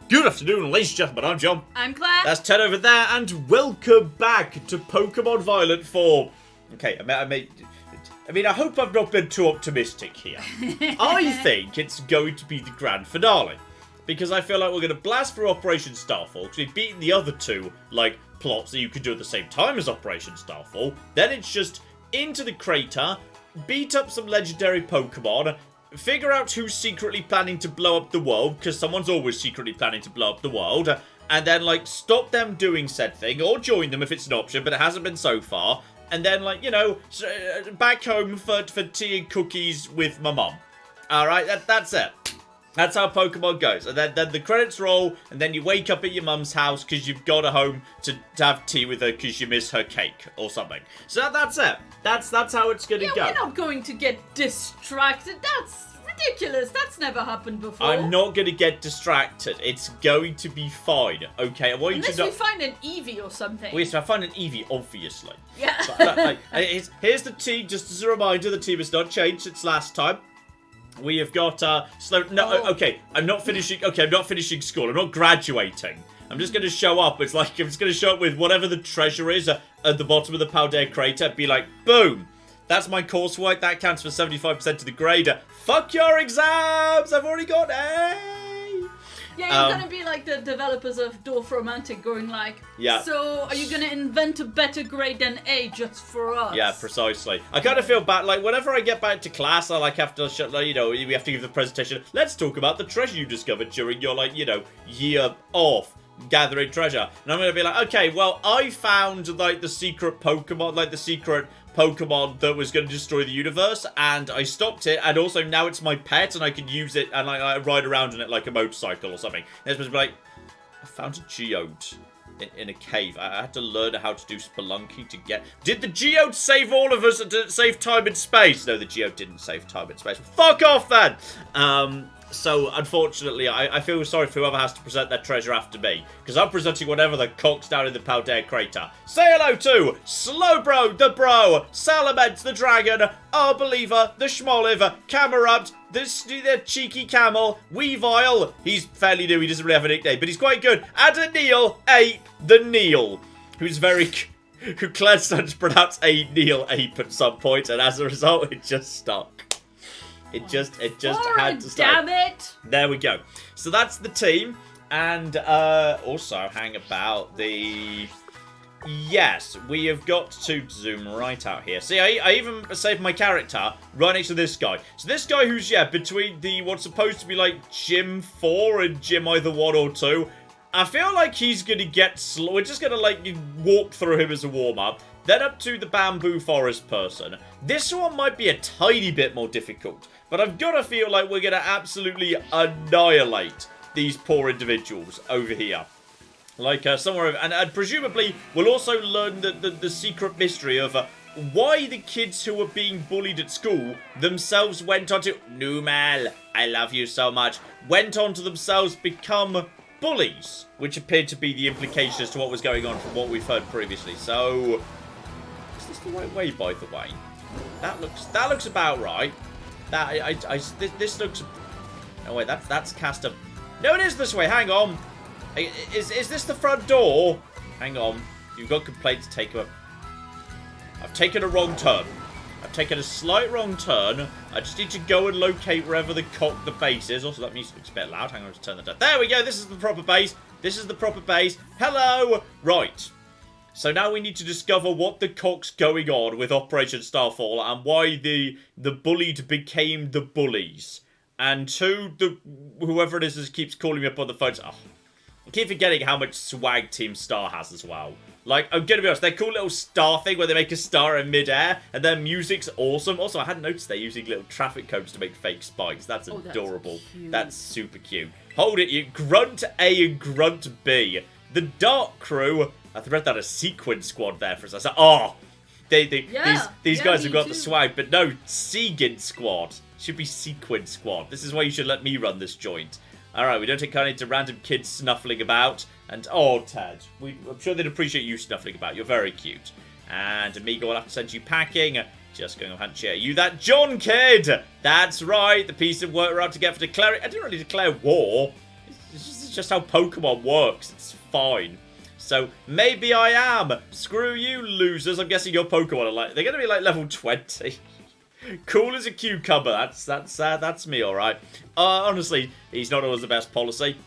Good afternoon, ladies and gentlemen, I'm John. I'm Claire. That's Ted over there, and welcome back to Pokémon Violet for... Okay, I mean, I hope I've not been too optimistic here. I think it's going to be the grand finale, because I feel like we're going to blast through Operation Starfall, because we've beaten the other two, like, plots that you could do at the same time as Operation Starfall. Then it's just into the crater, beat up some legendary Pokemon, figure out who's secretly planning to blow up the world, because someone's always secretly planning to blow up the world, and then, like, stop them doing said thing, or join them if it's an option, but it hasn't been so far, and then, like, you know, back home for tea and cookies with my mum. Alright, that's it. That's how Pokemon goes. And then the credits roll, and then you wake up at your mum's house because you've got her home to have tea with her because you miss her cake or something. So that's it. That's how it's going to go. We're not going to get distracted. That's ridiculous. That's never happened before. I'm not going to get distracted. It's going to be fine. Okay, I want you to Unless we find an Eevee or something. Well, yes, I find an Eevee, obviously. Yeah. But, here's the tea, just as a reminder, the team has not changed since last time. We have got, okay, I'm not finishing school, I'm not graduating. I'm just going to show up, I'm just going to show up with whatever the treasure is at the bottom of the Paldea crater, be like, boom, that's my coursework, that counts for 75% of the grade. Fuck your exams, I've already got A! Yeah, you're gonna be like the developers of Dwarf Romantic going like, yeah. So are you gonna invent a better grade than A just for us? Yeah, precisely. I kind of feel bad, like, whenever I get back to class, I, like, have to, you know, we have to give the presentation. Let's talk about the treasure you discovered during your, like, you know, year off gathering treasure. And I'm gonna be like, okay, well, I found, like, the secret Pokemon, like, the secret Pokemon that was going to destroy the universe, and I stopped it, and also now it's my pet, and I can use it, and I ride around in it like a motorcycle or something. And it's supposed to be like, I found a Geode in a cave. I had to learn how to do spelunking to get... Did the Geode save all of us to save time and space? No, the Geode didn't save time and space. Fuck off, then! So, unfortunately, I feel sorry for whoever has to present their treasure after me, because I'm presenting whatever the cock's down in the Paldea crater. Say hello to Slowbro the Bro, Salamence the Dragon, Arbeliever the Schmolive, Camerupt, the Cheeky Camel, Weavile, he's fairly new, he doesn't really have a nickname, but he's quite good, and a Neil, the Neil, who's who Claire started to pronounce a Neil Ape at some point, and as a result, it just stuck. It just had to stop. Damn it! There we go. So that's the team. And also, hang about the... Yes, we have got to zoom right out here. See, I even saved my character right next to this guy. So this guy who's, yeah, between the what's supposed to be like Gym 4 and Gym either 1 or 2. I feel like he's going to get slow. We're just going to, like, walk through him as a warm-up. Then up to the Bamboo Forest person. This one might be a tiny bit more difficult. But I've got to feel like we're going to absolutely annihilate these poor individuals over here. Like, somewhere... And presumably, we'll also learn the secret mystery of why the kids who were being bullied at school themselves went on to... Numal, I love you so much. Went on to themselves become bullies. Which appeared to be the implication as to what was going on from what we've heard previously. So... Is this the right way, by the way? That looks about right. This looks... Oh, wait, that's cast up... No, it is this way. Hang on. Is this the front door? Hang on. You've got complaints to take up. I've taken a wrong turn. I've taken a slight wrong turn. I just need to go and locate wherever the base is. Also, that music looks a bit loud. Hang on, let's turn that down. There we go. This is the proper base. This is the proper base. Hello. Right. So now we need to discover what the cock's going on with Operation Starfall and why the bullied became the bullies. And whoever it is that keeps calling me up on the phone. Oh, I keep forgetting how much swag Team Star has as well. Like, I'm gonna be honest, their cool little star thing where they make a star in midair and their music's awesome. Also, I hadn't noticed they're using little traffic cones to make fake spikes. That's adorable. That's super cute. Hold it, you Grunt A and Grunt B. The Dark Crew... I read that as Sequin Squad there for a second. Oh, these guys have got the swag, but no, Seagin Squad. Should be Sequin Squad. This is why you should let me run this joint. Alright, we don't take kindly to random kids snuffling about. And, oh, Ted, I'm sure they'd appreciate you snuffling about. You're very cute. And Amigo will have to send you packing. Just going to hunt you. You that John kid! That's right, the piece of work we're out to get for declaring... I didn't really declare war. It's just how Pokemon works. It's fine. So, maybe I am. Screw you, losers. I'm guessing your Pokemon are like... They're going to be like level 20. Cool as a cucumber. That's me, alright. Honestly, he's not always the best policy.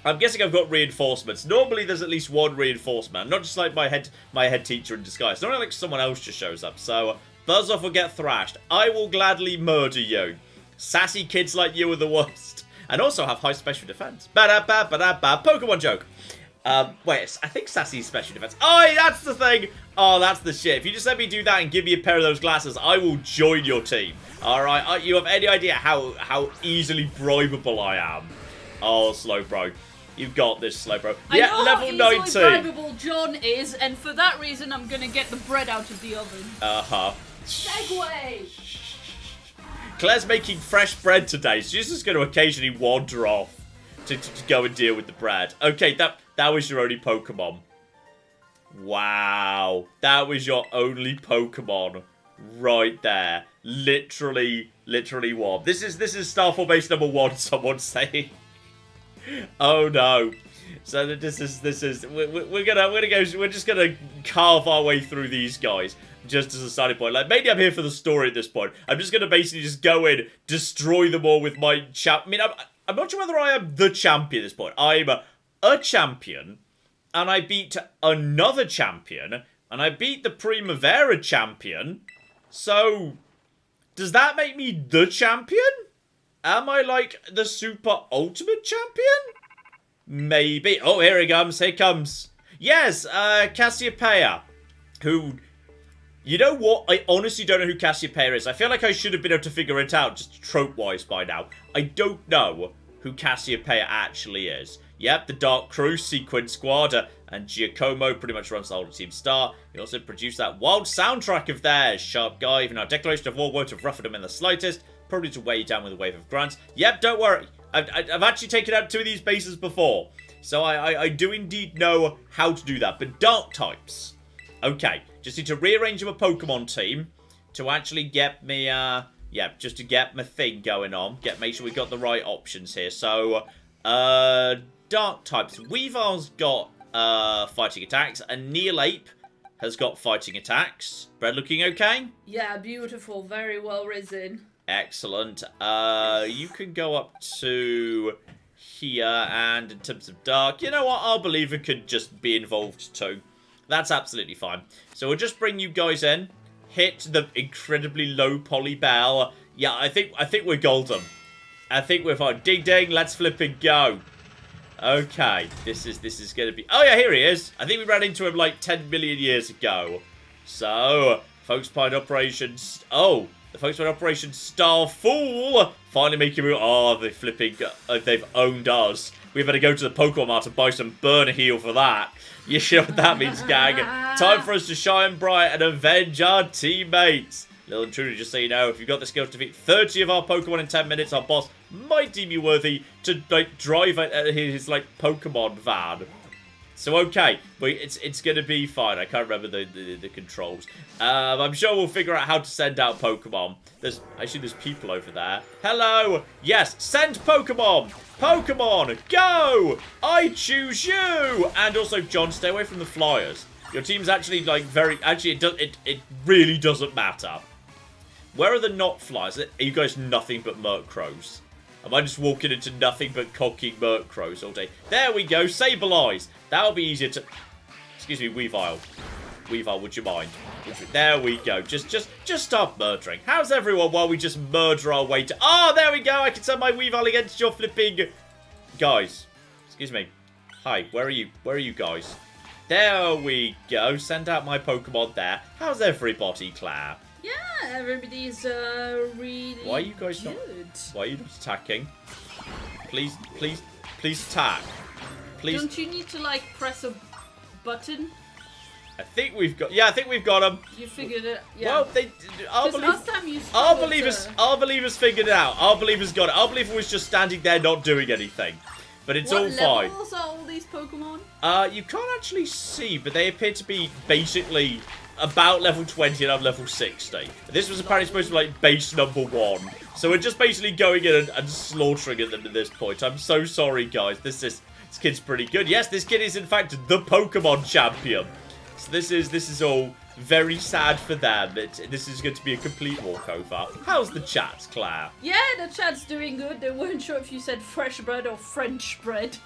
I'm guessing I've got reinforcements. Normally, there's at least one reinforcement. Not just like my head teacher in disguise. Normally, like someone else just shows up. So, buzz off or get thrashed. I will gladly murder you. Sassy kids like you are the worst. And also have high special defense. Ba-da-ba-ba-da-ba. Pokemon joke. Wait, I think Sassy's special defense. Oh, that's the thing. Oh, that's the shit. If you just let me do that and give me a pair of those glasses, I will join your team. Alright, you have any idea how easily bribable I am? Oh, Slowbro. You've got this, Slowbro. Yeah, level 19. I know how easily bribable John is, and for that reason, I'm gonna get the bread out of the oven. Uh-huh. Segway! Claire's making fresh bread today, so she's just going to occasionally wander off to go and deal with the bread. Okay, that was your only Pokemon. Wow. That was your only Pokemon right there. Literally one. This is Starfall base number 1, someone's saying. Oh no. So we're just gonna carve our way through these guys. Just as a starting point. Like, maybe I'm here for the story at this point. I'm just going to basically just go in, destroy them all with my champ. I mean, I'm not sure whether I am the champion at this point. I'm a champion, and I beat another champion, and I beat the Primavera champion. So, does that make me the champion? Am I, like, the super ultimate champion? Maybe. Oh, here he comes. Here he comes. Yes, Cassiopeia, who... You know what? I honestly don't know who Cassiopeia is. I feel like I should have been able to figure it out, just trope-wise by now. I don't know who Cassiopeia actually is. Yep, the Dark Crew, Sequence Squad, and Giacomo pretty much runs the whole Team Star. He also produced that wild soundtrack of theirs. Sharp guy, even our declaration of war won't have ruffled him in the slightest. Probably to weigh you down with a wave of grunts. Yep, don't worry. I've actually taken out 2 of these bases before. So I do indeed know how to do that. But Dark types. Okay. Just need to rearrange my Pokemon team to actually get me, just to get my thing going on. Make sure we got the right options here. So, Dark types. Weavile's got, fighting attacks. And Neolape has got fighting attacks. Bread looking okay? Yeah, beautiful. Very well risen. Excellent. You can go up to here. And in terms of Dark, you know what? Our Believer could just be involved too. That's absolutely fine. So we'll just bring you guys in. Hit the incredibly low poly bell. Yeah, I think we're golden. I think we're fine. Ding ding, let's flip and go. Okay, this is gonna be... Oh yeah, here he is. I think we ran into him like 10 million years ago. So, folks behind Operation... Oh, the folks behind Operation Starfall finally making move. Oh, they're flipping... they've owned us. We better go to the Pokemon Mart and buy some burn heal for that. You know what that means, gang. Time for us to shine bright and avenge our teammates. Little intruder, just so you know, if you've got the skill to defeat 30 of our Pokemon in 10 minutes, our boss might deem you worthy to, like, drive his, like, Pokemon van. So, okay, but it's going to be fine. I can't remember the controls. I'm sure we'll figure out how to send out Pokemon. There's people over there. Hello! Yes, send Pokemon! Pokemon, go! I choose you! And also, John, stay away from the flyers. Your team's actually, like, Actually, it really doesn't matter. Where are the not flyers? Are you guys nothing but Murkrows? Am I just walking into nothing but cocking Murkrows all day? There we go, Sableye. That'll be easier to... Excuse me, Weavile. Weavile, would you mind? There we go. Just stop murdering. How's everyone while we just murder our way to... Oh, there we go. I can send my Weavile against your flipping... Guys. Excuse me. Hi, where are you? Where are you guys? There we go. Send out my Pokemon there. How's everybody, Claire? Yeah, everybody's really Why are you guys good. Why are you not attacking? Please attack. Please. Don't you need to, like, press a button? I think we've got... Yeah, I think we've got them. You figured it... Yeah. Well, last time you our believers figured it out. Our believers got it. Our believer was just standing there not doing anything. But it's all fine. What levels are all these Pokemon? You can't actually see, but they appear to be basically about level 20 and I'm level 60. This was apparently supposed to be like base number 1. So we're just basically going in and slaughtering them at this point. I'm so sorry, guys. This kid's pretty good. Yes, this kid is in fact the Pokemon champion. So this is all very sad for them. This is going to be a complete walkover. How's the chat, Claire? Yeah, the chat's doing good. They weren't sure if you said fresh bread or French bread.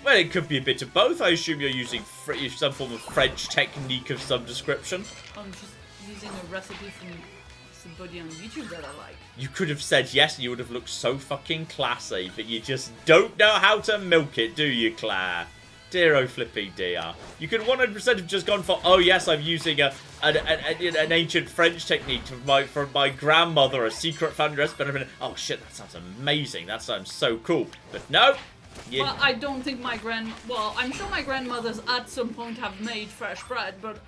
Well, it could be a bit of both. I assume you're using some form of French technique of some description. I'm just using a recipe from somebody on YouTube that I like. You could have said yes, and you would have looked so fucking classy, but you just don't know how to milk it, do you, Claire? Dear oh flippy dear. You could 100% have just gone for, oh yes, I'm using an ancient French technique from my grandmother, a secret found recipe. Oh shit, that sounds amazing. That sounds so cool. But no. Yeah. Well, I don't think well, I'm sure my grandmothers at some point have made fresh bread, but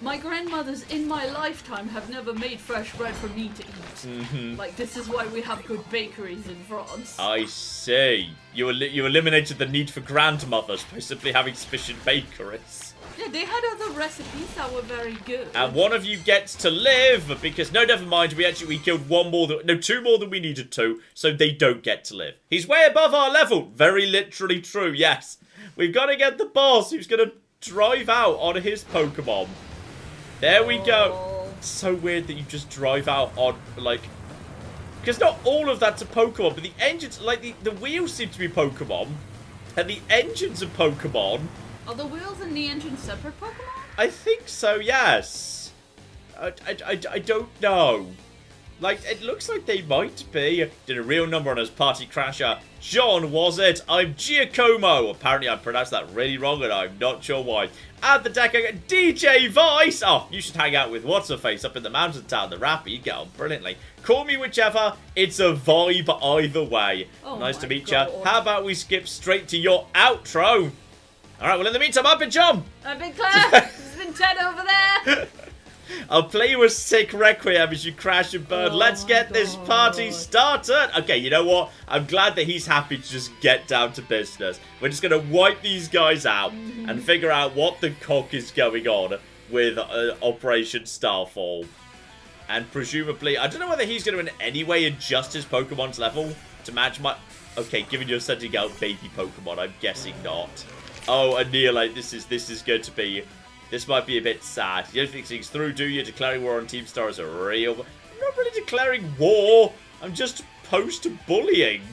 my grandmothers in my lifetime have never made fresh bread for me to eat. Mm-hmm. Like, this is why we have good bakeries in France. I see. You eliminated the need for grandmothers by simply having sufficient bakeries. Yeah, they had other recipes that were very good. And one of you gets to live, because, no, never mind, we killed two more than we needed to, so they don't get to live. He's way above our level. Very literally true, yes. We've got to get the boss who's going to drive out on his Pokemon. There we go. It's so weird that you just drive out on, like... Because not all of that's a Pokemon, but the engines, like, the wheels seem to be Pokemon, and the engines are Pokemon. Are the wheels and the engine separate Pokemon? I think so, yes. I don't know. Like, it looks like they might be. Did a real number on his party crasher. John, was it? I'm Giacomo. Apparently I pronounced that really wrong and I'm not sure why. Add the deck again. DJ Vice. Oh, you should hang out with What's-Her-Face up in the mountain town, the rapper. You get on brilliantly. Call me whichever. It's a vibe either way. Oh, nice to meet God. you. How about we skip straight to your outro? Alright, well in the meantime, I've been John. I've been Claire. There's been Ted over there. I'll play you a sick Requiem as you crash and burn. Oh Let's get this God. party started. Okay, you know what? I'm glad that he's happy to just get down to business. We're just going to wipe these guys out and figure out what the cock is going on with Operation Starfall. And presumably, I don't know whether he's going to in any way adjust his Pokemon's level to match my... Okay, given you're sending out baby Pokemon, I'm guessing not. Oh, Annihilate, this is going to be... This might be a bit sad. You don't think things through, do you? Declaring war on Team Star is a real... I'm not really declaring war. I'm just opposed to bullying,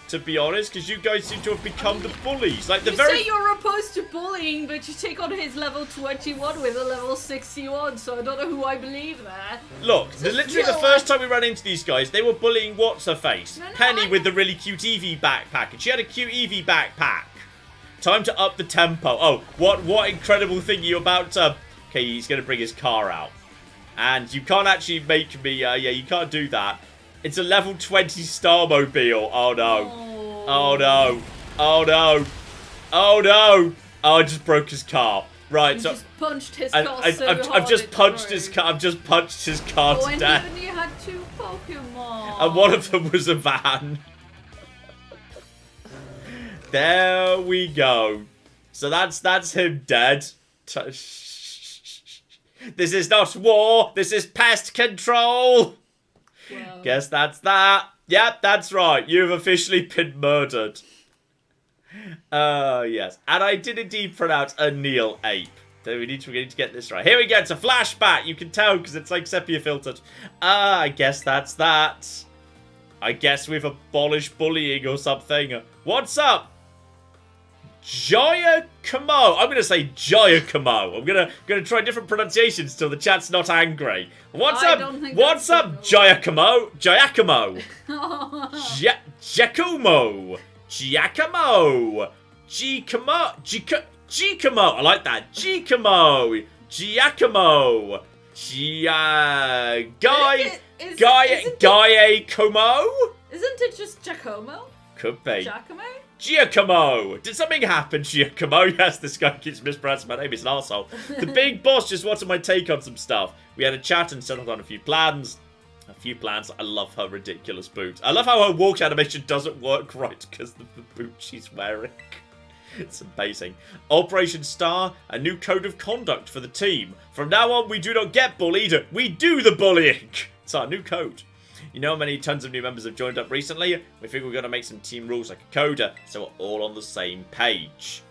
to be honest, because you guys seem to have become the bullies. Like the You very... say you're opposed to bullying, but you take on his level 21 with a level 61, so I don't know who I believe there. Look, literally the first time we ran into these guys, they were bullying What's-Her-Face. No, Penny with the really cute Eevee backpack, and she had a cute Eevee backpack. Time to up the tempo. Oh, what incredible thing you're about to... Okay, he's going to bring his car out. And you can't actually make me... yeah, you can't do that. It's a level 20 Starmobile. Oh, no. Oh, no. Oh, no. Oh, no. Oh, I just broke his car. Right, You so... just punched his I've car just punched his car. I've just punched his car to and death. even you had 2 Pokemon. And one of them was a van. There we go. So that's him dead. This is not war. This is pest control. Well, Guess that's that. Yep, that's right. You've officially been murdered. Yes. And I did indeed pronounce Anil Ape. So we need to get this right. Here we go. It's a flashback. You can tell because it's like sepia filtered. I guess that's that. I guess we've abolished bullying or something. What's up? Giacomo. I'm gonna say Giacomo. I'm gonna try different pronunciations till the chat's not angry. What's I up? don't think What's that's up, good. Giacomo? Giacomo. Giacomo. Giacomo. Giacomo. I like that. Giacomo. Giacomo. Giacomo. Isn't it just Giacomo? Could be. Giacomo? Giacomo! Did something happen, Giacomo? Yes, this guy keeps mispronouncing my name. He's an arsehole. The big boss just wanted my take on some stuff. We had a chat and settled on a few plans. I love her ridiculous boots. I love how her walk animation doesn't work right because of the boot she's wearing. It's amazing. Operation Star, a new code of conduct for the team. From now on, we do not get bullied. We do the bullying. It's our new code. You know how many tons of new members have joined up recently? We think we're going to make some team rules like a coda, so we're all on the same page.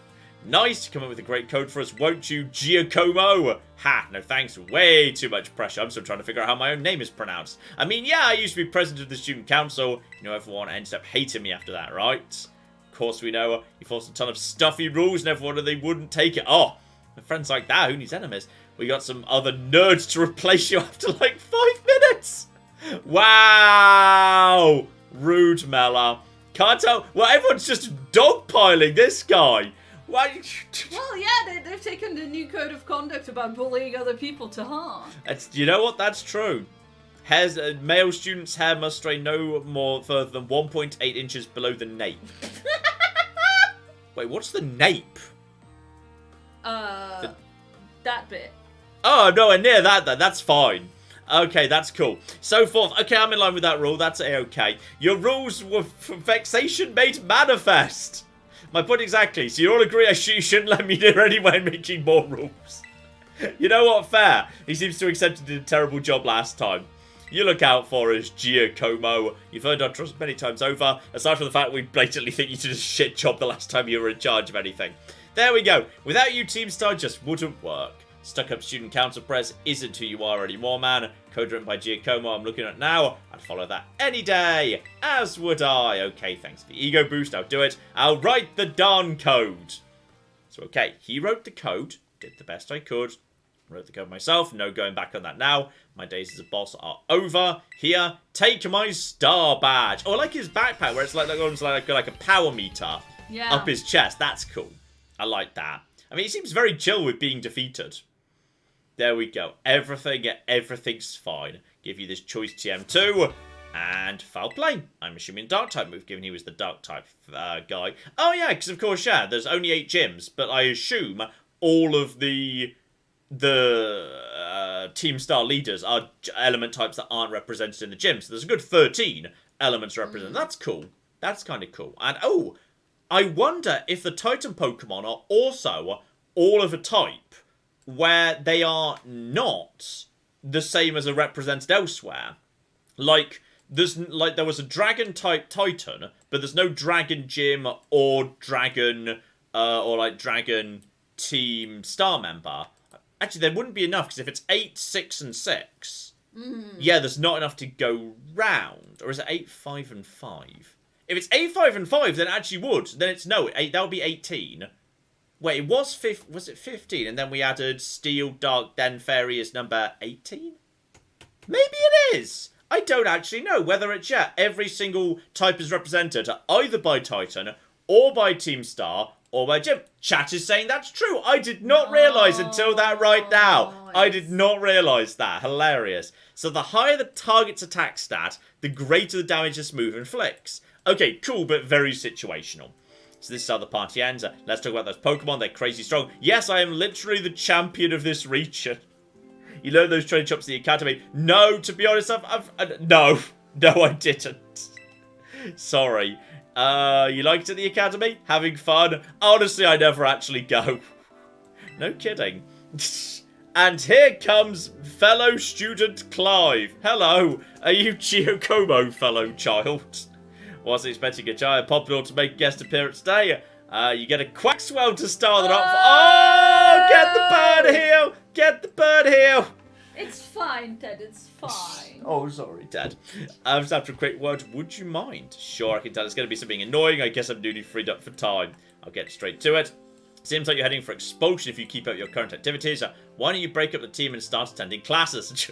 Nice, come up with a great code for us, won't you, Giacomo? Ha, no thanks, way too much pressure. I'm still trying to figure out how my own name is pronounced. I mean, yeah, I used to be president of the student council. You know, everyone ended up hating me after that, right? Of course we know you forced a ton of stuffy rules and everyone, they wouldn't take it. Oh, with friends like that, who needs enemies? We got some other nerds to replace you after like 5 minutes. Wow! Rude, Mella. Can't tell. Well, everyone's just dogpiling this guy. Why? Well, yeah, they've taken the new code of conduct about bullying other people to heart. You know what? That's true. Male students' hair must stray no more further than 1.8 inches below the nape. Wait, what's the nape? That bit. Oh, nowhere near that then. That's fine. Okay, that's cool. So forth. Okay, I'm in line with that rule. That's A-okay. Your rules were vexation made manifest. My point exactly. So you all agree you shouldn't let me near anyone making more rules. You know what? Fair. He seems to accept he did a terrible job last time. You look out for us, Giacomo. You've earned our trust many times over, aside from the fact we blatantly think you did a shit job the last time you were in charge of anything. There we go. Without you, Team Star just wouldn't work. Stuck-up student council press isn't who you are anymore, man. Code written by Giacomo I'm looking at now. I'd follow that any day. As would I. Okay, thanks for the ego boost. I'll do it. I'll write the darn code. So, okay, he wrote the code. Did the best I could. Wrote the code myself. No going back on that now. My days as a boss are over. Here, take my star badge. Oh, I like his backpack where it's like a power meter up his chest. That's cool. I like that. I mean, he seems very chill with being defeated. There we go. Everything's fine. Give you this choice TM2. And foul play. I'm assuming dark type move, given he was the dark type guy. Oh, yeah, because of course, yeah, there's only 8 gyms. But I assume all of the Team Star leaders are element types that aren't represented in the gym. So there's a good 13 elements represented. That's cool. That's kind of cool. And, oh, I wonder if the Titan Pokemon are also all of a type where they are not the same as are represented elsewhere. Like, there was a dragon-type Titan, but there's no dragon gym or dragon, dragon team star member. Actually, there wouldn't be enough, because if it's 8, 6, and 6, yeah, there's not enough to go round. Or is it 8, 5, and 5? If it's 8, 5, and 5, then it actually would. Then it's, no, that would be 18. Wait, it was it 15? And then we added Steel, Dark, then Fairy is number 18? Maybe it is. I don't actually know whether it's, yeah, every single type is represented either by Titan or by Team Star or by Gym. Chat is saying that's true. I did not realise until that right now. I did not realise that. Hilarious. So the higher the target's attack stat, the greater the damage this move inflicts. Okay, cool, but very situational. So this is how the party ends. Let's talk about those Pokemon. They're crazy strong. Yes, I am literally the champion of this region. You learned those training chops at the academy. No, to be honest, no, I didn't. Sorry. You liked it at the academy? Having fun? Honestly, I never actually go. No kidding. And here comes fellow student Clive. Hello. Are you Giacomo, fellow child? Wasn't expecting a giant Poplord to make a guest appearance today. You get a Quaxwell to start it off. Oh, get the bird heel! Get the bird heel! It's fine, Ted. It's fine. Oh, sorry, Dad. Just after a quick word, would you mind? Sure, I can tell it's going to be something annoying. I guess I'm newly freed up for time. I'll get straight to it. Seems like you're heading for expulsion if you keep up your current activities. Why don't you break up the team and start attending classes?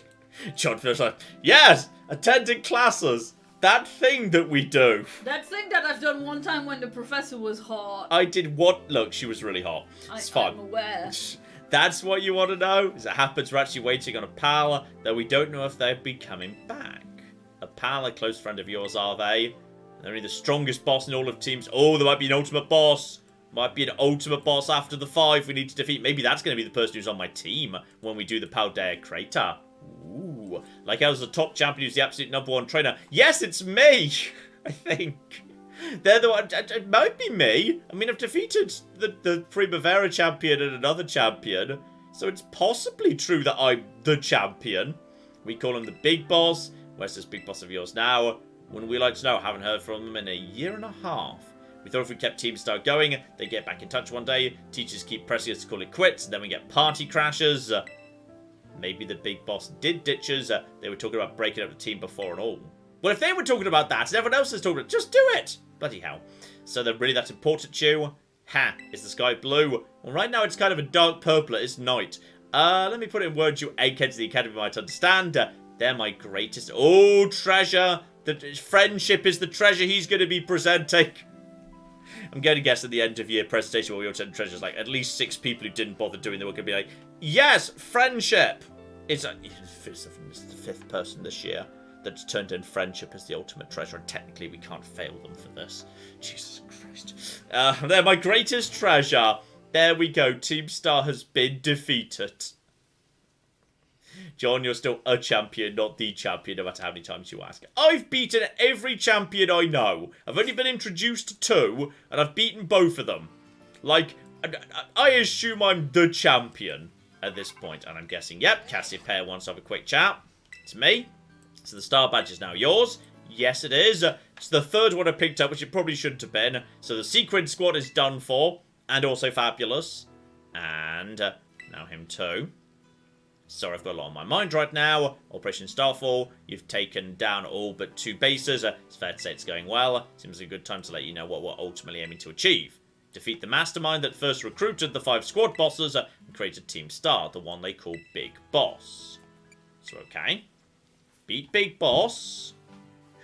John feels like, yes, attending classes. That thing that we do. That thing that I've done one time when the professor was hot. I did what? Look, she was really hot. It's fine. I'm aware. That's what you want to know? As it happens, we're actually waiting on a pal, though we don't know if they'll be coming back. A pal, a close friend of yours, are they? They're only the strongest boss in all of teams. Oh, there might be an ultimate boss. Might be an ultimate boss after the 5 we need to defeat. Maybe that's going to be the person who's on my team when we do the Paldea Crater. Ooh. Like I was the top champion who's the absolute #1 trainer. Yes, it's me! I think. They're the one. It might be me. I mean, I've defeated the Primavera champion and another champion. So it's possibly true that I'm the champion. We call him the big boss. Where's this big boss of yours now? Wouldn't we like to know? Haven't heard from them in a year and a half. We thought if we kept Team Star going, they'd get back in touch one day. Teachers keep pressing us to call it quits, and then we get party crashers. Maybe the big boss did ditch us. They were talking about breaking up the team before and all. Well, if they were talking about that and everyone else is talking about it, just do it! Bloody hell. So they're really that important to you? Ha! Is the sky blue? Well, right now it's kind of a dark purple. It's night. Let me put it in words you eggheads of the Academy might understand. They're my greatest... Oh, treasure! The friendship is the treasure he's going to be presenting. I'm going to guess at the end of year presentation where we all send treasures, like, at least 6 people who didn't bother doing the work are going to be like, yes, friendship! It's the 5th person this year that's turned in friendship as the ultimate treasure, and technically we can't fail them for this. Jesus Christ. They're my greatest treasure. There we go. Team Star has been defeated. John, you're still a champion, not the champion, no matter how many times you ask. I've beaten every champion I know. I've only been introduced to 2, and I've beaten both of them. Like, I assume I'm the champion at this point. And I'm guessing, yep, Cassiopeia wants to have a quick chat. It's me. So the star badge is now yours. Yes, it is. It's the 3rd one I picked up, which it probably shouldn't have been. So the Sequin Squad is done for. And also Fabulous. And now him too. Sorry, I've got a lot on my mind right now. Operation Starfall, you've taken down all but 2 bases. It's fair to say it's going well. Seems like a good time to let you know what we're ultimately aiming to achieve. Defeat the mastermind that first recruited the 5 squad bosses and created Team Star, the one they call Big Boss. So, okay. Beat Big Boss.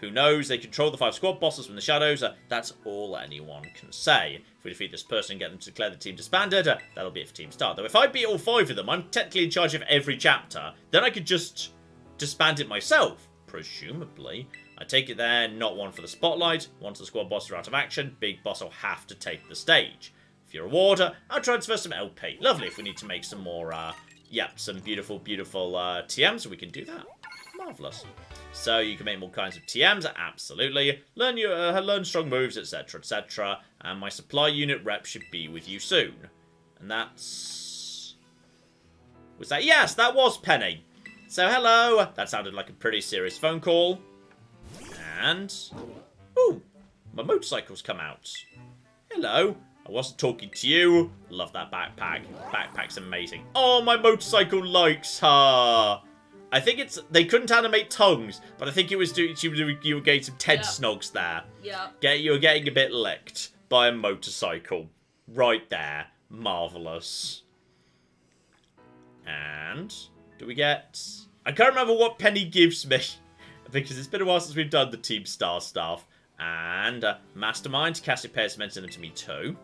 Who knows? They control the 5 squad bosses from the shadows. That's all anyone can say. If we defeat this person and get them to declare the team disbanded, that'll be it for Team Star. Though if I beat all 5 of them, I'm technically in charge of every chapter. Then I could just disband it myself, presumably. I take it there, not one for the spotlight. Once the squad bosses are out of action, Big Boss will have to take the stage. For your reward, I'll transfer some LP. Lovely if we need to make some more, some beautiful, beautiful TMs, we can do that. Marvellous. So you can make all kinds of TMs, absolutely. Learn strong moves, etc., etc. And my supply unit rep should be with you soon. And that's... Was that? Yes, that was Penny. So hello. That sounded like a pretty serious phone call. And... Ooh, my motorcycle's come out. Hello. I wasn't talking to you. Love that backpack. Backpack's amazing. Oh, my motorcycle likes her. I think it's... They couldn't animate tongues, but I think it was doing... You were getting some Ted snogs there. Yeah. You were getting a bit licked by a motorcycle. Right there. Marvellous. And... Do we get... I can't remember what Penny gives me. Because it's been a while since we've done the Team Star stuff. And Mastermind, Cassiopeia's mentioned them to me too.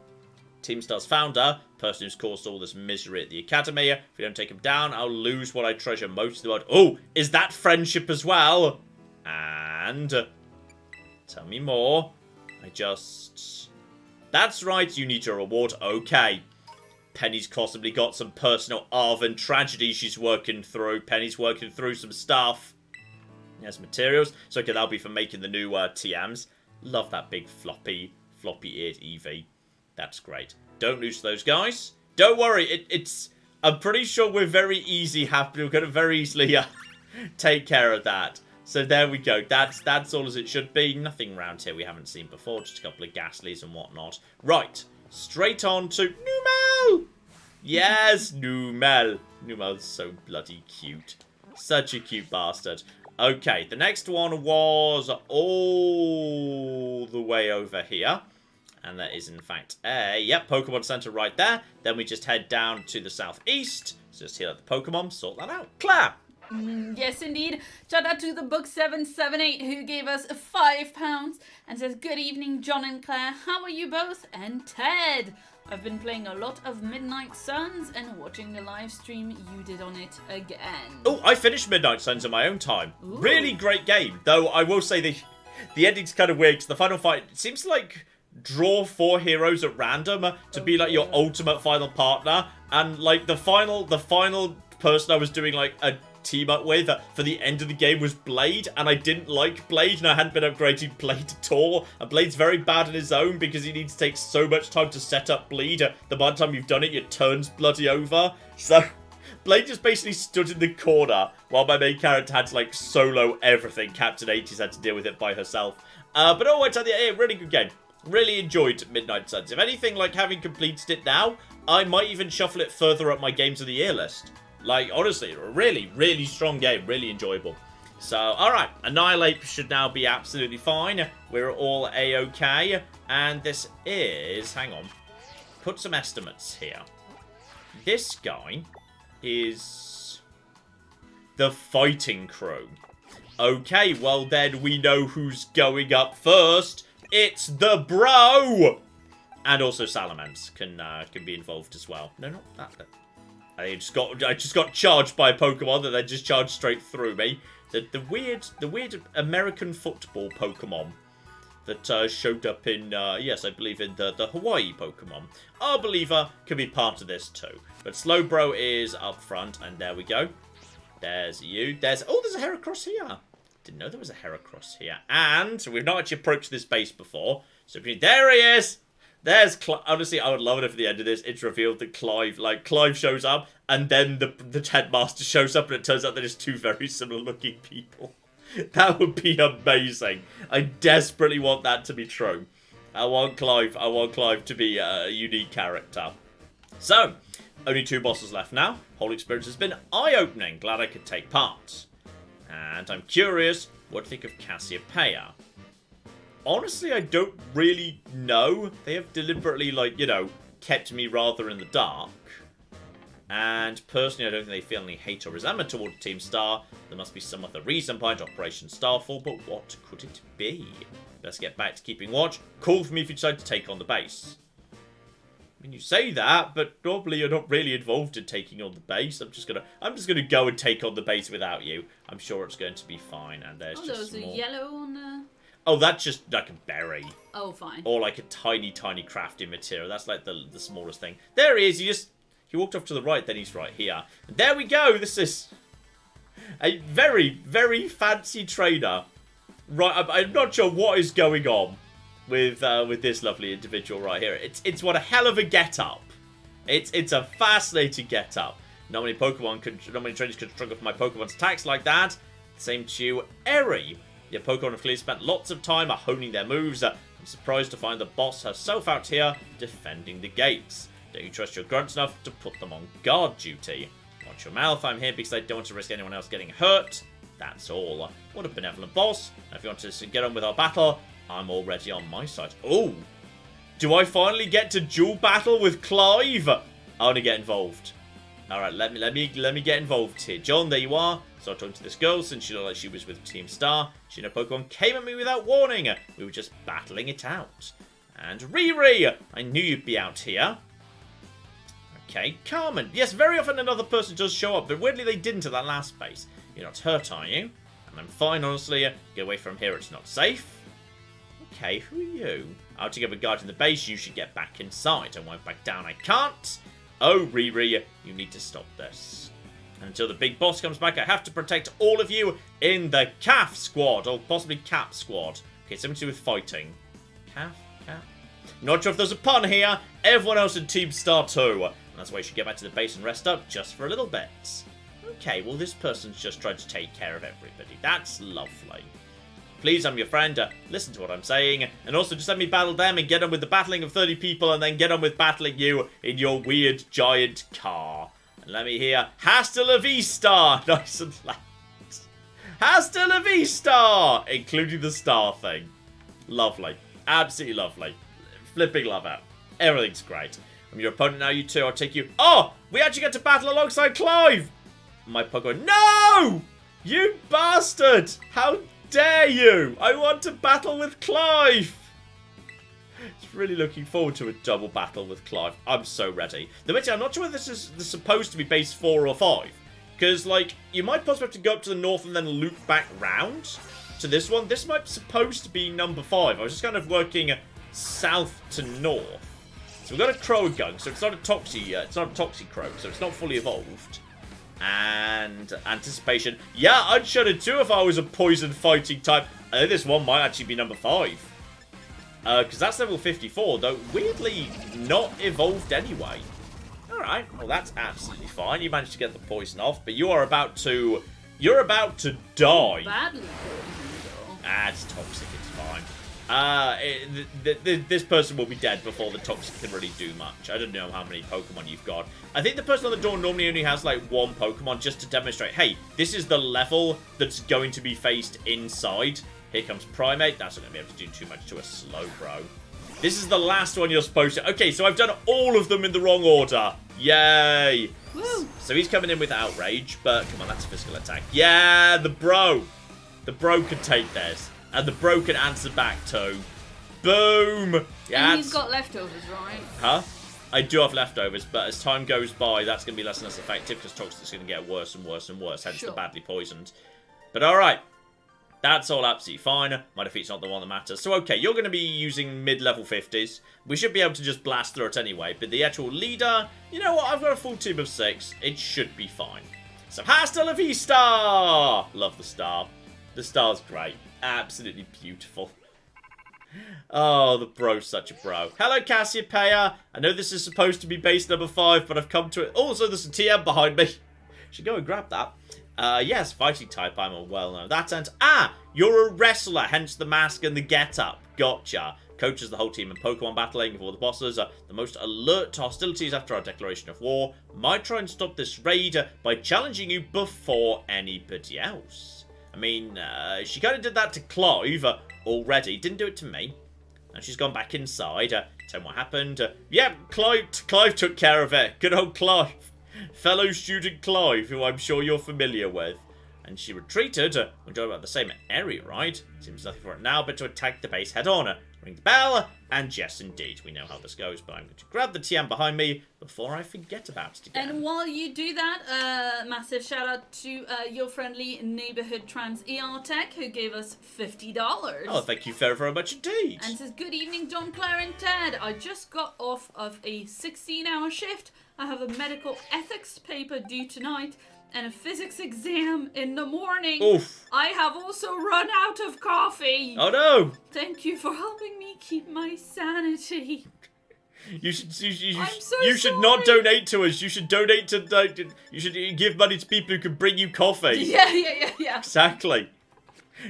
Team Star's founder, person who's caused all this misery at the Academy. If we don't take him down, I'll lose what I treasure most in the world. Oh, is that friendship as well? And... Tell me more. That's right, you need your reward. Okay. Penny's possibly got some personal Arvin tragedy she's working through. Penny's working through some stuff. Yes, materials. So, okay, that'll be for making the new TMs. Love that big floppy-eared Eevee. That's great. Don't lose those guys. Don't worry, I'm pretty sure we're very easy happy. We're going to very easily take care of that. So there we go. That's all as it should be. Nothing around here we haven't seen before. Just a couple of Ghastlies and whatnot. Right. Straight on to Numel. Yes, Numel. Numel's so bloody cute. Such a cute bastard. Okay, the next one was all the way over here. And there is, in fact, Pokemon Center right there. Then we just head down to the southeast. So just heal up the Pokemon, sort that out. Claire! Yes, indeed. Shout out to the Book 778 who gave us £5 and says, "Good evening, John and Claire. How are you both? And Ted. I've been playing a lot of Midnight Suns and watching the live stream you did on it again." Oh, I finished Midnight Suns in my own time. Ooh. Really great game. Though I will say the ending's kind of weird because the final fight seems like draw 4 heroes at random to be like your ultimate final partner. And like the final person I was doing like a team up with for the end of the game was Blade, and I didn't like Blade, and I hadn't been upgrading Blade at all. And Blade's very bad on his own because he needs to take so much time to set up Bleed. The by the time you've done it, your turn's bloody over. So Blade just basically stood in the corner while my main character had to, like, solo everything. Captain 80s had to deal with it by herself. But oh, I tell you, really good game. Really enjoyed Midnight Suns. If anything, like, having completed it now, I might even shuffle it further up my Games of the Year list. Like, honestly, really, really strong game. Really enjoyable. So, alright. Annihilate should now be absolutely fine. We're all A-okay. And this is... Hang on. Put some estimates here. This guy is the fighting crew. Okay, well then we know who's going up first. It's the bro! And also Salamence can be involved as well. No, not that. I just got charged by a Pokemon that then just charged straight through me. The weird American football Pokemon that showed up in, yes, I believe in the Hawaii Pokemon. Arbeliever can be part of this too. But Slowbro is up front, and there we go. There's you. There's a Heracross here. Didn't know there was a Heracross here. And we've not actually approached this base before. So there he is. There's Clive. Honestly, I would love it if at the end of this it's revealed that Clive shows up, and then the headmaster shows up, and it turns out that it's two very similar looking people. That would be amazing. I desperately want that to be true. I want Clive to be a unique character. So, only 2 bosses left now. Whole experience has been eye-opening. Glad I could take part. And I'm curious, what do you think of Cassiopeia? Honestly, I don't really know. They have deliberately, like, you know, kept me rather in the dark. And personally, I don't think they feel any hate or resentment toward Team Star. There must be some other reason behind Operation Starfall, but what could it be? Let's get back to keeping watch. Call for me if you decide to take on the base. I mean, you say that, but normally you're not really involved in taking on the base. I'm just gonna go and take on the base without you. I'm sure it's going to be fine. And there's just there's more. a yellow on the... Oh, that's just like a berry. Oh, fine. Or like a tiny, tiny crafting material. That's like the smallest thing. There he is. He walked off to the right, then he's right here. And there we go. This is a very, very fancy trainer. Right, I'm not sure what is going on with this lovely individual right here. It's what a hell of a get-up. It's a fascinating get-up. Not many trainers could struggle for my Pokemon's attacks like that. Same to you, Eri. Your Pokemon have clearly spent lots of time honing their moves. I'm surprised to find the boss herself out here defending the gates. Don't you trust your grunts enough to put them on guard duty? Watch your mouth, I'm here because I don't want to risk anyone else getting hurt. That's all. What a benevolent boss. Now if you want to get on with our battle, I'm already on my side. Oh! Do I finally get to dual battle with Clive? I want to get involved. Alright, let me get involved here. John, there you are. Start talking to this girl since she looked like she was with Team Star. She and her Pokemon came at me without warning. We were just battling it out. And Riri! I knew you'd be out here. Okay, Carmen. Yes, very often another person does show up, but weirdly they didn't at that last base. You're not hurt, are you? And I'm fine, honestly. Get away from here, it's not safe. Okay, who are you? I'll take up a guard in the base, you should get back inside. I won't back down, I can't. Oh, Riri, you need to stop this. And until the big boss comes back, I have to protect all of you in the CAF squad, or possibly CAP squad. Okay, something to do with fighting. CAF? Not sure if there's a pun here. Everyone else in Team Star too. And that's why you should get back to the base and rest up just for a little bit. Okay, well this person's just trying to take care of everybody. That's lovely. Please, I'm your friend. Listen to what I'm saying. And also just let me battle them and get on with the battling of 30 people and then get on with battling you in your weird giant car. And let me hear, hasta la vista! Nice and loud. Hasta la vista! Including the star thing. Lovely. Absolutely lovely. Flipping love out. Everything's great. I'm your opponent now, you two. I'll take you. Oh! We actually get to battle alongside Clive! My Pokemon. No! You bastard! How dare you! I want to battle with Clive! It's really looking forward to a double battle with Clive. I'm so ready. I'm not sure whether this is supposed to be base 4 or 5. Because, like, you might possibly have to go up to the north and then loop back round to this one. This might be supposed to be number 5. I was just kind of working south to north. So we've got a Croagunk, so it's not a Toxicroak, so it's not fully evolved. And Anticipation. Yeah, I'd shut it too if I was a poison fighting type. I think this one might actually be number 5. Because that's level 54, though weirdly not evolved anyway. Alright, well that's absolutely fine. You managed to get the poison off, but you are about to... You're about to die. Badly poisoned, though. Ah, it's toxic, it's fine. This person will be dead before the toxic can really do much. I don't know how many Pokemon you've got. I think the person on the door normally only has like one Pokemon just to demonstrate, hey, this is the level that's going to be faced inside. Here comes Primate. That's not going to be able to do too much to a Slowbro. This is the last one you're supposed to... Okay, so I've done all of them in the wrong order. Yay. Woo. So he's coming in with Outrage, but come on, that's a physical attack. Yeah, the bro. The bro can take this. And the bro can answer back too. Boom! Yeah, and he's got leftovers, right? Huh? I do have leftovers, but as time goes by, that's going to be less and less effective because Toxic's going to get worse and worse and worse, hence the badly poisoned. But alright. That's all absolutely fine. My defeat's not the one that matters. So okay, you're going to be using mid-level 50s. We should be able to just blast through it anyway. But the actual leader, you know what? I've got a full team of 6. It should be fine. So hasta la vista! Love the star. The star's great. Absolutely beautiful. Oh, the bro's such a bro. Hello, Cassiopeia. I know this is supposed to be base number 5, but I've come to it. Also, there's a TM behind me. Should go and grab that. Yes, fighting type, I'm a well-known. That and you're a wrestler, hence the mask and the get-up. Gotcha. Coaches the whole team in Pokemon battling before the bosses are the most alert to hostilities after our declaration of war. Might try and stop this raid by challenging you before anybody else. I mean, she kind of did that to Clive already. Didn't do it to me. And she's gone back inside. Tell me what happened. Yeah, Clive took care of it. Good old Clive. Fellow student Clive, who I'm sure you're familiar with. And she retreated. We're talking about the same area, right? Seems nothing for it now but to attack the base head-on. Ring the bell, and yes, indeed, we know how this goes, but I'm going to grab the TM behind me before I forget about it again. And while you do that, massive shout out to your friendly neighborhood trans ER tech who gave us $50. Oh, thank you very, very much indeed. And says, good evening, John, Claire, and Ted. I just got off of a 16-hour shift. I have a medical ethics paper due tonight and a physics exam in the morning. Oof. I have also run out of coffee. Oh no! Thank you for helping me keep my sanity. You should sorry. not donate to us. You should donate to you should give money to people who can bring you coffee. Yeah. Exactly.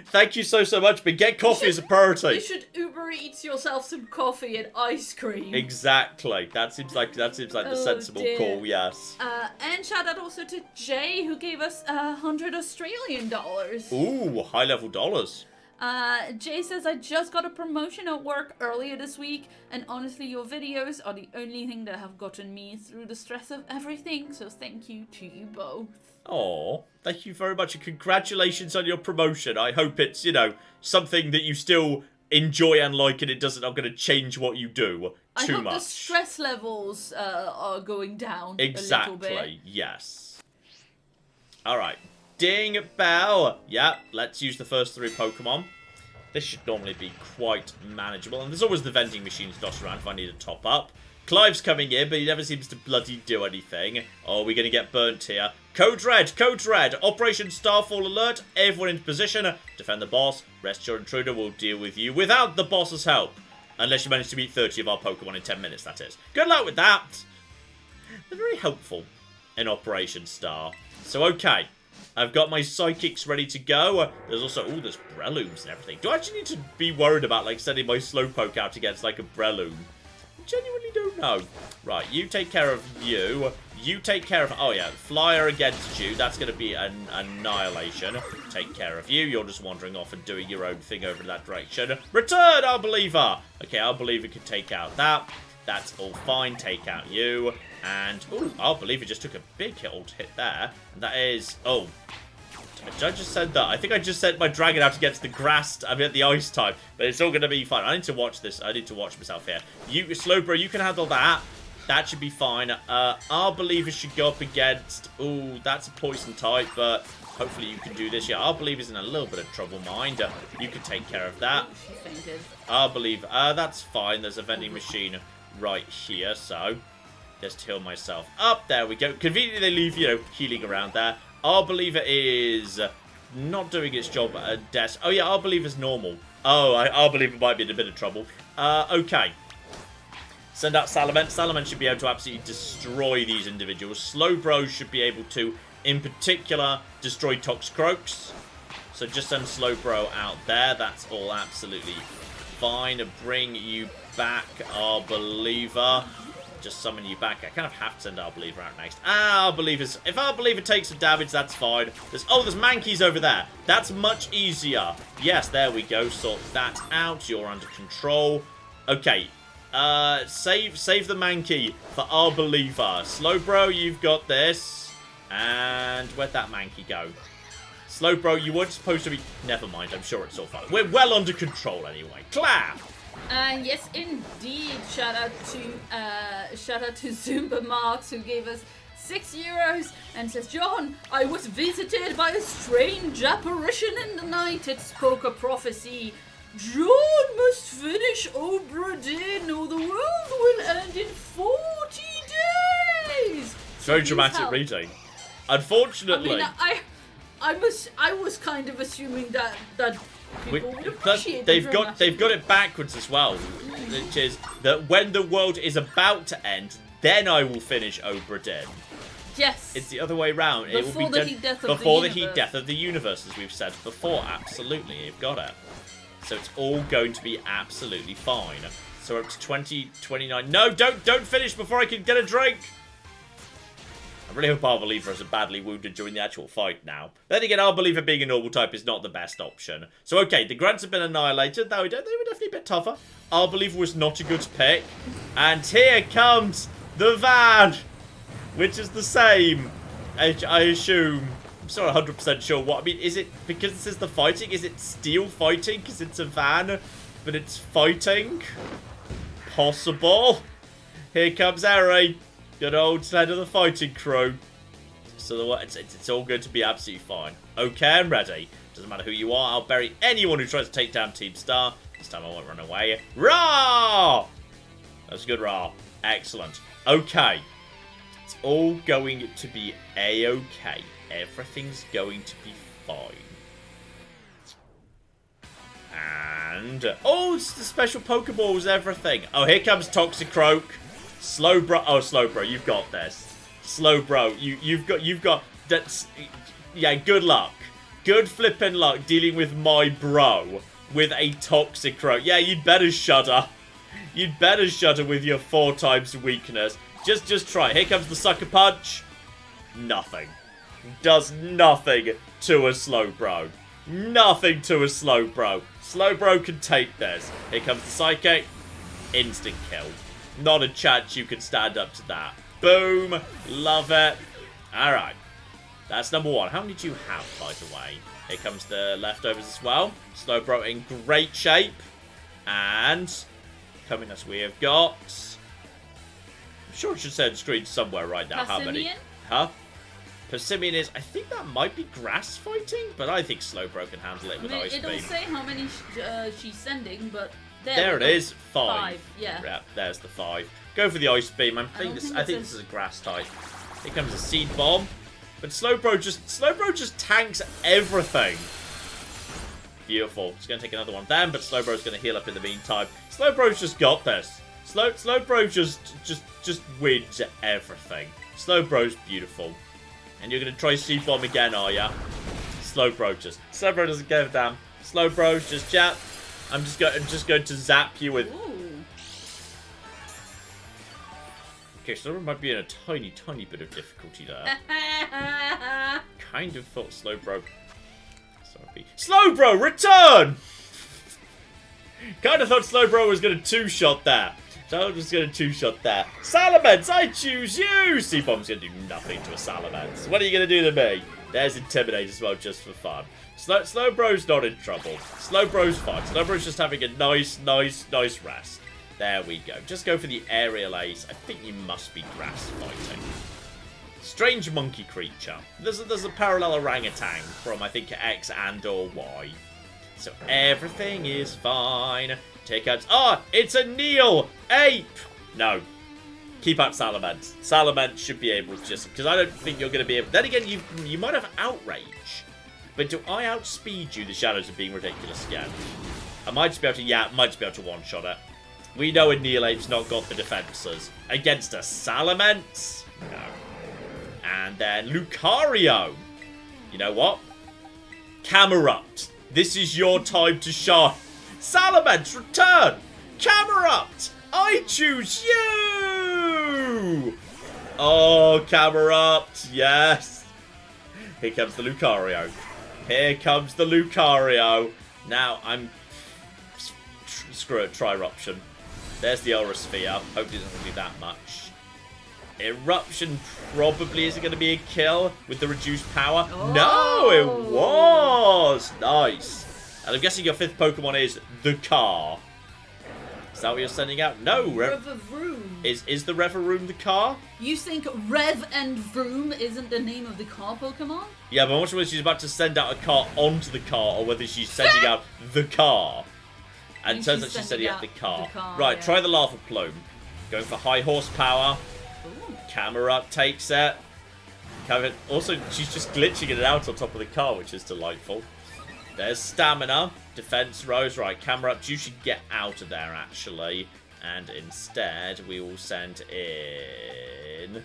Thank you so much, but get coffee as a priority. You should Uber Eats yourself some coffee and ice cream. Exactly. That seems like the sensible call. Yes. And shout out also to Jay who gave us $100 Australian. Ooh, high level dollars. Jay says, I just got a promotion at work earlier this week, and honestly, your videos are the only thing that have gotten me through the stress of everything, so thank you to you both. Oh, thank you very much, and congratulations on your promotion. I hope it's, something that you still enjoy and like, and it not going to change what you do too much. I hope the stress levels are going down a little bit. Exactly, yes. Alright. Ding bell. Yeah, let's use the first 3 Pokemon. This should normally be quite manageable. And there's always the vending machines dot around if I need to top up. Clive's coming in, but he never seems to bloody do anything. Oh, we're going to get burnt here. Code Red, Code Red. Operation Starfall alert. Everyone in position. Defend the boss. Rest your intruder will deal with you without the boss's help. Unless you manage to beat 30 of our Pokemon in 10 minutes, that is. Good luck with that. They're very helpful in Operation Star. So, okay. I've got my Psychics ready to go. There's also, there's Brelooms and everything. Do I actually need to be worried about, sending my Slowpoke out against, a Breloom? I genuinely don't know. Right, you take care of you. You take care of, oh yeah, Flyer against you. That's going to be an annihilation. Take care of you. You're just wandering off and doing your own thing over in that direction. Return, our believer. Okay, our believer can take out that. That's all fine. Take out you. And, our believer just took a big old hit there. And that is, I just said that. I think I just sent my dragon out against the grass, the ice type. But it's all going to be fine. I need to watch this. I need to watch myself here. You, Slowbro, you can handle that. That should be fine. Our believer should go up against, that's a poison type, but hopefully you can do this. Yeah, our believer's in a little bit of trouble, mind. You can take care of that. She fainted. Our believer, that's fine. There's a vending machine right here, so just heal myself up. There we go. Conveniently, they leave, healing around there. Our believer is not doing its job at desk. Oh, yeah, our believer's normal. Oh, our believer might be in a bit of trouble. Okay. Send out Salament. Salament should be able to absolutely destroy these individuals. Slowbro should be able to, in particular, destroy Toxicroaks. So just send Slowbro out there. That's all absolutely fine. Bring you back, our believer. Just summon you back. I kind of have to send our believer out next. Our believer's... If our believer takes some damage, that's fine. There's Mankeys over there. That's much easier. Yes, there we go. Sort that out. You're under control. Okay. Save the Mankey for our believer. Slowbro, you've got this. And where'd that Mankey go? Slowbro, you weren't supposed to be... Never mind. I'm sure it's all fine. We're well under control anyway. Clap! Yes, indeed. Shout out to Zumba Marks, who gave us €6 and says, John, I was visited by a strange apparition in the night. It spoke a prophecy. John must finish Obra Dinn or the world will end in 40 days. Very dramatic reading. Unfortunately, I was kind of assuming that people would appreciate they've got it backwards as well, which is that when the world is about to end, then I will finish Obra Dinn. Yes. It's the other way around. It will be Before the heat death of the universe, as we've said before. Absolutely, you've got it. So it's all going to be absolutely fine. So we're up to 2029. No, don't finish before I can get a drink. I really hope our believer isn't badly wounded during the actual fight now. Then again, our believer being a normal type is not the best option. So okay, the grunts have been annihilated. They were definitely a bit tougher. Our believer was not a good pick. And here comes the van, which is the same, I assume. I'm still 100% sure what. I mean, is it, because this is the fighting, is it steel fighting because it's a van, but it's fighting? Possible. Here comes Harry. Good old head of the fighting crew. So it's all going to be absolutely fine. Okay, I'm ready. Doesn't matter who you are. I'll bury anyone who tries to take down Team Star. This time I won't run away. Rah! That's a good rah. Excellent. Okay. It's all going to be a-okay. Everything's going to be fine. And... oh, it's the special Pokeballs, everything. Oh, here comes Toxicroak. Slowbro, Slowbro, you've got this. Slowbro, you've got that's, yeah, good luck. Good flippin' luck dealing with my bro with a Toxicroak. Yeah, you'd better shudder. You'd better shudder with your 4 times weakness. Just try it. Here comes the Sucker Punch. Nothing. Does nothing to a Slowbro. Nothing to a Slowbro. Slowbro can take this. Here comes the Psychic. Instant kill. Not a chance you can stand up to that. Boom. Love it. Alright. That's number 1. How many do you have, by the way? Here comes the leftovers as well. Slowbro in great shape. And coming as we have got... I'm sure it should say on screen somewhere right now. How many? Huh? Persimmon is... I think that might be grass fighting, but I think Slowbro can handle it with Ice Beam. It'll say how many she's sending, but... There it is. 5. Yeah. Yeah, there's the 5. Go for the Ice Beam. I think this is a grass type. Here comes a Seed Bomb. But Slowbro just tanks everything. Beautiful. It's going to take another one then, but Slowbro's going to heal up in the meantime. Slowbro's just got this. Slowbro just wins everything. Slowbro's beautiful. And you're going to try Seed Bomb again, are ya? Slowbro doesn't give a damn. Slowbro's just jap. I'm just going to zap you with... Ooh. Okay, Slowbro might be in a tiny bit of difficulty there. Kind of thought Slowbro... Slowbro, return! Kind of thought Slowbro was going to 2-shot there. So I'm just going to 2-shot there. Salamence, I choose you! C-Bomb's going to do nothing to a Salamence. What are you going to do to me? There's Intimidate as well, just for fun. Slowbro's not in trouble. Slowbro's fine. Slowbro's just having a nice rest. There we go. Just go for the aerial ace. I think you must be grass fighting. Strange monkey creature. There's a parallel orangutan from, I think, X and or Y. So everything is fine. Take out... oh, it's a Neil Ape! No. Keep out Salamence. Salamence should be able to just... because I don't think you're going to be able... then again, you might have Outrage. But do I outspeed you? The shadows are being ridiculous again. I might just be able to... yeah, I might just be able to one-shot it. We know Annihilate's not got the defenses. Against a Salamence? No. And then Lucario. You know what? Camerupt. This is your time to shine. Salamence, return! Camerupt! I choose you! Oh, Camerupt, yes. Here comes the Lucario. Here comes the Lucario. Now, screw it, try Eruption. There's the Aura Sphere. Hopefully it doesn't do that much. Eruption probably isn't going to be a kill with the reduced power. Oh. No, it was! Nice. And I'm guessing your 5th Pokemon is the car. Is that what you're sending out? No. Revavroom. Is the Revavroom the car? You think Rev and Vroom isn't the name of the car Pokemon? Yeah, but I'm wondering whether she's about to send out a car onto the car or whether she's sending out the car. And it turns out she's sending out the car. Right, yeah. try the Lava Plume. Going for high horsepower. Camerupt takes it. Also, she's just glitching it out on top of the car, which is delightful. There's Stamina. Defense rose. Right, Camerupt, you should get out of there, actually. And instead, we will send in...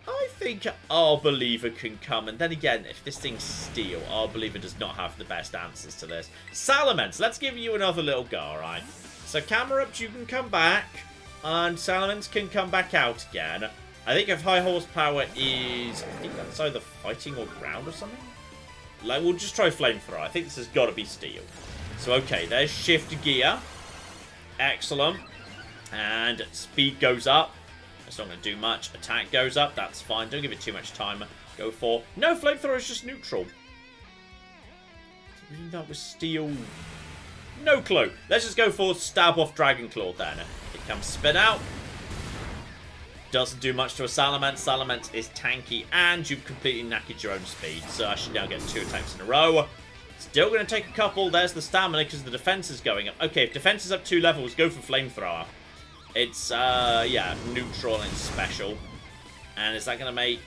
I think Arbeliever can come. And then again, if this thing's steel, Arbeliever does not have the best answers to this. Salamence, let's give you another little go, alright? So Camerupt, you can come back. And Salamence can come back out again. I think if high horsepower is... I think that's either fighting or ground or something. Like, we'll just try Flamethrower. I think this has got to be steel. So, okay, there's Shift Gear. Excellent. And speed goes up. That's not going to do much. Attack goes up. That's fine. Don't give it too much time. Go for... No, Flamethrower is just neutral. That was steel. No clue. Let's just go for Stab off Dragon Claw then. It comes Spin Out. Doesn't do much to a Salamence. Salamence is tanky, and you've completely knackered your own speed. So I should now get 2 attacks in a row. Still going to take a couple. There's the stamina because the defense is going up. Okay, if defense is up 2 levels, go for Flamethrower. It's, yeah, neutral and special. And is that going to make...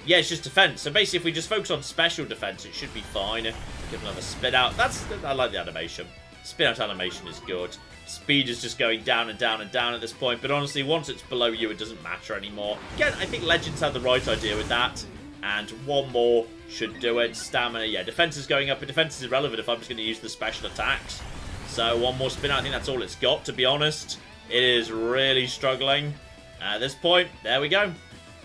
Yeah, it's just defense. So basically, if we just focus on special defense, it should be fine. Give another spin out. I like the animation. Spin out animation is good. Speed is just going down and down and down at this point. But honestly, once it's below you, it doesn't matter anymore. Again, I think Legends had the right idea with that. And one more should do it. Stamina, yeah, defense is going up. But defense is irrelevant if I'm just going to use the special attacks. So one more spin out. I think that's all it's got, to be honest. It is really struggling. At this point, there we go.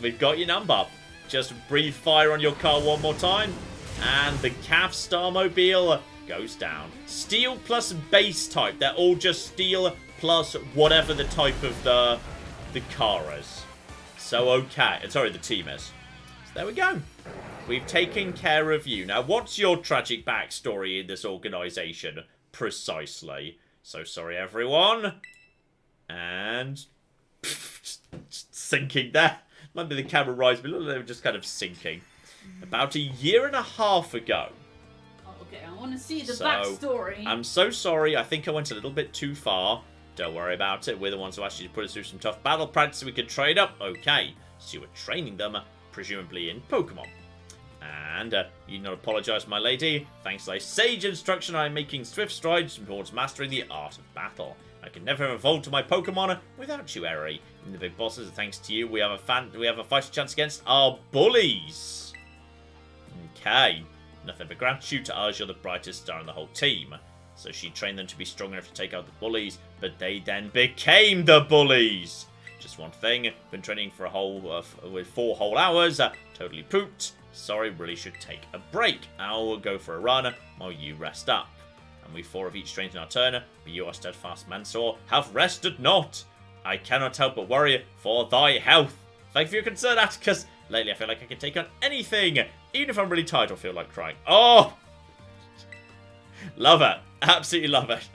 We've got your number. Just breathe fire on your car one more time. And the CAF Starmobile goes down. Steel plus base type. They're all just steel plus whatever the type of the car is. So, okay. Sorry, the team is. So, there we go. We've taken care of you. Now, what's your tragic backstory in this organization? Precisely. So, sorry, everyone. And... just sinking there. Might be the camera rise, but look, they were just kind of sinking. About a year and a half ago. Oh, okay, I want to see the backstory. I'm so sorry. I think I went a little bit too far. Don't worry about it. We're the ones who actually put us through some tough battle practice so we could trade up. Okay, so you were training them, presumably in Pokemon. And you need not apologise, my lady. Thanks to thy sage instruction, I am making swift strides towards mastering the art of battle. I can never evolve to my Pokemon without you, Eri. In the big bosses, thanks to you, we have a fighting chance against our bullies. Okay. Nothing but gratitude to us, you're the brightest star in the whole team. So she trained them to be strong enough to take out the bullies, but they then became the bullies. Just one thing, been training for with 4 whole hours, totally pooped. Sorry, really should take a break. I'll go for a run while you rest up. And we 4 of each trained in our turn, but you, our steadfast Mansaur, have rested not. I cannot help but worry for thy health. Thank you for your concern, Atticus. Lately, I feel like I can take on anything, even if I'm really tired or feel like crying. Oh! Love it. Absolutely love it.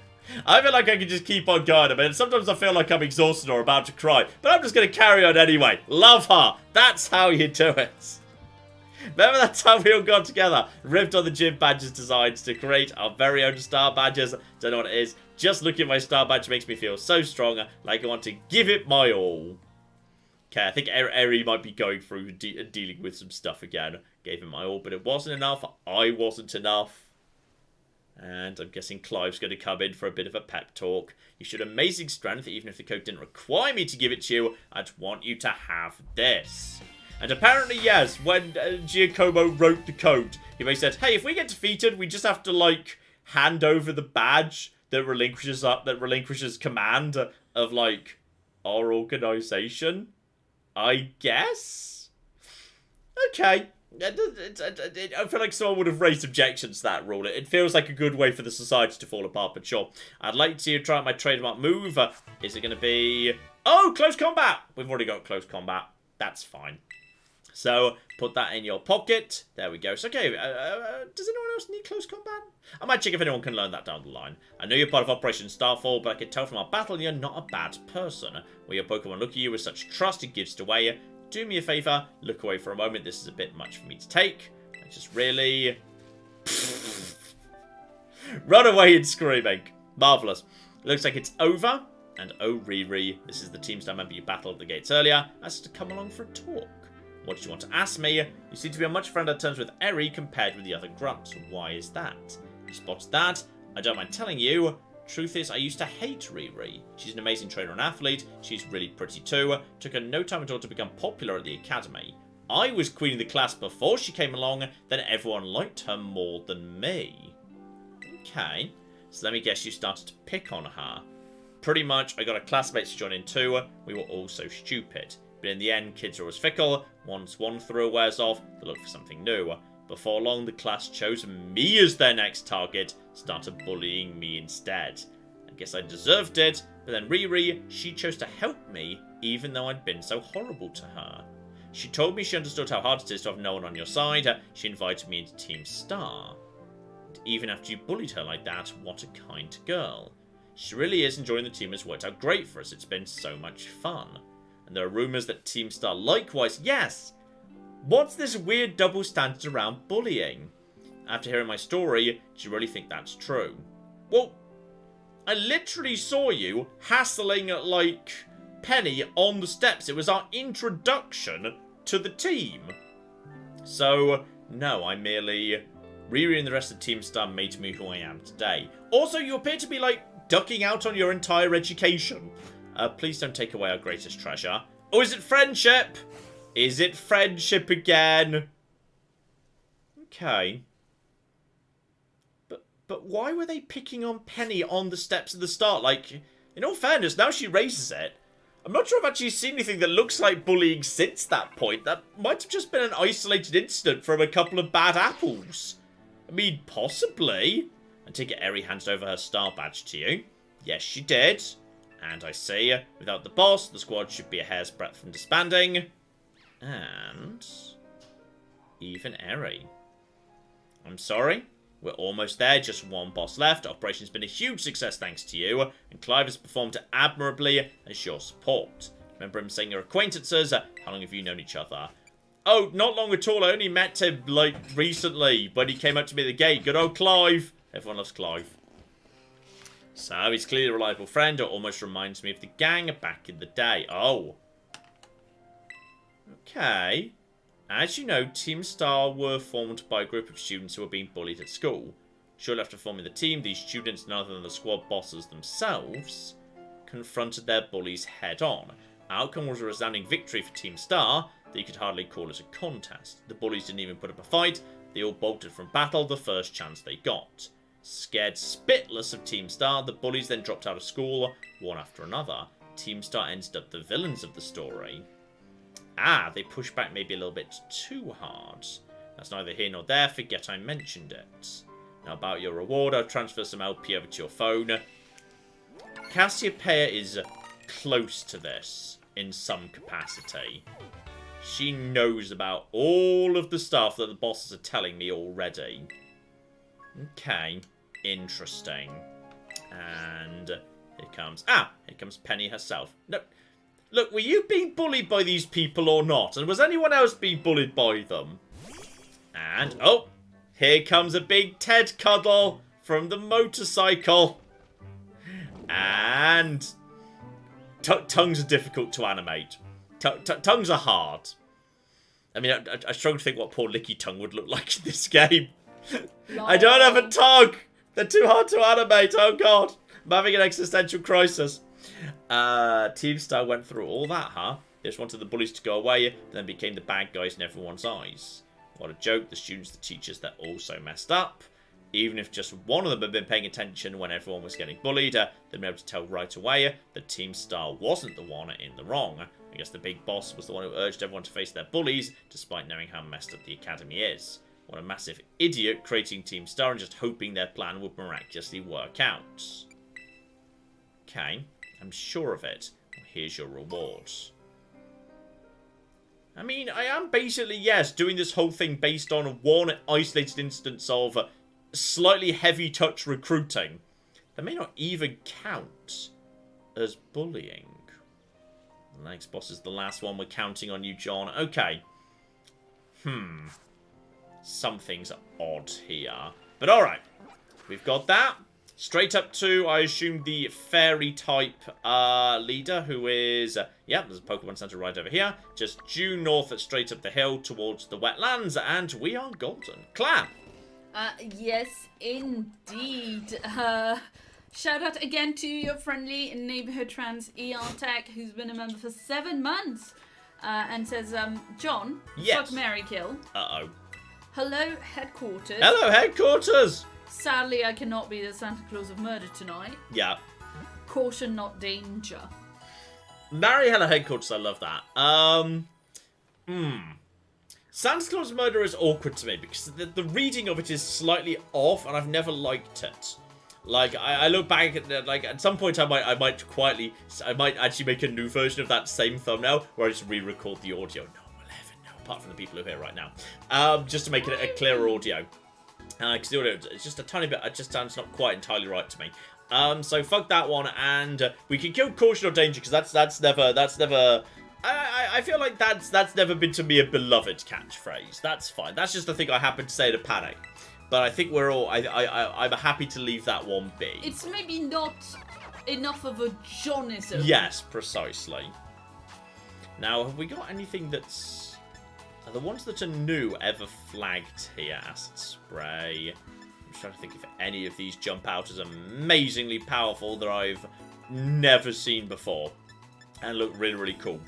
I feel like I can just keep on going. I mean, sometimes I feel like I'm exhausted or about to cry, but I'm just going to carry on anyway. Love her. That's how you do it. Remember that time we all got together, ripped on the gym badges designs to create our very own star badges? Don't know what it is. Just looking at my star badge makes me feel so strong, like I want to give it my all. Okay, I think Eri might be going through dealing with some stuff again. Gave him my all, but it wasn't enough. I wasn't enough. And I'm guessing Clive's going to come in for a bit of a pep talk. You showed amazing strength, even if the code didn't require me to give it to you. I'd want you to have this. And apparently, yes, when Giacomo wrote the code, he basically said, hey, if we get defeated, we just have to, like, hand over the badge that relinquishes command of, like, our organization. I guess? Okay. I feel like someone would have raised objections to that rule. It feels like a good way for the society to fall apart, but sure. I'd like to try out my trademark move. Is it going to be... Oh, close combat! We've already got close combat. That's fine. So, put that in your pocket. There we go. So, okay, does anyone else need close combat? I might check if anyone can learn that down the line. I know you're part of Operation Starfall, but I can tell from our battle you're not a bad person. Where your Pokemon look at you with such trust, it gives it away. Do me a favour, look away for a moment. This is a bit much for me to take. I just really... Run away and screaming. Marvellous. Looks like it's over. And oh, Riri, this is the Team Star member you battled at the gates earlier. Asked to come along for a talk. What did you want to ask me? You seem to be on much friendlier terms with Eri compared with the other grunts. Why is that? You spotted that? I don't mind telling you. Truth is, I used to hate Riri. She's an amazing trainer and athlete. She's really pretty too. Took her no time at all to become popular at the academy. I was queen of the class before she came along, then everyone liked her more than me. Okay, so let me guess you started to pick on her. Pretty much, I got a classmate to join in too. We were all so stupid. But in the end, kids are always fickle. Once one thrill wears off, they look for something new. Before long, the class chose me as their next target, started bullying me instead. I guess I deserved it, but then Riri, she chose to help me, even though I'd been so horrible to her. She told me she understood how hard it is to have no one on your side. She invited me into Team Star. And even after you bullied her like that, what a kind girl. She really is, enjoying the team has worked out great for us. It's been so much fun. And there are rumours that Team Star likewise. Yes! What's this weird double standard around bullying? After hearing my story, do you really think that's true? Well, I literally saw you hassling, like, Penny on the steps. It was our introduction to the team. So, no, I merely... Riri and the rest of Team Star made me who I am today. Also, you appear to be, like, ducking out on your entire education. Please don't take away our greatest treasure. Oh, is it friendship? Is it friendship again? Okay. But why were they picking on Penny on the steps at the start? Like, in all fairness, now she raises it. I'm not sure I've actually seen anything that looks like bullying since that point. That might have just been an isolated incident from a couple of bad apples. I mean, possibly. I take it Eri handed over her star badge to you. Yes, she did. And I see, without the boss, the squad should be a hair's breadth from disbanding. And... even Eri. I'm sorry. We're almost there, just one boss left. Operation's been a huge success thanks to you, and Clive has performed admirably as your support. Remember him saying your acquaintances? How long have you known each other? Oh, not long at all. I only met him, like, recently, when he came up to me at the gate. Good old Clive. Everyone loves Clive. So, he's clearly a reliable friend, or almost reminds me of the gang back in the day. Oh. Okay. As you know, Team Star were formed by a group of students who were being bullied at school. Shortly after forming the team, these students, none other than the squad bosses themselves, confronted their bullies head-on. Outcome was a resounding victory for Team Star that you could hardly call it a contest. The bullies didn't even put up a fight. They all bolted from battle the first chance they got. Scared spitless of Team Star, the bullies then dropped out of school, one after another. Team Star ended up the villains of the story. Ah, they pushed back maybe a little bit too hard. That's neither here nor there, forget I mentioned it. Now about your reward, I'll transfer some LP over to your phone. Cassiopeia is close to this in some capacity. She knows about all of the stuff that the bosses are telling me already. Okay, interesting. And here comes... ah, here comes Penny herself. No... Look, were you being bullied by these people or not? And was anyone else being bullied by them? And, oh, here comes a big Ted cuddle from the motorcycle. And tongues are difficult to animate. Tongues are hard. I mean, I struggle to think what poor Licky Tongue would look like in this game. I don't have a tongue, They're too hard to animate. Oh, God. I'm having an existential crisis. Team Star went through all that, huh? They just wanted the bullies to go away, then became the bad guys in everyone's eyes. What a joke. The students, the teachers, they're all so messed up. Even if just one of them had been paying attention when everyone was getting bullied, they'd be able to tell right away that Team Star wasn't the one in the wrong. I guess the big boss was the one who urged everyone to face their bullies, despite knowing how messed up the academy is. What a massive idiot, creating Team Star and just hoping their plan would miraculously work out. Okay, I'm sure of it. Well, here's your reward. I mean, I am basically, yes, doing this whole thing based on one isolated instance of slightly heavy touch recruiting. That may not even count as bullying. The next boss is the last one. We're counting on you, John. Okay. Something's odd here. But alright. We've got that. Straight up to, I assume, the fairy-type leader, who is... yeah, there's a Pokemon Center right over here. Just due north, straight up the hill towards the wetlands, and we are golden. Clap! Yes, indeed. Shout out again to your friendly neighborhood trans ER Tech, who's been a member for 7 months, and says, John, yes. Fuck, marry, kill. Uh-oh. Hello, headquarters. Hello, headquarters! Sadly, I cannot be the Santa Claus of murder tonight. Yeah. Caution, not danger. Marry Hello Headquarters, I love that. Santa Claus Murder is awkward to me because the reading of it is slightly off, and I've never liked it. Like, I look back at, like, at some point I might actually make a new version of that same thumbnail where I just re-record the audio. No one will ever know, apart from the people who are here right now. Just to make it a clearer audio. Because the audio, it's just a tiny bit, it just sounds not quite entirely right to me. So fuck that one, and we can kill Caution or Danger, because that's never... I feel like that's never been to me a beloved catchphrase. That's fine. That's just the thing I happen to say in a panic. But I think we're all... I'm happy to leave that one be. It's maybe not enough of a Johnism. Yes, precisely. Now, have we got anything that's... Are the ones that are new ever flagged here? Acid Spray. I'm trying to think if any of these jump out as amazingly powerful that I've never seen before. And look really, really cool.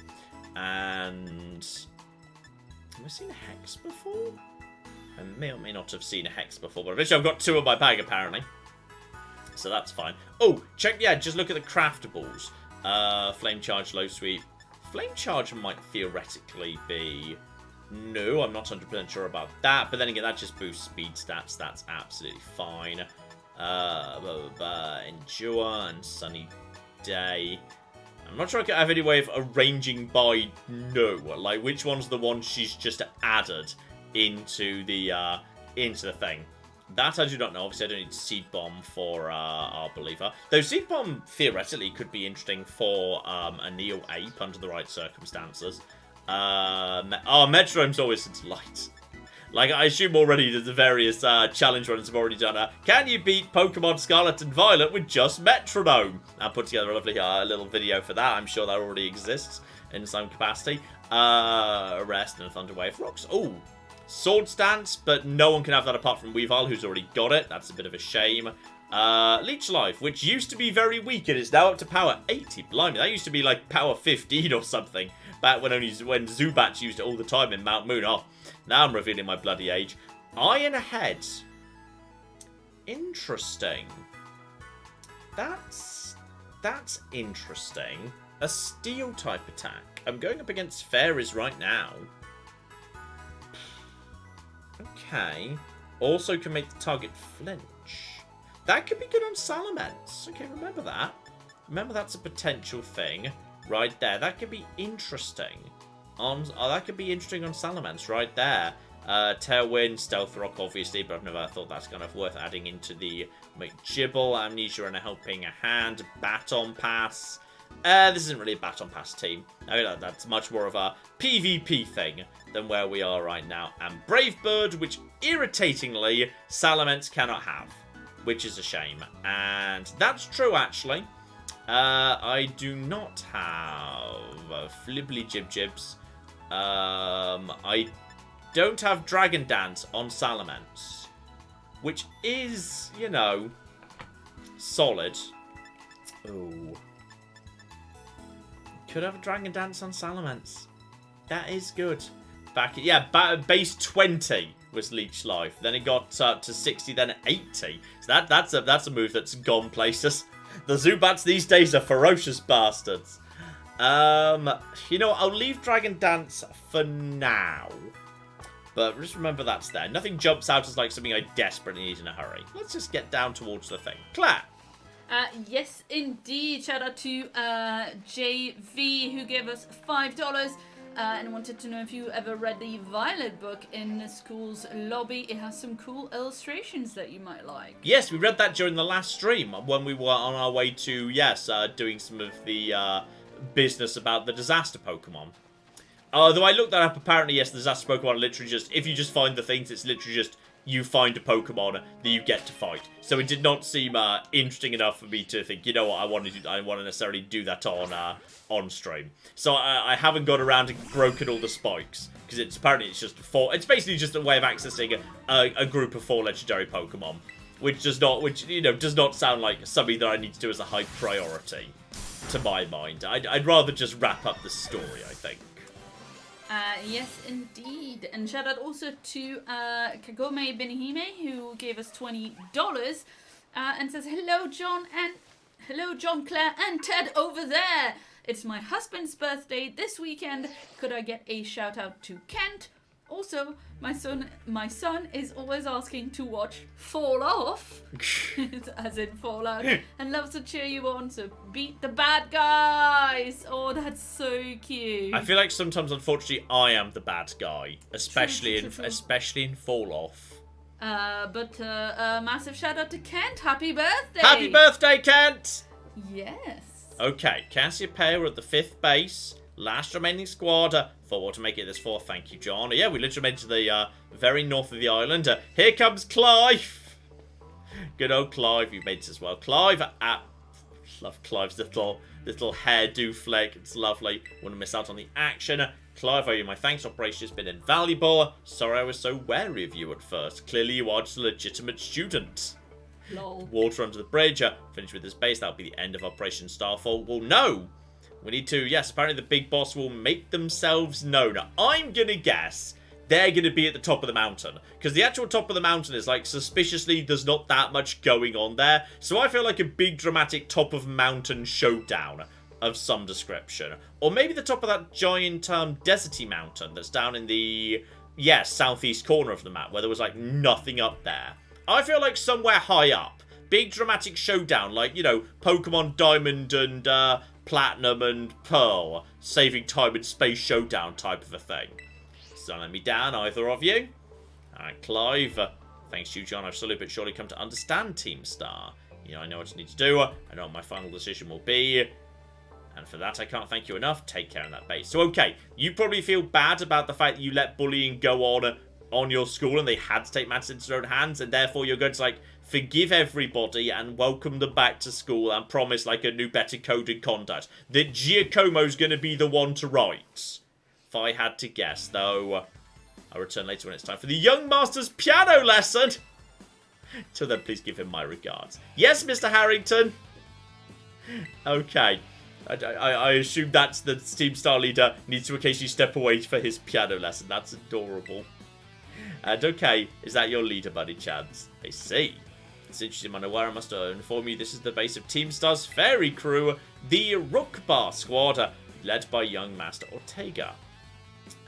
And... Have I seen a Hex before? I may or may not have seen a Hex before, but eventually I've got 2 in my bag, apparently. So that's fine. Oh, check, yeah, just look at the craftables. Flame Charge, Low Sweep. Flame Charge might theoretically be... No, I'm not 100% sure about that. But then again, that just boosts speed stats. That's absolutely fine. Endure and Sunny Day. I'm not sure I have any way of arranging by no. Like, which one's the one she's just added into the thing. That I do not know. Obviously, I don't need Seed Bomb for our Believer. Though Seed Bomb, theoretically, could be interesting for a Neo Ape under the right circumstances. Metronome's always a delight. Like, I assume already that the various challenge runs have already done can you beat Pokemon Scarlet and Violet with just Metronome? I put together a lovely little video for that. I'm sure that already exists in some capacity. Arrest and a Thunder Wave Rocks. Oh, Sword Stance, but no one can have that apart from Weavile, who's already got it. That's a bit of a shame. Leech Life, which used to be very weak, it is now up to power 80. Blimey, that used to be like power 15 or something. Back when Zubat used it all the time in Mount Moon. Oh, now I'm revealing my bloody age. Iron Head. Interesting. That's interesting. A Steel type attack. I'm going up against Fairies right now. Okay. Also can make the target flinch. That could be good on Salamence. Okay, remember that. Remember that's a potential thing. Right there. That could be interesting. That could be interesting on Salamence right there. Tailwind, Stealth Rock, obviously, but I've never thought that's kind of worth adding into the McGibble. Amnesia and a Helping Hand. Baton Pass. This isn't really a Baton Pass team. I mean, that's much more of a PvP thing than where we are right now. And Brave Bird, which irritatingly Salamence cannot have, which is a shame. And that's true, actually. I do not have Flibbly Jib Jibs. I don't have Dragon Dance on Salamence. which is, you know, solid. Ooh. Could have a Dragon Dance on Salamence. That is good. Base 20 was Leech Life. Then it got up to 60, then 80. So that's a move that's gone places. The Zubats these days are ferocious bastards. You know what? I'll leave Dragon Dance for now. But just remember that's there. Nothing jumps out as like something I desperately need in a hurry. Let's just get down towards the thing. Claire. Yes, indeed. Shout out to JV who gave us $5 and wanted to know if you ever read the Violet book in the school's lobby. It has some cool illustrations that you might like. Yes, we read that during the last stream when we were on our way to, doing some of the business about the disaster Pokemon. Though I looked that up, apparently, yes, the disaster Pokemon are literally just, if you just find the things, it's literally just you find a Pokemon that you get to fight. So it did not seem interesting enough for me to think, you know what, I want to necessarily do that on stream. So I haven't got around to broken all the spikes, because it's basically just a way of accessing a group of 4 legendary Pokemon, which does not sound like something that I need to do as a high priority, to my mind. I'd rather just wrap up the story, I think. Yes, indeed. And shout out also to Kagome Benihime, who gave us $20 and says, hello, John, Claire, and Ted over there. It's my husband's birthday this weekend. Could I get a shout out to Kent? Also, my son is always asking to watch Fall Off, as in Fallout, and loves to cheer you on, so beat the bad guys. Oh, that's so cute. I feel like sometimes, unfortunately, I am the bad guy, especially in Fall Off. But a massive shout out to Kent. Happy birthday! Happy birthday, Kent! Yes. Okay, Cassiopeia at the 5th base. Last remaining squad. Forward to make it this 4th. Thank you, John. Yeah, we literally made it to the very north of the island. Here comes Clive. Good old Clive. You made it as well. Clive. Love Clive's little hairdo flick. It's lovely. Wouldn't miss out on the action. Clive, owe you my thanks. Operation has been invaluable. Sorry I was so wary of you at first. Clearly you are just a legitimate student. Lol. Water under the bridge. Finish with this base. That'll be the end of Operation Starfall. Well, no. We need to, yes, apparently the big boss will make themselves known. I'm going to guess they're going to be at the top of the mountain. Because the actual top of the mountain is, like, suspiciously, there's not that much going on there. So I feel like a big dramatic top of mountain showdown of some description. Or maybe the top of that giant deserty mountain that's down in the, southeast corner of the map, where there was, like, nothing up there. I feel like somewhere high up. Big dramatic showdown, like, you know, Pokemon Diamond and Platinum and Pearl, saving time and space showdown type of a thing. So don't let me down, either of you. Alright, Clive. Thanks to you, John, I've slowly but surely come to understand Team Star. You know, I know what I need to do. I know what my final decision will be. And for that, I can't thank you enough. Take care in that base. So, okay, you probably feel bad about the fact that you let bullying go on your school and they had to take matters into their own hands, and therefore you're going to, like, forgive everybody and welcome them back to school and promise, like, a new, better code of conduct. That Giacomo's going to be the one to write. If I had to guess, though, I'll return later when it's time for the young master's piano lesson. Till then, please give him my regards. Yes, Mr. Harrington? Okay. I assume that's the Team Star leader needs to occasionally step away for his piano lesson. That's adorable. And okay, is that your leader, buddy Chance? I see. It's interesting, I'm aware I must inform you this is the base of Team Star's fairy crew, the Rook Bar Squad, led by young Master Ortega.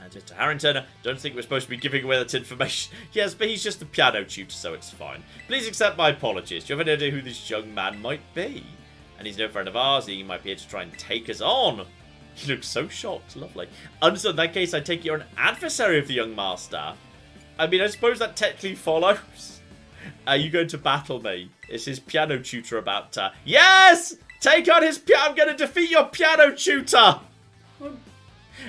And Mr. Harrington, don't think we're supposed to be giving away that information. Yes, but he's just a piano tutor, so it's fine. Please accept my apologies. Do you have any idea who this young man might be? And he's no friend of ours, he might be here to try and take us on. He looks so shocked, lovely. So in that case, I take it you're an adversary of the young master. I mean, I suppose that technically follows. Are you going to battle me? Is his piano tutor about to... Yes! Take on his piano... I'm going to defeat your piano tutor!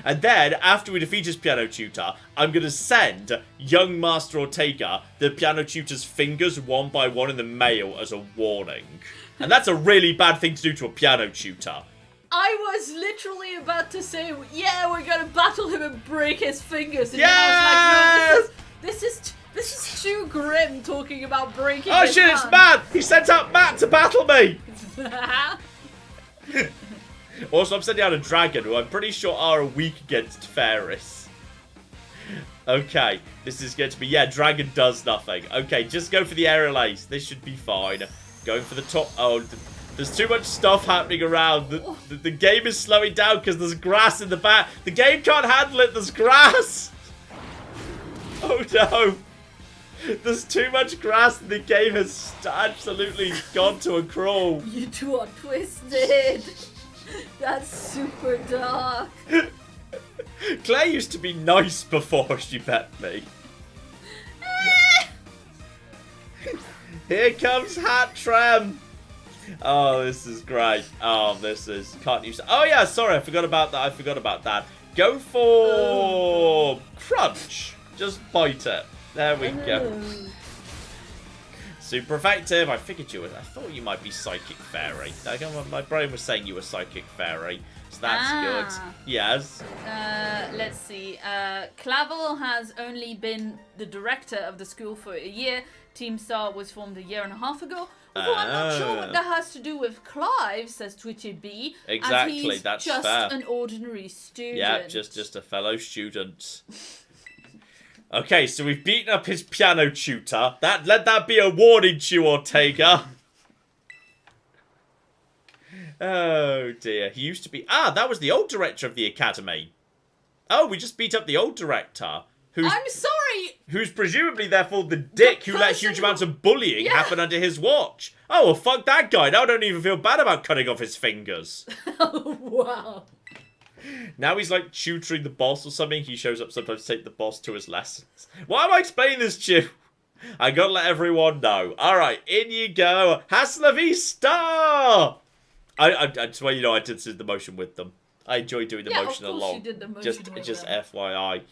And then, after we defeat his piano tutor, I'm going to send young Master Ortega the piano tutor's fingers one by one in the mail as a warning. And that's a really bad thing to do to a piano tutor. I was literally about to say, yeah, we're going to battle him and break his fingers. And yes! then I was like, no, This is too grim talking about breaking Oh his shit, it's hand. Matt! He sent out Matt to battle me! Also, I'm sending out a dragon who I'm pretty sure are weak against fairies. Okay, this is going to be... Yeah, dragon does nothing. Okay, just go for the aerial ace. This should be fine. Going for the top... Oh, there's too much stuff happening around. The game is slowing down because there's grass in the back. The game can't handle it. There's grass. Oh, no. There's too much grass. The game has absolutely gone to a crawl. You two are twisted. That's super dark. Claire used to be nice before she met me. Here comes Hattrem. Oh, this is great. Oh, this is... Can't use... Oh, yeah, sorry. I forgot about that. Go for... Crunch. Just bite it. There we go. Super effective. I figured you were... I thought you might be Psychic Fairy. My brain was saying you were Psychic Fairy. So that's good. Yes. Let's see. Clavel has only been the director of the school for a year. Team Star was formed a year and a half ago. Although I'm not sure what that has to do with Clive, says Twitchy B. Exactly, as he's that's just fair. an ordinary student. Yeah, just a fellow student. Okay, so we've beaten up his piano tutor. Let that be a warning to you, Ortega. Oh dear, he used to be... Ah, that was the old director of the academy. Oh, we just beat up the old director. I'm sorry! Who's presumably, therefore, the dick who let huge amounts of bullying happen under his watch. Oh, well, fuck that guy. Now I don't even feel bad about cutting off his fingers. Oh, wow. Now he's, like, tutoring the boss or something. He shows up sometimes to take the boss to his lessons. Why am I explaining this to you? I gotta let everyone know. Alright, in you go. Hasta la vista! I swear, you know, I did the motion with them. I enjoy doing the motion along. Did the motion just them. FYI.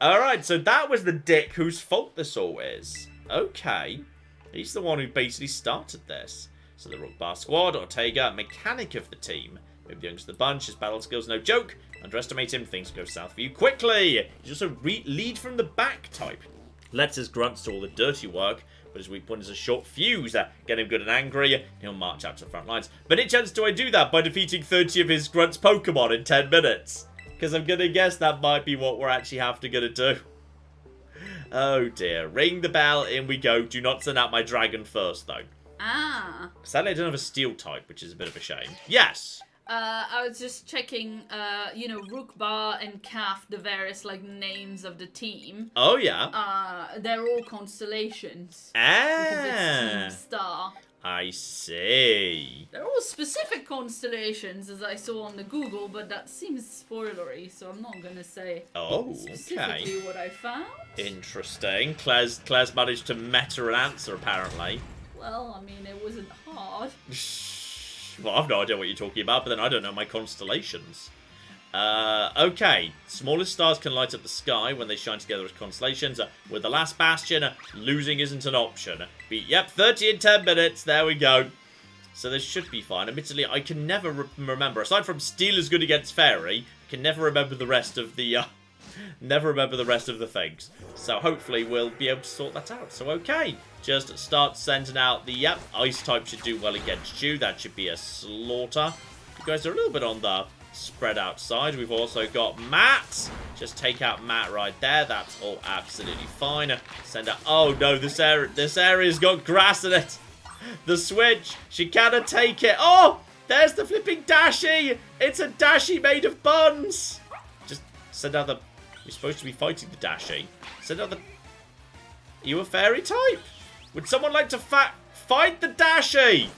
Alright, so that was the dick whose fault this all is. Okay. He's the one who basically started this. So the Rook Bar Squad, Ortega, mechanic of the team. Maybe the youngest of the bunch, his battle skills no joke. Underestimate him, things go south for you quickly. He's also lead from the back type. Lets his grunts do all the dirty work, but his weak point is a short fuse. Get him good and angry, he'll march out to the front lines. But any chance do I do that by defeating 30 of his grunts Pokemon in 10 minutes? Because I'm going to guess that might be what we're actually going to do. Oh dear. Ring the bell, in we go. Do not send out my dragon first, though. Ah. Sadly, I don't have a steel type, which is a bit of a shame. Yes! I was just checking, you know, Rook Bar and Calf, the various, like, names of the team. Oh, yeah. They're all constellations. Ah. Because it's Team Star. I see. They're all specific constellations, as I saw on the Google, but that seems spoilery, so I'm not going to say specifically what I found. Interesting. Claire's managed to meta an answer, apparently. Well, I mean, it wasn't hard. Well, I've no idea what you're talking about, but then I don't know my constellations. Okay. Smallest stars can light up the sky when they shine together as constellations. With the last bastion, losing isn't an option. Yep, 30 in 10 minutes. There we go. So this should be fine. Admittedly, I can never remember. Aside from Steel is good against Fairy, I can never remember the rest of the... never remember the rest of the things. So hopefully we'll be able to sort that out. So okay, just start sending out the, Ice type should do well against you. That should be a slaughter. You guys are a little bit on the spread outside. We've also got Matt. Just take out Matt right there. That's all absolutely fine. Send out, oh no, this area's got grass in it. The switch, she cannot take it. Oh, there's the flipping Dashi. It's a Dashi made of buns. Just send out the... You're supposed to be fighting the Dashi. Send out the... Are you a fairy type? Would someone like to fight the Dashi?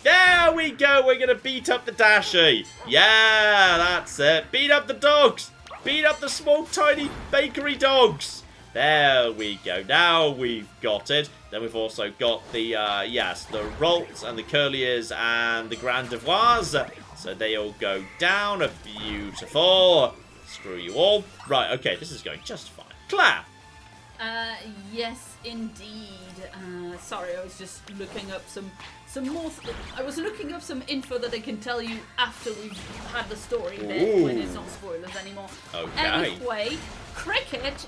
There we go. We're going to beat up the Dashi. Yeah, that's it. Beat up the dogs. Beat up the small, tiny bakery dogs. There we go. Now we've got it. Then we've also got the, yes, the Rolts and the Curliers and the Grand Devoirs. So they all go down. Beautiful. Screw you all. Right, okay, this is going just fine. Claire! Yes, indeed. Sorry, I was just looking up some more... I was looking up some info that I can tell you after we've had the story bit, when it's not spoilers anymore. Okay. Anyway, Cricket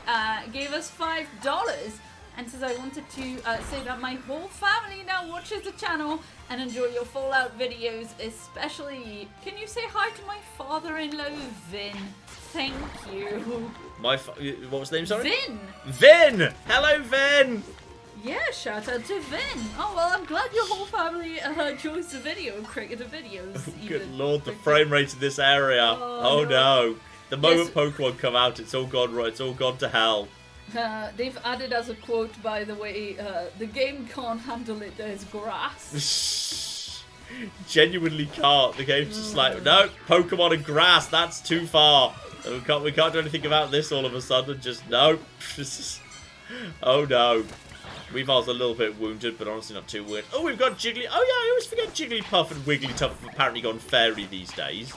gave us $5 and says, I wanted to say that my whole family now watches the channel and enjoy your Fallout videos, especially. Can you say hi to my father-in-law, Vin? Thank you. What was the name, sorry? Vin! Vin! Hello, Vin! Yeah, shout out to Vin. Oh, well, I'm glad your whole family enjoys the creator videos. Good lord, the frame rate in this area. Oh no. The moment Pokemon come out, it's all gone right. It's all gone to hell. They've added as a quote, by the way, the game can't handle it, there's grass. Genuinely can't. The game's just like, no, Pokemon and grass, that's too far. We can't do anything about this all of a sudden. Just, no. Oh no. Weavile's a little bit wounded, but honestly not too weird. Oh, we've got Jiggly. Oh yeah, I always forget Jigglypuff and Wigglytuff have apparently gone fairy these days.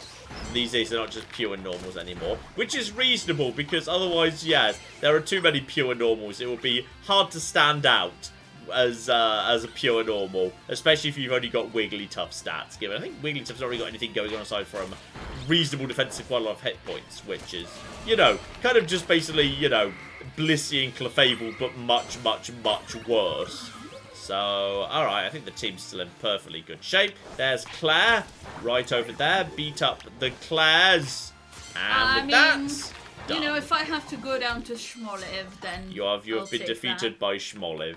These days they're not just pure normals anymore, which is reasonable because otherwise, yes, there are too many pure normals. It will be hard to stand out as a pure normal, especially if you've only got Wigglytuff stats. Given I think Wigglytuff's already got anything going on aside from reasonable defense and quite a lot of hit points, which is, you know, kind of just basically, you know, Blissey and Clefable, but much, much, much worse. So, alright, I think the team's still in perfectly good shape. There's Claire, right over there. Beat up the Claires. And that's done. You know, if I have to go down to Shmolev, then you have been defeated by Shmolev.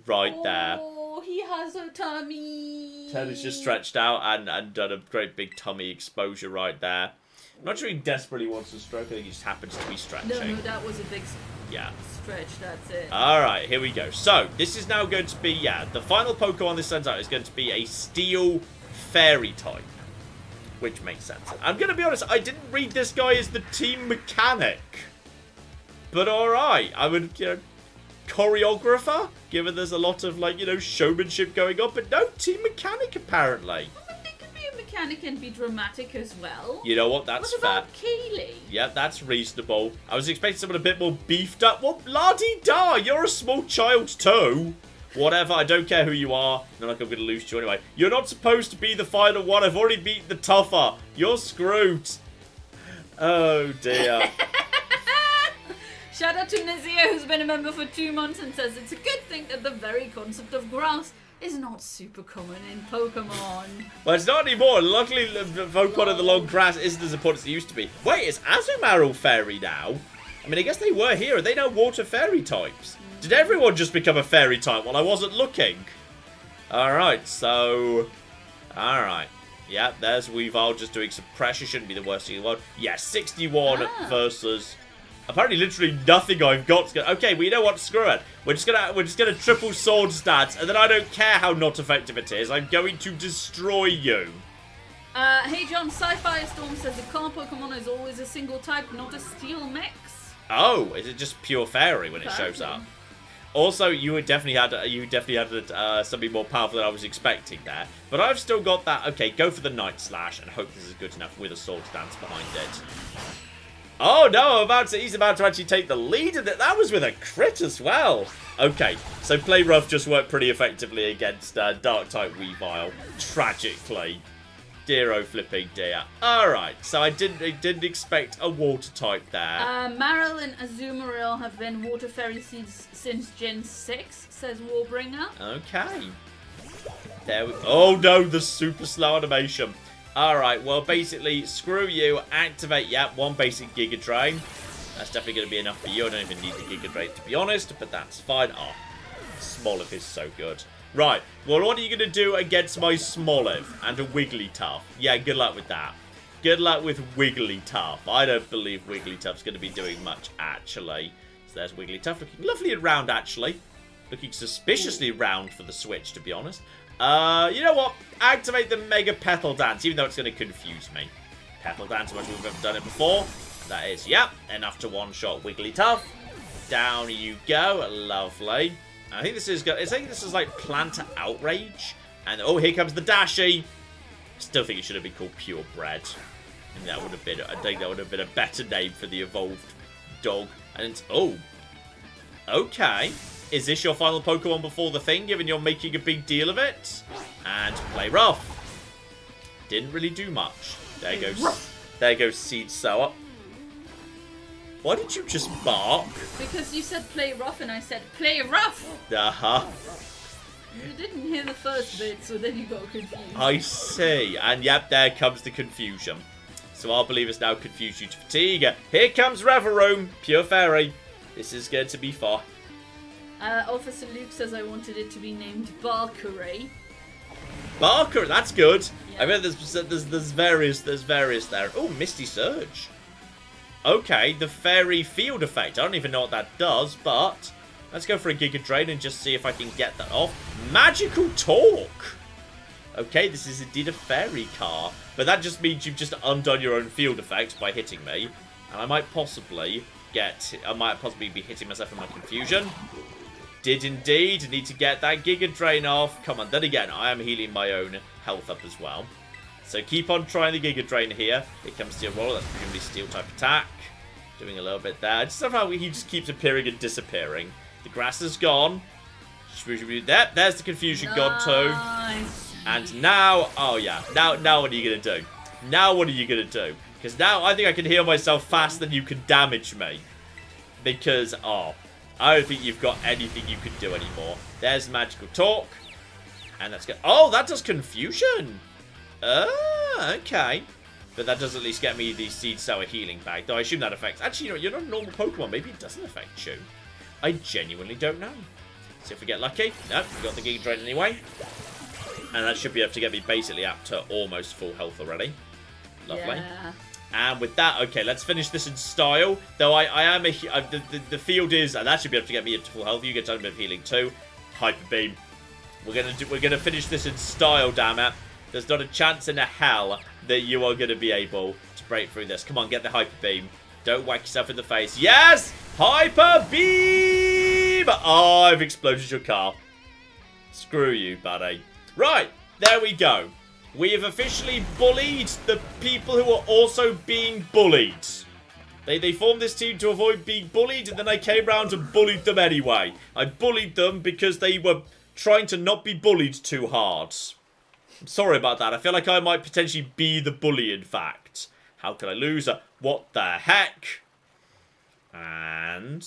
Right there. Oh, he has a tummy. Ted is just stretched out and done a great big tummy exposure right there. I'm not sure he desperately wants to stroke. I think he just happens to be stretching. No, that was a big stretch. That's it. Alright, here we go. So, this is now going to be, the final Pokemon this sends out is going to be a Steel Fairy type. Which makes sense. I'm going to be honest, I didn't read this guy as the team mechanic. But alright, I would, you know, choreographer, given there's a lot of, like, you know, showmanship going on. But no, team mechanic apparently. Mechanic and be dramatic as well. You know what? That's fair. What about Kaylee? Yeah, that's reasonable. I was expecting someone a bit more beefed up. Well, la-di-da, you're a small child too. Whatever, I don't care who you are. Not like I'm going to lose to you anyway. You're not supposed to be the final one. I've already beaten the tougher. You're screwed. Oh, dear. Shout out to Nizia, who's been a member for 2 months and says it's a good thing that the very concept of grass is not super common in Pokemon. Well, it's not anymore. Luckily, the Pokemon in the long grass isn't as important as it used to be. Wait, is Azumarill fairy now? I mean, I guess they were here. Are they now water fairy types? Did everyone just become a fairy type while I wasn't looking? Alright, so... Alright. Yeah, there's Weavile just doing some pressure. Shouldn't be the worst thing in the world. Yeah, 61 versus... Apparently, literally nothing I've got. Okay, well, you know what? Screw it. We're just gonna triple sword stats, and then I don't care how not effective it is. I'm going to destroy you. Hey John, Sci-Fi Storm says the car Pokemon is always a single type, not a steel mix. Oh, is it just pure fairy when it shows up? Also, you definitely had something more powerful than I was expecting there. But I've still got that. Okay, go for the Night Slash, and hope this is good enough with a sword stance behind it. Oh no, he's about to actually take the lead in it. That was with a crit as well. Okay, so Play Rough just worked pretty effectively against Dark-type Weavile. Tragically. Dear oh flipping dear. Alright, so I didn't expect a water type there. Marill and Azumarill have been water fairy seeds since Gen 6, says Warbringer. Okay. There we Oh no, the super slow animation. Alright, well, basically, screw you, activate, one basic Giga Drain. That's definitely going to be enough for you. I don't even need the Giga Drain, to be honest, but that's fine. Oh, Smoliv is so good. Right, well, what are you going to do against my Smoliv and a Wigglytuff? Yeah, good luck with that. Good luck with Wigglytuff. I don't believe Wigglytuff's going to be doing much, actually. So there's Wigglytuff, looking lovely and round, actually. Looking suspiciously round for the Switch, to be honest. You know what? Activate the Mega Petal Dance, even though it's going to confuse me. Petal Dance, much we've ever done it before. That is, enough to one-shot Wigglytuff. Down you go. Lovely. I think this is like Plant Outrage. And, oh, here comes the Dashi. Still think it should have been called Purebred. And that would have been, I think that would have been a better name for the evolved dog. And, oh. Okay. Is this your final Pokemon before the thing, given you're making a big deal of it? And Play Rough. Didn't really do much. There goes Seed Sower. Why did you just bark? Because you said play rough and I said play rough. Uh-huh. You didn't hear the first bit, so then you got confused. I see. And yep, there comes the confusion. So our believers now confuse you to fatigue. Here comes Revel Room, pure fairy. This is going to be fun. Officer Luke says I wanted it to be named Barkeray. Barker, that's good. Yeah. I bet there's various there. Oh, Misty Surge. Okay, the fairy field effect. I don't even know what that does, but let's go for a Giga Drain and just see if I can get that off. Magical Talk. Okay, this is indeed a fairy car, but that just means you've just undone your own field effect by hitting me, and I might possibly be hitting myself in my confusion. Did indeed need to get that Giga Drain off. Come on, then again, I am healing my own health up as well. So keep on trying the Giga Drain here. Here comes Steel Roller, that's presumably Steel type attack. Doing a little bit there. Just somehow he just keeps appearing and disappearing. The grass is gone. There's the confusion gone too. And now, oh yeah, now what are you going to do? Now what are you going to do? Because now I think I can heal myself faster than you can damage me. Because, I don't think you've got anything you can do anymore. There's Magical Talk. And that's good. Oh, that does confusion. Okay. But that does at least get me the Seed Sour healing bag. Though I assume that affects... Actually, you know, you're not a normal Pokemon. Maybe it doesn't affect you. I genuinely don't know. So if we get lucky... Nope, we got the Giga Drain anyway. And that should be able to get me basically up to almost full health already. Lovely. Yeah. And with that, okay, let's finish this in style. Though I am the field is, and that should be able to get me into full health. You get a bit of healing too. Hyper Beam. We're gonna finish this in style, damn it. There's not a chance in a hell that you are gonna be able to break through this. Come on, get the Hyper Beam. Don't whack yourself in the face. Yes! Hyper Beam! Oh, I've exploded your car. Screw you, buddy. Right, there we go. We have officially bullied the people who are also being bullied. They formed this team to avoid being bullied, and then I came round and bullied them anyway. I bullied them because they were trying to not be bullied too hard. I'm sorry about that. I feel like I might potentially be the bully, in fact. How can I lose? What the heck? And...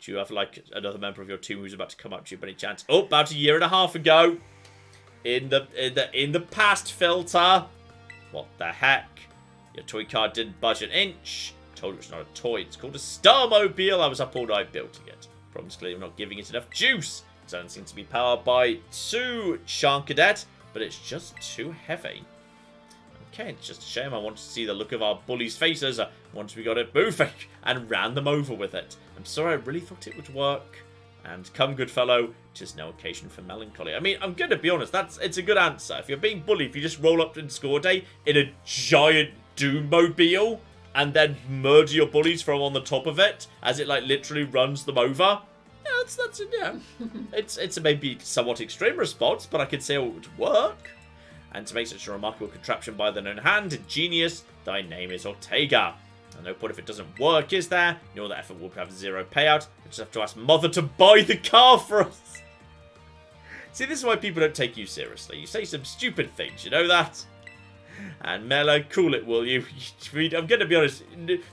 do you have, like, another member of your team who's about to come up to you by any chance? Oh, about a year and a half ago. In the past filter. What the heck? Your toy car didn't budge an inch. Told you it's not a toy. It's called a Starmobile. I was up all night building it. Problem's clearly I'm not giving it enough juice. It doesn't seem to be powered by 2 Shankadet, but it's just too heavy. Okay, it's just a shame. I want to see the look of our bullies' faces once we got it moving and ran them over with it. I'm sorry, I really thought it would work. And come, good fellow, 'tis no occasion for melancholy. I mean, I'm going to be honest, it's a good answer. If you're being bullied, if you just roll up in score day in a giant Doommobile and then murder your bullies from on the top of it as it, like, literally runs them over, yeah, it's a maybe somewhat extreme response, but I could say it would work. And to make such a remarkable contraption by the known hand and genius, thy name is Ortega. And no point if it doesn't work, is there? You know that effort will have 0 payout. I just have to ask Mother to buy the car for us. See, this is why people don't take you seriously. You say some stupid things, you know that? And Mela, cool it, will you? I'm going to be honest.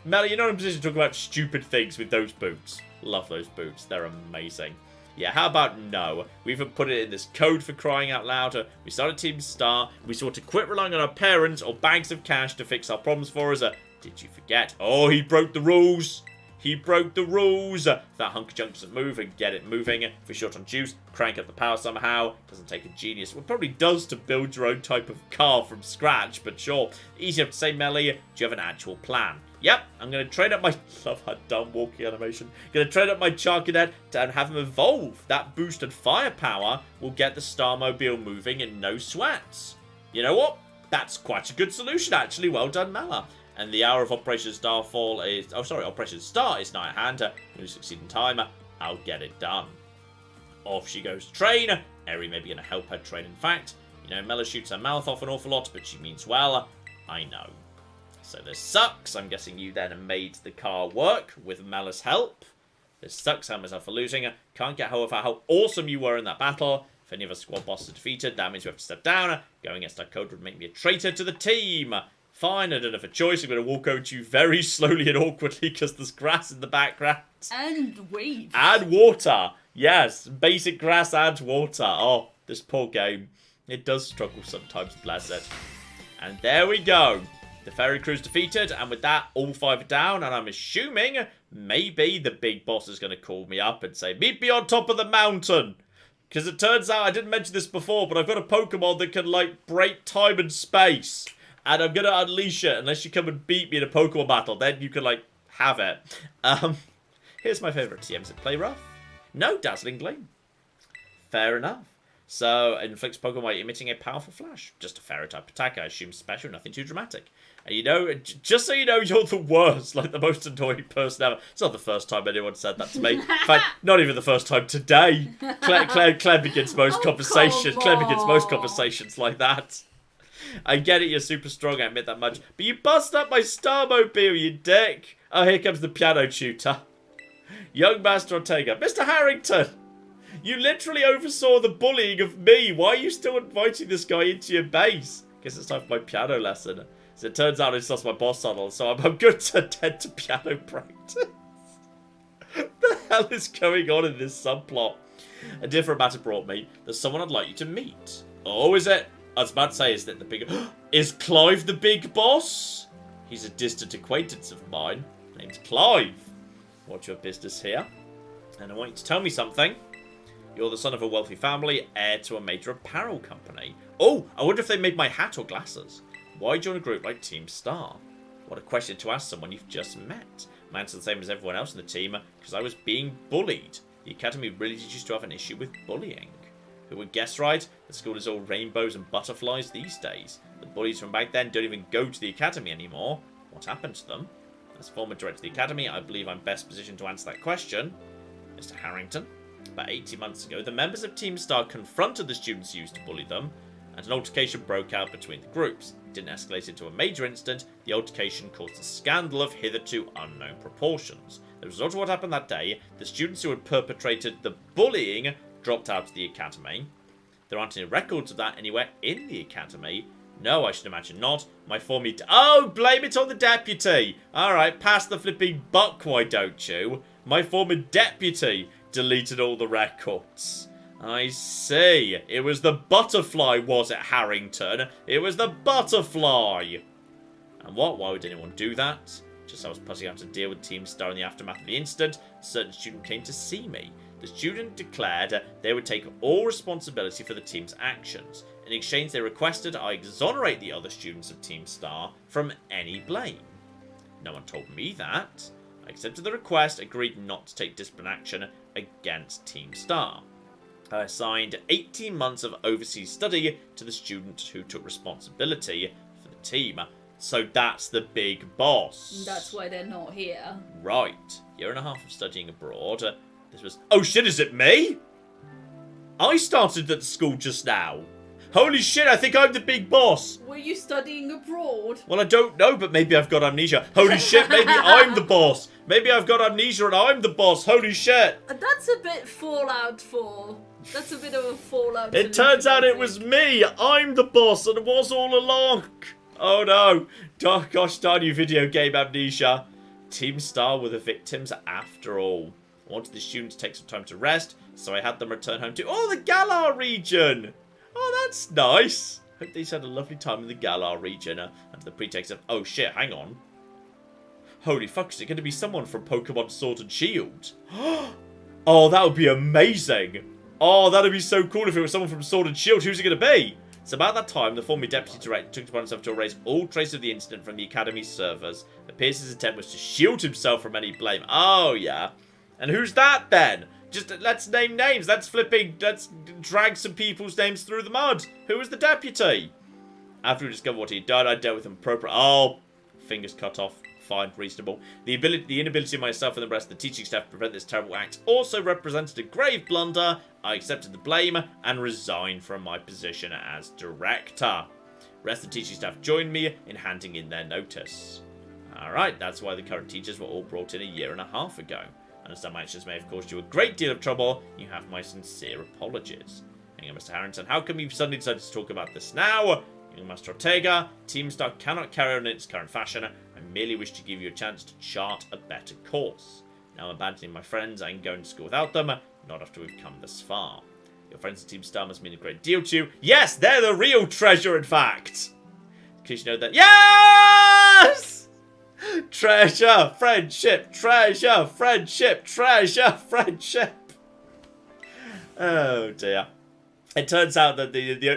Mela, you're not in a position to talk about stupid things with those boots. Love those boots. They're amazing. Yeah, how about no? We even put it in this code for crying out loud. We started Team Star. We sought to quit relying on our parents or bags of cash to fix our problems for us. Did you forget? Oh, he broke the rules. He broke the rules. If that hunk of junk doesn't move and get it moving. If we're short on juice, crank up the power somehow. Doesn't take a genius. Well, it probably does to build your own type of car from scratch, but sure. Easy enough to say, Melly. Do you have an actual plan? Yep, I'm going to train up my... love her dumb walking animation. Going to train up my Charcadet and have him evolve. That boosted firepower will get the Starmobile moving in no sweats. You know what? That's quite a good solution, actually. Well done, Mela. And the hour of Operation Starfall is... oh, sorry, Operation Star is nigh at hand. Will succeed in time. I'll get it done. Off she goes to train. Eri may be going to help her train, in fact. You know, Mela shoots her mouth off an awful lot, but she means well. I know. So this sucks. I'm guessing you then made the car work with Mela's help. This sucks. I myself for losing. Can't get however how awesome you were in that battle. If any of our squad bosses are defeated, that means we have to step down. Going against our code would make me a traitor to the team. Fine, I don't have a choice. I'm going to walk over to you very slowly and awkwardly because there's grass in the background. And waves. And water. Yes, basic grass and water. Oh, this poor game. It does struggle sometimes, bless it. And there we go. The ferry crew's defeated, and with that, all 5 are down, and I'm assuming maybe the big boss is going to call me up and say, meet me on top of the mountain. Because it turns out, I didn't mention this before, but I've got a Pokemon that can, like, break time and space. And I'm going to unleash it unless you come and beat me in a Pokemon battle. Then you can, like, have it. Here's my favourite TM. Does it play rough? No, Dazzling Gleam. Fair enough. So, inflicts Pokemon by emitting a powerful flash. Just a Fairy-type attack, I assume special, nothing too dramatic. And you know, just so you know, you're the worst, like the most annoying person ever. It's not the first time anyone said that to me. In fact, not even the first time today. Claire begins most conversations. Claire begins most conversations like that. I get it, you're super strong, I admit that much. But you bust up my Starmobile, you dick. Oh, here comes the piano tutor. Young Master Ortega. Mr. Harrington! You literally oversaw the bullying of me. Why are you still inviting this guy into your base? Guess it's time for my piano lesson. So it turns out it's lost my boss saddle, so I'm good to attend to piano practice. What the hell is going on in this subplot? A different matter brought me. There's someone I'd like you to meet. Oh, is it? I was about to say, is that the big... Is Clive the big boss? He's a distant acquaintance of mine. Name's Clive. What's your business here? And I want you to tell me something. You're the son of a wealthy family, heir to a major apparel company. Oh, I wonder if they made my hat or glasses. Why join a group like Team Star? What a question to ask someone you've just met. My answer's the same as everyone else in the team, because I was being bullied. The academy really teaches to have an issue with bullying. Who would guess right? The school is all rainbows and butterflies these days. The bullies from back then don't even go to the academy anymore. What happened to them? As former director of the academy, I believe I'm best positioned to answer that question. Mr. Harrington. About 18 months ago, the members of Team Star confronted the students used to bully them, and an altercation broke out between the groups. It didn't escalate into a major incident. The altercation caused a scandal of hitherto unknown proportions. As a result of what happened that day, the students who had perpetrated the bullying dropped out of the academy. There aren't any records of that anywhere in the academy. No, I should imagine not. My former... Oh, blame it on the deputy! Alright, pass the flipping buck, why don't you? My former deputy deleted all the records. I see. It was the butterfly, was it, Harrington? It was the butterfly! And what? Why would anyone do that? Just as I was putting out to deal with Team Star in the aftermath of the incident, a certain student came to see me. The student declared they would take all responsibility for the team's actions. In exchange, they requested I exonerate the other students of Team Star from any blame. No one told me that. I accepted the request, agreed not to take discipline action against Team Star. I assigned 18 months of overseas study to the student who took responsibility for the team. So that's the big boss. That's why they're not here. Right. Year and a half of studying abroad. This was... Oh shit, is it me? I started at the school just now. Holy shit, I think I'm the big boss. Were you studying abroad? Well, I don't know, but maybe I've got amnesia. Holy shit, maybe I'm the boss. Maybe I've got amnesia and I'm the boss. Holy shit. That's a bit Fallout 4. That's a bit of a Fallout. It turns out it was me. I'm the boss and it was all along. Oh no. Gosh darn you, video game amnesia. Team Star were the victims after all. I wanted the students to take some time to rest, so I had them return home to... Oh, the Galar region. Oh, that's nice. Hope they had a lovely time in the Galar region under the pretext of... Oh shit, hang on. Holy fuck, is it going to be someone from Pokemon Sword and Shield? Oh, that would be amazing. Oh, that would be so cool if it was someone from Sword and Shield. Who's it going to be? So about that time, the former deputy director took it upon himself to erase all trace of the incident from the Academy's servers. It appears his attempt was to shield himself from any blame. Oh, yeah. And who's that, then? Just let's name names. Let's drag some people's names through the mud. Who was the deputy? After we discovered what he'd done, I dealt with him appropriately. Oh, fingers cut off. Fine, reasonable. The inability of myself and the rest of the teaching staff to prevent this terrible act also represented a grave blunder. I accepted the blame and resigned from my position as director. The rest of the teaching staff joined me in handing in their notice. Alright, that's why the current teachers were all brought in a year and a half ago. I understand my actions may have caused you a great deal of trouble. You have my sincere apologies. Hang on, Mr. Harrington. How come you've suddenly decided to talk about this now? Young Master Ortega, Team Star cannot carry on in its current fashion. I merely wish to give you a chance to chart a better course. Now I'm abandoning my friends, I can go to school without them, not after we've come this far. Your friends in Team Star must mean a great deal to you. Yes, they're the real treasure, in fact. Because you know that. Yes! Treasure, friendship, treasure, friendship, treasure, friendship. Oh dear. It turns out that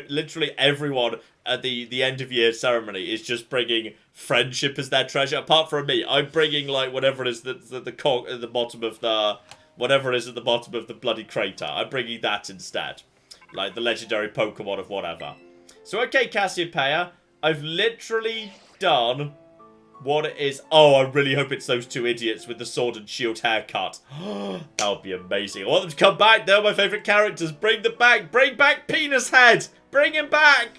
literally everyone at the end of year ceremony is just bringing friendship as their treasure. Apart from me, I'm bringing like whatever it is at the bottom of the whatever it is at the bottom of the bloody crater. I'm bringing that instead, like the legendary Pokemon of whatever. So okay, Cassiopeia, I've literally done what it is. Oh, I really hope it's those two idiots with the sword and shield haircut. That would be amazing. I want them to come back. They're my favourite characters. Bring them back. Bring back Penis Head. Bring him back.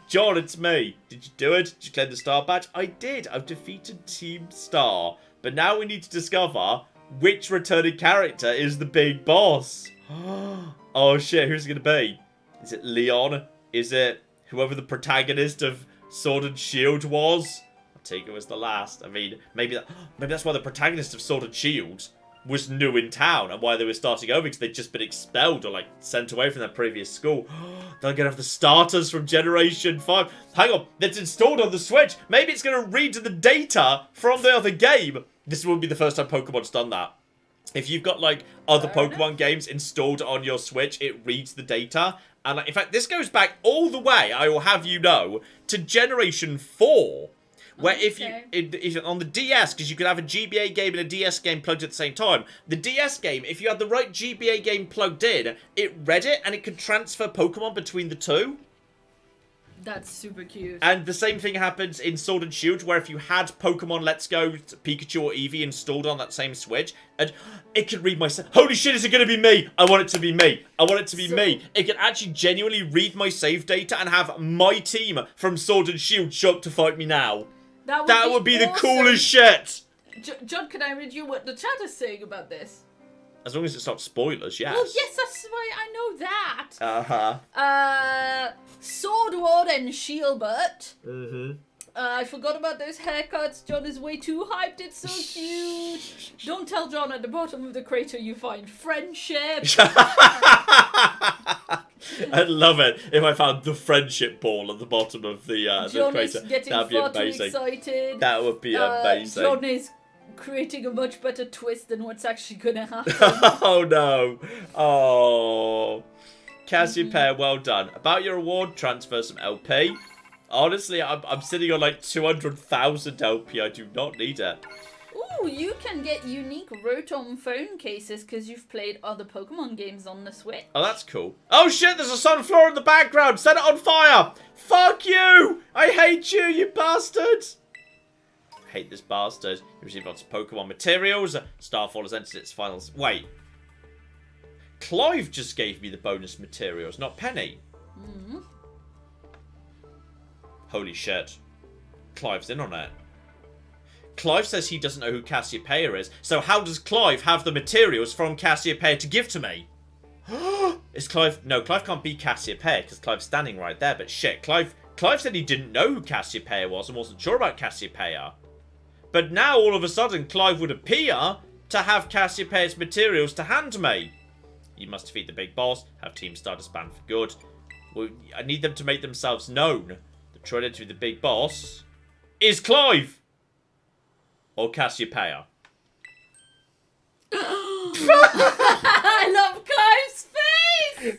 John, it's me. Did you do it? Did you claim the star badge? I did. I've defeated Team Star. But now we need to discover which returning character is the big boss. Oh shit, who's it going to be? Is it Leon? Is it whoever the protagonist of Sword and Shield was? Ortega was the last. I mean, maybe that's why the protagonist of Sword and Shield was new in town and why they were starting over, because they'd just been expelled or like sent away from their previous school. They're gonna have the starters from Generation 5. Hang on, that's installed on the Switch. Maybe it's gonna read the data from the other game. This won't be the first time Pokemon's done that. If you've got like other Pokemon games installed on your Switch, it reads the data. And in fact, this goes back all the way, I will have you know, to Generation 4. Where if you on the DS, because you could have a GBA game and a DS game plugged at the same time. The DS game, if you had the right GBA game plugged in, it read it and it could transfer Pokemon between the two. That's super cute. And the same thing happens in Sword and Shield, where if you had Pokemon Let's Go, Pikachu or Eevee installed on that same Switch, and it could read my... Holy shit, is it going to be me? I want it to be me. I want it to be me. It can actually genuinely read my save data and have my team from Sword and Shield show up to fight me now. That would be awesome. The coolest shit. John, can I read you what the chat is saying about this? As long as it's not spoilers, yes. Oh, yes, that's why I know that. Sword Ward and Shieldbutt. Mm-hmm. I forgot about those haircuts. John is way too hyped. It's so cute. Don't tell John at the bottom of the crater you find friendship. I'd love it if I found the friendship ball at the bottom of the John crater. Is getting That'd be far amazing. Too excited. That would be amazing. John is creating a much better twist than what's actually going to happen. Oh no. Oh. Cassiopeia, well done. About your award, transfer some LP. Honestly, I'm sitting on like 200,000 LP. I do not need it. Ooh, you can get unique Rotom phone cases because you've played other Pokemon games on the Switch. Oh, that's cool. Oh shit, there's a sunflower in the background. Set it on fire. Fuck you. I hate you, you bastard. I hate this bastard. You received lots of Pokemon materials. Starfall has entered its finals. Wait. Clive just gave me the bonus materials, not Penny. Mm-hmm. Holy shit. Clive's in on it. Clive says he doesn't know who Cassiopeia is, so how does Clive have the materials from Cassiopeia to give to me? Is Clive... No, Clive can't be Cassiopeia, because Clive's standing right there, but shit, Clive said he didn't know who Cassiopeia was and wasn't sure about Cassiopeia. But now, all of a sudden, Clive would appear to have Cassiopeia's materials to hand me. You must defeat the big boss, have Team Star disband for good. Well, I need them to make themselves known. The traitor to the big boss is Clive! Or Cassiopeia. I love Clive's face!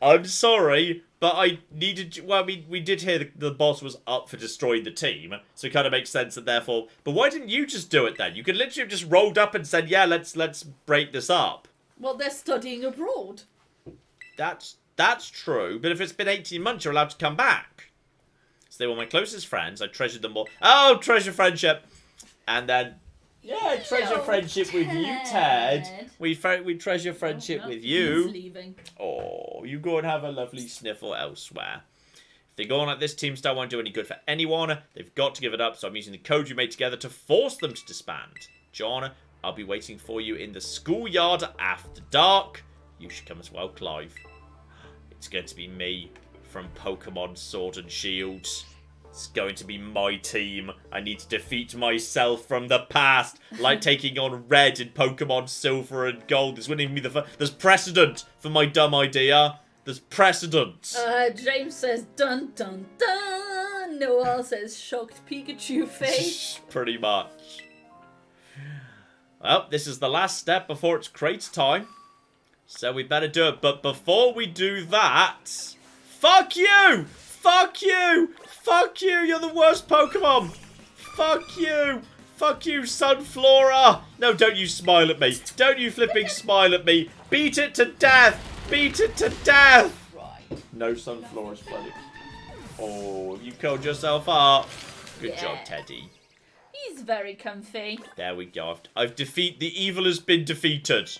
I'm sorry, but I needed... Well, I mean, we did hear the boss was up for destroying the team, so it kind of makes sense that therefore... But why didn't you just do it then? You could literally have just rolled up and said, yeah, let's break this up. Well, they're studying abroad. That's true, but if it's been 18 months, you're allowed to come back. So they were my closest friends. I treasured them all. Oh, treasure friendship. And then... Yeah, treasure friendship with you, Ted. We treasure friendship with you. He's leaving. Oh, you go and have a lovely sniffle elsewhere. If they go on like this, Team Star won't do any good for anyone. They've got to give it up, so I'm using the code we made together to force them to disband. John, I'll be waiting for you in the schoolyard after dark. You should come as well, Clive. It's going to be me from Pokemon Sword and Shield. It's going to be my team. I need to defeat myself from the past, like taking on Red in Pokemon Silver and Gold. This wouldn't even be there's precedent for my dumb idea. There's precedent. James says dun dun dun. Noel says shocked Pikachu face. Pretty much. Well, this is the last step before it's crate time. So we better do it. But before we do that... Fuck you! Fuck you! Fuck you! You're the worst Pokemon! Fuck you! Fuck you, Sunflora! No, don't you smile at me. Don't you flipping smile at me. Beat it to death! Beat it to death! Right. No Sunflora's funny. Oh, you killed yourself up. Good job, Teddy. He's very comfy. There we go. I've defeated... The evil has been defeated.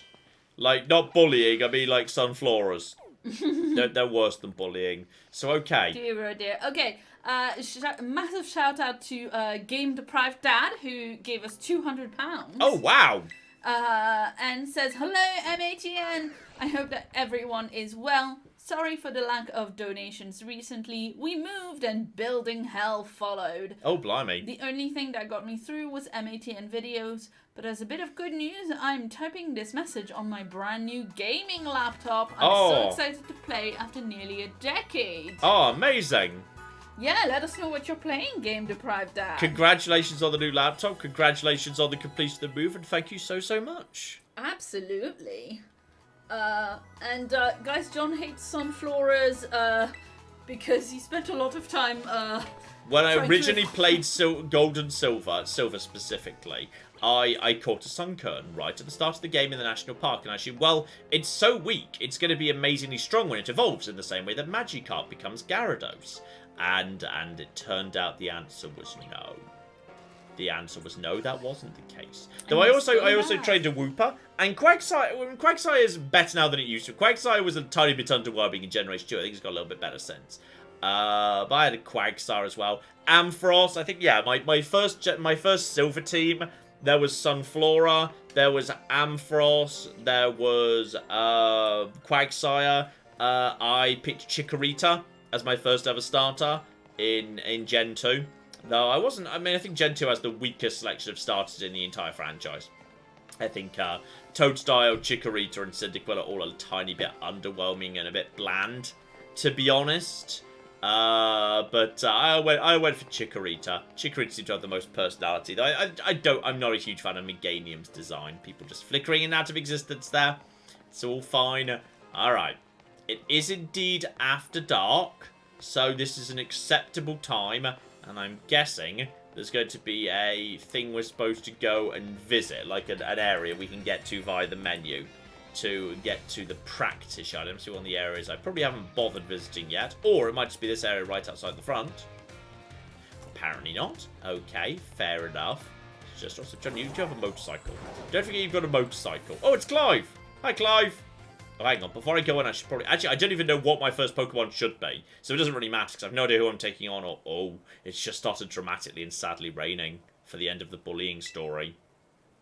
Like, not bullying, I mean like Sunfloras. they're worse than bullying. So, okay. Dear, oh dear. Okay, massive shout out to Game Deprived Dad, who gave us £200. Oh, wow. And says, hello, MATN. I hope that everyone is well. Sorry for the lack of donations recently. We moved and building hell followed. Oh, blimey. The only thing that got me through was MATN videos. But as a bit of good news, I'm typing this message on my brand new gaming laptop. I'm so excited to play after nearly a decade. Oh, amazing. Yeah, let us know what you're playing, Game Deprived Dad. Congratulations on the new laptop. Congratulations on the completion of the move. And thank you so, so much. Absolutely. Guys, John hates Sunfloras because he spent a lot of time when I originally played Gold and Silver specifically, I caught a Sunkern right at the start of the game in the National Park, and I assumed, well, it's so weak, it's going to be amazingly strong when it evolves, in the same way that Magikarp becomes Gyarados. And it turned out the answer was no. The answer was no, that wasn't the case. Though I also trained a Wooper, and Quagsire is better now than it used to. Quagsire was a tiny bit underwhelming in Generation 2. I think it's got a little bit better since. But I had a Quagsire as well. Ampharos, I think, yeah, my first Silver team, there was Sunflora, there was Ampharos, there was Quagsire. I picked Chikorita as my first ever starter in Gen 2. Though I think Gen 2 has the weakest selection of starters in the entire franchise. I think Toadstyle, Chikorita, and Cyndaquil are all a tiny bit underwhelming and a bit bland, to be honest. But I went for Chikorita. Chikorita seems to have the most personality. Though I'm not a huge fan of Meganium's design. People just flickering in and out of existence there. It's all fine. Alright. It is indeed after dark, so this is an acceptable time. And I'm guessing there's going to be a thing we're supposed to go and visit, like an area we can get to via the menu to get to the practice yard. Let me see what the area is. I probably haven't bothered visiting yet, or it might just be this area right outside the front. Apparently not. Okay, fair enough. It's just also, John, you do have a motorcycle. Don't forget you've got a motorcycle. Oh, it's Clive. Hi, Clive. Oh, hang on. Before I go on, I should probably... Actually, I don't even know what my first Pokemon should be. So it doesn't really matter, because I have no idea who I'm taking on. Or, oh, it's just started dramatically and sadly raining for the end of the bullying story.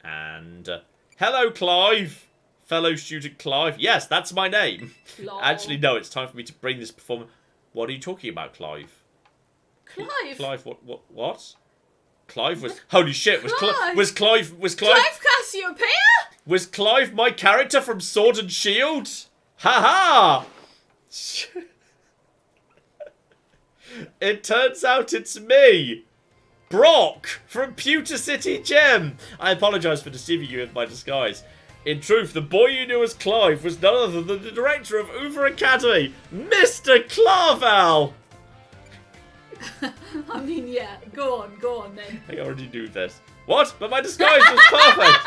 And... hello, Clive! Fellow student Clive. Yes, that's my name. Lol. Actually, no, it's time for me to bring this performance... What are you talking about, Clive? Clive? Clive, what? Clive was... Holy shit, was Clive... Clive Cassiopeia? Was Clive my character from Sword and Shield? Ha ha! It turns out it's me! Brock from Pewter City Gym! I apologise for deceiving you with my disguise. In truth, the boy you knew as Clive was none other than the director of Uber Academy, Mr. Clavel! I mean, yeah, go on then. I already knew this. What? But my disguise was perfect!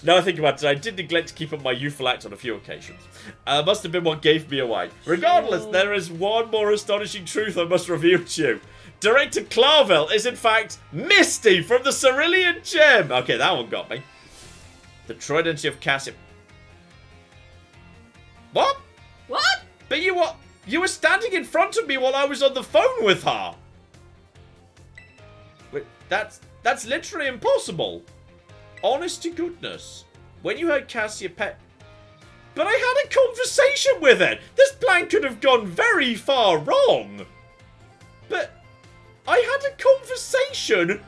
Now I think about it, I did neglect to keep up my youthful act on a few occasions. Must have been what gave me away. Regardless, there is one more astonishing truth I must reveal to you. Director Clavel is in fact Misty from the Cerulean Gym! Okay, that one got me. The Trinity of Cassiopeia. What? What? But you were standing in front of me while I was on the phone with her! Wait, that's literally impossible. Honest to goodness. When you heard Cassiopeia... But I had a conversation with it. This plan could have gone very far wrong. But I had a conversation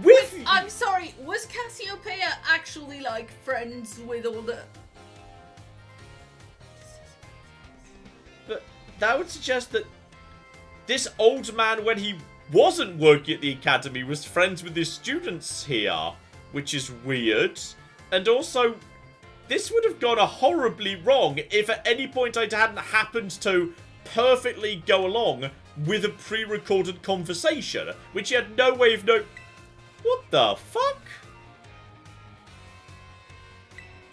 with... I'm sorry, was Cassiopeia actually, like, friends with all the... But that would suggest that this old man, when he wasn't working at the academy, was friends with his students here, which is weird. And also, this would have gone horribly wrong if at any point I hadn't happened to perfectly go along with a pre-recorded conversation, which he had no way of knowing. What the fuck?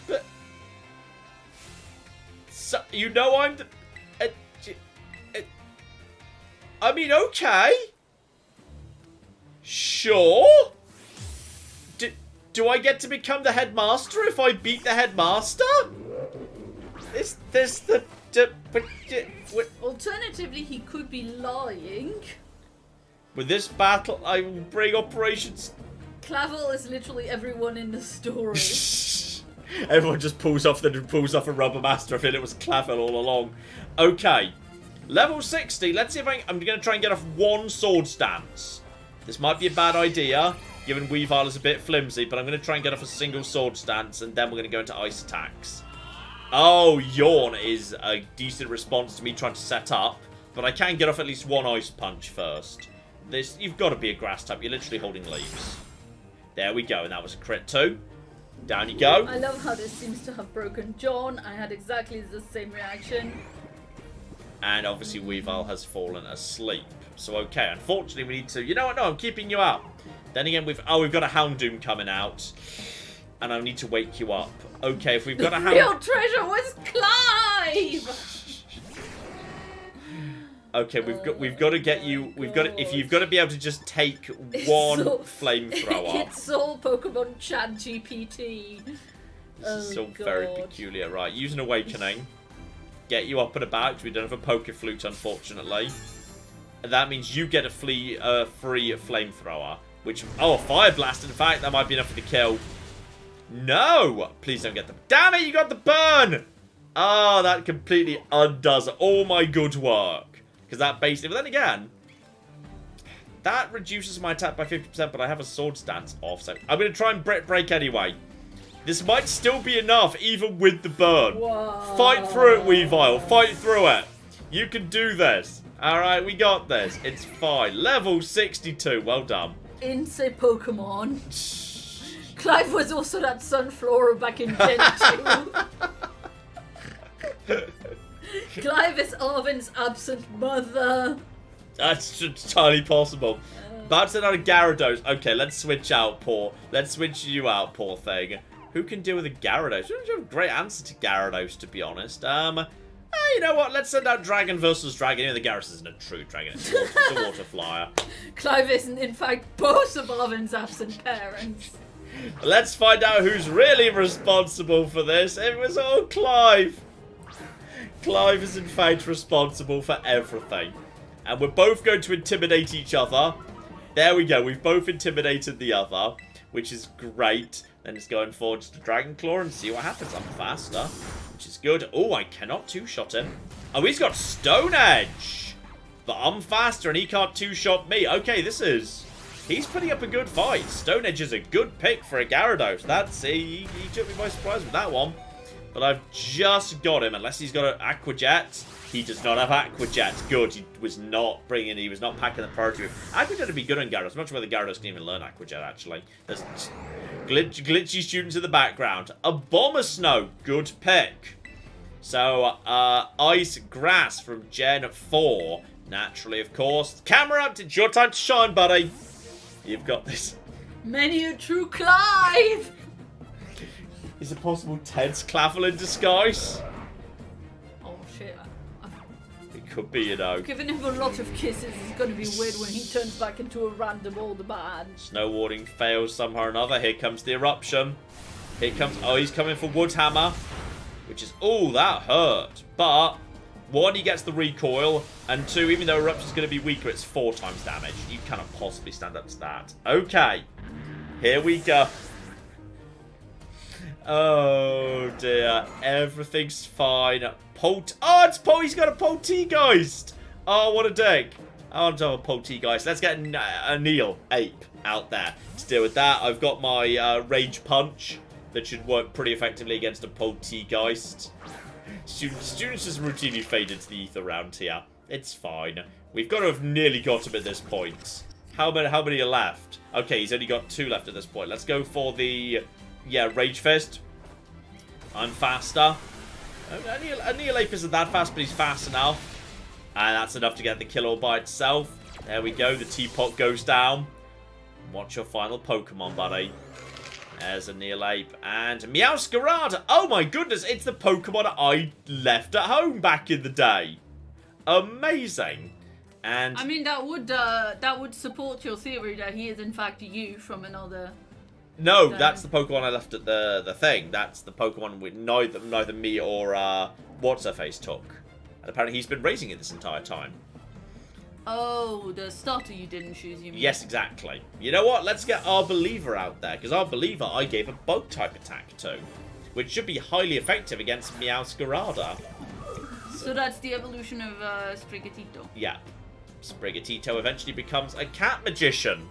But so, you know I'm the... I mean, okay. Sure. Do I get to become the headmaster if I beat the headmaster? Is this the... Alternatively, he could be lying. With this battle, I will bring operations... Clavel is literally everyone in the story. Everyone just pulls off a rubber master. I feel it was Clavel all along. Okay. Level 60. Let's see if I'm going to try and get off one sword stance. This might be a bad idea, given Weavile is a bit flimsy, but I'm going to try and get off a single sword stance, and then we're going to go into ice attacks. Oh, Yawn is a decent response to me trying to set up, but I can get off at least one ice punch first. You've got to be a grass type. You're literally holding leaves. There we go, and that was a crit 2. Down you go. I love how this seems to have broken John. I had exactly the same reaction. And obviously Weavile has fallen asleep. So okay, unfortunately we need to... You know what? No, I'm keeping you up. Then again, we've got a Houndoom coming out. And I need to wake you up. Okay, if we've got a Houndoom... real treasure was Clive! Okay, we've got to get you... If you've got to be able to just take one flamethrower. It's all Pokemon Chat GPT. This is all very peculiar. Right, use an awakening. Get you up and about, because we don't have a Poke Flute, unfortunately. And that means you get a free flamethrower. Which... Oh, a Fire Blast, in fact, that might be enough for the kill. No! Please don't get the... Damn it, you got the burn! Oh, that completely undoes all my good work. Because that basically... But then again... That reduces my attack by 50%, but I have a sword stance off, so... I'm going to try and break anyway. This might still be enough, even with the burn. Whoa. Fight through it, Weavile. Fight through it. You can do this. Alright, we got this. It's fine. Level 62. Well done. Insane Pokemon. Clive was also that Sunflora back in Gen 2. Clive is Arvin's absent mother. That's entirely possible. About to send out a Gyarados. Okay, let's switch you out, poor thing. Who can deal with a Gyarados? We don't have a great answer to Gyarados, to be honest. You know what? Let's send out Dragon versus Dragon. You know, the Gyarados isn't a true dragon. It's a water flyer. Clive isn't, in fact, both of Arvin's absent parents. Let's find out who's really responsible for this. It was all Clive. Clive is, in fact, responsible for everything. And we're both going to intimidate each other. There we go. We've both intimidated the other, which is great. Then just going forward to Dragon Claw and see what happens. I'm faster, which is good. Oh, I cannot two-shot him. Oh, he's got Stone Edge. But I'm faster and he can't two-shot me. Okay, he's putting up a good fight. Stone Edge is a good pick for a Gyarados. He took me by surprise with that one. But I've just got him, unless he's got an Aqua Jet. He does not have Aqua Jet. Good. He was not packing the priority with. Aqua Jet would be good on Gyarados. I'm not sure whether Gyarados can even learn Aqua Jet, actually. There's glitchy students in the background. A Bomber Snow. Good pick. So, Ice Grass from Gen 4. Naturally, of course. Camera up. It's your time to shine, buddy. You've got this. Many a true Clive. Is it possible Ted's Clavel in disguise? Oh, shit. It could be, you know. Giving him a lot of kisses is going to be weird when he turns back into a random older man. Snow Warding fails somehow or another. Here comes the Eruption. Here comes... Oh, he's coming for Wood Hammer. Which is... Oh, that hurt. But, one, he gets the recoil. And two, even though Eruption's going to be weaker, it's 4 times damage. You cannot possibly stand up to that. Okay. Here we go. Oh dear, everything's fine. He's got a Poltergeist. Oh, what a dick. I want to have a Poltergeist. Let's get a Neil Ape out there to deal with that. I've got my Rage Punch that should work pretty effectively against a Poltergeist. Students just routinely fade into the ether round here. It's fine. We've got to have nearly got him at this point. How many are left? Okay, he's only got 2 left at this point. Let's go for the, Rage Fist. I'm faster. A Neil Ape isn't that fast, but he's fast enough. And that's enough to get the kill all by itself. There we go. The teapot goes down. What's your final Pokemon, buddy? There's a Neil Ape. And Meowscarada. Oh my goodness. It's the Pokemon I left at home back in the day. Amazing. And I mean, that would support your theory that he is in fact you from another... No, that's the Pokemon I left at the thing. That's the Pokemon with neither me or What's-Her-Face took. And apparently he's been raising it this entire time. Oh, the starter you didn't choose, you mean? Yes, exactly. You know what? Let's get our Believer out there. Because our Believer I gave a Bug-type attack to. Which should be highly effective against Meowscarada. So that's the evolution of Sprigatito. Yeah. Sprigatito eventually becomes a cat magician.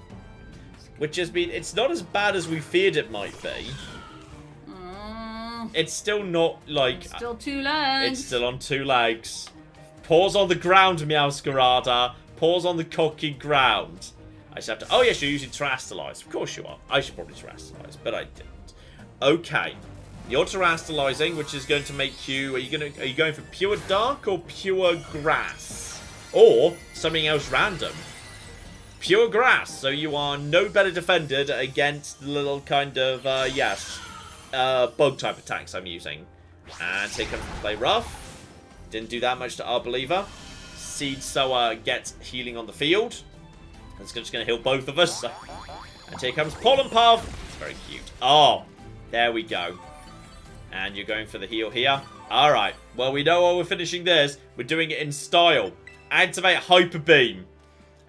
Which has been... It's not as bad as we feared it might be. It's still not, like... It's still 2 legs. It's still on 2 legs. Paws on the ground, Meowscarada. Paws on the cocky ground. I just have to... Oh, yes, you're using Terrastalize. Of course you are. I should probably Terrastalize, but I didn't. Okay. You're Terrastalizing, which is going to make you... Are you going for pure dark or pure grass? Or something else random. Pure grass. So you are no better defended against the little kind of, bug-type attacks I'm using. And here comes Play Rough. Didn't do that much to our Believer. Seed Sower gets healing on the field. It's just going to heal both of us. And here comes Pollen Puff. It's very cute. Oh, there we go. And you're going for the heal here. Alright, well, we know while we're finishing this, we're doing it in style. Activate Hyper Beam.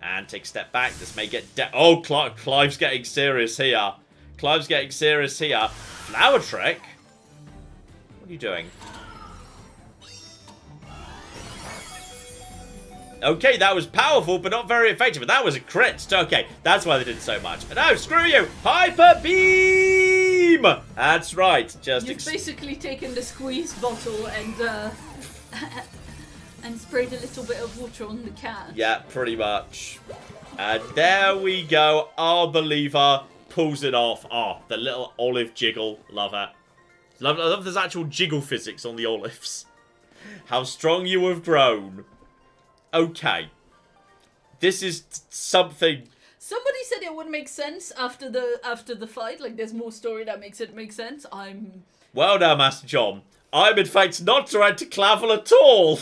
And take a step back. This may get... Oh, Clive's getting serious here. Clive's getting serious here. Flower Trick? What are you doing? Okay, that was powerful, but not very effective. But that was a crit. Okay, that's why they did so much. No, screw you! Hyper Beam! That's right. Just You've basically taken the squeeze bottle and and sprayed a little bit of water on the cat. Yeah, pretty much. And there we go. Our Believer pulls it off. Oh, the little olive jiggle. Love it. I love there's actual jiggle physics on the olives. How strong you have grown. Okay. This is something... Somebody said it would make sense after the fight. Like, there's more story that makes it make sense. Well now, Master John. I'm, in fact, not trying to clavel at all.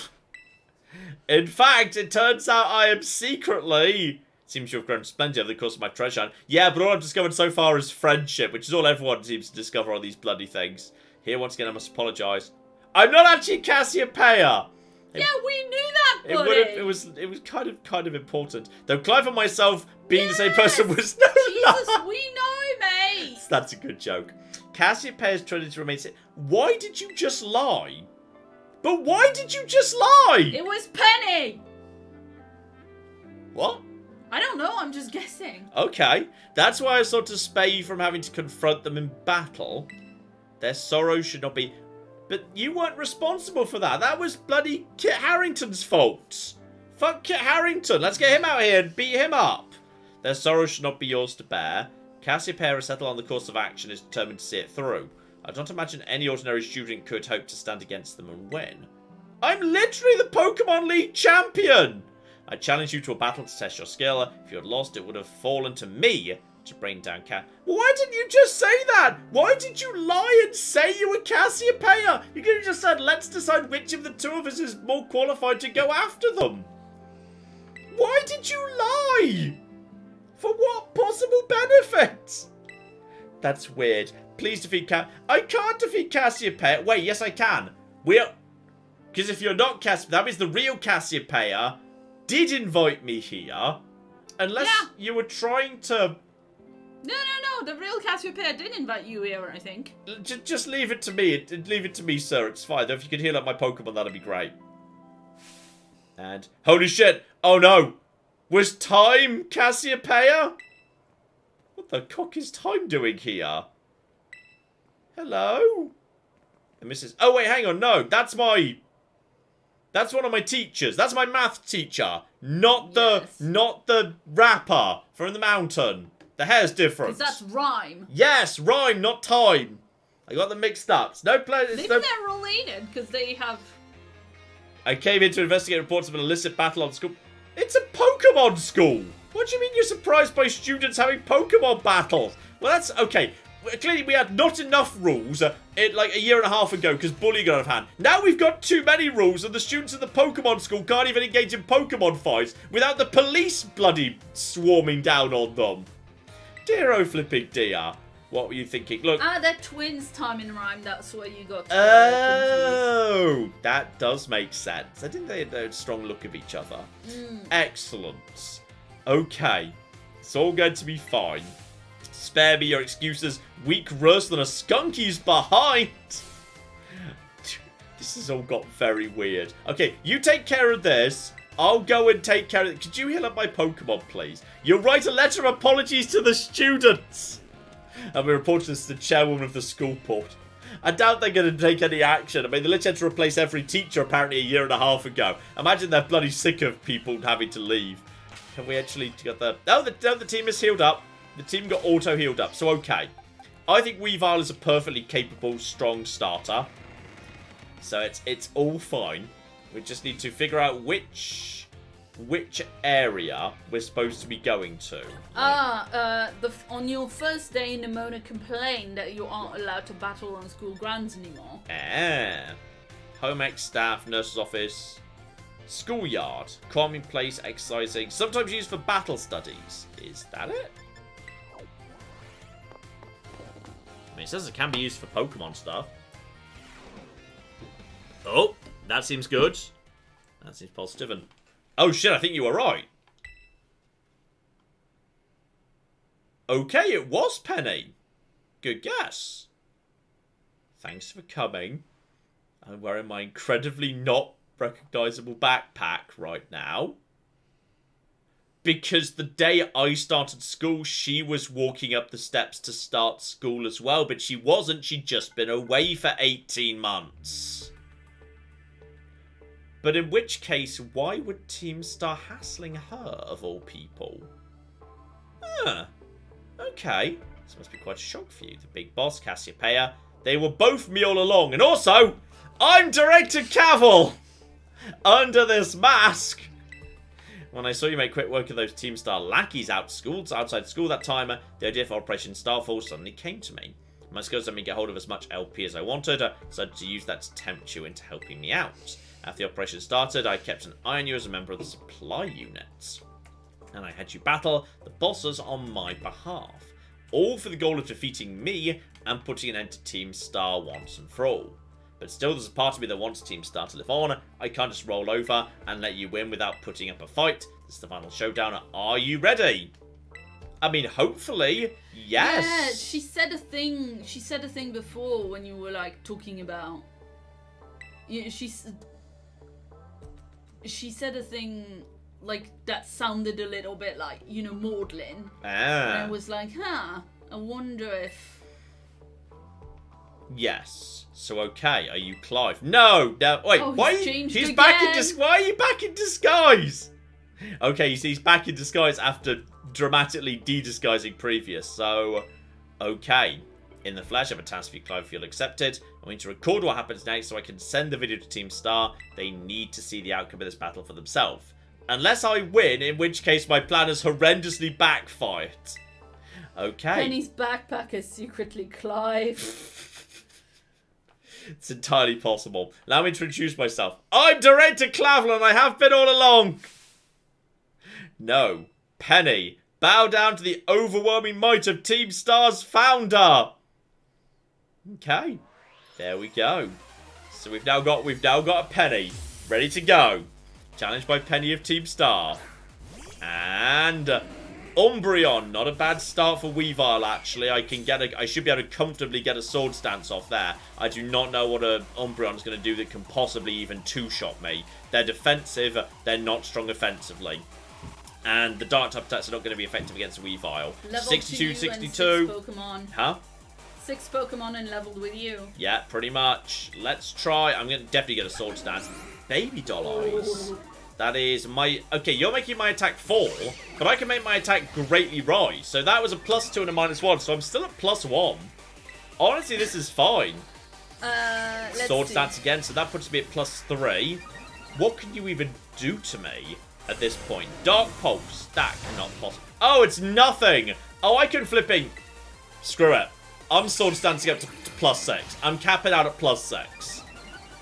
In fact, it turns out I am secretly... Seems to have grown splendid over the course of my treasure hunt. Yeah, but all I've discovered so far is friendship, which is all everyone seems to discover on these bloody things. Here, once again, I must apologise. I'm not actually Cassiopeia! Yeah, we knew that, buddy. It was kind of important. Though Clive and myself being the same person was no Jesus, we know, mate. That's a good joke. Cassiopeia's trinity remains... Why did you just lie? But why did you just lie? It was Penny. What? I don't know, I'm just guessing. Okay. That's why I sought to spare you from having to confront them in battle. Their sorrow should not be... But you weren't responsible for that. That was bloody Kit Harington's fault. Fuck Kit Harington. Let's get him out here and beat him up. Their sorrow should not be yours to bear. Cassiopeia, settled on the course of action, is determined to see it through. I don't imagine any ordinary student could hope to stand against them and win. I'm literally the Pokemon League champion. I challenge you to a battle to test your skill. If you had lost, it would have fallen to me to bring down Why didn't you just say that? Why did you lie and say you were Cassiopeia? You could have just said, let's decide which of the two of us is more qualified to go after them. Why did you lie? For what possible benefit? That's weird. Please defeat I can't defeat Cassiopeia. Wait, yes I can. Because if you're not Cassiopeia, that means the real Cassiopeia did invite me here. Unless you were trying to... No, no, the real Cassiopeia did invite you here, I think. Just leave it to me. Leave it to me, sir. It's fine. If you could heal up my Pokemon, that'd be great. And holy shit! Oh no! Was Time Cassiopeia? What the cock is Time doing here? Hello? And Mrs. Oh wait, hang on. No, that's one of my teachers. That's my math teacher, not the rapper from the mountain. The hair's different. Because that's Rhyme. Yes, Rhyme, not Time. I got them mixed up. No place. Maybe they're related because they have. I came in to investigate reports of an illicit battle on school. It's a Pokemon school. What do you mean you're surprised by students having Pokemon battles? Well, that's okay. Clearly, we had not enough rules like a year and a half ago because bullying got out of hand. Now we've got too many rules and the students at the Pokemon school can't even engage in Pokemon fights without the police bloody swarming down on them. Dear oh flipping dear. What were you thinking? Look. They're twins, Time and Rhyme. That's where you got oh, that does make sense. I didn't they had a strong look of each other. Excellent. Okay. It's all going to be fine. Spare me your excuses. Weak worse than a skunky's behind. This has all got very weird. Okay, you take care of this. I'll go and take care of it. Could you heal up my Pokemon, please? You'll write a letter of apologies to the students. And we report this to the chairwoman of the school board. I doubt they're going to take any action. I mean, they literally had to replace every teacher apparently a year and a half ago. Imagine they're bloody sick of people having to leave. Have we actually got the... Oh, the team is healed up. The team got auto-healed up. So, okay. I think Weavile is a perfectly capable, strong starter. So, it's all fine. We just need to figure out which area we're supposed to be going to. On your first day, Nimona complained that you aren't allowed to battle on school grounds anymore. Home ec staff, nurse's office, schoolyard, calming place, exercising, sometimes used for battle studies. Is that it? I mean, it says it can be used for Pokemon stuff. Oh, that seems good. That seems positive. And oh shit, I think you were right. Okay, it was Penny. Good guess. Thanks for coming. I'm wearing my incredibly not recognizable backpack right now. Because the day I started school, she was walking up the steps to start school as well. But she wasn't. She'd just been away for 18 months. But in which case, why would Team Star hassling her, of all people? Okay. This must be quite a shock for you. The big boss, Cassiopeia. They were both me all along. And also, I'm Director Cavil! Under this mask! When I saw you make quick work of those Team Star lackeys outside school that time, the idea for Operation Starfall suddenly came to me. My skills let me get hold of as much LP as I wanted, so I decided to use that to tempt you into helping me out. After the operation started, I kept an eye on you as a member of the supply unit. And I had you battle the bosses on my behalf. All for the goal of defeating me and putting an end to Team Star once and for all. But still, there's a part of me that wants Team Star to live on. I can't just roll over and let you win without putting up a fight. This is the final showdown. Are you ready? I mean, hopefully, yes. Yeah, she said a thing. She said a thing before when you were like talking about. She said a thing like that sounded a little bit like, you know, maudlin. And I was like, I wonder if. Yes. So okay, are you Clive? No. Wait. Oh, why? He's back in disguise. Why are you back in disguise? Okay, so he's back in disguise after dramatically de-disguising previous. So, okay. In the flesh, I have a task for you, Clive, if you'll accept it. I need to record what happens next so I can send the video to Team Star. They need to see the outcome of this battle for themselves. Unless I win, in which case my plan has horrendously backfired. Okay. Penny's backpack is secretly Clive. It's entirely possible. Allow me to introduce myself. I'm Director Clavel and I have been all along. No. Penny. Bow down to the overwhelming might of Team Star's founder. Okay. There we go. So we've now got a Penny. Ready to go. Challenged by Penny of Team Star. And Umbreon, not a bad start for Weavile, actually. I should be able to comfortably get a sword stance off there. I do not know what a Umbreon is going to do that can possibly even two-shot me. They're defensive, they're not strong offensively. And the dark type attacks are not going to be effective against Weavile. Level 62, 62. 62. 6 Pokemon. Huh? 6 Pokemon and leveled with you. Yeah, pretty much. Let's try. I'm going to definitely get a sword stance. Baby doll eyes. Ooh. That is my... Okay, you're making my attack fall, but I can make my attack greatly rise. So that was a +2 and a -1, so I'm still at +1. Honestly, this is fine. Let's Sword see. stance again, so that puts me at +3. What can you even do to me at this point? Dark Pulse. That cannot possibly... Oh, it's nothing! Oh, I can flipping... Screw it. I'm sword stancing up to +6. I'm capping out at +6.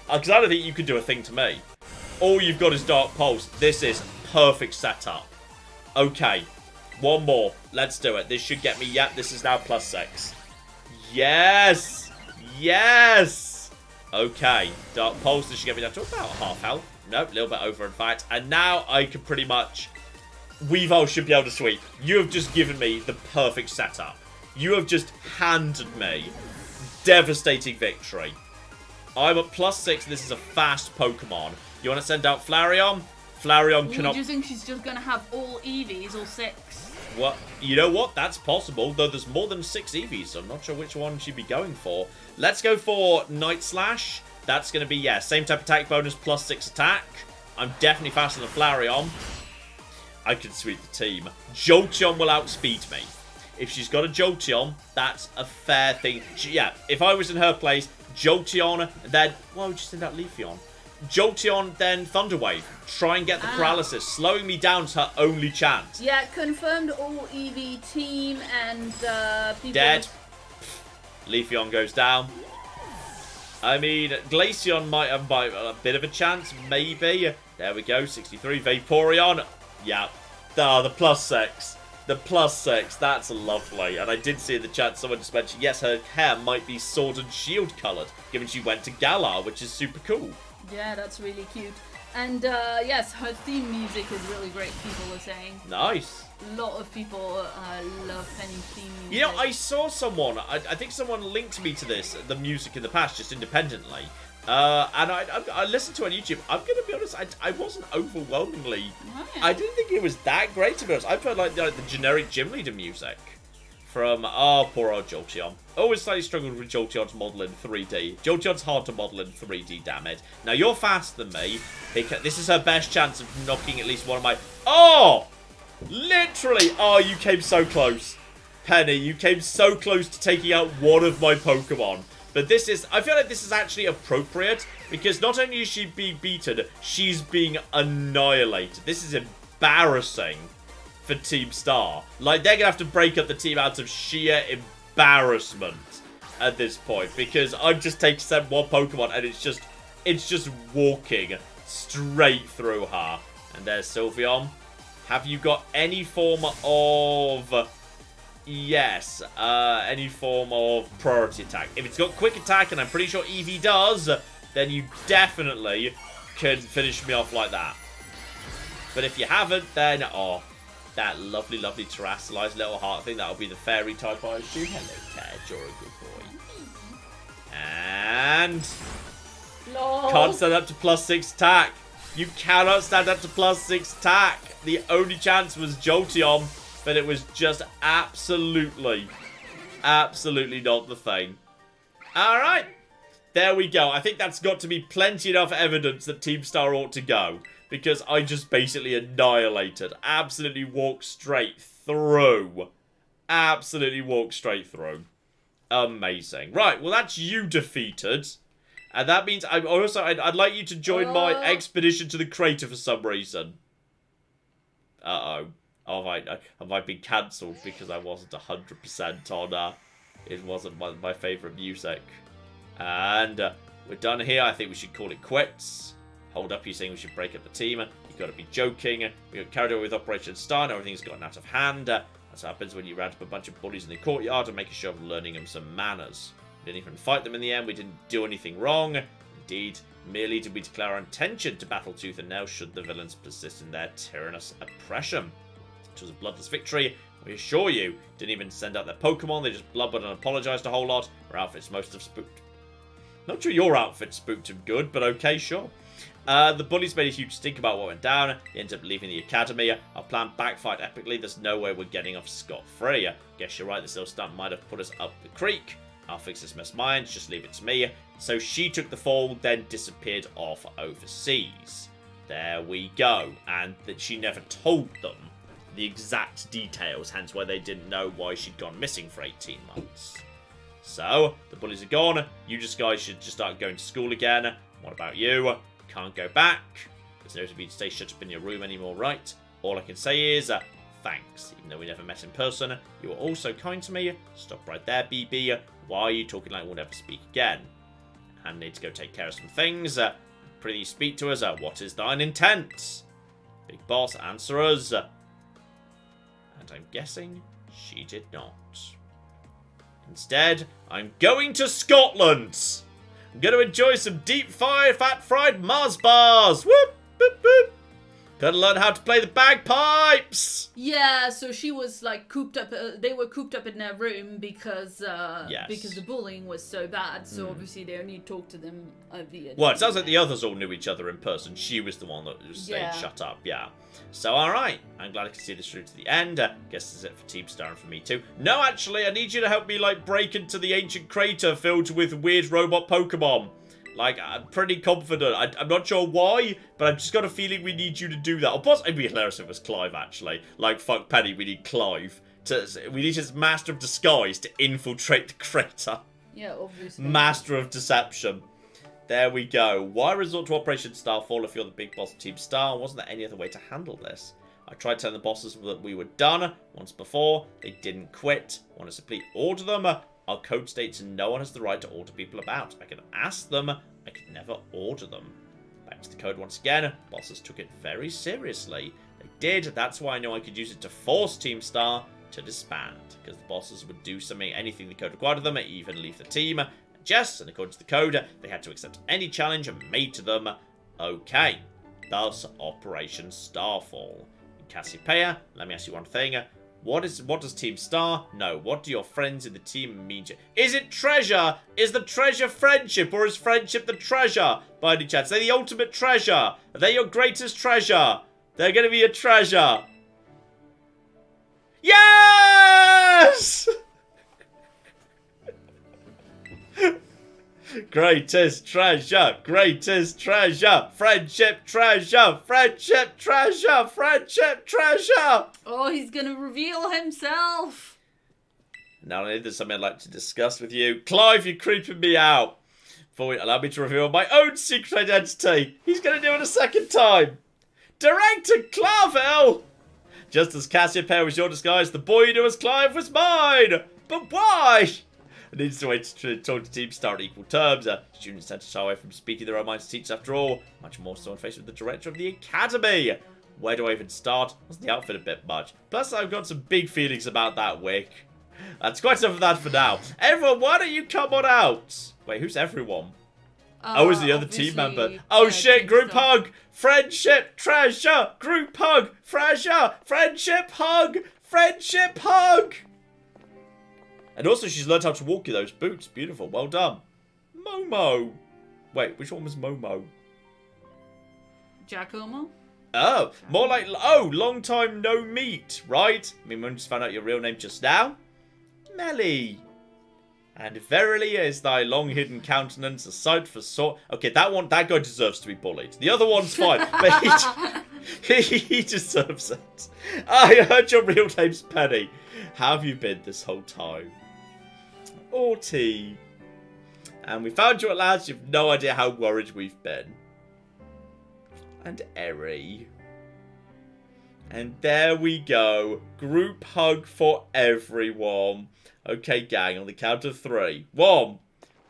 Because I don't think you can do a thing to me. All you've got is Dark Pulse. This is perfect setup. Okay. One more. Let's do it. This should get me... Yep, this is now +6. Yes! Yes! Okay. Dark Pulse. This should get me down to about half health. Nope, a little bit over, in fact. And now I can pretty much... Weavile should be able to sweep. You have just given me the perfect setup. You have just handed me devastating victory. I'm at +6. This is a fast Pokemon. You want to send out Flareon? Flareon cannot... Do you think she's just going to have all EVs, all 6? Well, you know what? That's possible, though there's more than 6 EVs, so I'm not sure which one she'd be going for. Let's go for Night Slash. That's going to be, yeah, same type attack bonus, +6 attack. I'm definitely faster than Flareon. I can sweep the team. Jolteon will outspeed me. If she's got a Jolteon, that's a fair thing. Yeah, if I was in her place, Jolteon, then... Why would you send out Leafeon? Jolteon, then Thunder Wave. Try and get the paralysis. Slowing me down is her only chance. Yeah, confirmed all EV team and people... Dead. Leafeon goes down. I mean, Glaceon might have a bit of a chance, maybe. There we go, 63. Vaporeon. Yeah. The +6. The +6, that's lovely. And I did see in the chat someone just mentioned, yes, her hair might be sword and shield coloured, given she went to Galar, which is super cool. Yeah, that's really cute. And yes, her theme music is really great, people are saying. Nice. A lot of people love Penny's theme music. You know, I saw someone, I think someone linked me to this, the music in the past, just independently. And I listened to it on YouTube. I'm going to be honest, I wasn't overwhelmingly... Oh, yeah. I didn't think it was that great, to be honest. I prefer like the generic gym leader music from... Oh, poor old Jolteon. Always slightly struggled with Jolteon's model in 3D. Jolteon's hard to model in 3D, damn it. Now, you're faster than me. Because this is her best chance of knocking at least one of my... Oh! Literally! Oh, you came so close. Penny, you came so close to taking out one of my Pokemon. But this is... I feel like this is actually appropriate. Because not only is she being beaten, she's being annihilated. This is embarrassing for Team Star. Like, they're going to have to break up the team out of sheer embarrassment at this point. Because I've just taken one Pokemon and it's just walking straight through her. And there's Sylveon. Have you got any form of... Yes, any form of priority attack. If it's got quick attack, and I'm pretty sure Eevee does, then you definitely can finish me off like that. But if you haven't, then, oh, that lovely, lovely terrestrialized little heart thing, that'll be the fairy type, I assume. Hello, Ted, you're a good boy. And... Lol. Can't stand up to +6 attack. You cannot stand up to +6 attack. The only chance was Jolteon. But it was just absolutely not the thing. Alright. There we go. I think that's got to be plenty enough evidence that Team Star ought to go. Because I just basically annihilated. Absolutely walked straight through. Absolutely walked straight through. Amazing. Right, well that's you defeated. And that means I'd like you to join my expedition to the crater for some reason. Uh-oh. Have I been cancelled because I wasn't 100% on, it wasn't my favourite music. And we're done here. I think we should call it quits. Hold up, you're saying we should break up the team. You've got to be joking. We got carried away with Operation Starfall. Everything's gotten out of hand. That's what happens when you round up a bunch of bullies in the courtyard and make a show of learning them some manners. We didn't even fight them in the end. We didn't do anything wrong. Indeed, merely did we declare our intention to battle tooth and nail should the villains persist in their tyrannous oppression. It was a bloodless victory. We assure you, didn't even send out their Pokemon. They just blubbered and apologised a whole lot. Our outfits most have spooked. Not sure your outfit spooked him good, but okay, sure. The bullies made a huge stink about what went down. They ended up leaving the academy. Our plan backfired epically. There's no way we're getting off scot-free. Guess you're right, this little stunt might have put us up the creek. I'll fix this mess mine, just leave it to me. So she took the fall, then disappeared off overseas. There we go. And that she never told them the exact details, hence why they didn't know why she'd gone missing for 18 months. So, the bullies are gone. You guys should just start going to school again. What about you? Can't go back. There's no reason to stay shut up in your room anymore, right? All I can say is, thanks. Even though we never met in person, you were all so kind to me. Stop right there, BB. Why are you talking like we'll never speak again? And need to go take care of some things. Pretty speak to us. What is thine intent? Big boss, answer us. And I'm guessing she did not. Instead, I'm going to Scotland. I'm going to enjoy some deep-fried, fat-fried Mars bars. Whoop, whoop, whoop. Gotta learn how to play the bagpipes. Yeah, so she was like cooped up. They were cooped up in their room because Yes. because the bullying was so bad. So obviously they only talked to them via. Well, it sounds like the others all knew each other in person. She was the one that stayed shut up. Yeah. So, alright. I'm glad I can see this through to the end. Guess this is it for Team Star and for me too. No, actually, I need you to help me, like, break into the ancient crater filled with weird robot Pokemon. Like, I'm pretty confident. I'm not sure why, but I've just got a feeling we need you to do that. Or plus, it'd be hilarious if it was Clive, actually. Like, fuck Penny, we need Clive. We need his Master of Disguise to infiltrate the crater. Yeah, obviously. Master of Deception. There we go. Why resort to Operation Starfall if you're the big boss of Team Star? Wasn't there any other way to handle this? I tried telling the bosses that we were done once before. They didn't quit. Want to simply order them? Our code states no one has the right to order people about. I can ask them. I could never order them. Back to the code once again. Bosses took it very seriously. They did. That's why I know I could use it to force Team Star to disband. Because the bosses would do something, anything the code required of them, even leave the team. Yes, and according to the code, they had to accept any challenge made to them. Okay. Thus, Operation Starfall. Cassiopeia, let me ask you one thing. What does Team Star know? What do your friends in the team mean to you? Is it treasure? Is the treasure friendship? Or is friendship the treasure? By any chance? Are they the ultimate treasure? Are they your greatest treasure? They're going to be a treasure. Yes! Greatest treasure, friendship treasure, friendship treasure. Oh, he's gonna reveal himself. Not only there's something I'd like to discuss with you. Clive, you're creeping me out. Before you allow me to reveal my own secret identity. He's gonna do it a second time. Director Clavel! Just as Cassiopeia was your disguise, the boy you knew as Clive was mine. But why? It needs to wait to talk to Team Star on equal terms. Students tend to shy away from speaking their own minds to teachers after all. Much more so on face with the director of the academy. Where do I even start? Wasn't the outfit a bit much? Plus, I've got some big feelings about that wig. That's quite enough of that for now. Everyone, why don't you come on out? Wait, who's everyone? Is the other team member. Oh shit, group hug! Friendship treasure! Group hug! Treasure! Friendship hug! Friendship hug! And also, she's learned how to walk in those boots. Beautiful. Well done. Momo. Wait, which one was Momo? Giacomo? Oh, more like, long time no meet, right? I mean, we just found out your real name just now. Melly. And verily is thy long-hidden countenance a sight for sore... Okay, that guy deserves to be bullied. The other one's fine, but he deserves it. I heard your real name's Penny. How have you been this whole time? Orty. And we found you at last. You've no idea how worried we've been. And Eri. And there we go. Group hug for everyone. Okay, gang, on the count of 3. 1,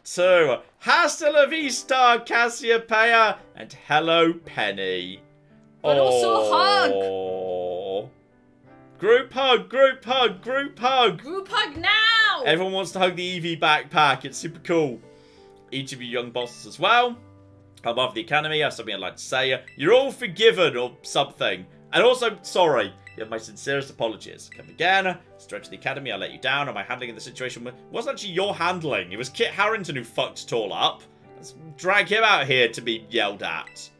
2. Hasta la vista, Cassiopeia. And hello, Penny. But also hug. Group hug, group hug, group hug. Group hug now. Everyone wants to hug the Eevee backpack. It's super cool. Each of you young bosses as well. Above the academy, I have something I'd like to say. You're all forgiven or something. And also, sorry, You have my sincerest apologies. Come again. Straight to the academy, I let you down. Am I handling the situation? It wasn't actually your handling. It was Kit Harington who fucked it all up. Let's drag him out here to be yelled at.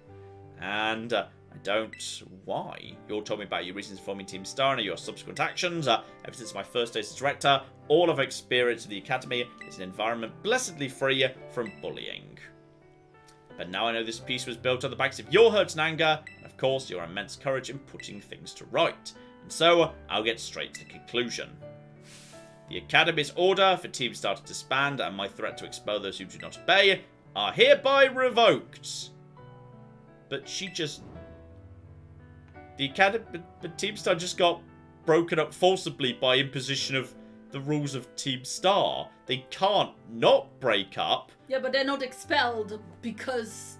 And I don't... Why? You all told me about your reasons for forming Team Star and your subsequent actions. Ever since my first day as director, all I've experienced at the academy is an environment blessedly free from bullying. But now I know this piece was built on the backs of your hurt and anger, and of course your immense courage in putting things to right. And so, I'll get straight to the conclusion. The Academy's order for Team Star to disband and my threat to expel those who do not obey are hereby revoked. But she just... The Academy... But Team Star just got broken up forcibly by imposition of the rules of Team Star. They can't not break up. Yeah, but they're not expelled because,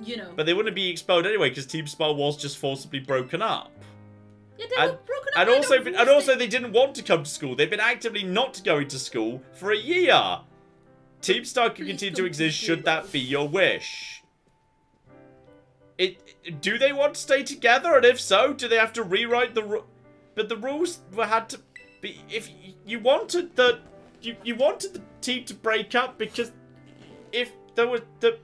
you know. But they wouldn't be expelled anyway because Team Star was just forcibly broken up. Yeah, they were broken up. And also they didn't want to come to school. They've been actively not going to school for a year. Team Star can continue to exist should that be your wish. Do they want to stay together? And if so, do they have to rewrite the rules? But the rules had to be... If you wanted the... You wanted the team to break up because... If there was the...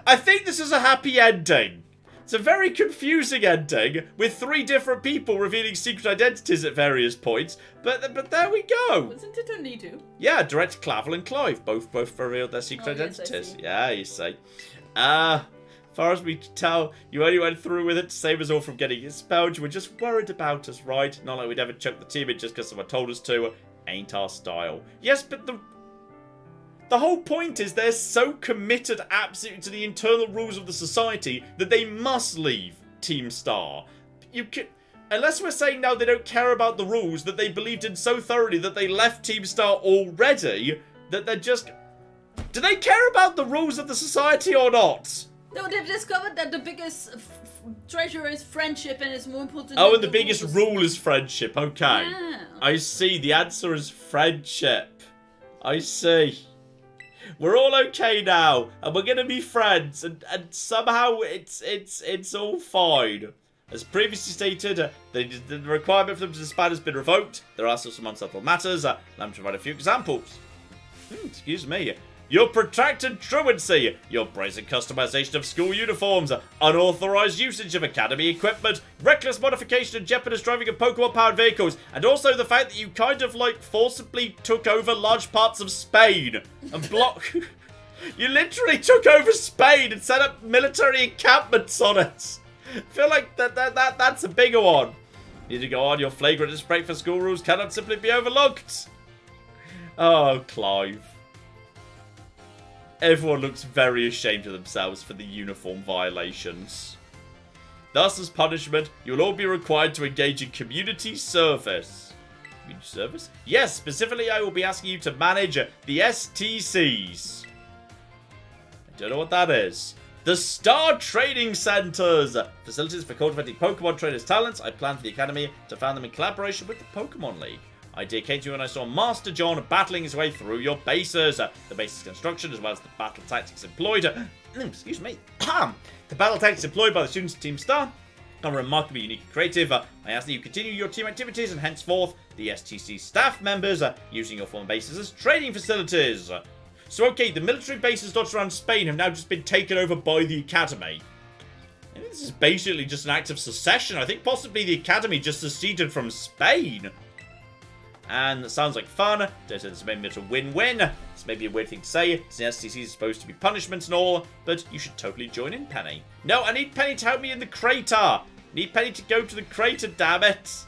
I think this is a happy ending. It's a very confusing ending, with 3 different people revealing secret identities at various points, but there we go. Wasn't it only 2? Yeah, Director Clavel and Clive both revealed their secret identities. Yeah, you see. Far as we can tell, you only went through with it to save us all from getting expelled. You were just worried about us, right? Not like we'd ever chuck the team in just because someone told us to. Ain't our style. Yes, but the whole point is they're so committed absolutely to the internal rules of the society that they must leave Team Star. Unless we're saying now they don't care about the rules that they believed in so thoroughly that they left Team Star already, that they're just... Do they care about the rules of the society or not? No, they've discovered that the biggest treasure is friendship and it's more important Oh, and the biggest rule is friendship. Okay. Yeah. I see. The answer is friendship. I see. We're all okay now, and we're gonna be friends, and somehow it's all fine. As previously stated, the requirement for them to disband has been revoked. There are still some unsettled matters. Let me provide a few examples. Excuse me. Your protracted truancy, your brazen customization of school uniforms, unauthorized usage of academy equipment, reckless modification and jeopardous driving of Pokemon-powered vehicles, and also the fact that you kind of, like, forcibly took over large parts of Spain and You literally took over Spain and set up military encampments on it. I feel like that's a bigger one. You need to go on. Your flagrant disrespect for school rules cannot simply be overlooked. Oh, Clive. Everyone looks very ashamed of themselves for the uniform violations. Thus, as punishment, you'll all be required to engage in community service. Community service? Yes, specifically I will be asking you to manage the STCs. I don't know what that is. The Star Training Centers! Facilities for cultivating Pokemon trainers' talents. I plan for the Academy to found them in collaboration with the Pokemon League. Idea came to me when I saw Master John battling his way through your bases. The base's construction, as well as the battle tactics employed. Excuse me. The battle tactics employed by the students of Team Star are remarkably unique and creative. I ask that you continue your team activities and henceforth the STC staff members using your former bases as training facilities. So, okay, the military bases dotted around Spain have now just been taken over by the Academy. I think this is basically just an act of secession. I think possibly the Academy just seceded from Spain. And that sounds like fun. It's maybe a win-win. This may be a weird thing to say, since STC is supposed to be punishments and all, but you should totally join in, Penny. No, I need Penny to help me in the crater. I need Penny to go to the crater, damn it.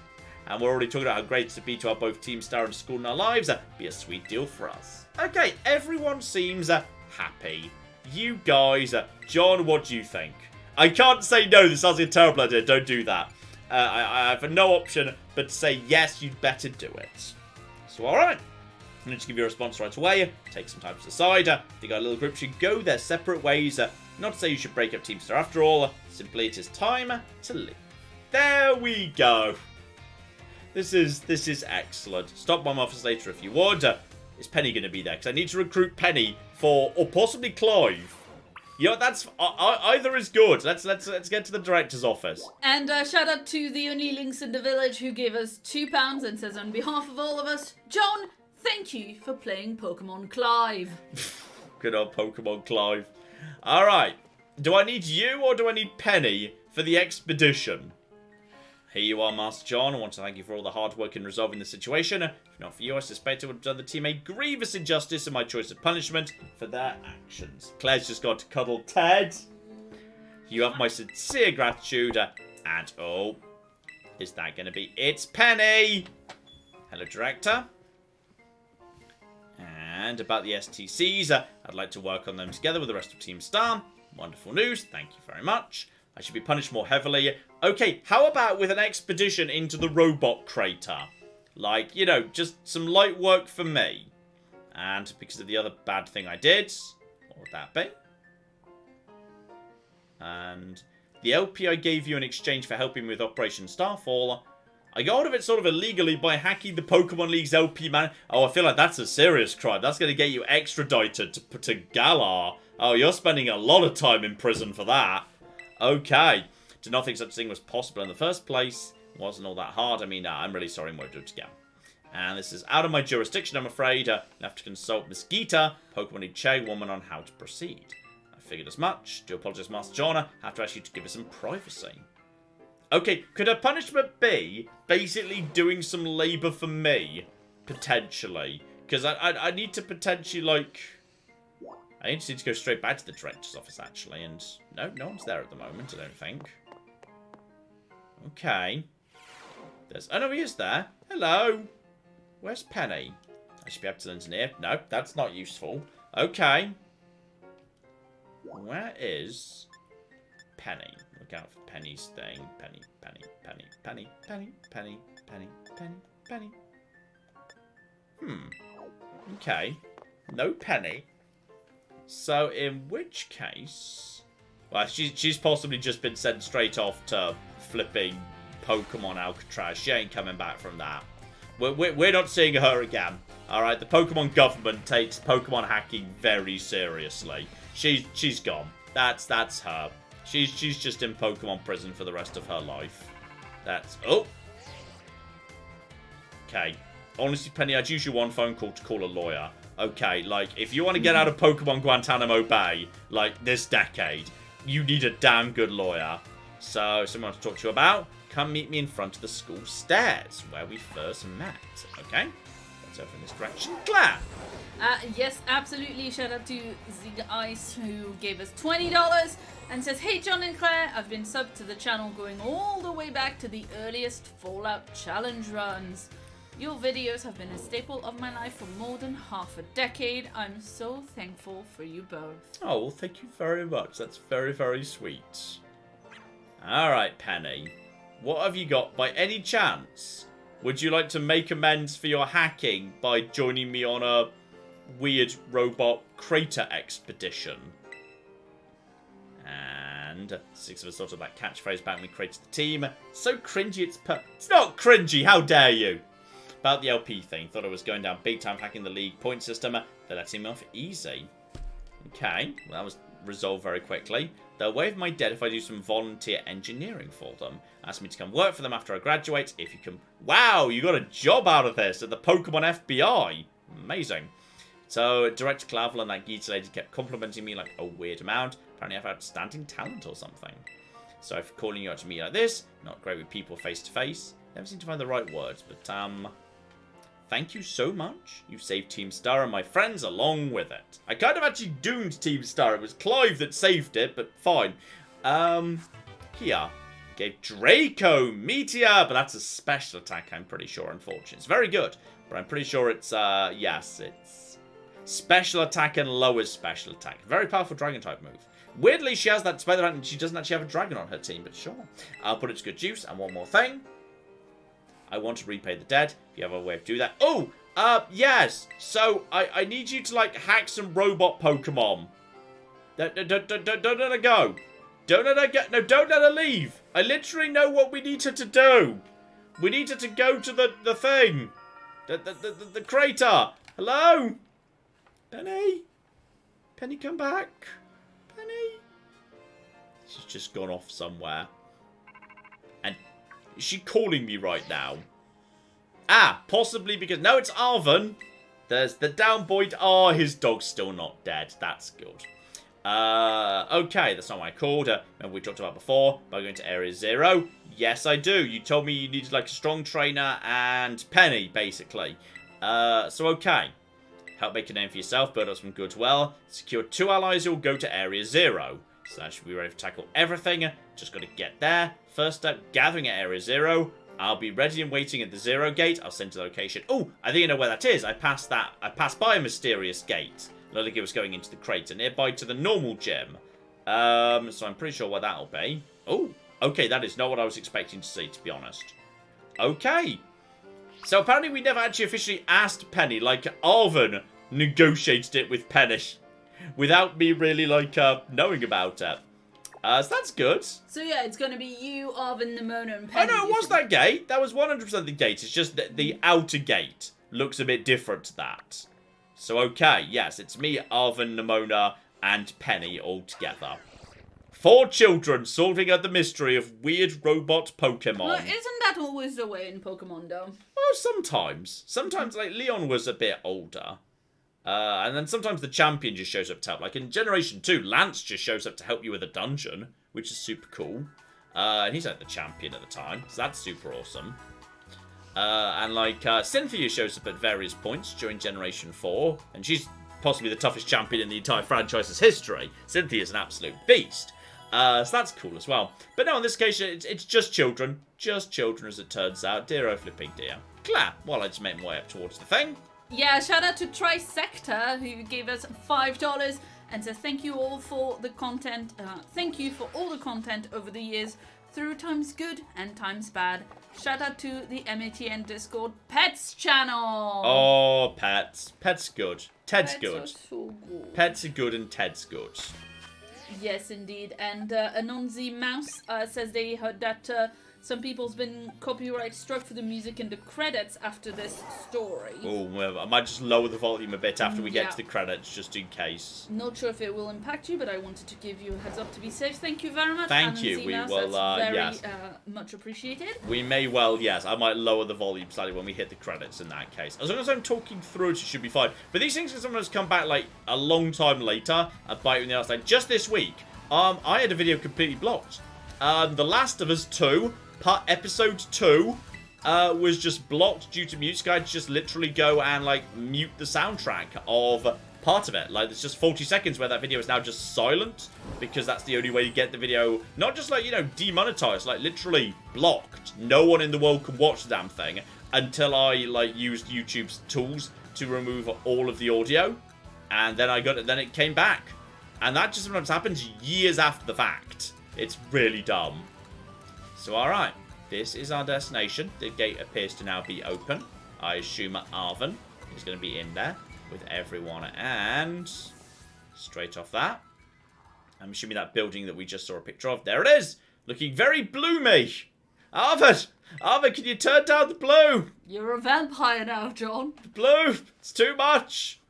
And we're already talking about how great it's to be to our both Team Star and school in our lives. Be a sweet deal for us. Okay, everyone seems happy. You guys, John, what do you think? I can't say no, this sounds like a terrible idea, don't do that. I have no option but to say yes, you'd better do it. So alright, I'm going to give you a response right away, take some time to decide. If you got a little group, should go their separate ways. Not to say you should break up Team Star after all, simply it is time to leave. There we go. This is excellent. Stop by my office later if you would. Is Penny going to be there? Because I need to recruit Penny for, or possibly Clive. You know, that's either is good. Let's get to the director's office. And shout out to the only links in the village who gave us £2 and says on behalf of all of us, John, thank you for playing Pokemon Clive. Good old Pokemon Clive. All right. Do I need you or do I need Penny for the expedition? Here you are, Master John. I want to thank you for all the hard work in resolving the situation. If not for you, I suspect I would have done the team a grievous injustice in my choice of punishment for their actions. Claire's just got to cuddle Ted. You have my sincere gratitude. And, oh, is that going to be... It's Penny! Hello, Director. And about the STCs, I'd like to work on them together with the rest of Team Star. Wonderful news. Thank you very much. I should be punished more heavily. Okay, how about with an expedition into the robot crater? Like, you know, just some light work for me. And because of the other bad thing I did, what would that be? And the LP I gave you in exchange for helping me with Operation Starfall, I got hold of it sort of illegally by hacking the Pokemon League's LP man. Oh, I feel like that's a serious crime. That's going to get you extradited to Galar. Oh, you're spending a lot of time in prison for that. Okay. Did not think such a thing was possible in the first place. Wasn't all that hard. I mean, I'm really sorry, I won't do it again. And this is out of my jurisdiction, I'm afraid. I'll have to consult Miss Gita, Pokemon Che woman, on how to proceed. I figured as much. Do apologize, Master John. I have to ask you to give us some privacy. Okay, could a punishment be basically doing some labour for me? Potentially. Because I need to potentially, like... I need to go straight back to the director's office, actually. And no one's there at the moment, I don't think. Okay. Oh, no, he is there. Hello. Where's Penny? I should be able to lend an ear. No, that's not useful. Okay. Where is Penny? Look out for Penny's thing. Penny. Okay. No Penny. So, in which case... Well, she's possibly just been sent straight off to flipping Pokemon Alcatraz. She ain't coming back from that. We're not seeing her again. Alright, the Pokemon government takes Pokemon hacking very seriously. She's gone. That's her. She's just in Pokemon prison for the rest of her life. That's... Oh! Okay. Honestly, Penny, I'd use your one phone call to call a lawyer. Okay, like, if you want to get out of Pokemon Guantanamo Bay, like, this decade, you need a damn good lawyer. So, someone to talk to you about, come meet me in front of the school stairs, where we first met. Okay? Let's open this direction. Claire! Yes, absolutely. Shout out to Zig Ice, who gave us $20 and says, hey, John and Claire, I've been subbed to the channel going all the way back to the earliest Fallout challenge runs. Your videos have been a staple of my life for more than half a decade. I'm so thankful for you both. Oh, well, thank you very much. That's very, very sweet. Alright, Penny. What have you got by any chance? Would you like to make amends for your hacking by joining me on a weird robot crater expedition? And 6 of us thought of that catchphrase back when we created the team. So cringy, it's not cringy, how dare you! About the LP thing, thought I was going down big time hacking the league point system. They're letting me off easy. Okay, well, that was resolved very quickly. They'll waive my debt if I do some volunteer engineering for them. Asked me to come work for them after I graduate. If you can... Wow, you got a job out of this at the Pokemon FBI. Amazing. So, Director Clavel and that geezer lady kept complimenting me like a weird amount. Apparently I have outstanding talent or something. So, for calling you out to me like this, not great with people face to face. Never seem to find the right words, but, thank you so much. You saved Team Star and my friends along with it. I kind of actually doomed Team Star. It was Clive that saved it, but fine. Here. Gave Draco Meteor, but that's a special attack, I'm pretty sure, unfortunately. It's very good, but I'm pretty sure it's, yes, it's special attack and lowers special attack. Very powerful dragon-type move. Weirdly, she has that spider and she doesn't actually have a dragon on her team, but sure. I'll put it to good use. And one more thing. I want to repay the debt. If you have a way of doing that. Oh, yes. So, I need you to, like, hack some robot Pokemon. Don't let her go. Don't let her go. No, don't let her leave. I literally know what we need her to do. We need her to go to the thing. The crater. Hello? Penny? Penny, come back. Penny? She's just gone off somewhere. And is she calling me right now? Ah, possibly because... No, it's Arvin. There's the down boy. Oh, his dog's still not dead. That's good. Okay, that's not what I called her. Remember we talked about before, by going to Area 0. Yes, I do. You told me you needed, like, a strong trainer and Penny, basically. So, okay. Help make a name for yourself, build up some goodwill. Secure 2 allies who will go to Area 0. So that should be ready to tackle everything. Just got to get there. First step, gathering at Area 0. I'll be ready and waiting at the 0 gate. I'll send to the location. Oh, I think I know where that is. I passed by a mysterious gate. Looked like it was going into the crater, nearby to the normal gym. So I'm pretty sure where that'll be. Oh, okay, that is not what I was expecting to see, to be honest. Okay. So apparently we never actually officially asked Penny, like, Arvin negotiated it with Penny. Without me really, like, knowing about it. So that's good. So yeah, it's gonna be you, Arvin, Nimona, and Penny. Oh no, it was that gate. That was 100% the gate. It's just that the outer gate looks a bit different to that. So okay, yes, it's me, Arvin, Nimona, and Penny all together. 4 children solving the mystery of weird robot Pokemon. Well, isn't that always the way in Pokemon, though? Well, sometimes. Sometimes, like, Leon was a bit older. And then sometimes the champion just shows up to help. Like in Generation 2, Lance just shows up to help you with a dungeon, which is super cool. And he's like the champion at the time, so that's super awesome. And like Cynthia shows up at various points during Generation 4, and she's possibly the toughest champion in the entire franchise's history. Cynthia's an absolute beast. So that's cool as well. But no, on this occasion, it's just children. Just children, as it turns out. Dear oh flipping dear. Clap, while I just make my way up towards the thing. Yeah, shout out to Trisector, who gave us $5 and says thank you all for the content. Thank you for all the content over the years, through times good and times bad. Shout out to the MATN Discord Pets channel. Oh, Pets. Pets good. Ted's Pets good. Are so good. Pets are good and Ted's good. Yes, indeed. And Anonzi Mouse says they heard that some people's been copyright struck for the music in the credits after this story. Oh, well, I might just lower the volume a bit after we get to the credits, just in case. Not sure if it will impact you, but I wanted to give you a heads up to be safe. Thank you very much. Thank you. We will, very, yes. Much appreciated. We may well, yes. I might lower the volume slightly when we hit the credits in that case. As long as I'm talking through it, it should be fine. But these things can sometimes come back, like, a long time later and bite you in the ass. Like, just this week, I had a video completely blocked. The Last of Us 2... Episode 2 was just blocked due to mute. Guys just literally go and like mute the soundtrack of part of it. Like there's just 40 seconds where that video is now just silent because that's the only way to get the video not just like, you know, demonetized, like literally blocked. No one in the world can watch the damn thing until I like used YouTube's tools to remove all of the audio, and then then it came back. And that just sometimes happens years after the fact. It's really dumb. So, alright, this is our destination. The gate appears to now be open. I assume Arvin is going to be in there with everyone. And straight off that, I'm assuming that building that we just saw a picture of. There it is! Looking very bloomy. Arvin! Arvin, can you turn down the blue? You're a vampire now, John. The blue! It's too much!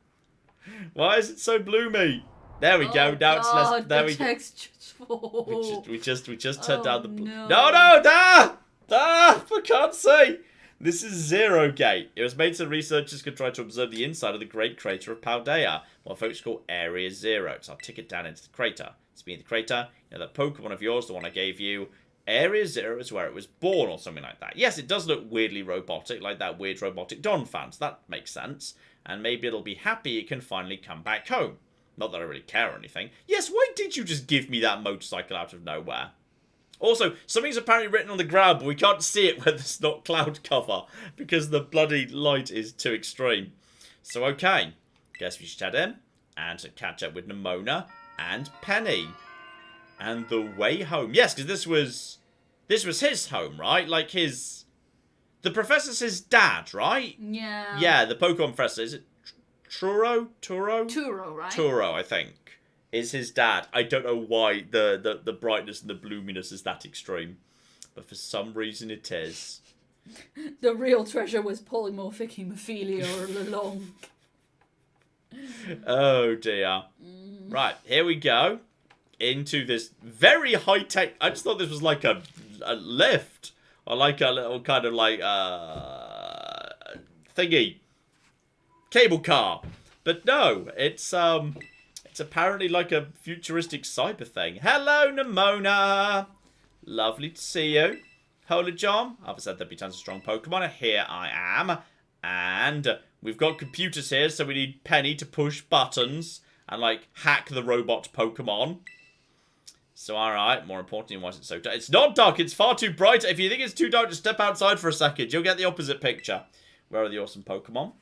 Why is it so bloomy? There we go. Now it's less... There we go. We just turned down the... No, I can't say. This is 0 gate. It was made so researchers could try to observe the inside of the Great Crater of Paldea, what folks call Area 0. It's our ticket down into the crater. Speaking of the crater, you know, that Pokemon of yours, the one I gave you, Area 0 is where it was born or something like that. Yes, it does look weirdly robotic, like that weird robotic Don fans. That makes sense. And maybe it'll be happy it can finally come back home. Not that I really care or anything. Yes, why did you just give me that motorcycle out of nowhere? Also, something's apparently written on the ground, but we can't see it when there's not cloud cover, because the bloody light is too extreme. So, okay. Guess we should head in, and to catch up with Nimona and Penny. And the way home. Yes, because this was his home, right? Like his... The professor's his dad, right? Yeah. Yeah, the Pokemon professor. Is it Turo, right? Turo, I think, is his dad. I don't know why the brightness and the bloominess is that extreme, but for some reason it is. The real treasure was polymorphic haemophilia all along. Oh dear. Right, here we go. into this very high-tech... I just thought this was like a lift. Or like a little kind of like... thingy. Cable car. But no, it's apparently like a futuristic cyber thing. Hello, Nimona. Lovely to see you. Hola, John. I've said there'd be tons of strong Pokemon. Here I am. And we've got computers here, so we need Penny to push buttons and, like, hack the robot Pokemon. So, alright. More importantly, why is it so dark? It's not dark. It's far too bright. If you think it's too dark, just step outside for a second. You'll get the opposite picture. Where are the awesome Pokemon?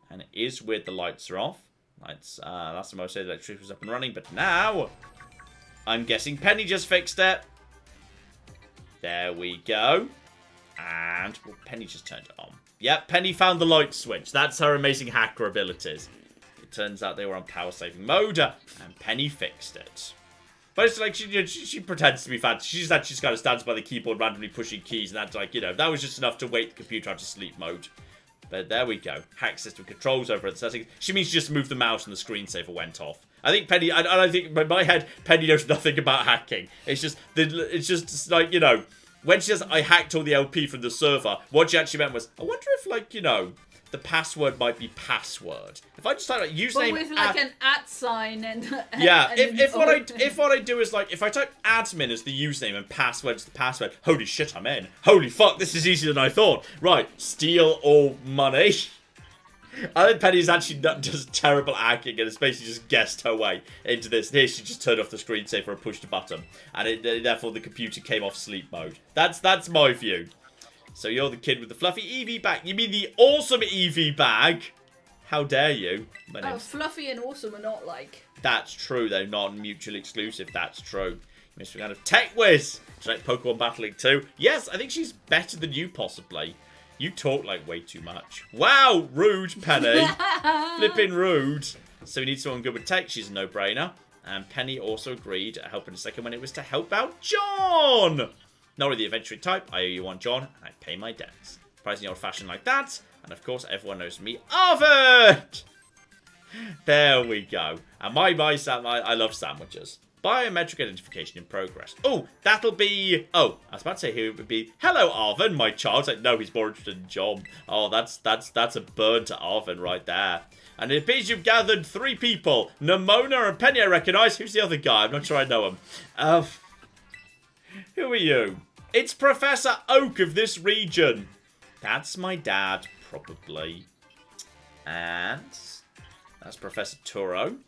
And it is weird the lights are off. Lights, last time I said electricity was up and running, but now I'm guessing Penny just fixed it. There we go. And well, Penny just turned it on. Yep, Penny found the light switch. That's her amazing hacker abilities. It turns out they were on power saving mode, and Penny fixed it. But it's like she pretends to be fancy. She just kind of stands by the keyboard randomly pushing keys, and that's like, you know, that was just enough to wake the computer out of sleep mode. But there we go. Hack system controls over the settings. She means she just moved the mouse and the screensaver went off. I think Penny, I think in my head, Penny knows nothing about hacking. It's just like, you know, when she says, I hacked all the LP from the server, what she actually meant was, I wonder if, like, you know, the password might be password. If I just type like username, but with like an @ sign and yeah. If what I do is like if I type admin as the username and password as the password, holy shit, I'm in. Holy fuck, this is easier than I thought. Right, steal all money. I think Penny's actually not just terrible at hacking and has basically just guessed her way into this. Here, she just turned off the screensaver and pushed a button, and therefore the computer came off sleep mode. That's my view. So you're the kid with the fluffy Eevee bag. You mean the awesome Eevee bag? How dare you? Fluffy and awesome are not like... That's true. They're not mutually exclusive. That's true. You must be kind of tech whiz. Do you like Pokemon Battling too? Yes, I think she's better than you possibly. You talk like way too much. Wow, rude, Penny. Flipping rude. So we need someone good with tech. She's a no-brainer. And Penny also agreed to help in a second when it was to help out John. Not really the adventuring type, I owe you one, John, and I pay my debts. Surprisingly old-fashioned like that, and of course everyone knows me, Arvid! There we go. And I love sandwiches. Biometric identification in progress. Oh, that'll be... Oh, I was about to say here it would be, hello, Arvin, my child. It's like, no, he's more interested in John. Oh, that's a burn to Arvin right there. And it appears you've gathered 3 people. Nimona and Penny I recognise. Who's the other guy? I'm not sure I know him. Who are you? It's Professor Oak of this region. That's my dad, probably. And that's Professor Turo.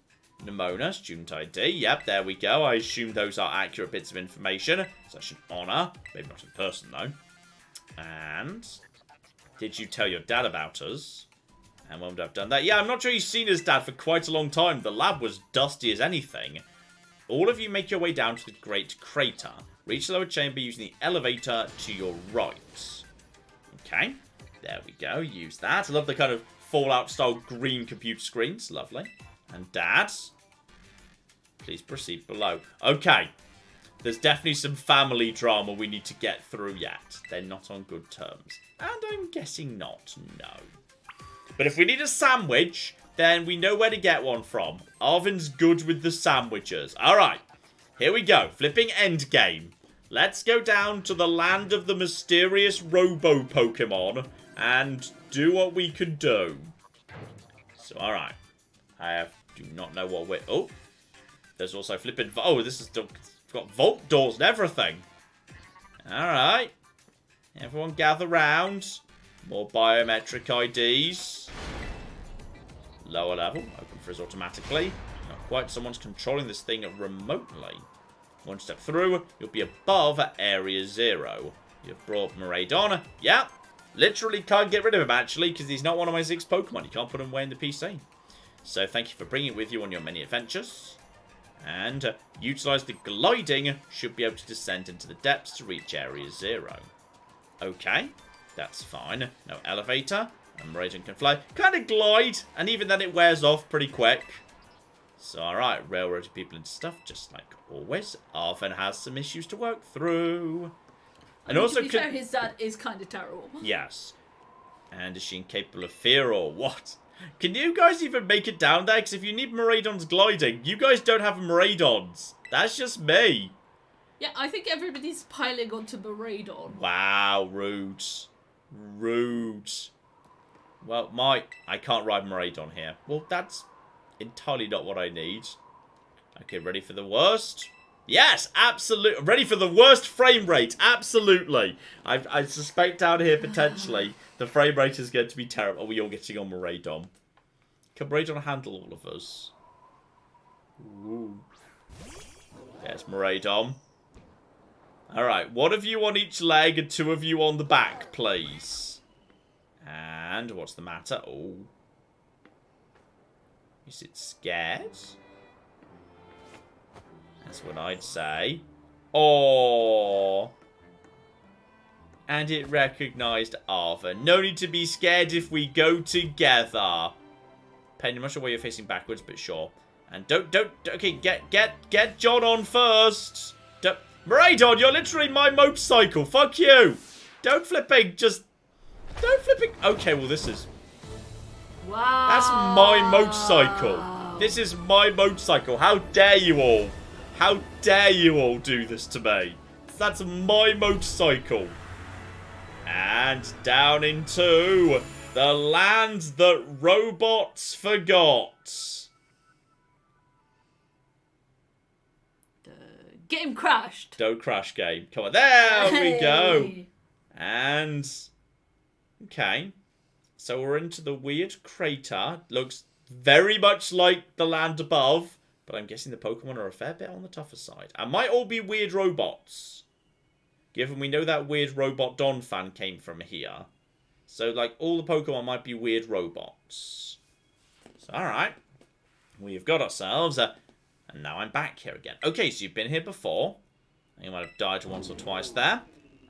Nimona, student ID. Yep, there we go. I assume those are accurate bits of information. Such an honour. Maybe not in person, though. And did you tell your dad about us? And when would I have done that? Yeah, I'm not sure he's seen his dad for quite a long time. The lab was dusty as anything. All of you make your way down to the Great Crater. Reach the lower chamber using the elevator to your right. Okay, there we go. Use that. I love the kind of Fallout-style green computer screens. Lovely. And Dad, please proceed below. Okay, there's definitely some family drama we need to get through yet. They're not on good terms. And I'm guessing not, no. But if we need a sandwich, then we know where to get one from. Arvin's good with the sandwiches. Alright, here we go. Flipping endgame. Let's go down to the land of the mysterious robo-Pokemon and do what we can do. So, alright. I do not know what we're... Oh, there's also flipping... Oh, this has got vault doors and everything. Alright. Everyone gather round. More biometric IDs. Lower level. Open frizz automatically. Not quite. Someone's controlling this thing remotely. One step through, you'll be above Area 0. You've brought Miraidon. Yeah. Literally can't get rid of him, actually, because he's not one of my 6 Pokemon. You can't put him away in the PC. So thank you for bringing it with you on your many adventures. And utilize the gliding. Should be able to descend into the depths to reach Area 0. Okay. That's fine. No elevator. And Miraidon can fly. Kind of glide. And even then it wears off pretty quick. So, alright, railroading people into stuff, just like always. Arven has some issues to work through. And also, to be fair, his dad is kind of terrible. Yes. And is she incapable of fear or what? Can you guys even make it down there? Because if you need Miraidon's gliding, you guys don't have Miraidons. That's just me. Yeah, I think everybody's piling onto Maraudon. Wow, rude. Rude. Well, I can't ride Maraudon here. Well, that's entirely not what I need. Okay, ready for the worst? Yes, absolutely. Ready for the worst frame rate. Absolutely. I suspect down here, potentially, the frame rate is going to be terrible. Are we all getting on Maraudon? Can Maraudon handle all of us? Ooh. Yes, Maraudon. Alright, one of you on each leg and 2 of you on the back, please. And what's the matter? Oh. Is it scared? That's what I'd say. Oh. And it recognised Arthur. No need to be scared if we go together. Penny, I'm not sure why you're facing backwards, but sure. And okay, get John on first. Maraudon, you're literally my motorcycle. Fuck you. Don't flipping. Okay, well, this is... Wow. That's my motorcycle. This is my motorcycle. How dare you all? How dare you all do this to me? That's my motorcycle. And down into the land that robots forgot. Game crashed. Don't crash, game. Come on. There we go. And... okay. So we're into the weird crater. Looks very much like the land above. But I'm guessing the Pokemon are a fair bit on the tougher side. And might all be weird robots. Given we know that weird robot Don fan came from here. So, like, all the Pokemon might be weird robots. So, alright. We've got ourselves a... and now I'm back here again. Okay, so you've been here before. You might have died once or twice there.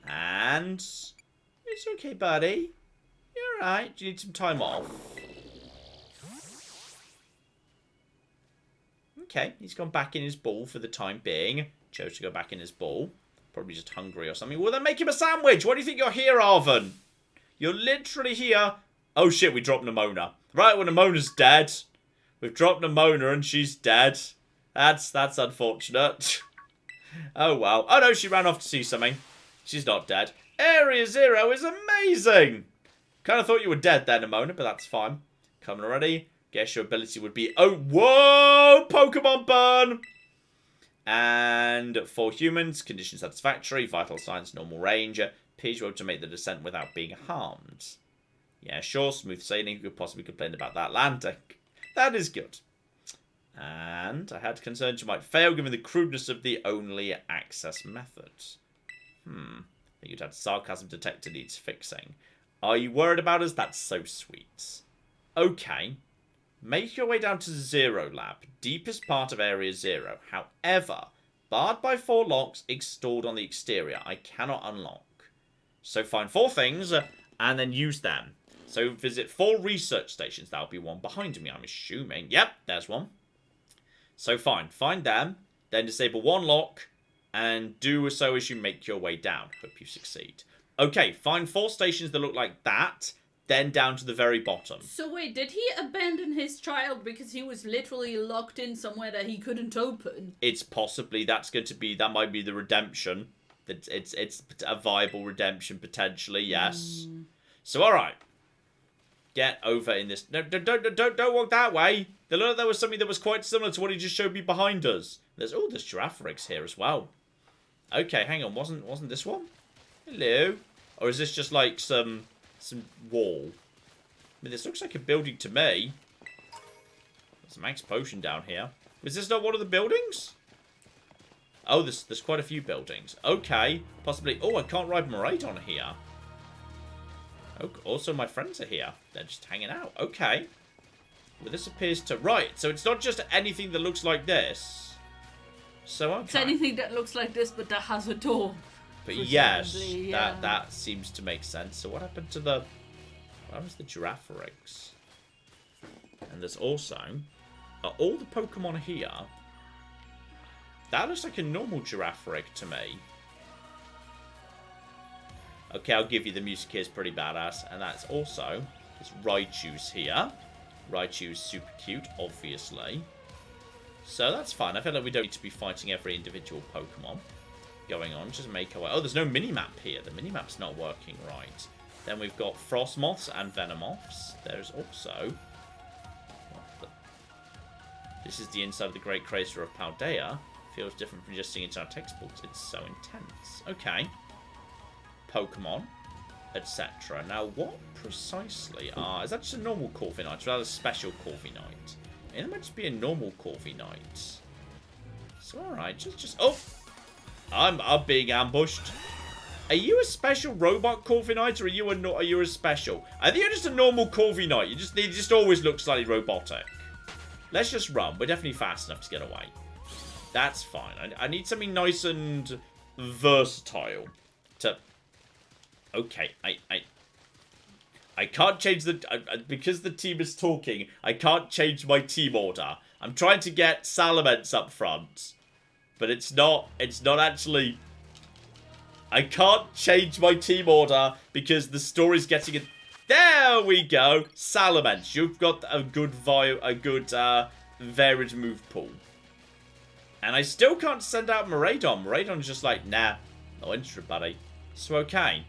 And... it's okay, buddy. You're alright. Do you need some time off? Okay, he's gone back in his ball for the time being. Chose to go back in his ball. Probably just hungry or something. Well, then make him a sandwich. Why do you think you're here, Arvin? You're literally here. Oh, shit, we dropped Nimona. Right, well, Nimona's dead. We've dropped Nimona and she's dead. That's unfortunate. Oh, well. Oh, no, she ran off to see something. She's not dead. Area 0 is amazing. Kind of thought you were dead there, Nimona, but that's fine. Coming already. Guess your ability would be... oh, whoa! Pokemon burn! And for humans, condition satisfactory, vital signs, normal range. Appears you're able to make the descent without being harmed. Yeah, sure, smooth sailing. You could possibly complain about that landing. That is good. And I had concerns you might fail given the crudeness of the only access method. I think you'd had sarcasm detector needs fixing. Are you worried about us? That's so sweet. Okay. Make your way down to Zero Lab, deepest part of Area 0. However, barred by 4 locks installed on the exterior. I cannot unlock. So find 4 things and then use them. So visit 4 research stations. That'll be one behind me, I'm assuming. Yep, there's one. So fine, find them, then disable 1 lock, and do so as you make your way down. Hope you succeed. Okay, find 4 stations that look like that, then down to the very bottom. So wait, did he abandon his child because he was literally locked in somewhere that he couldn't open? It's possibly, that might be the redemption. It's a viable redemption, potentially, yes. So, alright. Get over in this... No, don't walk that way. There was something that was quite similar to what he just showed me behind us. There's giraffe eggs here as well. Okay, hang on. Wasn't this one? Hello? Or is this just like some wall? I mean, this looks like a building to me. There's a max potion down here. Is this not one of the buildings? Oh, there's quite a few buildings. Okay. Possibly... oh, I can't ride Maraudon here. Oh, also, my friends are here. They're just hanging out. Okay. Well, this appears to... right, so it's not just anything that looks like this. So, okay. It's anything that looks like this, but that has a door. But yes, that seems to make sense. So what happened to the... where was the giraffe eggs? And there's also... are all the Pokemon here? That looks like a normal giraffe egg to me. Okay, I'll give you the music here is pretty badass. And that's also... there's Raichu's here. Raichu's super cute, obviously. So that's fine. I feel like we don't need to be fighting every individual Pokemon going on. Just make our way. Oh, there's no mini-map here. The mini-map's not working right. Then we've got Frostmoths and Venomoths. There's also... This is the inside of the Great Crater of Paldea. Feels different from just seeing it in our textbooks. It's so intense. Okay. Pokemon, etc. Now, what precisely are... Is that just a normal Corviknight? Or is that a special Corviknight? It might just be a normal Corviknight. So, alright. Just... Oh! I'm being ambushed. Are you a special robot Corviknight, or are you a special? I think you're just a normal Corviknight. You just always look slightly robotic. Let's just run. We're definitely fast enough to get away. That's fine. I need something nice and versatile to... Okay, I can't change the... because the team is talking, I can't change my team order. I'm trying to get Salamence up front. But it's not actually... I can't change my team order because the story's getting it. There we go. Salamence. You've got a good varied move pool. And I still can't send out Miraidon. Miraidon's just like, nah, no interest, buddy. So, okay.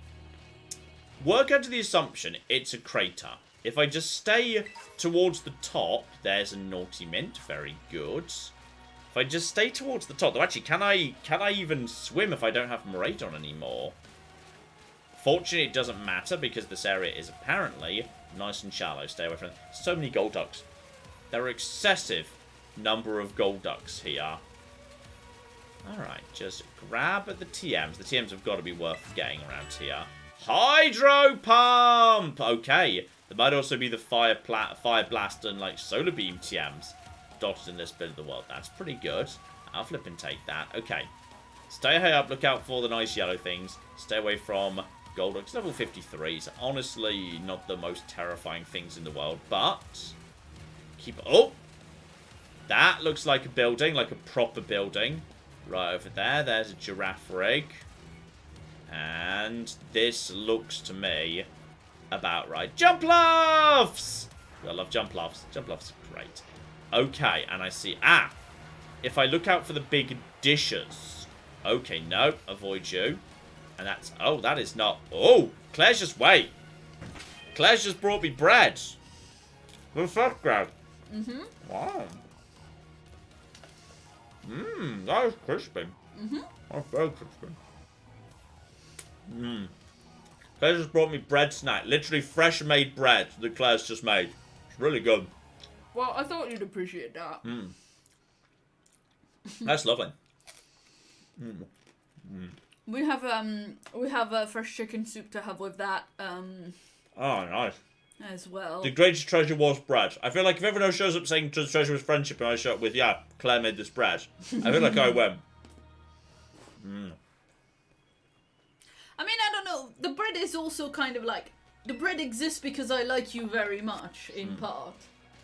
Work under the assumption it's a crater. If I just stay towards the top, there's a naughty mint. Very good. If I just stay towards the top... Though, actually, can I even swim if I don't have Miraidon anymore? Fortunately, it doesn't matter because this area is apparently nice and shallow. Stay away from it. So many Golducks. There are excessive number of Golducks here. Alright, just grab at the TMs. The TMs have got to be worth getting around here. Hydro Pump! Okay. There might also be the Fire Blast and, like, Solar Beam TMs dotted in this bit of the world. That's pretty good. I'll flip and take that. Okay. Stay high up. Look out for the nice yellow things. Stay away from Golduck's level 53. So honestly, not the most terrifying things in the world. But keep... Oh! That looks like a building. Like a proper building. Right over there. There's a giraffe rig. And this looks to me about right. Jumpluffs! I love Jumpluffs. Jumpluffs are great. Okay, and I see... Ah! If I look out for the big dishes... Okay, no. Avoid you. And that's... Oh, that is not... Oh! Claire's just... Wait! Claire's just brought me bread. What's that, Greg? Mm-hmm. Wow. Mmm, that is crispy. Mm-hmm. That's very crispy. Mmm. Claire just brought me bread snack. Literally fresh made bread that Claire's just made. It's really good. Well, I thought you'd appreciate that. Mm. That's lovely. Mm. Mm. We have a fresh chicken soup to have with that Oh, nice. as well. The greatest treasure was bread. I feel like if everyone else shows up saying the treasure was friendship and I show up with, yeah, Claire made this bread, I feel like I win. Mm. I mean, I don't know. The bread is also kind of like... The bread exists because I like you very much, in part.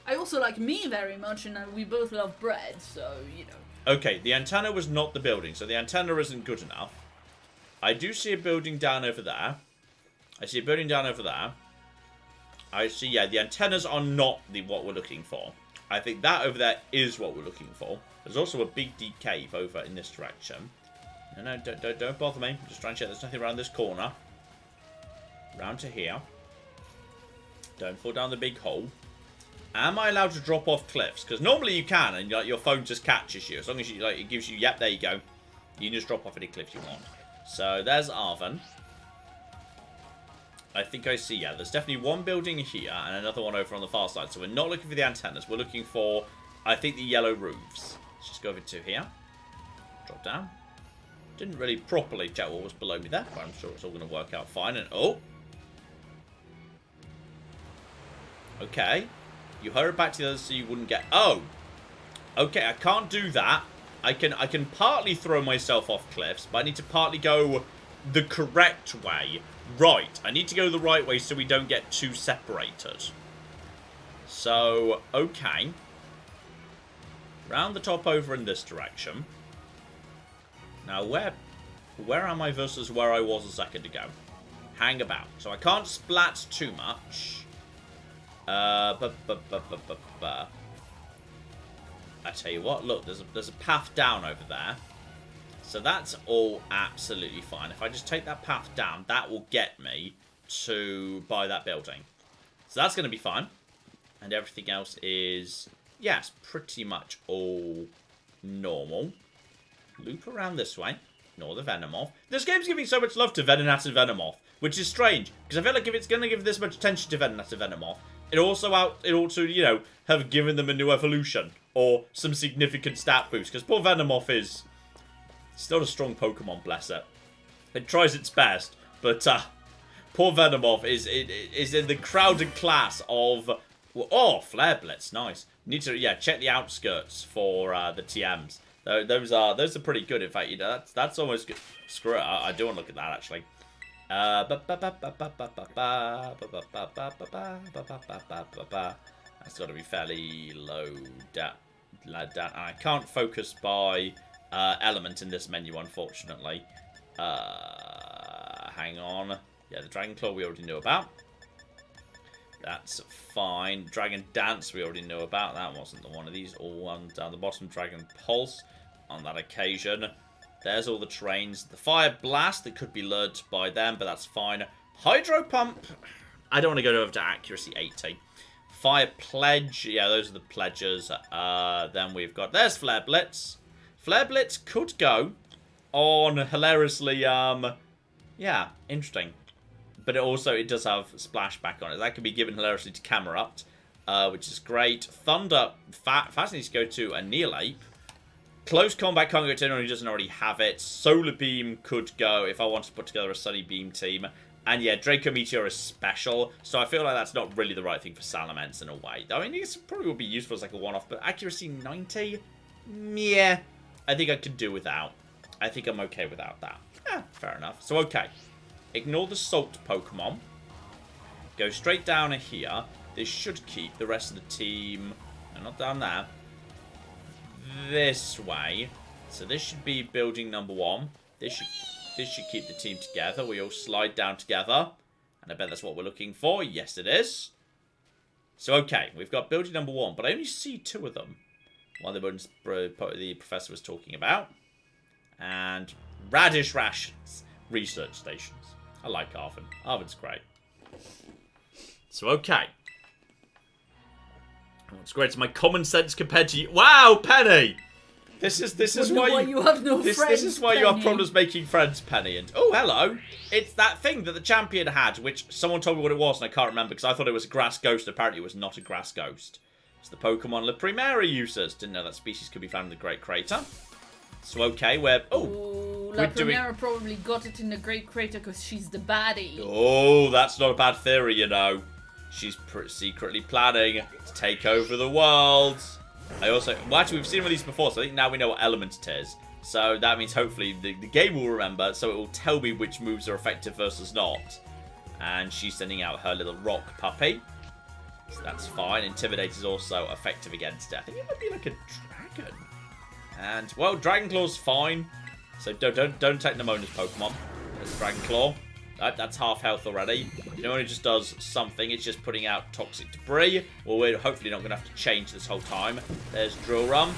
I also like me very much, and we both love bread, so, you know. Okay, the antenna was not the building, so the antenna isn't good enough. I do see a building down over there. I see a building down over there. I see, yeah, the antennas are not what we're looking for. I think that over there is what we're looking for. There's also a big deep cave over in this direction. No, don't bother me. I'm just trying to check there's nothing around this corner. Round to here. Don't fall down the big hole. Am I allowed to drop off cliffs? Because normally you can, and like, your phone just catches you. As long as you, like, it gives you, yep, there you go. You can just drop off any cliffs you want. So, there's Arven. I think I see, yeah, there's definitely one building here, and another one over on the far side. So we're not looking for the antennas. We're looking for, I think, the yellow roofs. Let's just go over to here. Drop down. Didn't really properly check what was below me there, but I'm sure it's all going to work out fine. And, oh! Okay. You hurry back to the others so you wouldn't get... Oh! Okay, I can't do that. I can partly throw myself off cliffs, but I need to partly go the correct way. Right. I need to go the right way so we don't get too separated. So, okay. Round the top over in this direction. Now, where am I versus where I was a second ago? Hang about. So I can't splat too much. I tell you what, look, there's a path down over there. So that's all absolutely fine. If I just take that path down, that will get me to by that building. So that's going to be fine. And everything else is, yes, pretty much all normal. Loop around this way. Ignore the Venomoth. This game's giving so much love to Venonat and Venomoth, which is strange, because I feel like if it's going to give this much attention to Venonat and Venomoth, it ought to, you know, have given them a new evolution or some significant stat boost, because poor Venomoth is still a strong Pokemon, bless it. It tries its best, but poor Venomoth is in the crowded class of, oh, Flare Blitz, nice. Need to, yeah, check the outskirts for the TMs. Those are pretty good. In fact, you know, that's almost good. Screw it, I do want to look at that actually. That's got to be fairly low down. I can't focus by element in this menu, unfortunately. Hang on. Yeah, the Dragon Claw we already knew about. That's fine. Dragon Dance we already knew about. That wasn't the one of these. All one down the bottom. Dragon Pulse on that occasion. There's all the trains. The Fire Blast that could be lured by them, but that's fine. Hydro Pump. I don't want to go over to accuracy 80. Fire Pledge. Yeah, those are the pledges. Then we've got... There's Flare Blitz. Flare Blitz could go on hilariously... yeah, interesting. But it does have Splashback on it. That can be given hilariously to Camerupt, which is great. Thunder, fascinating to go to Annihilate. Close Combat can't go to anyone who doesn't already have it. Solar Beam could go if I want to put together a Sunny Beam team. And yeah, Draco Meteor is special, so I feel like that's not really the right thing for Salamence in a way. I mean, it probably would be useful as like a one-off, but accuracy 90? Yeah, I think I could do without. I think I'm okay without that. Yeah, fair enough. So, okay. Ignore the Salt Pokemon. Go straight down here. This should keep the rest of the team... No, not down there. This way. So this should be building number 1. This should keep the team together. We all slide down together. And I bet that's what we're looking for. Yes, it is. So, okay. We've got building number 1. But I only see 2 of them. One of the ones the professor was talking about. And Radish Rations research stations. I like Arvin. Arvin's great. So, okay. What's great is my common sense compared to you. Wow, Penny! This is why you have no friends. This is why you have problems making friends, Penny. And oh, hello! It's that thing that the champion had, which someone told me what it was, and I can't remember because I thought it was a grass ghost. Apparently, it was not a grass ghost. It's the Pokemon La Primera uses. Didn't know that species could be found in the Great Crater. So okay, we're La Primera probably got it in the Great Crater because she's the baddie. Oh, that's not a bad theory, you know. She's secretly planning to take over the world. Well, actually, we've seen one of these before, so I think now we know what element it is. So that means hopefully the game will remember, so it will tell me which moves are effective versus not. And she's sending out her little rock puppy. So that's fine. Intimidate is also effective against it. I think it might be like a dragon. And, well, Dragon Claw's fine. So don't take Nemona's Pokemon. There's Dragon Claw. That's half health already. Nemona just does something. It's just putting out toxic debris. Well, we're hopefully not going to have to change this whole time. There's Drill Rum.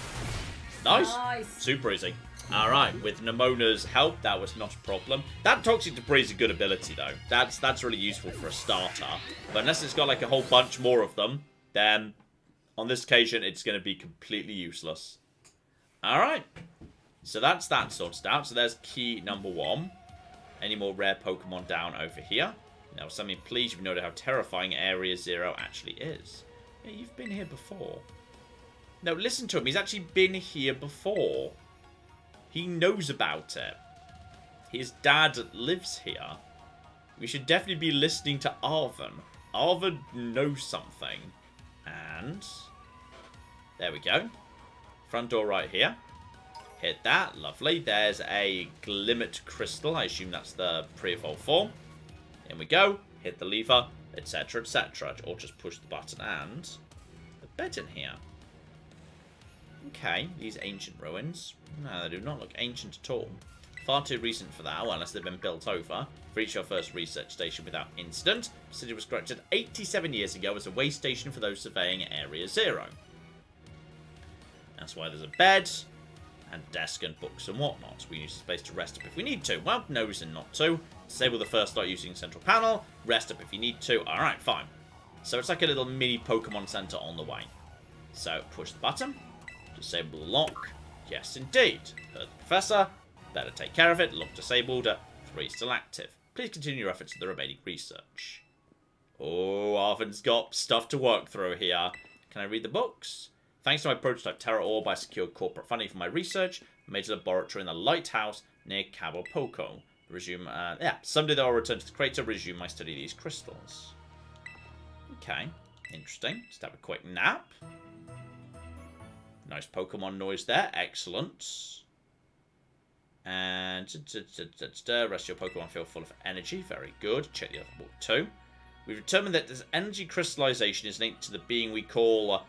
Nice. Super easy. Alright, with Nemona's help, that was not a problem. That toxic debris is a good ability, though. That's really useful for a starter. But unless it's got like a whole bunch more of them, then on this occasion, it's going to be completely useless. Alright. So that's that sorted out. So there's key number 1. Any more rare Pokemon down over here? Now, something please, you know how terrifying Area 0 actually is. Yeah, you've been here before. No, listen to him. He's actually been here before. He knows about it. His dad lives here. We should definitely be listening to Arvin. Arvin knows something. And there we go. Front door right here. Hit that. Lovely. There's a Glimmet Crystal. I assume that's the pre-evolved form. In we go. Hit the lever, etc., etc. Or just push the button and the bed in here. Okay, these ancient ruins. No, they do not look ancient at all. Far too recent for that, well, unless they've been built over. Reached our first research station without incident. The city was constructed 87 years ago as a way station for those surveying Area 0. That's why there's a bed and desk and books and whatnot. We use space to rest up if we need to. Well, no reason not to. Disable the first light using central panel. Rest up if you need to. Alright, fine. So it's like a little mini Pokemon Center on the way. So push the button. Disable the lock. Yes, indeed. Heard the professor. Better take care of it. Lock disabled. 3 still active. Please continue your efforts with the remaining research. Oh, Arvin's got stuff to work through here. Can I read the books? Thanks to my prototype Terra Orb, I secured corporate funding for my research. Made a laboratory in the lighthouse near Cabo Poco. Resume, someday I'll return to the crater, resume my study of these crystals. Okay, interesting. Just have a quick nap. Nice Pokemon noise there, excellent. And rest your Pokemon feel full of energy, very good. Check the other book too. We've determined that this energy crystallization is linked to the being we call,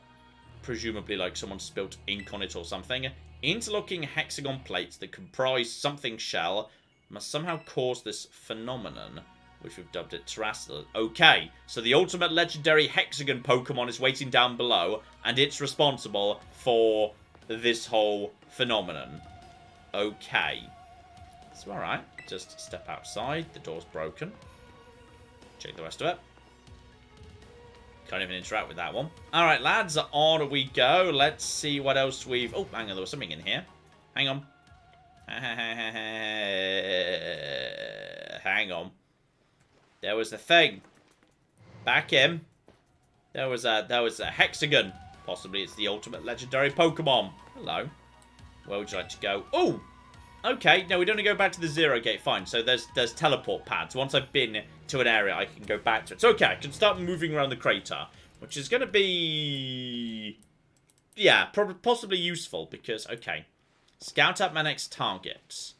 presumably like someone spilt ink on it or something. Interlocking hexagon plates that comprise something shell must somehow cause this phenomenon, which we've dubbed it Terrestrial. Okay, so the ultimate legendary hexagon Pokemon is waiting down below, and it's responsible for this whole phenomenon. Okay. So alright, just step outside. The door's broken. Check the rest of it. Can't even interact with that one. Alright, lads, on we go. Let's see what else we've... Oh, hang on, there was something in here. Hang on. Hang on. There was a thing. Back in. There was a hexagon. Possibly it's the ultimate legendary Pokemon. Hello. Where would you like to go? Oh! Okay, no, we don't go back to the 0 gate. Fine, so there's teleport pads. Once I've been to an area, I can go back to it. So, okay, I can start moving around the crater, which is going to be... yeah, possibly useful, because, okay. Scout out my next target.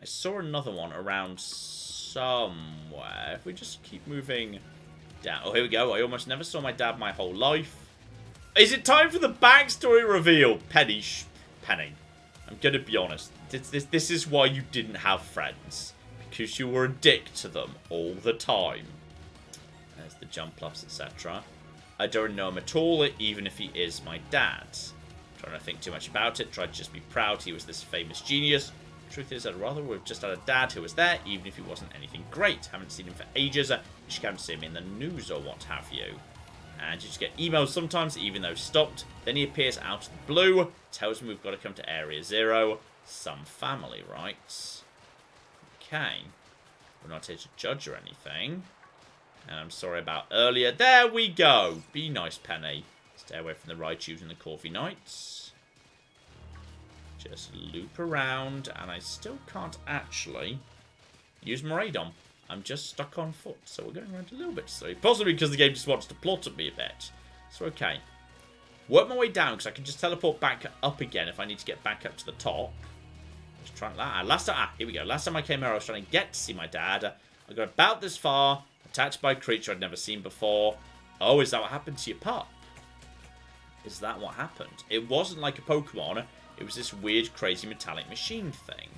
I saw another one around somewhere. If we just keep moving down... oh, here we go. I almost never saw my dad my whole life. Is it time for the backstory reveal? Penny. I'm going to be honest. This is why you didn't have friends. Because you were a dick to them all the time. There's the jump ups, etc. I don't know him at all, even if he is my dad. Trying to think too much about it. Tried to just be proud he was this famous genius. Truth is, I'd rather we've just had a dad who was there, even if he wasn't anything great. Haven't seen him for ages. You should come see him in the news or what have you. And you just get emails sometimes, even though stopped. Then he appears out of the blue. Tells me we've got to come to Area 0. Some family, right? Okay. We're not here to judge or anything. And I'm sorry about earlier. There we go. Be nice, Penny. Stay away from the Raichus and the Corvi Knights. Just loop around. And I still can't actually use Miraidon. I'm just stuck on foot. So we're going around a little bit slowly. Possibly because the game just wants to plot at me a bit. So okay. Work my way down because I can just teleport back up again if I need to get back up to the top. Just trying that. Here we go. Last time I came here, I was trying to get to see my dad. I got about this far. Attacked by a creature I'd never seen before. Oh, is that what happened to your pup? Is that what happened? It wasn't like a Pokemon. It was this weird, crazy metallic machine thing.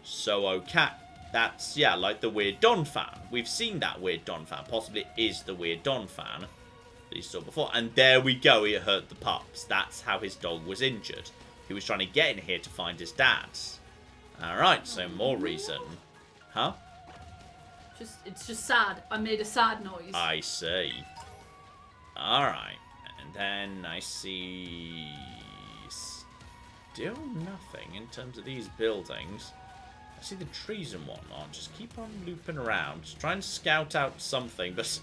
So, okay. That's, yeah, like the Weird Don fan. We've seen that Weird Don fan. Possibly it is the Weird Don fan that he saw before. And there we go. He hurt the pups. That's how his dog was injured. He was trying to get in here to find his dad. Alright, so more reason. Huh? It's just sad. I made a sad noise. I see. Alright. And then I see... still nothing in terms of these buildings. I see the trees and whatnot. Just keep on looping around. Just try and scout out something. But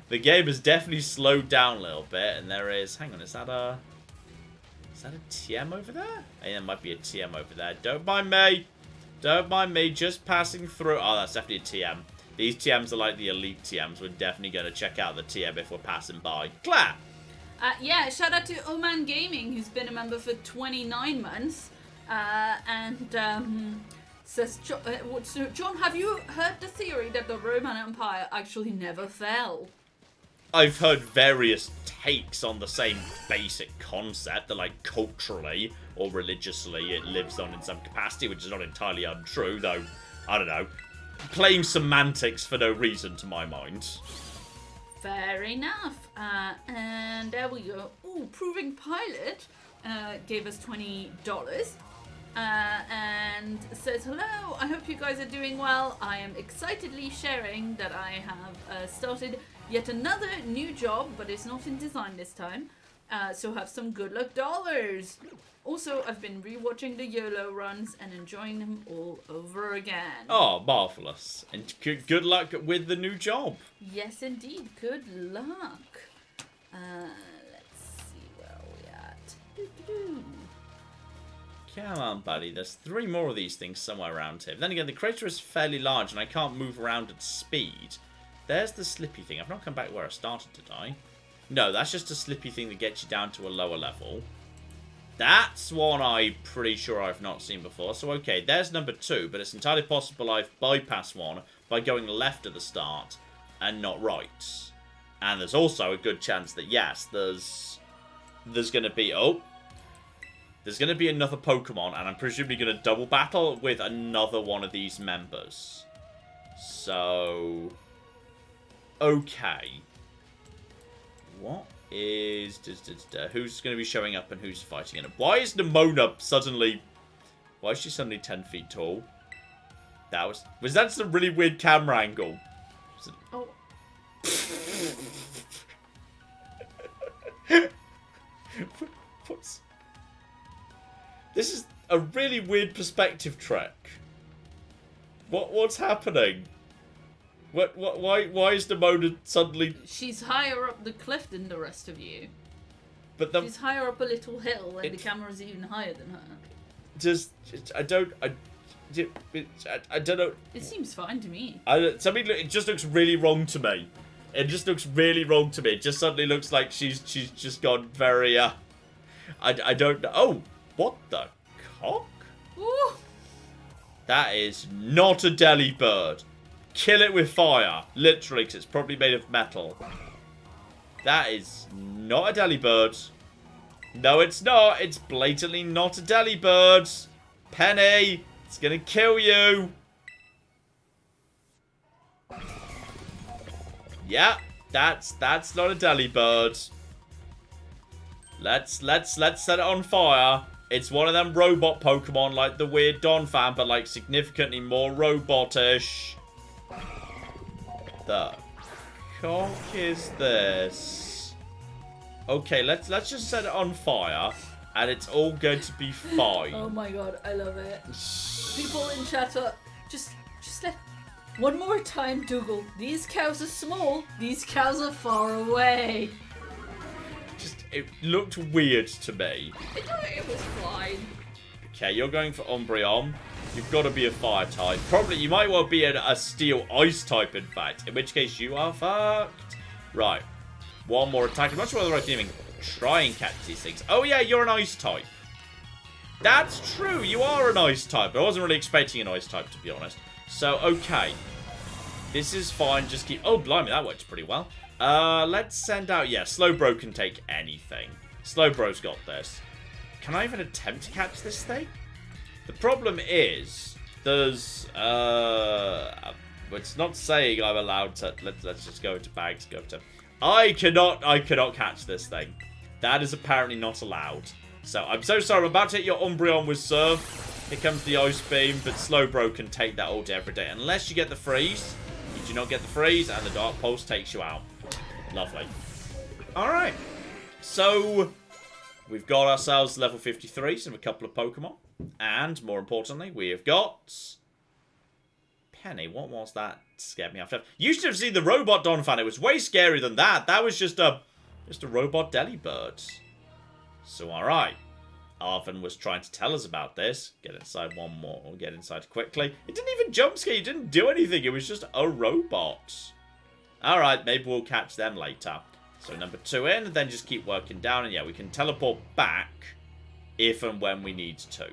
the game has definitely slowed down a little bit. And there is... hang on, is that a TM over there? I think there might be a TM over there. Don't mind me. Don't mind me. Just passing through. Oh, that's definitely a TM. These TMs are like the elite TMs. We're definitely going to check out the TM if we're passing by. Claire! Yeah, shout out to Oman Gaming, who's been a member for 29 months. Says, John, have you heard the theory that the Roman Empire actually never fell? I've heard various takes on the same basic concept that, like, culturally or religiously it lives on in some capacity, which is not entirely untrue, though, I don't know. Playing semantics for no reason, to my mind. Fair enough. And there we go. Ooh, proving pilot. gave us $20 and says, hello, I hope you guys are doing well. I am excitedly sharing that I have started yet another new job, but it's not in design this time. So have some good luck dollars. Also, I've been rewatching the YOLO runs and enjoying them all over again. Oh, marvellous. And good luck with the new job. Yes, indeed. Good luck. Let's see where are we at. Doo-doo-doo. Come on, buddy. There's 3 more of these things somewhere around here. Then again, the crater is fairly large and I can't move around at speed. There's the slippy thing. I've not come back where I started, did I? No, that's just a slippy thing that gets you down to a lower level. That's one I'm pretty sure I've not seen before. So, okay, there's number 2, but it's entirely possible I've bypassed one by going left at the start and not right. And there's also a good chance that, yes, there's going to be... Oh, there's going to be another Pokemon, and I'm presumably going to double battle with another one of these members. So... Okay. What is... Who's going to be showing up and who's fighting in it? Why is Nimona suddenly... Why is she suddenly 10 feet tall? That was... Was that a really weird camera angle? Oh. What's... This is a really weird perspective trick. What's happening? Why is Nimona suddenly... She's higher up the cliff than the rest of you. But She's higher up a little hill and the camera's even higher than her. I don't know. It seems fine to me. It just looks really wrong to me. It just looks really wrong to me. It just suddenly looks like she's just gone very, I don't know. Oh, what the cock? Ooh. That is not a Delibird. Kill it with fire. Literally, because it's probably made of metal. That is not a Delibird. No, it's not. It's blatantly not a Delibird. Penny, it's gonna kill you. Yeah, that's not a Delibird. Let's set it on fire. It's one of them robot Pokemon like the weird Donphan, but like significantly more robotish. The cock is this? Okay, let's just set it on fire, and it's all going to be fine. Oh my god, I love it. People in chat are just let one more time, Dougal. These cows are small. These cows are far away. It looked weird to me. It was fine. Okay, you're going for Umbreon. You've got to be a fire type. Probably, you might well be a steel ice type, in fact. In which case, you are fucked. Right. One more attack. I'm not sure whether I can even try and catch these things. Oh, yeah, you're an ice type. That's true. You are an ice type. I wasn't really expecting an ice type, to be honest. So, okay. This is fine. Just keep... Oh, blimey, that works pretty well. Let's send out... Yeah, Slowbro can take anything. Slowbro's got this. Can I even attempt to catch this thing? The problem is, there's, it's not saying I'm allowed to, let's just go into bags, I cannot catch this thing. That is apparently not allowed. So, I'm so sorry, I'm about to hit your Umbreon with Surf. Here comes the Ice Beam, but Slowbro can take that all day, every day. Unless you get the Freeze. You do not get the Freeze, and the Dark Pulse takes you out. Lovely. Alright. So, we've got ourselves level 53s and a couple of Pokemon. And, more importantly, we have got... Penny, what was that? Scared me off. You should have seen the robot Donphan. It was way scarier than that. That was just a robot Delibird. So, alright. Arvin was trying to tell us about this. Get inside one more. We'll get inside quickly. It didn't even jump scare. It didn't do anything. It was just a robot. Alright, maybe we'll catch them later. So, number 2 in, and then just keep working down. And yeah, we can teleport back if and when we need to.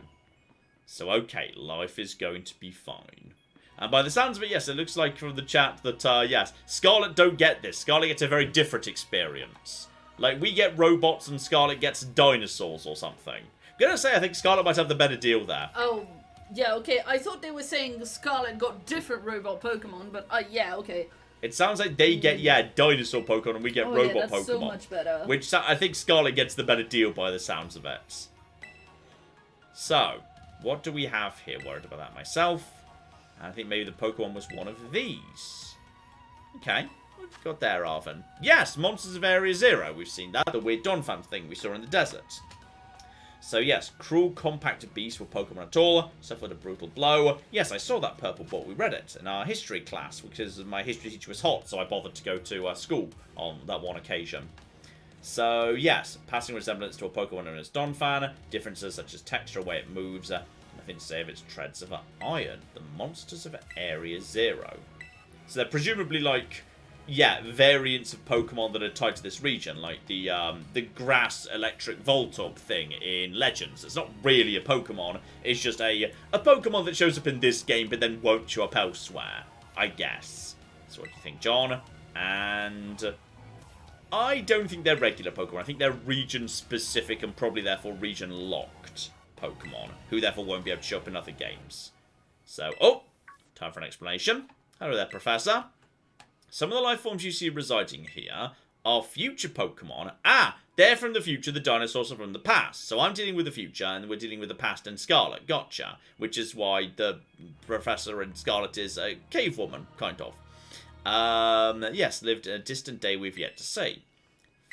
So, okay, life is going to be fine. And by the sounds of it, yes, it looks like from the chat that, yes, Scarlet don't get this. Scarlet gets a very different experience. Like, we get robots and Scarlet gets dinosaurs or something. I'm gonna say I think Scarlet might have the better deal there. Oh, yeah, okay. I thought they were saying Scarlet got different robot Pokemon, but, yeah, okay. It sounds like they get, dinosaur Pokemon and we get robot yeah, that's Pokemon. so much better. Which I think Scarlet gets the better deal by the sounds of it. So, what do we have here? Worried about that myself. I think maybe the Pokemon was one of these. Okay. What have you got there, Arvin? Yes, Monsters of Area Zero. We've seen that. The weird Donphan thing we saw in the desert. So yes, cruel, compact beast with Pokemon at all, suffered a brutal blow. Yes, I saw that purple book. We read it in our history class because my history teacher was hot, so I bothered to go to school on that one occasion. So yes, passing resemblance to a Pokemon known as Donphan, differences such as texture, way it moves, nothing to say of its treads of iron. The Monsters of Area Zero. So they're presumably like... yeah, variants of Pokemon that are tied to this region, like the grass electric Voltorb thing in Legends. It's not really a Pokemon, it's just a Pokemon that shows up in this game but then won't show up elsewhere, I guess. So what do you think, John? And I don't think they're regular Pokemon. I think they're region-specific and probably therefore region-locked Pokemon, who therefore won't be able to show up in other games. So, time for an explanation. Hello there, Professor. Some of the life forms you see residing here are future Pokemon. They're from the future, the dinosaurs are from the past. So I'm dealing with the future, and we're dealing with the past and Scarlet. Gotcha. Which is why the Professor in Scarlet is a cave woman, kind of. Yes, lived in a distant day we've yet to see.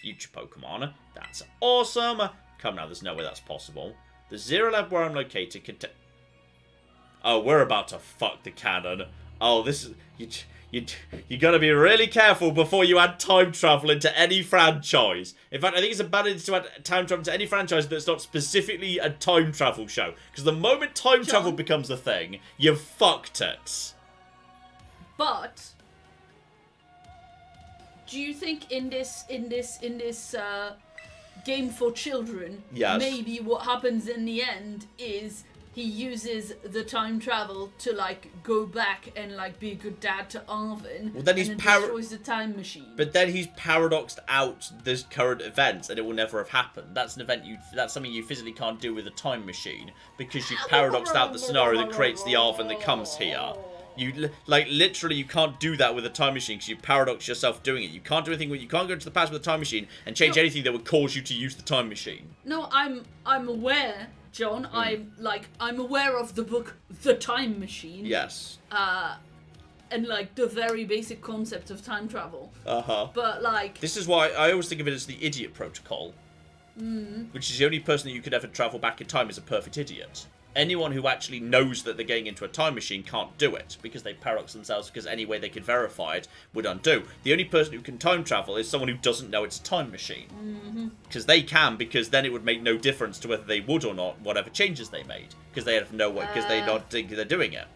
Future Pokemon. That's awesome. Come now, there's no way that's possible. The Zero Lab where I'm located can... oh, we're about to fuck the canon. Oh, this is... You gotta be really careful before you add time travel into any franchise. In fact, I think it's a bad idea to add time travel into any franchise that's not specifically a time travel show. Because the moment time travel becomes a thing, you've fucked it. But do you think in this game for children, yes, maybe what happens in the end is he uses the time travel to, like, go back and, like, be a good dad to Arvin. Well, then he's destroys the time machine. But then he's paradoxed out this current event, and it will never have happened. That's an event that's something you physically can't do with a time machine, because you've paradoxed out the scenario that creates the Arvin that comes here. You, like, literally, you can't do that with a time machine, because you paradox yourself doing it. You can't do anything, you can't go into the past with a time machine and change anything that would cause you to use the time machine. No, I'm aware... John, I'm aware of the book The Time Machine. Yes. And, like, the very basic concept of time travel. Uh-huh. But, like... this is why I always think of it as the idiot protocol. Which is the only person that you could ever travel back in time is a perfect idiot. Anyone who actually knows that they're getting into a time machine can't do it, because they paradox themselves, because any way they could verify it would undo. The only person who can time travel is someone who doesn't know it's a time machine. Because they can, because then it would make no difference to whether they would or not, whatever changes they made. Because they have no way, because they don't think they're doing it.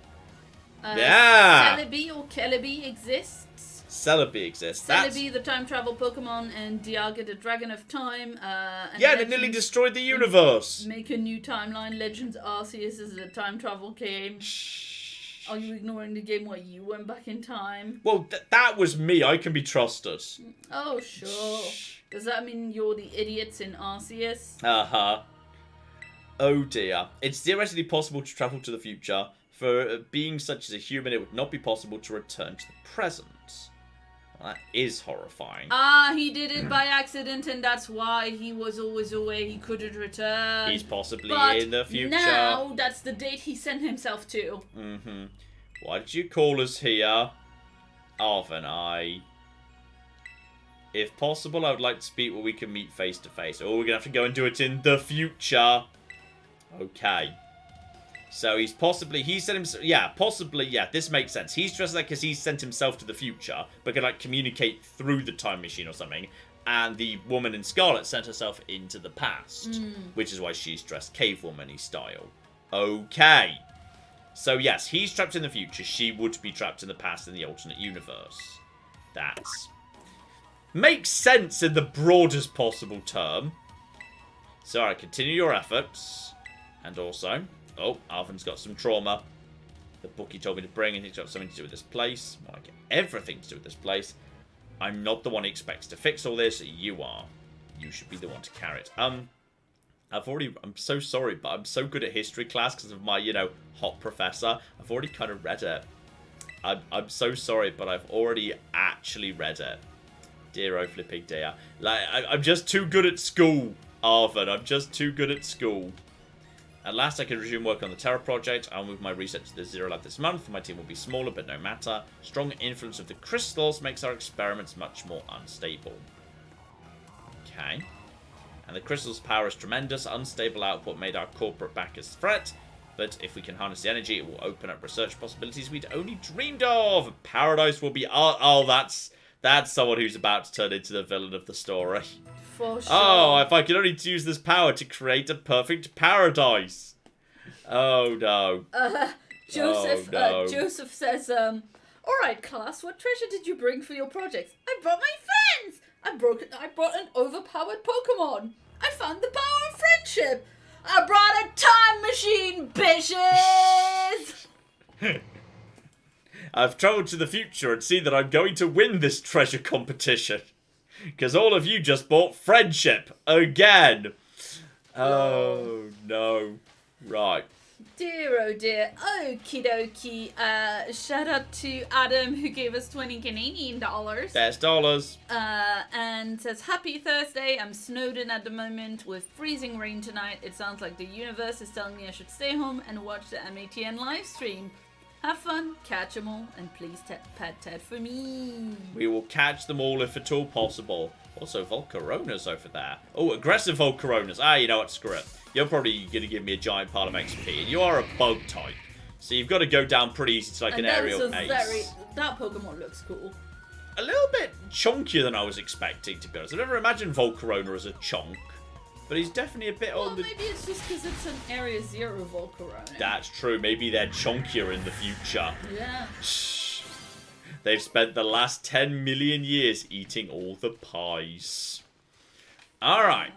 Yeah! Celebi or Celebi exists. Celebi exists. Celebi, the time travel Pokemon, and Dialga, the Dragon of Time. And yeah, they nearly destroyed the universe. Make a new timeline. Legends Arceus is a time travel game. Are you ignoring the game where you went back in time? Well, that was me. I can be trusted. Oh, sure. Does that mean you're the idiots in Arceus? Uh-huh. Oh, dear. It's theoretically possible to travel to the future. For being such as a human, it would not be possible to return to the present. Well, that is horrifying. He did it by accident, and that's why he was always away. He couldn't return. He's possibly but in the future. Now, that's the date he sent himself to. Why did you call us here? Arvin, if possible, I would like to speak where we can meet face to face. Oh, we're gonna have to go and do it in the future. Okay. So he sent himself, this makes sense. He's dressed like because he sent himself to the future, but could, like, communicate through the time machine or something. And the woman in Scarlet sent herself into the past, which is why she's dressed cave woman-y style. Okay. So yes, he's trapped in the future. She would be trapped in the past in the alternate universe. That's... makes sense in the broadest possible term. So, alright, continue your efforts. And also... oh, Arvin's got some trauma. The book he told me to bring, and he's got something to do with this place. Well, I get everything to do with this place. I'm not the one he expects to fix all this. You are. You should be the one to carry it. I'm so sorry, but I'm so good at history class because of my, hot professor. I've already kind of read it. I'm so sorry, but I've already actually read it. Dear oh flipping dear. Like, I'm just too good at school, Arvin. I'm just too good at school. At last, I can resume work on the Terror Project. I'll move my research to the Zero Lab this month. My team will be smaller, but no matter. Strong influence of the crystals makes our experiments much more unstable. Okay. And the crystal's power is tremendous. Unstable output made our corporate backers threat. But if we can harness the energy, it will open up research possibilities we'd only dreamed of. Paradise will be... Oh, that's someone who's about to turn into the villain of the story. For sure. Oh, if I could only use this power to create a perfect paradise. Oh, no. Joseph says, alright, class, what treasure did you bring for your projects? I brought my friends! I brought an overpowered Pokemon! I found the power of friendship! I brought a time machine, bitches! I've travelled to the future and see that I'm going to win this treasure competition. Because all of you just bought friendship. Again. Oh, no. Right. Dear, oh dear. Okie dokie. Shout out to Adam, who gave us 20 Canadian dollars. Best dollars. And says, Happy Thursday. I'm snowed in at the moment with freezing rain tonight. It sounds like the universe is telling me I should stay home and watch the MATN live stream. Have fun, catch them all, and please pet Ted for me. We will catch them all if at all possible. Also, Volcarona's over there. Oh, aggressive Volcaronas. Ah, you know what, screw it. You're probably going to give me a giant pile of XP, and you are a bug type. So you've got to go down pretty easy to like an aerial ace. That Pokemon looks cool. A little bit chunkier than I was expecting, to be honest. I've never imagined Volcarona as a chunk. But he's definitely a bit on the... maybe it's just because it's an Area Zero Volcarona. That's true. Maybe they're chunkier in the future. Yeah. Shh. They've spent the last 10 million years eating all the pies. Alright.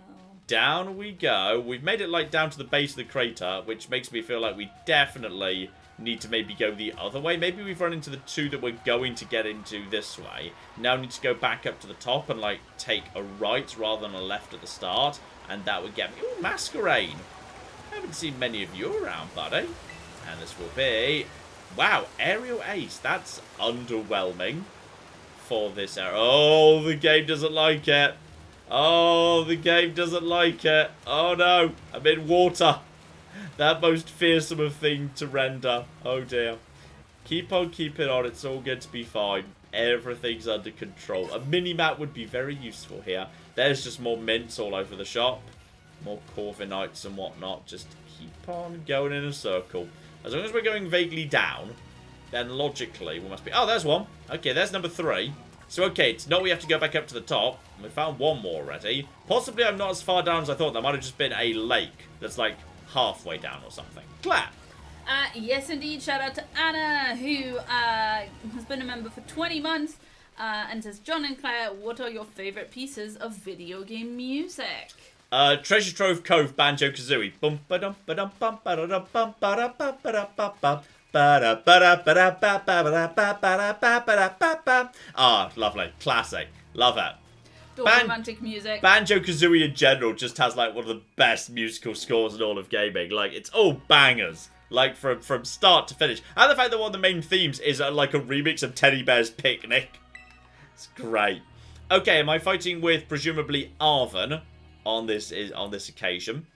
Down we go. We've made it like down to the base of the crater, which makes me feel like we definitely need to maybe go the other way. Maybe we've run into the two that we're going to get into this way. Now we need to go back up to the top and like take a right rather than a left at the start. And that would get me... Ooh, Masquerade. I haven't seen many of you around, buddy. And this will be... Wow, Aerial Ace. That's underwhelming for this area. Oh, the game doesn't like it. Oh, the game doesn't like it. Oh, no. I'm in water. That most fearsome of thing to render. Oh, dear. Keep on keeping on. It's all going to be fine. Everything's under control. A mini-map would be very useful here. There's just more mints all over the shop. More Corviknights and whatnot. Just keep on going in a circle. As long as we're going vaguely down, then logically we must be... Oh, there's one. Okay, there's number 3. So, okay, it's not we have to go back up to the top. We found one more already. Possibly I'm not as far down as I thought. That might have just been a lake that's like halfway down or something. Clap. Yes, indeed. Shout out to Anna, who has been a member for 20 months. And says, John and Claire, what are your favourite pieces of video game music? Treasure Trove Cove, Banjo-Kazooie. Bum ba dum ba dum bum ba da dum bum ba da ba ba da ba ba ba da ba da ba da ba ba da ba ba da ba ba da ba ba. Ah, lovely, classic, love it. Romantic music. Banjo-Kazooie in general just has like one of the best musical scores in all of gaming. Like it's all bangers. Like, from start to finish. And the fact that one of the main themes is like a remix of Teddy Bear's Picnic. It's great. Okay, am I fighting with, presumably, Arvin on this occasion?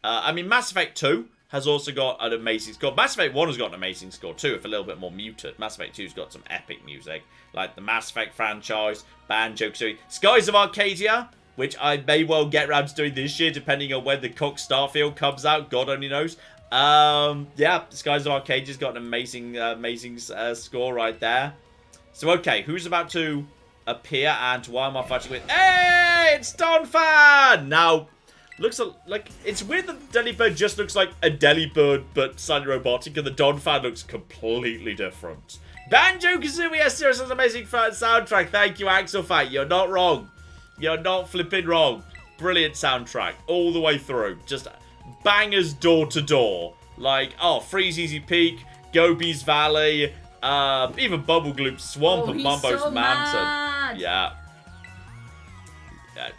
I mean, Mass Effect 2 has also got an amazing score. Mass Effect 1 has got an amazing score too, if a little bit more muted. Mass Effect 2's got some epic music. Like the Mass Effect franchise, Banjo-Kazooie, Skies of Arcadia, which I may well get around to doing this year, depending on when the Cock Starfield comes out. God only knows. Yeah, Skies of Arcadia's got an amazing score right there. So, okay, who's about to appear and why am I fighting with... Hey, it's Donphan! Now, looks like... It's weird that the Delibird just looks like a Delibird, but slightly robotic, and the Donphan looks completely different. Banjo-Kazooie has seriously an amazing soundtrack. Thank you, Axel Fight. You're not wrong. You're not flipping wrong. Brilliant soundtrack all the way through. Just bangers door to door. Like, oh, Freeze Easy Peak, Gobi's Valley... even Bubblegloop's Swamp and Mumbo's so Mountain. Mad. Yeah.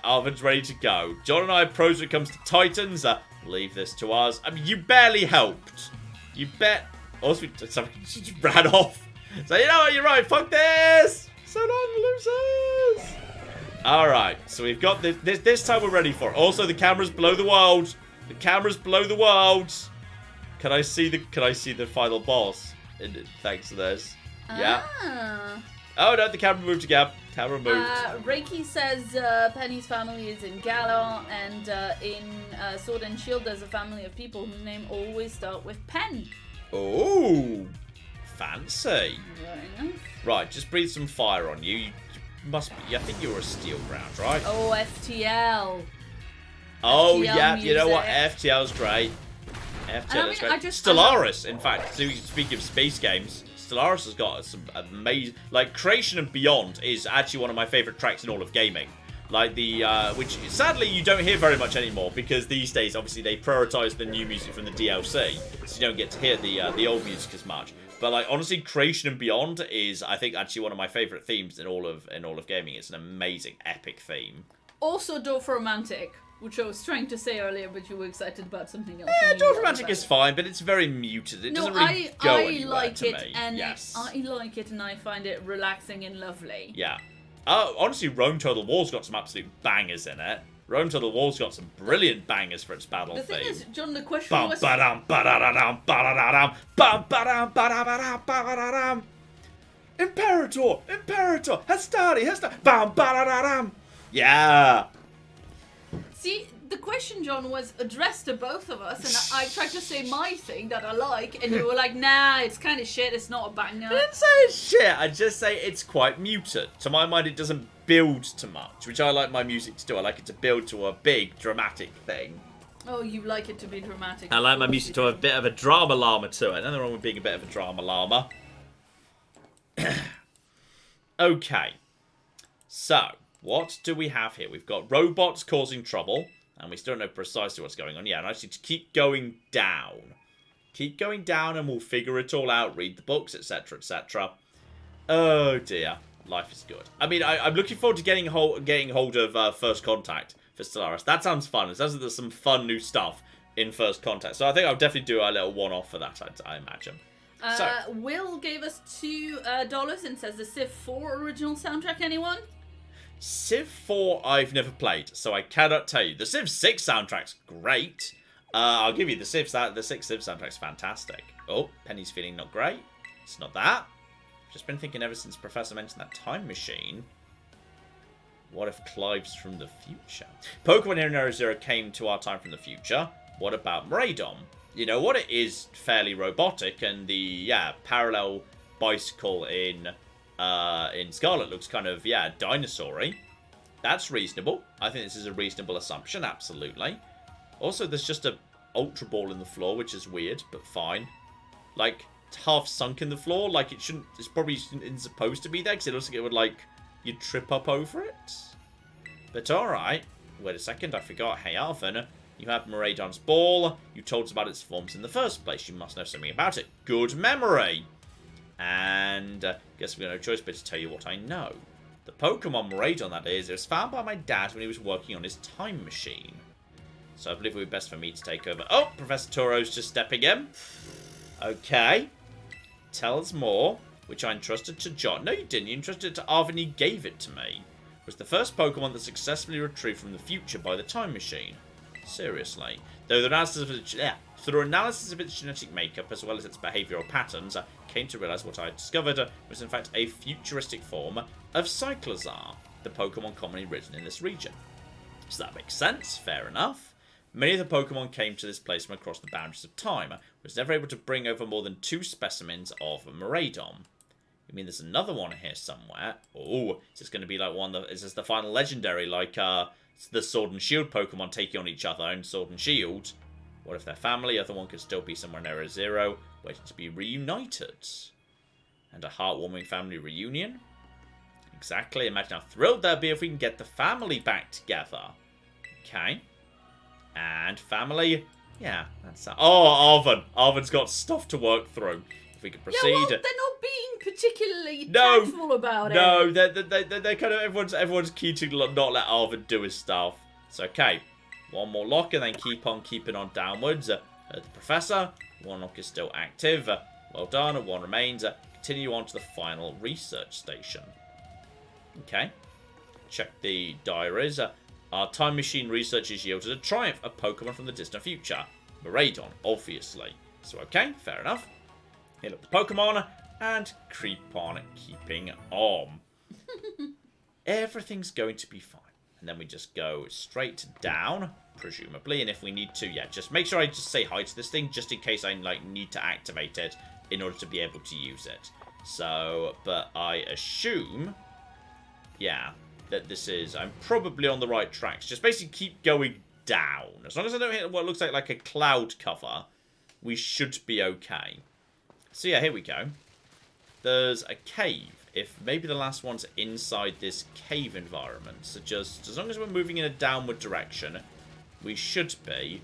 Arvin's ready to go. John and I are pros when it comes to Titans. Leave this to us. I mean, you barely helped. You bet. Also, somebody just ran off. So you know what? You're right. Fuck this. So long, losers. All right. So we've got this time we're ready for it. Also, the cameras below the world. The cameras below the world. Can I see the final boss? Thanks to this. Yeah. Oh no, the camera moved again. Camera moved. Reiki says Penny's family is in Galar, and in Sword and Shield there's a family of people whose name always start with Pen. Oh, fancy. Very nice. Right, just breathe some fire on you. You must be. I think you were a steel ground, right? Oh, FTL. Oh FTL yeah, music. you know what? FTL's great. FTL is great. Stellaris, in fact. Speaking of space games, Stellaris has got some amazing, like Creation and Beyond is actually one of my favorite tracks in all of gaming. Like the which sadly you don't hear very much anymore because these days obviously they prioritize the new music from the DLC, so you don't get to hear the old music as much. But like honestly, Creation and Beyond is I think actually one of my favorite themes in all of gaming. It's an amazing epic theme. Also, Dwarf Romantic, which I was trying to say earlier, but you were excited about something else. Yeah, Dwarf Romantic is fine, but it's very muted. It doesn't really go anywhere like to it, me. and yes. I like it, and I find it relaxing and lovely. Yeah. Honestly, Rome Total War's got some absolute bangers in it. Rome Total War's got some brilliant bangers for its battle The theme. thing is, John, the question Bum was... ba-dum ba-da-da-dum ba-da-da-dum bum ba-dum ba-da-ba-dum ba-da-da-dum. Imperator, Hastari, bum ba-da-da-dum. Yeah. See, the question, John, was addressed to both of us, and I tried to say my thing that I like, and you were like, nah, it's kind of shit, it's not a banger. I didn't say it's shit, I just say it's quite muted. To my mind, it doesn't build to much, which I like my music to do. I like it to build to a big, dramatic thing. Oh, you like it to be dramatic. I like my music to have a bit of a drama llama to it. Nothing wrong with being a bit of a drama llama. Okay. So, what do we have here? We've got robots causing trouble. And we still don't know precisely what's going on. Yeah, and actually to keep going down. Keep going down and we'll figure it all out. Read the books, etc, etc. Oh dear. Life is good. I mean, I'm looking forward to getting hold of First Contact for Stellaris. That sounds fun. It sounds like there's some fun new stuff in First Contact. So I think I'll definitely do a little one-off for that, I imagine. So, Will gave us $2 and says the Civ 4 original soundtrack, anyone? Civ 4 I've never played, so I cannot tell you. The Civ 6 soundtrack's great. I'll give you the 6 Civ soundtrack's fantastic. Oh, Penny's feeling not great. It's not that. Just been thinking ever since Professor mentioned that time machine. What if Clive's from the future? Pokemon here in Area Zero came to our time from the future. What about Miraidon? You know what? It is fairly robotic, and the parallel bicycle in Scarlet looks kind of, dinosaur-y. That's reasonable. I think this is a reasonable assumption, absolutely. Also, there's just a Ultra Ball in the floor, which is weird, but fine. Like, it's half sunk in the floor, like it shouldn't, it's probably isn't supposed to be there, because it looks like it would, like, you'd trip up over it. But alright. Wait a second, I forgot. Hey, Arthur, you have Miraidon's ball. You told us about its forms in the first place. You must know something about it. Good memory. And guess we've got no choice but to tell you what I know. The Pokemon Miraidon, that is, it was found by my dad when he was working on his time machine. So I believe it would be best for me to take over. Oh, Professor Toro's just stepping in. Okay. Tell us more, which I entrusted to John. No, you didn't. You entrusted it to Arvin. He gave it to me. It was the first Pokemon that successfully retrieved from the future by the time machine. Seriously. Through analysis of its genetic makeup as well as its behavioural patterns, I came to realise what I had discovered was in fact a futuristic form of Cyclozar, the Pokemon commonly written in this region. So that makes sense, fair enough. Many of the Pokemon came to this place from across the boundaries of time. I was never able to bring over more than 2 specimens of Miraidon. You mean there's another one here somewhere? Oh, is this going to be like one that is this the final legendary, like the Sword and Shield Pokemon taking on each other in Sword and Shield? What if their family, other one could still be somewhere in Area Zero, waiting to be reunited? And a heartwarming family reunion? Exactly, imagine how thrilled they'll be if we can get the family back together. Okay. And family, yeah, that's that. Oh, Arvin. Arvin's got stuff to work through. If we could proceed. Yeah, well, they're not being particularly tactful about it. No, they're kind of, everyone's keen to not let Arvin do his stuff. So, okay. One more lock and then keep on keeping on downwards. The Professor, one lock is still active. Well done. 1 remains. Continue on to the final research station. Okay. Check the diaries. Our time machine researchers yielded a triumph, a Pokemon from the distant future. Miraidon, obviously. So, okay, fair enough. Heal up the Pokemon and creep on keeping on. Everything's going to be fine. And then we just go straight down, presumably. And if we need to, yeah, just make sure I just say hi to this thing, just in case I need to activate it in order to be able to use it. So, but I assume, yeah, that this is, I'm probably on the right tracks. Just basically keep going down. As long as I don't hit what looks like a cloud cover, we should be okay. So yeah, here we go. There's a cave. If maybe the last one's inside this cave environment. So just, as long as we're moving in a downward direction, we should be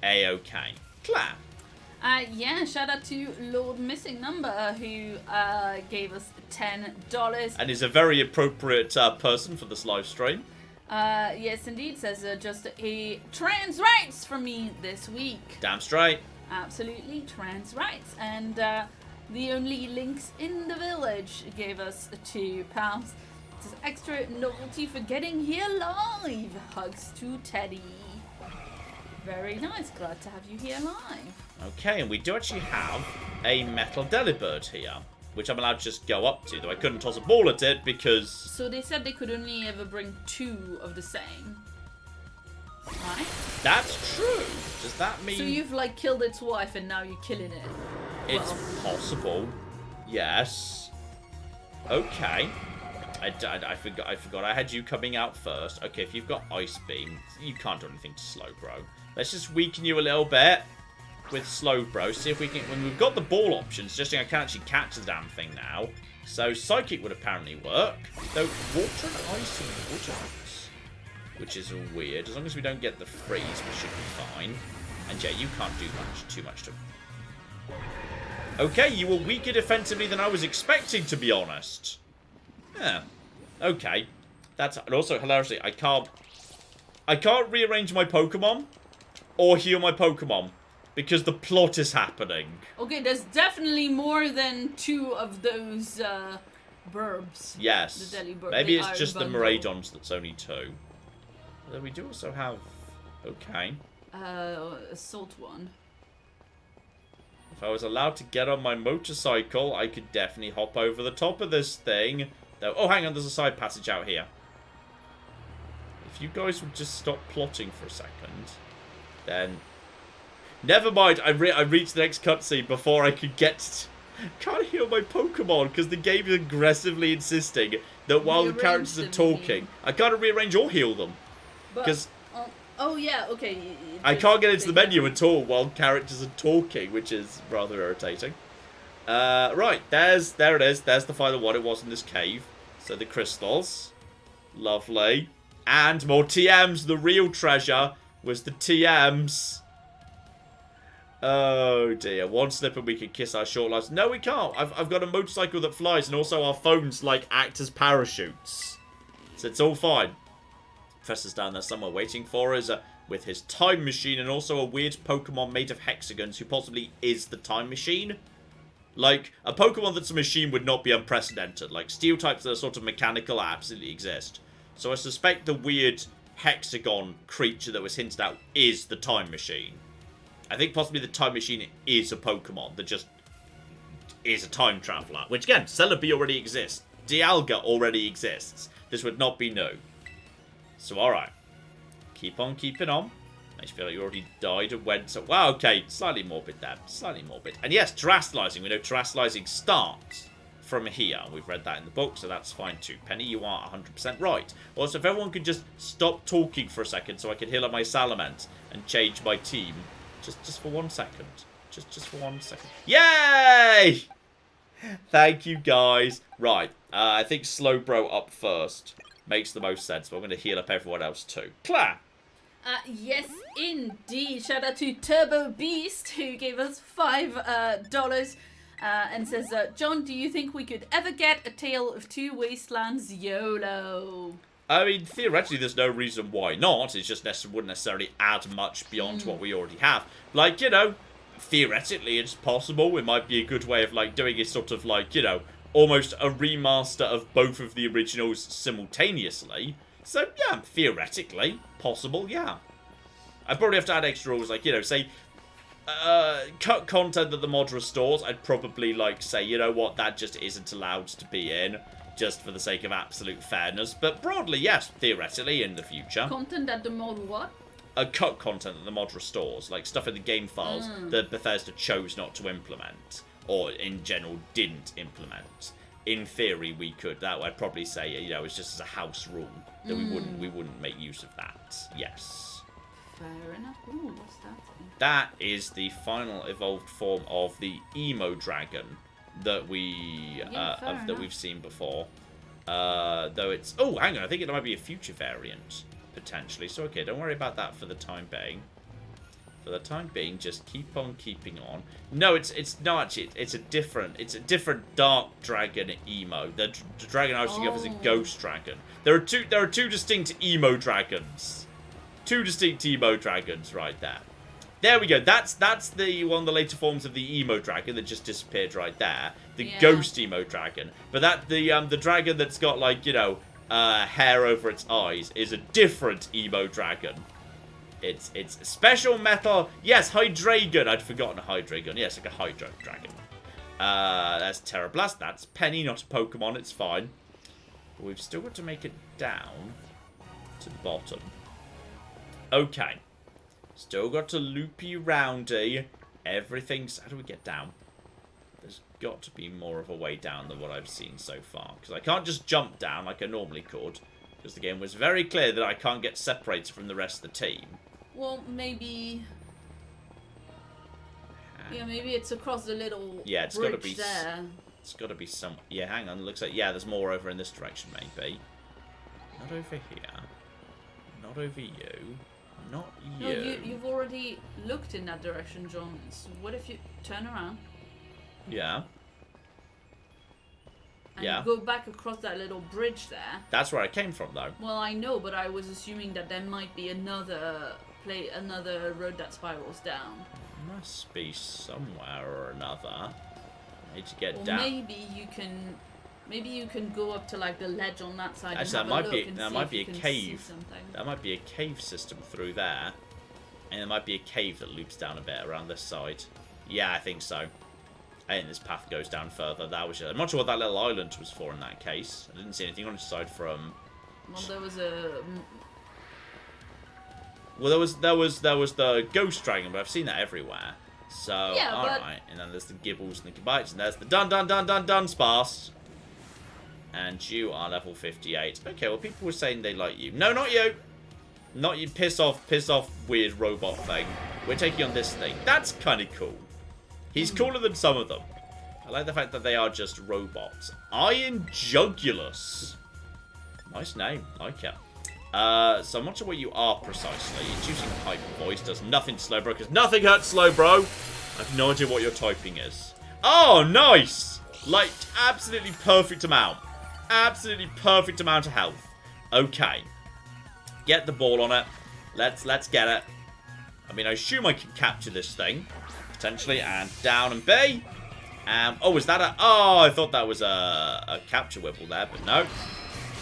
A-okay. Claire. Yeah, shout out to Lord Missing Number, who gave us $10. And is a very appropriate person for this live stream. Yes, indeed. Says just a trans rights from me this week. Damn straight. Absolutely, trans rights. And the only links in the village gave us £2. It's extra novelty for getting here live. Hugs to Teddy. Very nice. Glad to have you here live. Okay, and we do actually have a metal delibird here, which I'm allowed to just go up to, though I couldn't toss a ball at it because... So they said they could only ever bring 2 of the same. Right? That's true. Does that mean... So you've, like, killed its wife and now you're killing it? It's possible. Yes. Okay. I forgot I had you coming out first. Okay, if you've got Ice Beam, you can't do anything to Slowbro. Let's just weaken you a little bit with Slowbro. See if we can... When we've got the ball options, just think I can actually catch the damn thing now. So Psychic would apparently work. Though Water and Ice and Water Ice, which is weird. As long as we don't get the freeze, we should be fine. And yeah, you can't do too much to... Okay, you were weaker defensively than I was expecting, to be honest. Yeah. Okay. That's... And also, hilariously, I can't rearrange my Pokemon or heal my Pokemon because the plot is happening. Okay, there's definitely more than 2 of those burbs. Yes. The Delibird. Maybe it's just the Miraidons that's only 2. Although we do also have... Okay. Assault one. If I was allowed to get on my motorcycle, I could definitely hop over the top of this thing. Though, oh, hang on, there's a side passage out here. If you guys would just stop plotting for a second, then... Never mind, I reached the next cutscene before I could get... Can't heal my Pokemon, because the game is aggressively insisting that while the characters are talking, I can't rearrange or heal them. Because... Oh, yeah, okay. I can't get into the menu at all while characters are talking, which is rather irritating. Right, there it is. There's the final one. It was in this cave. So the crystals. Lovely. And more TMs. The real treasure was the TMs. Oh, dear. One slip and we can kiss our short lives. No, we can't. I've got a motorcycle that flies, and also our phones, like, act as parachutes. So it's all fine. Professor's down there somewhere waiting for us with his time machine and also a weird Pokemon made of hexagons who possibly is the time machine. Like, a Pokemon that's a machine would not be unprecedented. Like, steel types that are sort of mechanical absolutely exist. So I suspect the weird hexagon creature that was hinted at is the time machine. I think possibly the time machine is a Pokemon that just is a time traveler. Which, again, Celebi already exists. Dialga already exists. This would not be new. So, alright. Keep on keeping on. I feel like you already died and went. So, wow, okay. Slightly morbid there. Slightly morbid. And yes, terrestrializing. We know terrestrializing starts from here. We've read that in the book, so that's fine too. Penny, you are 100% right. Also, if everyone could just stop talking for a second so I could heal up my Salamence and change my team. Just for 1 second. Just for 1 second. Yay! Thank you, guys. Right. I think Slowbro up first. Makes the most sense, but I'm going to heal up everyone else too. Claire! Yes, indeed. Shout out to Turbo Beast, who gave us $5 and says, John, do you think we could ever get A Tale of Two Wastelands YOLO? I mean, theoretically, there's no reason why not. It just wouldn't necessarily add much beyond what we already have. Like, you know, theoretically, it's possible. It might be a good way of, like, doing a sort of, like, you know, almost a remaster of both of the originals simultaneously. So, yeah, theoretically, possible, yeah. I'd probably have to add extra rules, like, you know, say, cut content that the mod restores. I'd probably, like, say, you know what, that just isn't allowed to be in, just for the sake of absolute fairness. But broadly, yes, theoretically, in the future. Content that the mod what? Cut content that the mod restores, like stuff in the game files that Bethesda chose not to implement, or in general didn't implement. In theory, we could. That I'd probably say, you know, it's just as a house rule that we wouldn't make use of that. Yes. Fair enough. Ooh, what's that thing? That is the final evolved form of the emo dragon that we've seen before. Though it's hang on, I think it might be a future variant. Potentially. So, okay, don't worry about that for the time being. For the time being, just keep on keeping on. No, it's not actually. It's a different dark dragon emo. The dragon I was thinking of is a ghost dragon. There are two distinct emo dragons. Two distinct emo dragons right there. There we go. That's the one of the later forms of the emo dragon that just disappeared right there. The ghost emo dragon. But the dragon that's got, like, you know, hair over its eyes is a different emo dragon. It's special metal. Yes, Hydreigon. I'd forgotten a Hydreigon. Yes, like a Hydro dragon. That's Terrablast. That's Penny, not a Pokemon. It's fine. But we've still got to make it down to the bottom. Okay. Still got to loopy roundy. Everything's... How do we get down? There's got to be more of a way down than what I've seen so far. Because I can't just jump down like I normally could. Because the game was very clear that I can't get separated from the rest of the team. Well, maybe... Yeah, maybe it's across the little it's bridge got to be there. It's got to be some... Yeah, hang on. Looks like... Yeah, there's more over in this direction, maybe. Not over here. Not over you. Not you. No, you've already looked in that direction, John. So what if you turn around? Yeah. And you go back across that little bridge there. That's where I came from, though. Well, I know, but I was assuming that there might be another road that spirals down. Must be somewhere or another. I need to get or down. Maybe you can go up to, like, the ledge on that side. Actually, and that might be a cave. Something. That might be a cave system through there, and there might be a cave that loops down a bit around this side. Yeah, I think so. I think this path goes down further. I'm not sure what that little island was for in that case. I didn't see anything on its side from... Well, there was a... Well, there was the ghost dragon, but I've seen that everywhere. So, alright. And then there's the Gibbles and the Gibites, and there's the dun sparse. And you are level 58. Okay, well, people were saying they like you. No, not you! Not you. Piss off, weird robot thing. We're taking on this thing. That's kind of cool. He's cooler than some of them. I like the fact that they are just robots. Iron Jugulus. Nice name. Like it. So I'm not sure what you are precisely. Choosing hyper voice does nothing to Slowbro, because nothing hurts Slowbro. I have no idea what your typing is. Oh, nice! Like, absolutely perfect amount. Absolutely perfect amount of health. Okay. Get the ball on it. Let's get it. I mean, I assume I can capture this thing. Potentially. And down and B. Oh, is that a... Oh, I thought that was a capture wibble there, but no.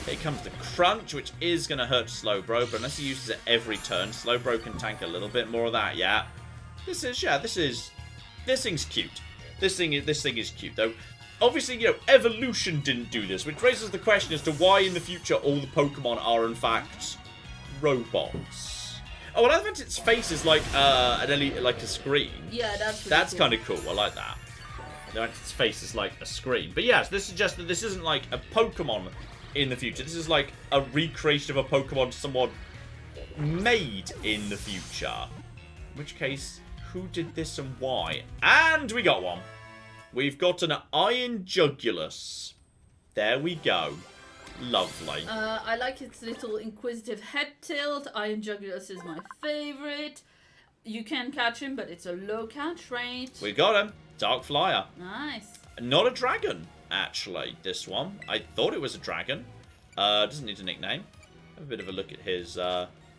Here comes the crunch, which is going to hurt Slowbro, but unless he uses it every turn, Slowbro can tank a little bit more of that, yeah. This thing's cute. This thing is cute, though. Obviously, you know, evolution didn't do this, which raises the question as to why in the future all the Pokemon are, in fact, robots. Oh, and I think its face is like like a screen. Yeah, that's kind of cool. I like that. Its face is like a screen. But yes, this suggests that this isn't like a Pokemon in the future. This is like a recreation of a Pokemon someone made in the future. In which case, who did this and why? And we got one. We've got an Iron Jugulus. There we go. Lovely. I like its little inquisitive head tilt. Iron Jugulus is my favorite. You can catch him, but it's a low catch rate. We got him. Dark Flyer. Nice. Not a dragon, actually, this one. I thought it was a dragon. Doesn't need a nickname. Have a bit of a look at his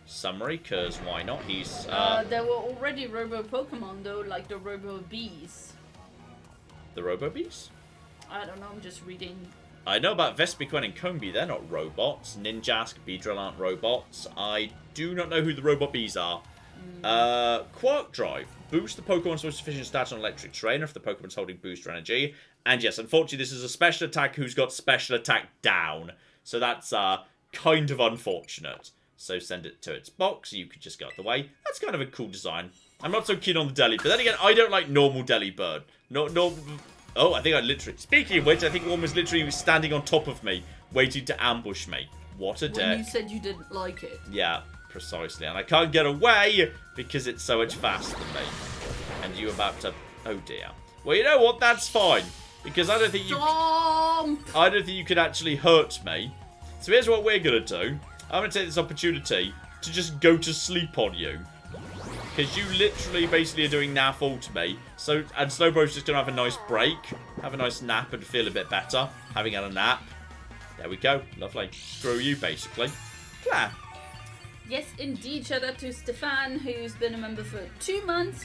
summary, because why not? He's, There were already robo-Pokemon, though, like the robo-bees. The Robo-Bees? I don't know, I'm just reading. I know about Vespiquen and Combi, they're not robots. Ninjask, Beedrill aren't robots. I do not know who the Robot Bees are. Quark Drive. Boost the Pokemon's with sufficient stats on electric terrain if the Pokemon's holding booster energy. And yes, unfortunately, this is a special attack who's got special attack down. So that's kind of unfortunate. So send it to its box. You could just go out the way. That's kind of a cool design. I'm not so keen on the Delibird. But then again, I don't like normal Delibird. No. Oh, I think I literally... Speaking of which, I think one was literally standing on top of me, waiting to ambush me. What a day. When you said you didn't like it. Yeah, precisely. And I can't get away because it's so much faster than me. And you're about to... Oh, dear. Well, you know what? That's fine. Because I don't think you... I don't think you could actually hurt me. So here's what we're going to do. I'm going to take this opportunity to just go to sleep on you. Because you literally basically are doing naff all to me. So, and Slowbro's just going to have a nice break. Have a nice nap and feel a bit better. Having had a nap. There we go. Lovely. Screw you, basically. Claire. Yes, indeed. Shout out to Stefan, who's been a member for 2 months.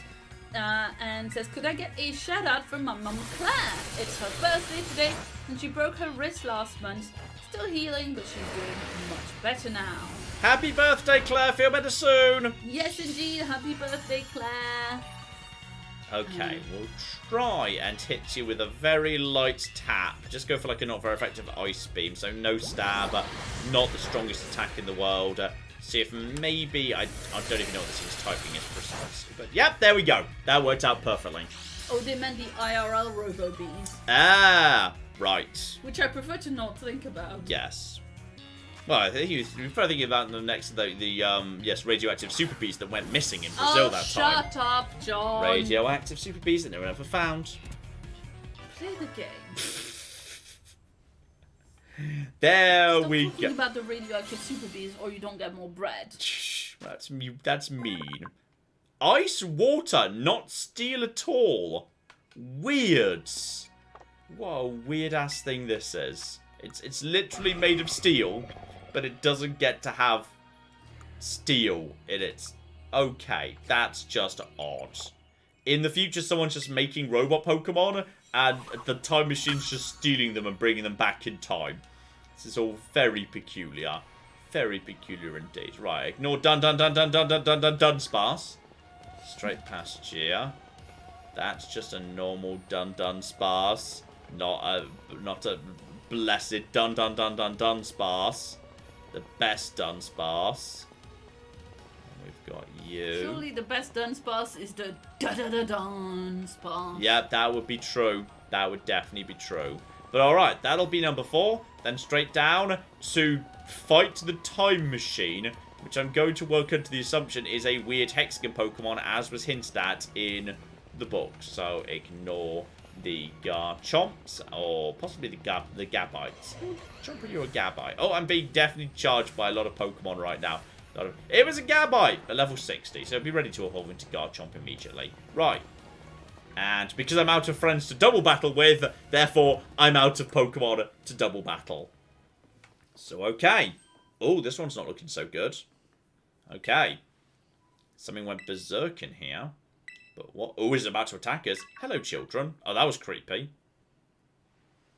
And says, could I get a shout out from my mum Claire? It's her birthday today, and she broke her wrist last month. Still healing, but she's doing much better now. Happy birthday, Claire. Feel better soon. Yes, indeed. Happy birthday, Claire. Okay, we'll try and hit you with a very light tap. Just go for like a not very effective ice beam. So no stab, not the strongest attack in the world. See if maybe, I don't even know what this thing's typing is precisely. But yep, there we go. That worked out perfectly. Oh, they meant the IRL Robo-Bees. Ah, right. Which I prefer to not think about. Yes. Well, I think you prefer thinking about the next, yes, radioactive super bees that went missing in Brazil that time. Shut up, John. Radioactive super bees that no one ever found. Play the game. There Stop we talking go. about the radioactive super bees, or you don't get more bread. That's mean. Ice water, not steel at all. Weird. What a weird ass thing this is. It's literally made of steel, but it doesn't get to have steel in it. Okay, that's just odd. In the future, someone's just making robot Pokemon, and the time machine's just stealing them and bringing them back in time. This is all very peculiar. Very peculiar indeed. Right, ignore dun sparse. Straight past here. That's just a normal dun sparse. Not a blessed dun sparse. The best dun sparse. We've got you. Surely the best Dunsparce is the Dunsparce. Yeah, that would be true. That would definitely be true. But alright, that'll be number 4. Then straight down to fight the time machine, which I'm going to work under the assumption is a weird hexagon Pokemon, as was hinted at in the book. So ignore the Garchomps, or possibly the Gabites. Chomp, you're a Gabite. Oh, I'm being definitely charged by a lot of Pokemon right now. It was a Gabite at level 60, so be ready to evolve into Garchomp immediately. Right. And because I'm out of friends to double battle with, therefore I'm out of Pokemon to double battle. So, okay. Oh, this one's not looking so good. Okay. Something went berserk in here. But what? Oh, is it about to attack us? Hello, children. Oh, that was creepy.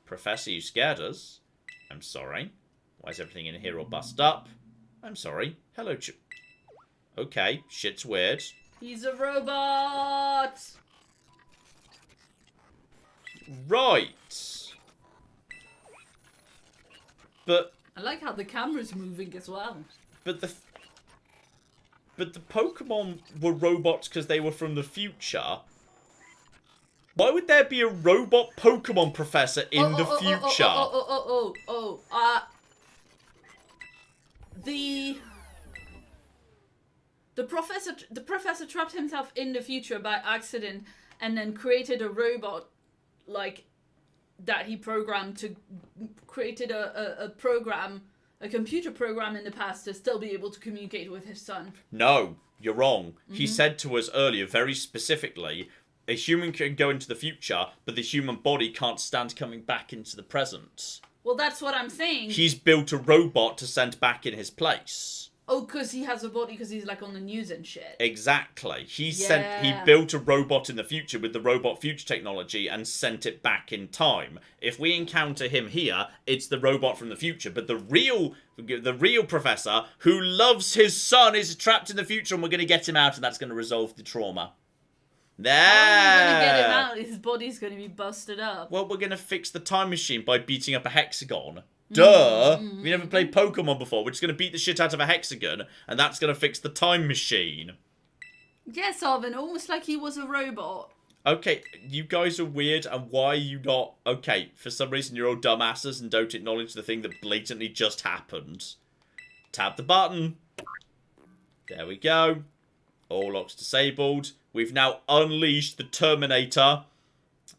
Professor, you scared us. I'm sorry. Why is everything in here all bust up? I'm sorry. Hello, okay, shit's weird. He's a robot! Right. But... I like how the camera's moving as well. But the Pokemon were robots because they were from the future. Why would there be a robot Pokemon professor in the future? The professor trapped himself in the future by accident and then created a robot like that he programmed to created a program, a computer program in the past to still be able to communicate with his son. No, you're wrong. He said to us earlier very specifically, a human can go into the future, but the human body can't stand coming back into the present. Well, that's what I'm saying. He's built a robot to send back in his place. Oh, because he has a body because he's like on the news and shit. Exactly. He built a robot in the future with the robot future technology and sent it back in time. If we encounter him here, it's the robot from the future. But the real professor who loves his son is trapped in the future, and we're going to get him out, and that's going to resolve the trauma. There. How are we going to get him out? His body's going to be busted up. Well, we're going to fix the time machine by beating up a hexagon. Duh! We never played Pokemon before. We're just going to beat the shit out of a hexagon, and that's going to fix the time machine. Yes, Arvin, almost like he was a robot. Okay, you guys are weird, and why are you not... Okay, for some reason you're all dumbasses and don't acknowledge the thing that blatantly just happened. Tap the button. There we go. All locks disabled. We've now unleashed the Terminator.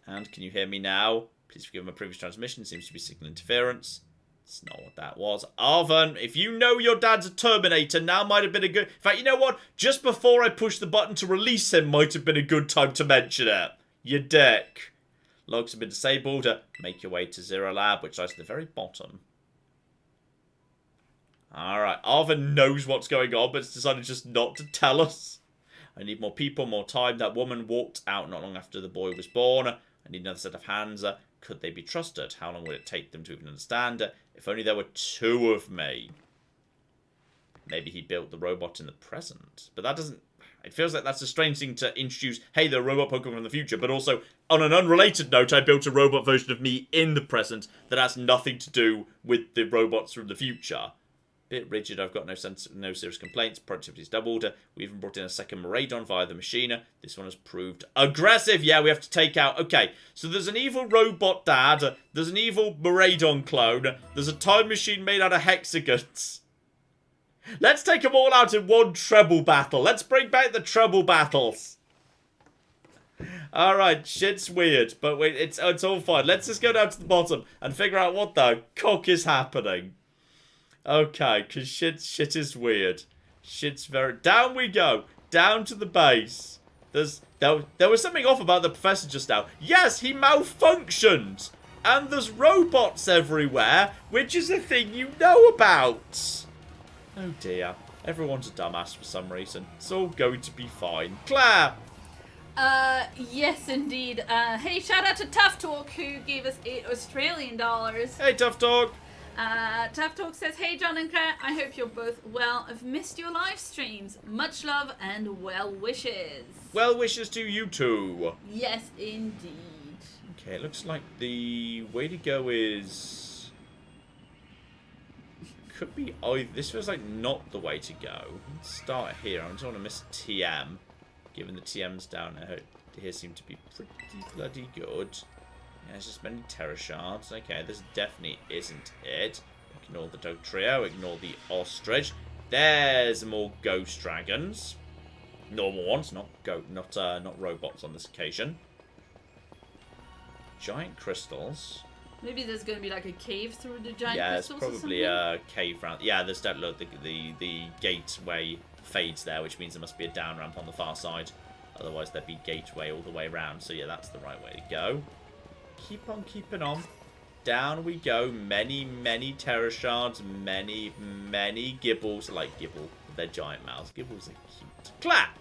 And can you hear me now? Please forgive my previous transmission. Seems to be signal interference. It's not what that was. Arvin, if you know your dad's a Terminator, now might have been a good... In fact, you know what? Just before I push the button to release him might have been a good time to mention it. You dick. Logs have been disabled. Make your way to Zero Lab, which lies at the very bottom. Alright, Arvin knows what's going on, but it's decided just not to tell us. I need more people, more time. That woman walked out not long after the boy was born. I need another set of hands. Could they be trusted? How long would it take them to even understand? If only there were two of me. Maybe he built the robot in the present. But that doesn't... It feels like that's a strange thing to introduce. Hey, they're a robot Pokemon from the future. But also, on an unrelated note, I built a robot version of me in the present that has nothing to do with the robots from the future. Bit rigid, I've got no serious complaints. Productivity's doubled. We even brought in a second Miraidon via the machine. This one has proved aggressive. Yeah, we have to take out... Okay, so there's an evil robot dad. There's an evil Miraidon clone. There's a time machine made out of hexagons. Let's take them all out in one treble battle. Let's bring back the treble battles. Alright, shit's weird, but wait, it's all fine. Let's just go down to the bottom and figure out what the cock is happening. Okay, because shit is weird. Shit's very... Down we go. Down to the base. There was something off about the professor just now. Yes, he malfunctioned. And there's robots everywhere, which is a thing you know about. Oh dear. Everyone's a dumbass for some reason. It's all going to be fine. Claire! Yes indeed. Hey, shout out to Tough Talk who gave us $8 Australian. Hey, Tough Talk! Tough Talk says, hey John and Claire, I hope you're both well. I've missed your live streams. Much love and well wishes. Well wishes to you too. Yes, indeed. Okay, it looks like the way to go is... Could be... Oh, this feels like not the way to go. Let's start here. I don't want to miss a TM. Given the TMs down here seem to be pretty bloody good. Yeah, there's just many Terror Shards. Okay, this definitely isn't it. Ignore the Dog Trio. Ignore the Ostrich. There's more Ghost Dragons. Normal ones, not robots on this occasion. Giant crystals. Maybe there's going to be like a cave through the giant crystals. Yeah, it's probably a cave round. Yeah, there's that. Look, the gateway fades there, which means there must be a down ramp on the far side. Otherwise, there'd be gateway all the way around. So yeah, that's the right way to go. Keep on keeping on. Down we go. Many, many Terror Shards. Many, many Gibbles. I like Gibble. They're giant mouths. Gibbles are cute. Clap!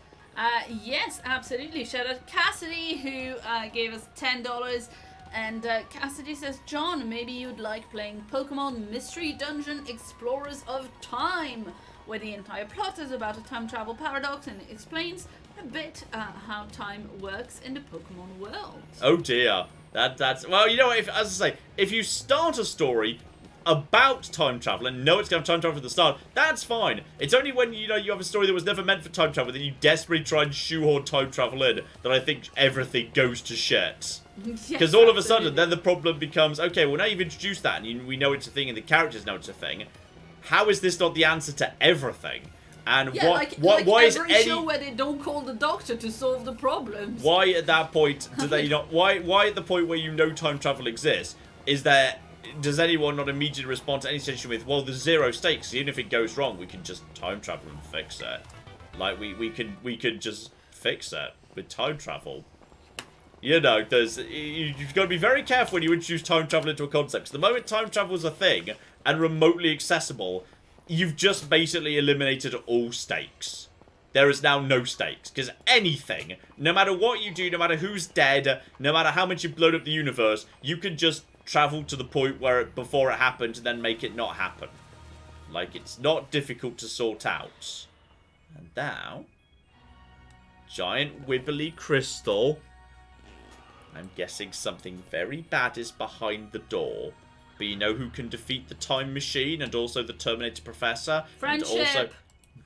Yes, absolutely. Shout out Cassidy, who gave us $10. And Cassidy says, John, maybe you'd like playing Pokemon Mystery Dungeon Explorers of Time, where the entire plot is about a time travel paradox and it explains a bit how time works in the Pokemon world. Oh dear. That's well, you know what, as I say, if you start a story about time travel and know it's going to have time travel at the start, that's fine. It's only when you have a story that was never meant for time travel that you desperately try and shoehorn time travel in that I think everything goes to shit. Because all of a sudden then the problem becomes, okay, well now you've introduced that and we know it's a thing and the characters know it's a thing. How is this not the answer to everything? And yeah, why is every show where they don't call the doctor to solve the problems? Why at that point do they not? Why at the point where you know time travel exists does anyone not immediately respond to any situation with, well, there's zero stakes. Even if it goes wrong, we can just time travel and fix it. Like we could just fix it with time travel. You know, you've got to be very careful when you introduce time travel into a concept. Because the moment time travel is a thing and remotely accessible, you've just basically eliminated all stakes. There is now no stakes, because anything, no matter what you do, no matter who's dead, no matter how much you've blown up the universe, you can just travel to the point where before it happened and then make it not happen. Like, it's not difficult to sort out. And now, giant wibbly crystal. I'm guessing something very bad is behind the door. But you know who can defeat the time machine and also the Terminator Professor? Friendship! And also,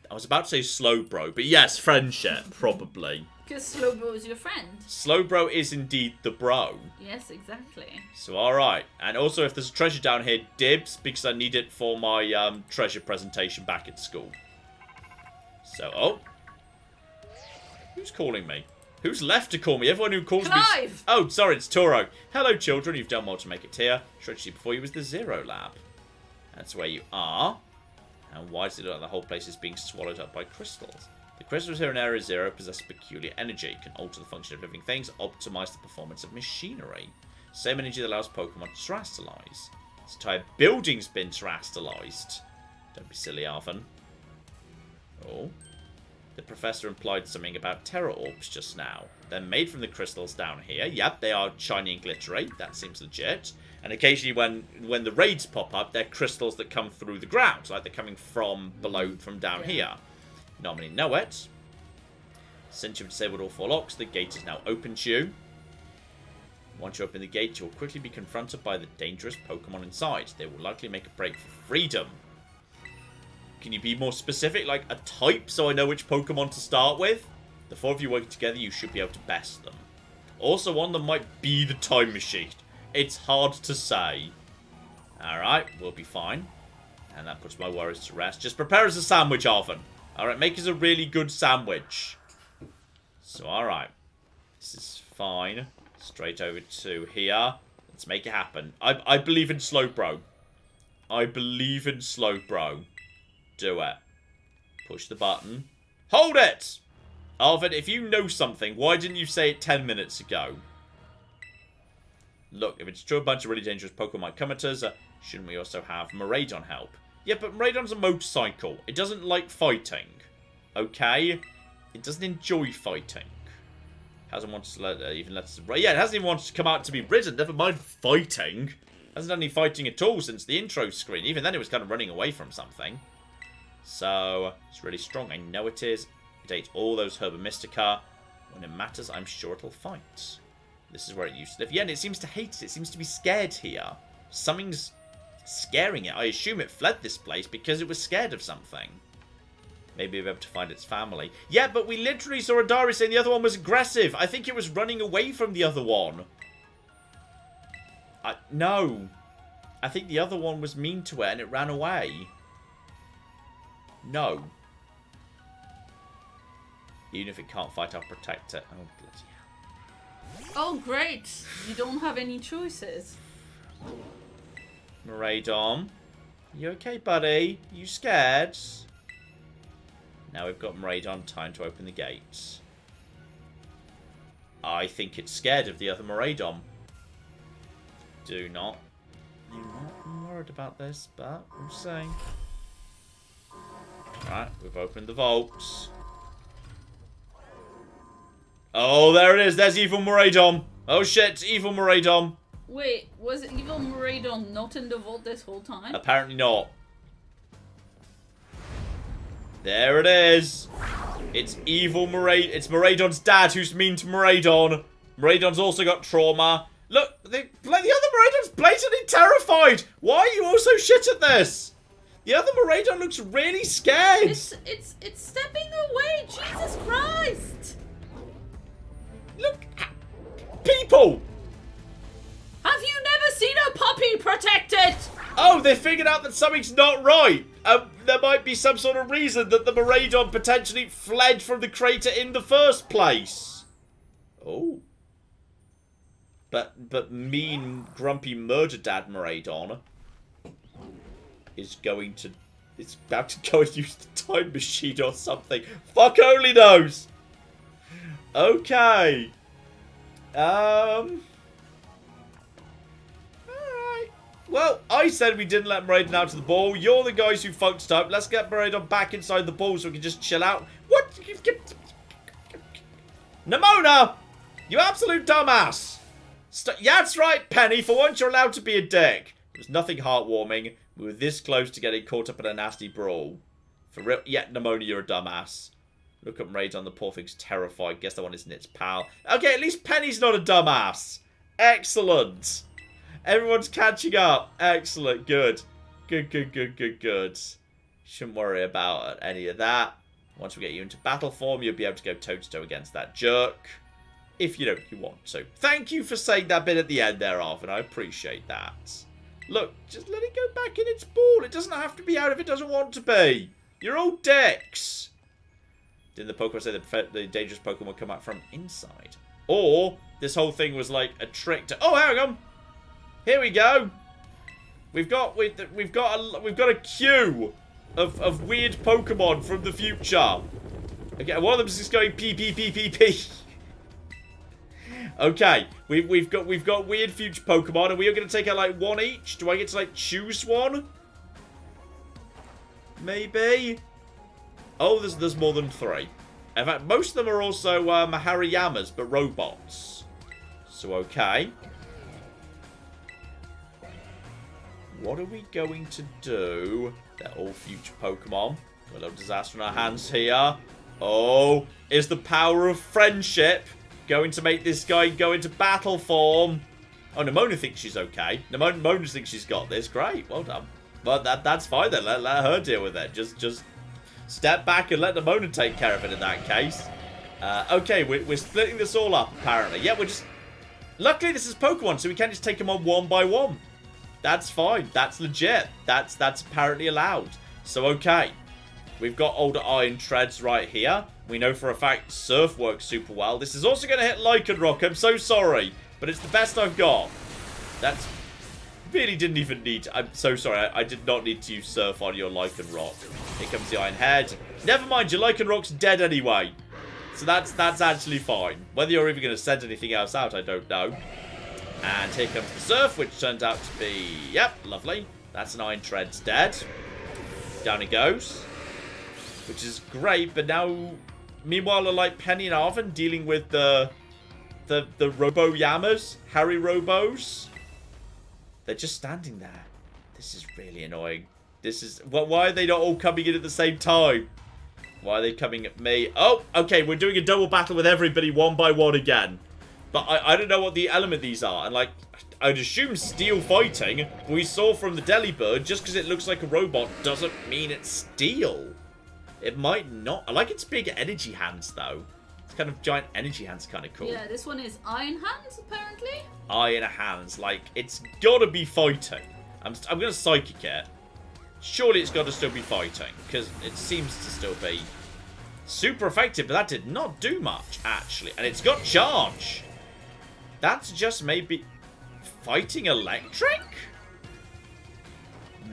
I was about to say Slowbro, but yes, friendship, probably. Because Slowbro is your friend. Slowbro is indeed the bro. Yes, exactly. So, alright. And also, if there's a treasure down here, dibs, because I need it for my treasure presentation back at school. So, oh. Who's calling me? Who's left to call me? Everyone who calls Clive! me... Oh, sorry, it's Toro. Hello, children. You've done well to make it here. Sure to see before you was the Zero Lab. That's where you are. And why does it look like the whole place is being swallowed up by crystals? The crystals here in Area Zero possess peculiar energy, can alter the function of living things, optimize the performance of machinery. Same energy that allows Pokemon to terastallize. This entire building's been terastallized. Don't be silly, Arvin. Oh. The professor implied something about terror orbs just now. They're made from the crystals down here. Yep, they are shiny and glittery. That seems legit. And occasionally when the raids pop up, they're crystals that come through the ground. Like they're coming from below, from down here. Not many know it. Since you've disabled all 4 locks, the gate is now open to you. Once you open the gate, you'll quickly be confronted by the dangerous Pokemon inside. They will likely make a break for freedom. Can you be more specific, like a type, so I know which Pokemon to start with? The 4 of you working together, you should be able to best them. Also, one of them might be the time machine. It's hard to say. Alright, we'll be fine. And that puts my worries to rest. Just prepare us a sandwich, Arvin. Alright, make us a really good sandwich. So, alright. This is fine. Straight over to here. Let's make it happen. I believe in Slowbro. I believe in Slowbro. Do it. Push the button. Hold it! Arvin, if you know something, why didn't you say it 10 minutes ago? Look, if it's true a bunch of really dangerous Pokemon might come at us, shouldn't we also have Miraidon help? Yeah, but Miraidon's a motorcycle. It doesn't like fighting. Okay? It doesn't enjoy fighting. Hasn't wanted to even let us... Yeah, it hasn't even wanted to come out to be ridden. Never mind fighting. Hasn't done any fighting at all since the intro screen. Even then it was kind of running away from something. So, it's really strong. I know it is. It ate all those Herba Mystica. When it matters, I'm sure it'll fight. This is where it used to live. Yeah, and it seems to hate it. It seems to be scared here. Something's scaring it. I assume it fled this place because it was scared of something. Maybe we're able to find its family. Yeah, but we literally saw a diary saying the other one was aggressive. I think it was running away from the other one. No. I think the other one was mean to it and it ran away. No. Even if it can't fight, I'll protect it. Oh, bloody hell. Oh, great. You don't have any choices. Miraidon. You okay, buddy? You scared? Now we've got Miraidon. Time to open the gates. I think it's scared of the other Miraidon. Do not. I'm worried about this, but we'll see. Right, we've opened the vaults. Oh, there it is. There's Evil Miraidon. Oh shit, Evil Miraidon. Wait, was Evil Miraidon not in the vault this whole time? Apparently not. There it is. It's Evil Miraidon. It's Miraidon's dad who's mean to Miraidon. Miraidon's also got trauma. Look, the other Miraidon's blatantly terrified. Why are you all so shit at this? The other Miraidon looks really scared. It's stepping away. Jesus Christ. Look, people. Have you never seen a puppy protected? Oh, they figured out that something's not right. There might be some sort of reason that the Miraidon potentially fled from the crater in the first place. Oh. But mean, grumpy murder dad Miraidon is going to... It's about to go and use the time machine or something. Fuck only knows. Okay. Alright. Well, I said we didn't let Maraudon out to the ball. You're the guys who fucked up. Let's get Maraudon back inside the ball so we can just chill out. What? Nimona! You absolute dumbass! Yeah, that's right, Penny. For once, you're allowed to be a dick. There's nothing heartwarming. We were this close to getting caught up in a nasty brawl. For real? Yeah, Nimona, you're a dumbass. Look at Maraudon. The poor thing's terrified. Guess that one isn't its pal. Okay, at least Penny's not a dumbass. Excellent. Everyone's catching up. Excellent. Good. Good. Shouldn't worry about any of that. Once we get you into battle form, you'll be able to go toe-to-toe against that jerk. If you want. So, thank you for saying that bit at the end there, Arvin. I appreciate that. Look, just let it go back in its ball. It doesn't have to be out if it doesn't want to be. You're all dicks. Didn't the Pokemon say the dangerous Pokemon come out from inside? Or, this whole thing was like a trick to... Oh, hang on. Here we go. We've got a queue of weird Pokemon from the future. Okay, one of them is just going pee. Okay, we've got weird future Pokemon, and we are going to take out like one each. Do I get to like choose one? Maybe. Oh, there's more than 3. In fact, most of them are also Hariyamas, but robots. So okay. What are we going to do? They're all future Pokemon. Got a little disaster in our hands here. Oh, is the power of friendship going to make this guy go into battle form? Oh, Nimona thinks she's okay. Nimona thinks she's got this. Great, well done. But that's fine then. Let her deal with it. Just step back and let Nimona take care of it in that case. Okay, we're splitting this all up apparently. Yeah, we're just... Luckily this is Pokemon, so we can just take them on one by one. That's fine. That's legit. That's apparently allowed. So, okay. We've got older iron treads right here. We know for a fact Surf works super well. This is also going to hit Lycanroc. I'm so sorry. But it's the best I've got. That's... Really didn't even need... I'm so sorry. I did not need to use Surf on your Lycanroc. Here comes the Iron Head. Never mind. Your Lycanroc's dead anyway. So that's actually fine. Whether you're even going to send anything else out, I don't know. And here comes the Surf, which turns out to be... Yep, lovely. That's an Iron Tread's dead. Down it goes. Which is great, but now... Meanwhile, are like Penny and Arvin dealing with the Robo-Yamas. Harry Robos. They're just standing there. This is really annoying. This is... Well, why are they not all coming in at the same time? Why are they coming at me? Oh, okay, we're doing a double battle with everybody one by one again. But I don't know what the element these are. And, like, I'd assume steel fighting. We saw from the Delibird, just because it looks like a robot doesn't mean it's steel. It might not. I like its big energy hands, though. It's kind of giant energy hands, kind of cool. Yeah, this one is Iron Hands, apparently. Iron hands. Like, it's got to be fighting. I'm going to Psychic it. Surely it's got to still be fighting, because it seems to still be super effective, but that did not do much, actually. And it's got Charge. That's just maybe fighting electric?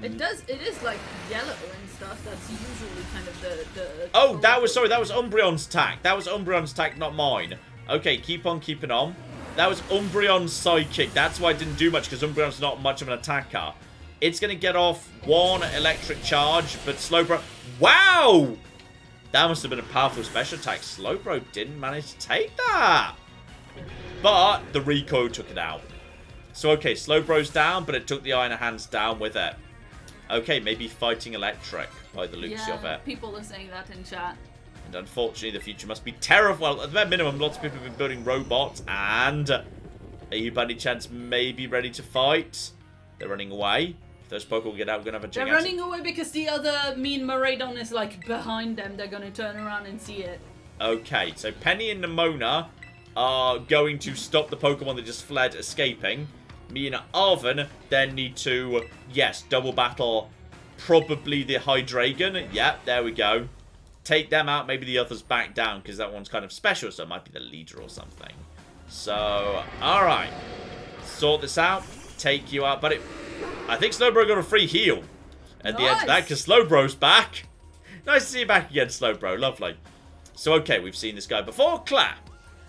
It is like yellow and stuff. That's usually kind of the Oh, that was Umbreon's attack. That was Umbreon's attack, not mine. Okay, keep on keeping on. That was Umbreon's Psychic. That's why it didn't do much, because Umbreon's not much of an attacker. It's going to get off one electric charge, but Slowbro... Wow! That must have been a powerful special attack. Slowbro didn't manage to take that. But the recoil took it out. So, okay, Slowbro's down, but it took the Iron Hands down with it. Okay, maybe fighting electric by the looks of it. People are saying that in chat. And unfortunately, the future must be terrible. Well, at the minimum, lots of people have been building robots. And are you by any chance maybe ready to fight? They're running away. If those Pokemon get out, we're going to have a gigantic... They're running away because the other mean Maraudon is, like, behind them. They're going to turn around and see it. Okay, so Penny and Nimona are going to stop the Pokemon that just fled escaping. Me and Arvin then need to, yes, double battle probably the Hydreigon. Yep, there we go. Take them out, maybe the others back down, because that one's kind of special, so it might be the leader or something. So, alright. Sort this out. Take you out. But I think Slowbro got a free heal at the end of that, because Slowbro's back. Nice to see you back again, Slowbro. Lovely. So, okay, we've seen this guy before. Claire.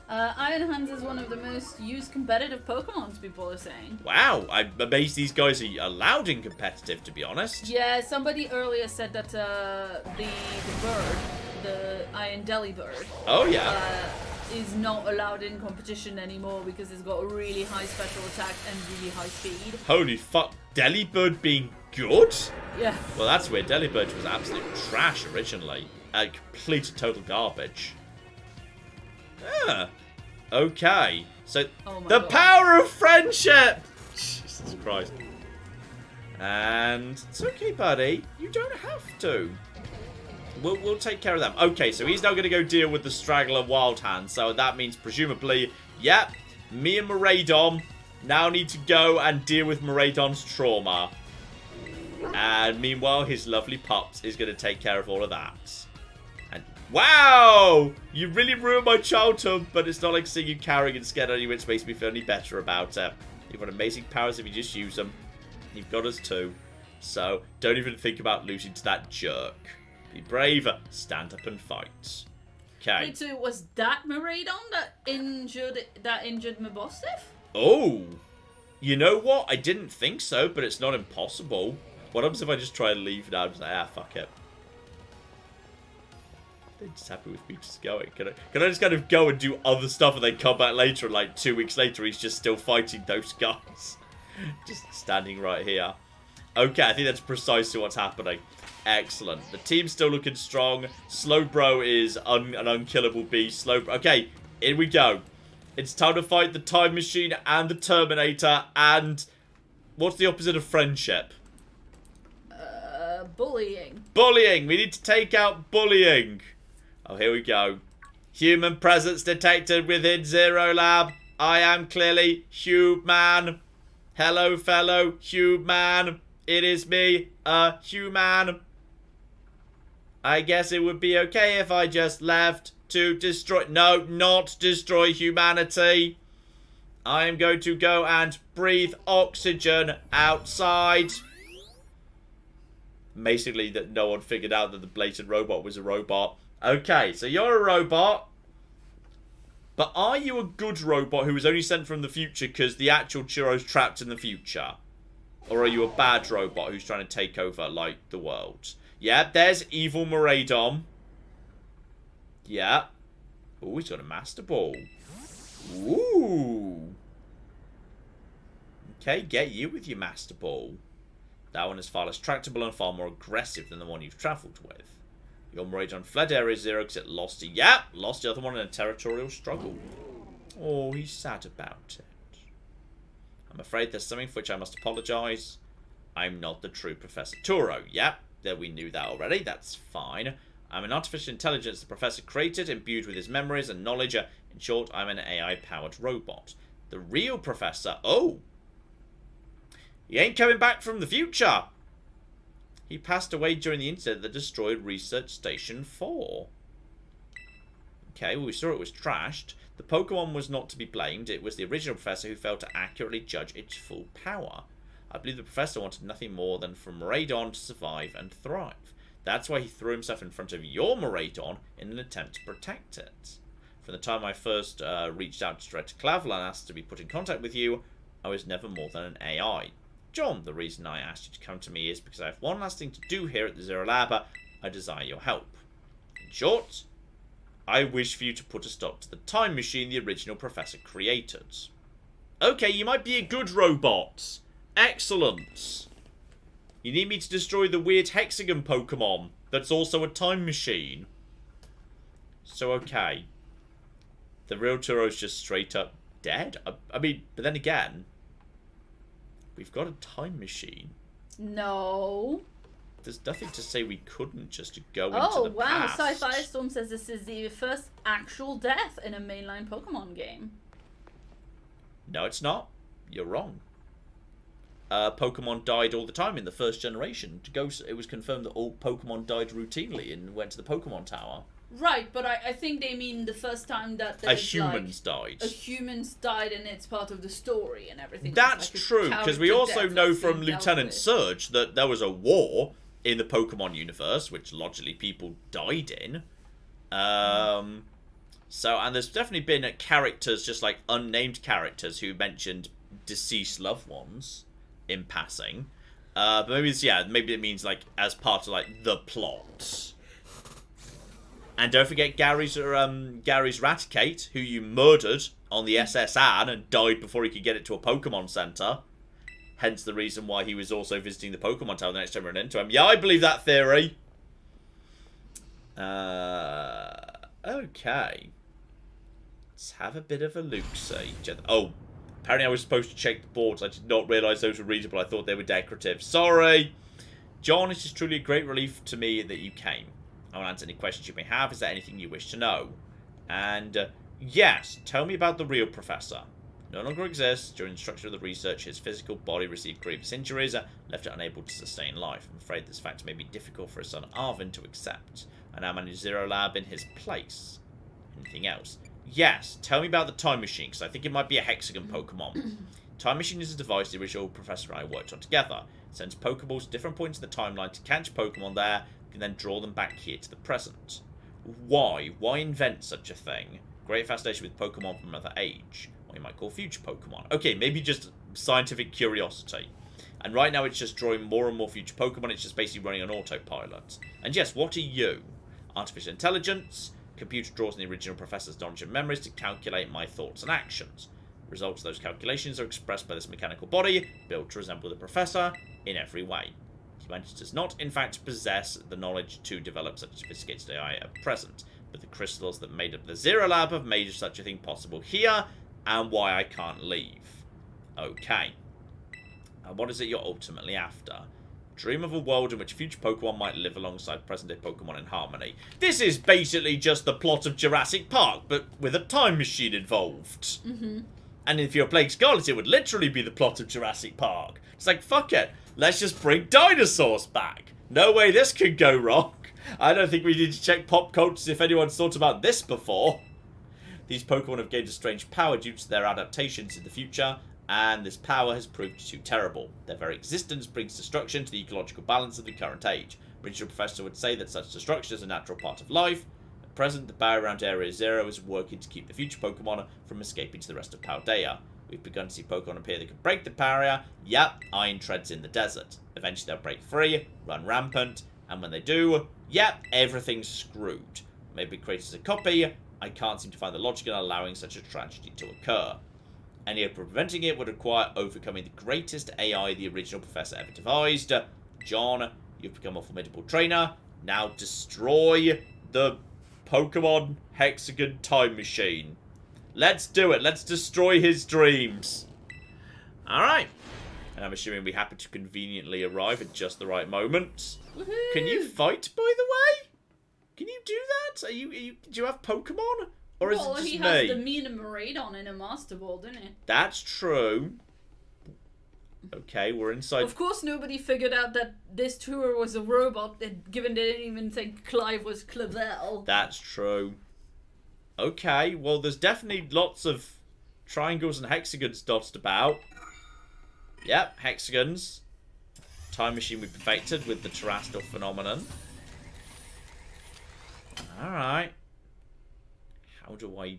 Iron Hands is one of the most used competitive Pokemons, people are saying. Wow, I'm amazed these guys are allowed in competitive, to be honest. Yeah, somebody earlier said that the bird, the Iron Deli bird, Oh, yeah. is not allowed in competition anymore because it's got a really high special attack and really high speed. Holy fuck, Delibird being good? Yeah. Well, that's weird. Delibird was absolute trash originally. Complete and total garbage. Okay. So, the God. power of friendship! Jesus Christ. And it's okay, buddy. You don't have to. We'll take care of them. Okay, so he's now going to go deal with the straggler Wild Hand. So that means, presumably, yep, me and Miraidon now need to go and deal with Miraidon's trauma. And meanwhile, his lovely pups is going to take care of all of that. And wow! You really ruined my childhood, but it's not like seeing you carrying and scared on you, which makes me feel any better about it. You've got amazing powers if you just use them. You've got us too. So don't even think about losing to that jerk. Be brave, stand up and fight. Okay. Wait, so was that Miraidon that injured my boss Steph? Oh! You know what? I didn't think so, but it's not impossible. What happens if I just try and leave now? I'm just like, fuck it. They're just happy with me just going. Can I just kind of go and do other stuff and then come back later and like 2 weeks later he's just still fighting those guys? Just standing right here. Okay, I think that's precisely what's happening. Excellent. The team's still looking strong. Slowbro is an unkillable beast. Okay, here we go. It's time to fight the Time Machine and the Terminator and... what's the opposite of friendship? Bullying. Bullying! We need to take out bullying. Oh, here we go. Human presence detected within Zero Lab. I am clearly human. Hello, fellow human. It is me, a human. I guess it would be okay if I just left to destroy... no, not destroy humanity. I am going to go and breathe oxygen outside. Basically, that no one figured out that the blatant robot was a robot. Okay, so you're a robot. But are you a good robot who was only sent from the future because the actual Churro's trapped in the future? Or are you a bad robot who's trying to take over, like, the world? Yeah, there's evil Miraidon. Yeah. Oh, he's got a Master Ball. Ooh. Okay, get you with your Master Ball. That one is far less tractable and far more aggressive than the one you've travelled with. Your Miraidon fled Area Zero because it lost it. Yep, lost the other one in a territorial struggle. Oh, he's sad about it. I'm afraid there's something for which I must apologise. I'm not the true Professor Turo. Yep, we knew that already. That's fine. I'm an artificial intelligence the Professor created, imbued with his memories and knowledge. In short, I'm an AI-powered robot. The real Professor... oh! He ain't coming back from the future! He passed away during the incident that destroyed Research Station 4. Okay, well, we saw it was trashed. The Pokemon was not to be blamed. It was the original Professor who failed to accurately judge its full power. I believe the Professor wanted nothing more than for Miraidon to survive and thrive. That's why he threw himself in front of your Miraidon in an attempt to protect it. From the time I first reached out to Director Clive and asked to be put in contact with you, I was never more than an AI. John, the reason I asked you to come to me is because I have one last thing to do here at the Zero Lab. I desire your help. In short, I wish for you to put a stop to the time machine the original Professor created. Okay, you might be a good robot. Excellent. You need me to destroy the weird hexagon Pokemon that's also a time machine. So, okay. The real Turo's just straight up dead? I mean, but then again... we've got a time machine. No. There's nothing to say we couldn't just go into the past. Oh, wow. Sci-Fi Storm says this is the first actual death in a mainline Pokemon game. No, it's not. You're wrong. Pokemon died all the time in the first generation. It was confirmed that all Pokemon died routinely and went to the Pokemon Tower. Right, but I think they mean the first time that a humans died. A humans died and it's part of the story and everything. That's like true, because we also know from Lieutenant Surge that there was a war in the Pokemon universe, which logically people died in. So, and there's definitely been characters, just like unnamed characters, who mentioned deceased loved ones in passing. But maybe it's, yeah, maybe it means like as part of like the plot. And don't forget Gary's Raticate, who you murdered on the SS Anne and died before he could get it to a Pokemon Center. Hence the reason why he was also visiting the Pokemon Tower the next time we ran into him. Yeah, I believe that theory. Okay. Let's have a bit of a look-see. Oh, apparently I was supposed to check the boards. I did not realise those were readable. I thought they were decorative. Sorry. John, it is truly a great relief to me that you came. I will answer any questions you may have. Is there anything you wish to know? And, yes, tell me about the real professor. No longer exists. During the structure of the research, his physical body received grievous injuries, left it unable to sustain life. I'm afraid this fact may be difficult for his son Arvin to accept. I now manage Zero Lab in his place. Anything else? Yes, tell me about the Time Machine, because I think it might be a Hexagon Pokemon. Time Machine is a device the original Professor and I worked on together. It sends Pokeballs to different points in the timeline to catch Pokemon there, you can then draw them back here to the present. Why? Why invent such a thing? Great fascination with Pokemon from another age. What you might call future Pokemon. Okay, maybe just scientific curiosity. And right now it's just drawing more and more future Pokemon. It's just basically running on autopilot. And yes, what are you? Artificial intelligence. Computer draws on the original professor's knowledge and memories to calculate my thoughts and actions. The results of those calculations are expressed by this mechanical body, built to resemble the professor in every way. Humanity does not, in fact, possess the knowledge to develop such a sophisticated AI at present, but the crystals that made up the Zero Lab have made such a thing possible here, and why I can't leave. Okay. And what is it you're ultimately after? Dream of a world in which future Pokemon might live alongside present-day Pokemon in harmony. This is basically just the plot of Jurassic Park, but with a time machine involved. Mm-hmm. And if you're playing Scarlet, it would literally be the plot of Jurassic Park. It's like, fuck it. Let's just bring dinosaurs back. No way this could go wrong. I don't think we need to check pop culture if anyone's thought about this before. These Pokemon have gained a strange power due to their adaptations in the future, and this power has proved too terrible. Their very existence brings destruction to the ecological balance of the current age. Original Professor would say that such destruction is a natural part of life. At present, the barrier around Area Zero is working to keep the future Pokemon from escaping to the rest of Paldea. We've begun to see Pokemon appear that can break the barrier. Yep, iron treads in the desert. Eventually they'll break free, run rampant, and when they do, yep, everything's screwed. Maybe created a copy. I can't seem to find the logic in allowing such a tragedy to occur. Any hope of preventing it would require overcoming the greatest AI the original Professor ever devised. John, you've become a formidable trainer. Now destroy the Pokemon Hexagon Time Machine. Let's do it. Let's destroy his dreams. Alright. And I'm assuming we happen to conveniently arrive at just the right moment. Woohoo! Can you fight, by the way? Can you do that? Do you have Pokemon? Or is it just me? Well, he has the Mean and Miraidon in a Master Ball, didn't he? That's true. Okay, we're inside. Of course, nobody figured out that this tour was a robot, given they didn't even think Clive was Clavel. That's true. Okay, well, there's definitely lots of triangles and hexagons dotted about. Yep, hexagons. Time machine we perfected with the terrestrial phenomenon. Alright. How do I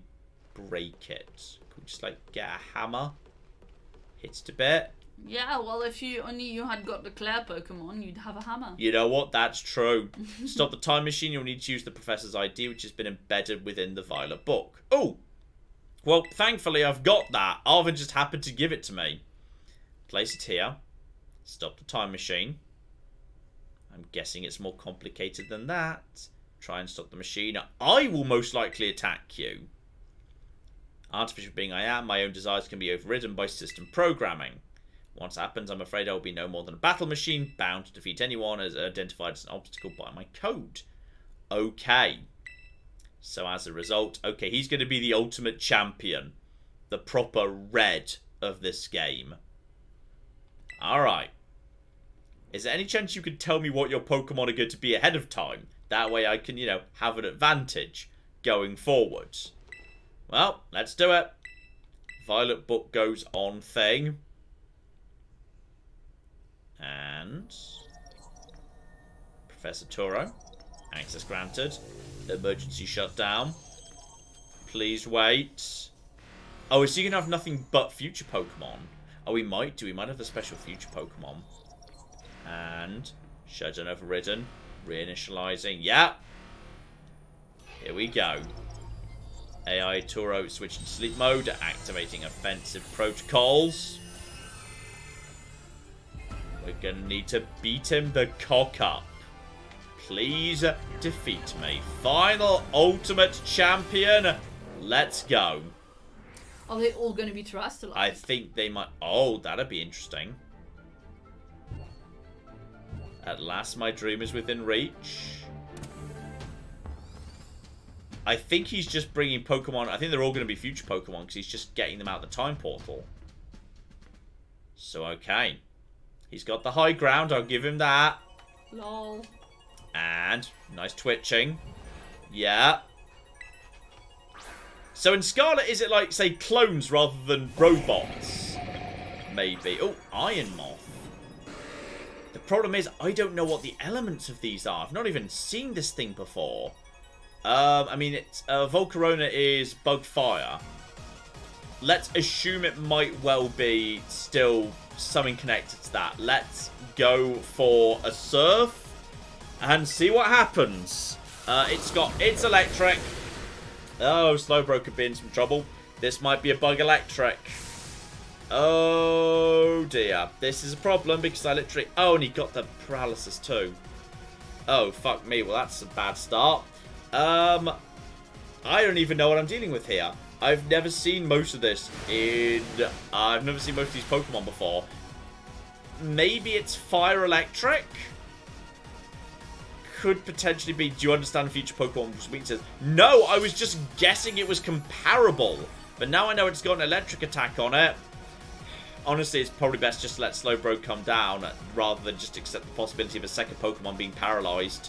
break it? Could we just, like, get a hammer? Hit it a bit? Yeah, well, if you had got the Claire Pokemon, you'd have a hammer. You know what? That's true. To stop the time machine, you'll need to use the Professor's ID, which has been embedded within the Violet book. Oh! Well, thankfully, I've got that. Arvin just happened to give it to me. Place it here. Stop the time machine. I'm guessing it's more complicated than that. Try and stop the machine. I will most likely attack you. Artificial being I am, my own desires can be overridden by system programming. Once it happens, I'm afraid I will be no more than a battle machine, bound to defeat anyone as identified as an obstacle by my code. Okay. So as a result, okay, he's going to be the ultimate champion. The proper red of this game. Alright. Is there any chance you could tell me what your Pokemon are going to be ahead of time? That way I can, you know, have an advantage going forwards. Well, let's do it. Violet book goes on thing. And Professor Turo. Access granted. Emergency shutdown. Please wait. Oh, is he going to have nothing but future Pokemon? Oh, we might do. We might have the special future Pokemon. And showdown overridden. Reinitializing. Yeah. Here we go. AI Turo switching to sleep mode. Activating offensive protocols. We're going to need to beat him the cock up. Please defeat me. Final ultimate champion. Let's go. Are they all going to be Terrestrialized? I think they might... Oh, that'd be interesting. At last, my dream is within reach. I think he's just bringing Pokemon... I think they're all going to be future Pokemon because he's just getting them out the time portal. So, okay. He's got the high ground. I'll give him that. Lol. And nice twitching. Yeah. So in Scarlet, is it like, say, clones rather than robots? Maybe. Oh, Iron Moth. The problem is, I don't know what the elements of these are. I've not even seen this thing before. I mean, it's Volcarona is bug fire. Let's assume it might well be still something connected to that. Let's go for a surf and see what happens. It's electric. Oh, Slowbro could be in some trouble. This might be a bug electric. Oh dear. This is a problem because I literally... Oh, and he got the paralysis too. Oh, fuck me. Well, that's a bad start. I don't even know what I'm dealing with here. I've never seen most of this in... I've never seen most of these Pokemon before. Maybe it's fire electric? Could potentially be... Do you understand future Pokemon's weaknesses? No, I was just guessing it was comparable. But now I know it's got an electric attack on it. Honestly, it's probably best just to let Slowbro come down rather than just accept the possibility of a second Pokemon being paralyzed.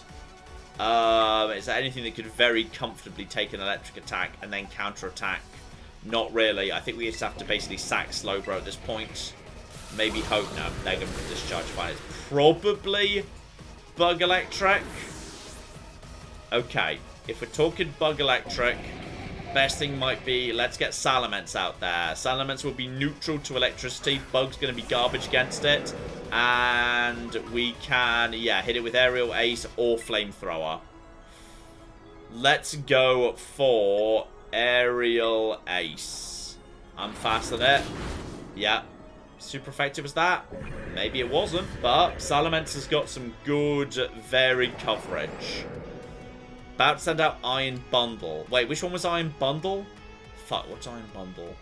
Is there anything that could very comfortably take an electric attack and then counter-attack? Not really. I think we just have to basically sack Slowbro at this point. Maybe hope. No, they're going to discharge fire. It's probably bug electric. Okay, if we're talking bug electric, best thing might be let's get Salamence out there. Salamence will be neutral to electricity. Bug's going to be garbage against it. And we can, yeah, hit it with Aerial Ace or Flamethrower. Let's go for Aerial Ace. I'm fast at it. Yeah. Super effective as that? Maybe it wasn't, but Salamence has got some good, varied coverage. About to send out Iron Bundle. Wait, which one was Iron Bundle? Fuck, what's Iron Bundle?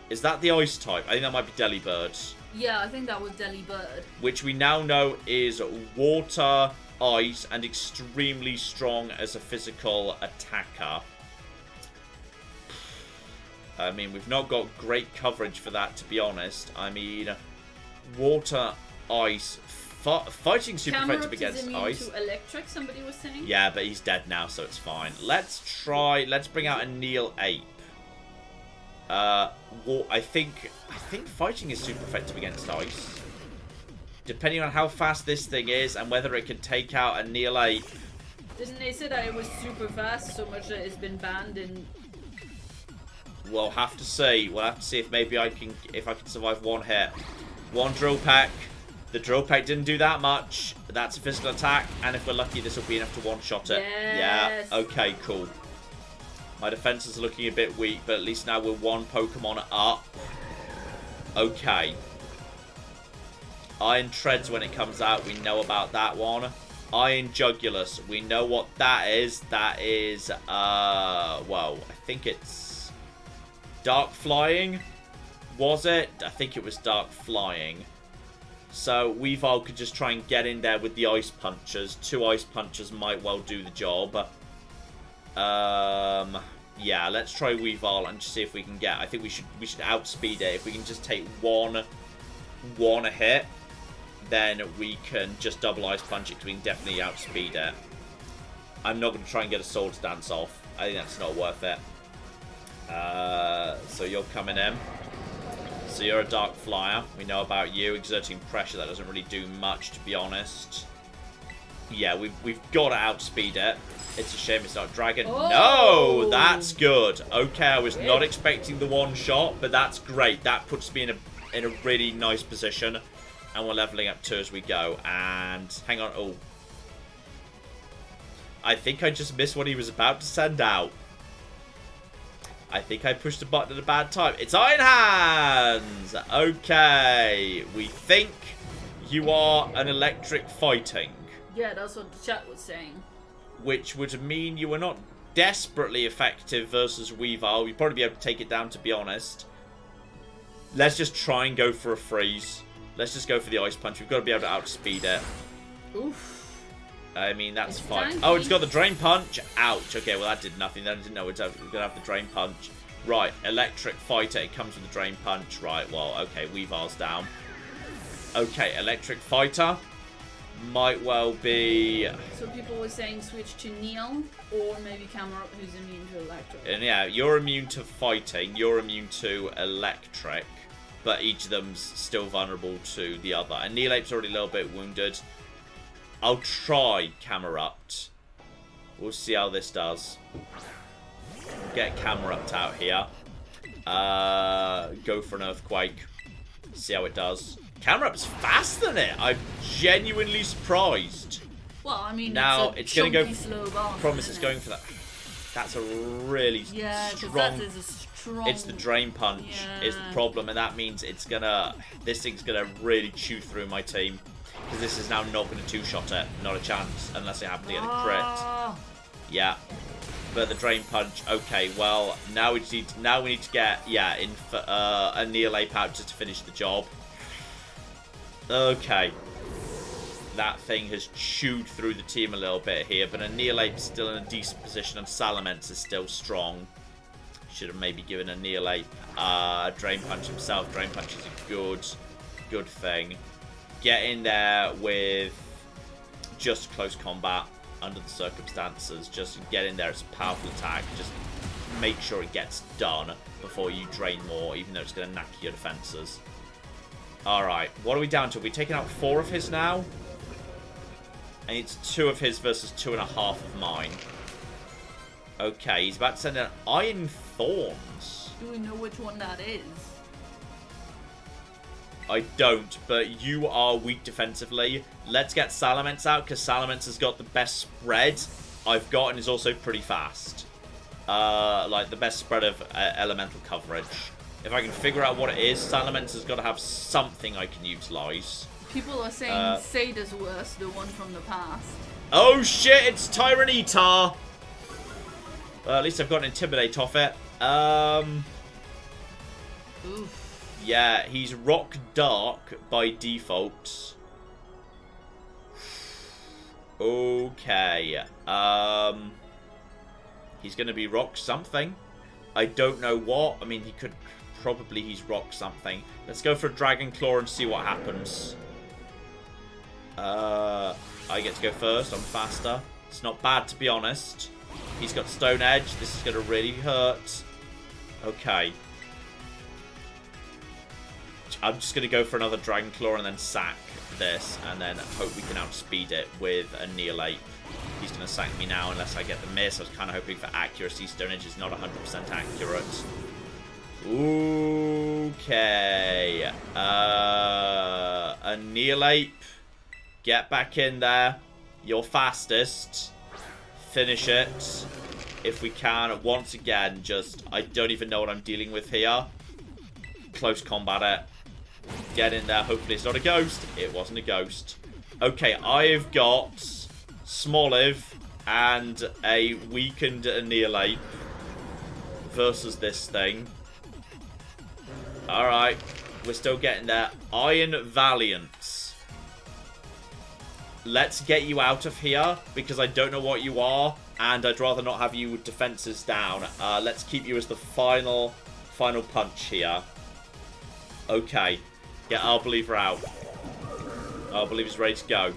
Is that the Ice type? I think that might be Delibird. Yeah, I think that was Delibird. Which we now know is water, ice, and extremely strong as a physical attacker. I mean, we've not got great coverage for that, to be honest. I mean, water, ice, fighting super effective against ice. To electric, somebody was saying. Yeah, but he's dead now, so it's fine. Let's bring out a Neil Ape. I think fighting is super effective against ice. Depending on how fast this thing is and whether it can take out a Neil Ape. Didn't they say that it was super fast, so much that it's been banned in... We'll have to see. We'll have to see if maybe I can survive one hit. One Drill Peck. The Drill Peck didn't do that much. That's a physical attack, and if we're lucky, this will be enough to one-shot it. Yes. Yeah. Okay. Cool. My defenses are looking a bit weak, but at least now we're one Pokemon up. Okay. Iron Treads when it comes out. We know about that one. Iron Jugulus. We know what that is. That is, well, I think it's Dark Flying. Was it? I think it was Dark Flying. So Weavile could just try and get in there with the Ice Punchers. 2 Ice Punchers might well do the job. Yeah, let's try Weavile and just see if we can get... I think we should outspeed it. If we can just take one hit, then we can just double Ice Punch it because we can definitely outspeed it. I'm not going to try and get a Sword Dance off. I think that's not worth it. So you're coming in. So you're a Dark Flyer. We know about you. Exerting pressure, that doesn't really do much, to be honest. Yeah, we've got to outspeed it. It's a shame it's not dragon. Oh. No, that's good. Okay, I was not expecting the one shot, but that's great. That puts me in a really nice position, and we're leveling up 2 as we go. And hang on, oh, I think I just missed what he was about to send out. I think I pushed the button at a bad time. It's Iron Hands. Okay, we think you are an electric fighting. Yeah, that's what the chat was saying. Which would mean you are not desperately effective versus Weavile. You'd probably be able to take it down, to be honest. Let's just try and go for a freeze. Let's just go for the Ice Punch. We've got to be able to outspeed it. Oof. I mean, that's It's fine. tanky. Oh, it's got the Drain Punch. Ouch. Okay, well, that did nothing. Then I didn't know we're going to have the Drain Punch. Right, Electric Fighter. It comes with the Drain Punch. Right, well, okay, Weavile's down. Okay, Electric Fighter. Might well be... So people were saying switch to Neil, or maybe Camera, who's immune to electric. And yeah, you're immune to fighting, you're immune to electric, but each of them's still vulnerable to the other. And Neelape's already a little bit wounded. I'll try Camerupt. We'll see how this does. Get Camerupt out here. Go for an Earthquake. See how it does. Camerupt's faster than it. I'm genuinely surprised. Well, I mean, Now it's going to go. slow boss, Promise, it's isn't going it? for that. That's a really Yeah, because strong. that is a strong. It's the Drain Punch is the Yeah. problem, and that means it's gonna. This thing's gonna really chew through my team, because this is now not gonna two-shot it. Not a chance unless it happens to get a crit. Ah. Yeah. But the Drain Punch, okay, well, now we need to get, yeah, a Neolape out just to finish the job. Okay. That thing has chewed through the team a little bit here, but a Neolape's still in a decent position, and Salamence is still strong. Should have maybe given a Neolape a Drain Punch himself. Drain Punch is a good thing. Get in there with just close combat. Under the circumstances, just get in there. It's a powerful attack. Just make sure it gets done before you drain more, even though it's going to knack your defenses. Alright, what are we down to? Are we taking out 4 of his now? And it's 2 of his versus 2.5 of mine. Okay, he's about to send in Iron Thorns. Do we know which one that is? I don't, but you are weak defensively. Let's get Salamence out, because Salamence has got the best spread I've got and is also pretty fast. Like, the best spread of elemental coverage. If I can figure out what it is, Salamence has got to have something I can utilize. People are saying Sada's worse, the one from the past. Oh shit, it's Tyranitar! At least I've got an Intimidate off it. Oof. Yeah, he's Rock Dark by default. Okay. He's going to be Rock something. I don't know what. I mean, he's Rock something. Let's go for a Dragon Claw and see what happens. I get to go first. I'm faster. It's not bad, to be honest. He's got Stone Edge. This is going to really hurt. Okay. I'm just going to go for another Dragon Claw and then sack this, and then hope we can outspeed it with a Neolape. He's going to sack me now unless I get the miss. I was kind of hoping for accuracy. Stone Edge is not 100% accurate. Okay. A Neolape. Get back in there. You're fastest. Finish it. If we can. Once again, just... I don't even know what I'm dealing with here. Close combat it. Get in there. Hopefully it's not a ghost. It wasn't a ghost. Okay, I've got Smoliv and a weakened Neolape versus this thing. Alright, we're still getting there. Iron Valiance. Let's get you out of here, because I don't know what you are, and I'd rather not have you with defenses down. Let's keep you as the final punch here. Okay. Get our Believer out. Our Believer's ready to go.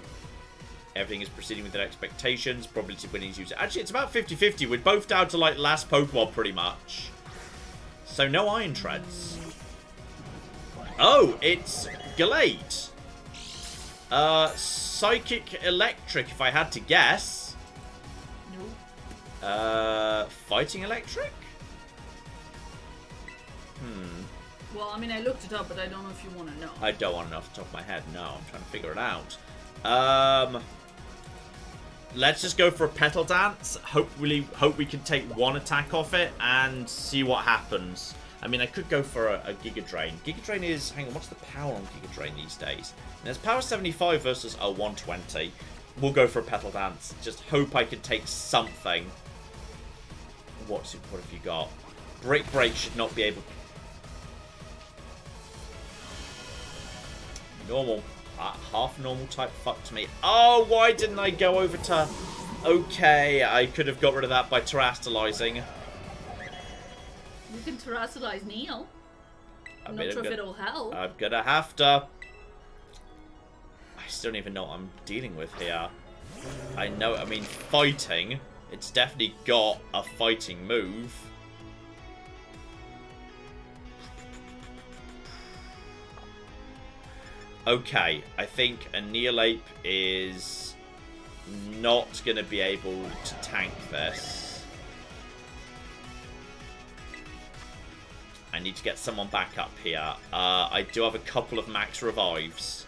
Everything is proceeding with their expectations. Probability of winning is used. Actually, it's about 50-50. We're both down to, like, last Pokemon, pretty much. So, no Iron Treads. Oh, it's Gallade. psychic electric if I had to guess. No. Fighting electric? Well, I mean, I looked it up, but I don't know if you want to know. I don't want to know off the top of my head, no. I'm trying to figure it out. Let's just go for a petal dance. Hope we can take one attack off it and see what happens. I mean, I could go for a Giga Drain. Giga Drain is... Hang on, what's the power on Giga Drain these days? And there's power 75 versus a 120. We'll go for a petal dance. Just hope I can take something. What have you got? Break should not be able... Normal. Half normal type fucked me. Oh, why didn't I go over to... Okay, I could have got rid of that by terastallizing. You can terastallize Neil. I'm not sure if it'll help. I'm gonna have to. I still don't even know what I'm dealing with here. I know, I mean, fighting. It's definitely got a fighting move. Okay, I think Annihilate is not going to be able to tank this. I need to get someone back up here. I do have a couple of max revives.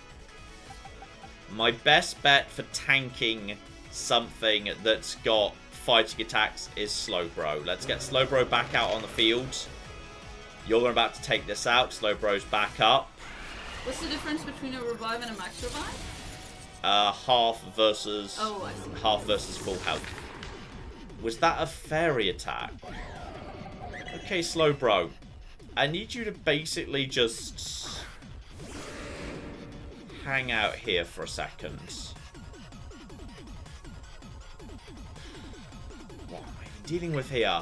My best bet for tanking something that's got fighting attacks is Slowbro. Let's get Slowbro back out on the field. You're about to take this out. Slowbro's back up. What's the difference between a revive and a max revive? Half versus half versus full health. Was that a fairy attack? Okay, Slowbro. I need you to basically just hang out here for a second. What am I dealing with here?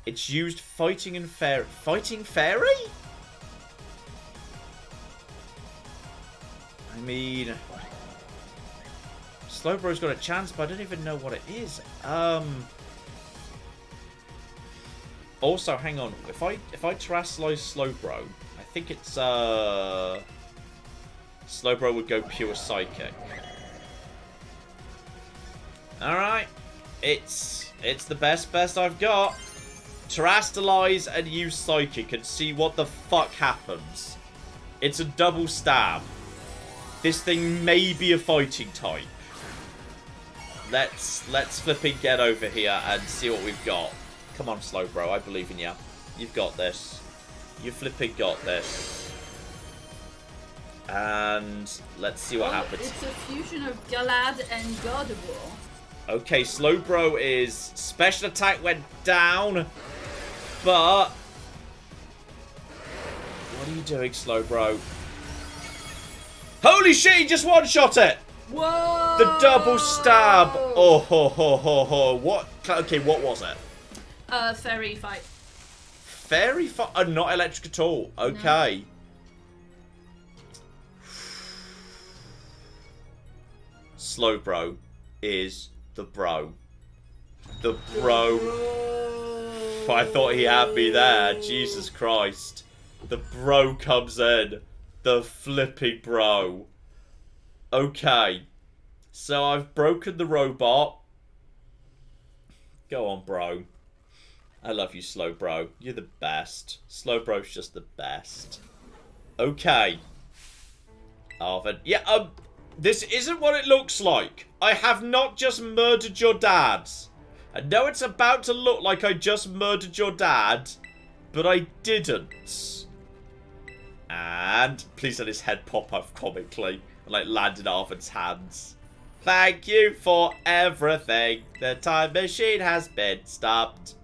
It's used fighting and fairy. Fighting fairy? I mean, Slowbro's got a chance, but I don't even know what it is. Also, hang on. If I terastallize Slowbro, I think it's Slowbro would go pure psychic. All right, it's the best I've got. Terastallize and use Psychic and see what the fuck happens. It's a double stab. This thing may be a fighting type. Let's flipping get over here and see what we've got. Come on, Slowbro, I believe in you. You've got this. You flipping got this. And let's see what happens. It's a fusion of Galad and Gardevoir. Okay, Slowbro is... Special attack went down. But... What are you doing, Slowbro? Holy shit, he just one-shot it! Whoa! The double stab! Oh, ho, ho, ho, ho. What? Okay, what was it? Fairy fight. Fairy fight? Not electric at all. Okay. No. Slowbro is the bro. The bro. I thought he had me there. Jesus Christ. The bro comes in. The flipping bro. Okay. So I've broken the robot. Go on, bro. I love you, Slowbro. You're the best. Slowbro's just the best. Okay. Arvin. Yeah, this isn't what it looks like. I have not just murdered your dad. I know it's about to look like I just murdered your dad, but I didn't. And please let his head pop up comically and like land in Arvin's hands. Thank you for everything. The time machine has been stopped.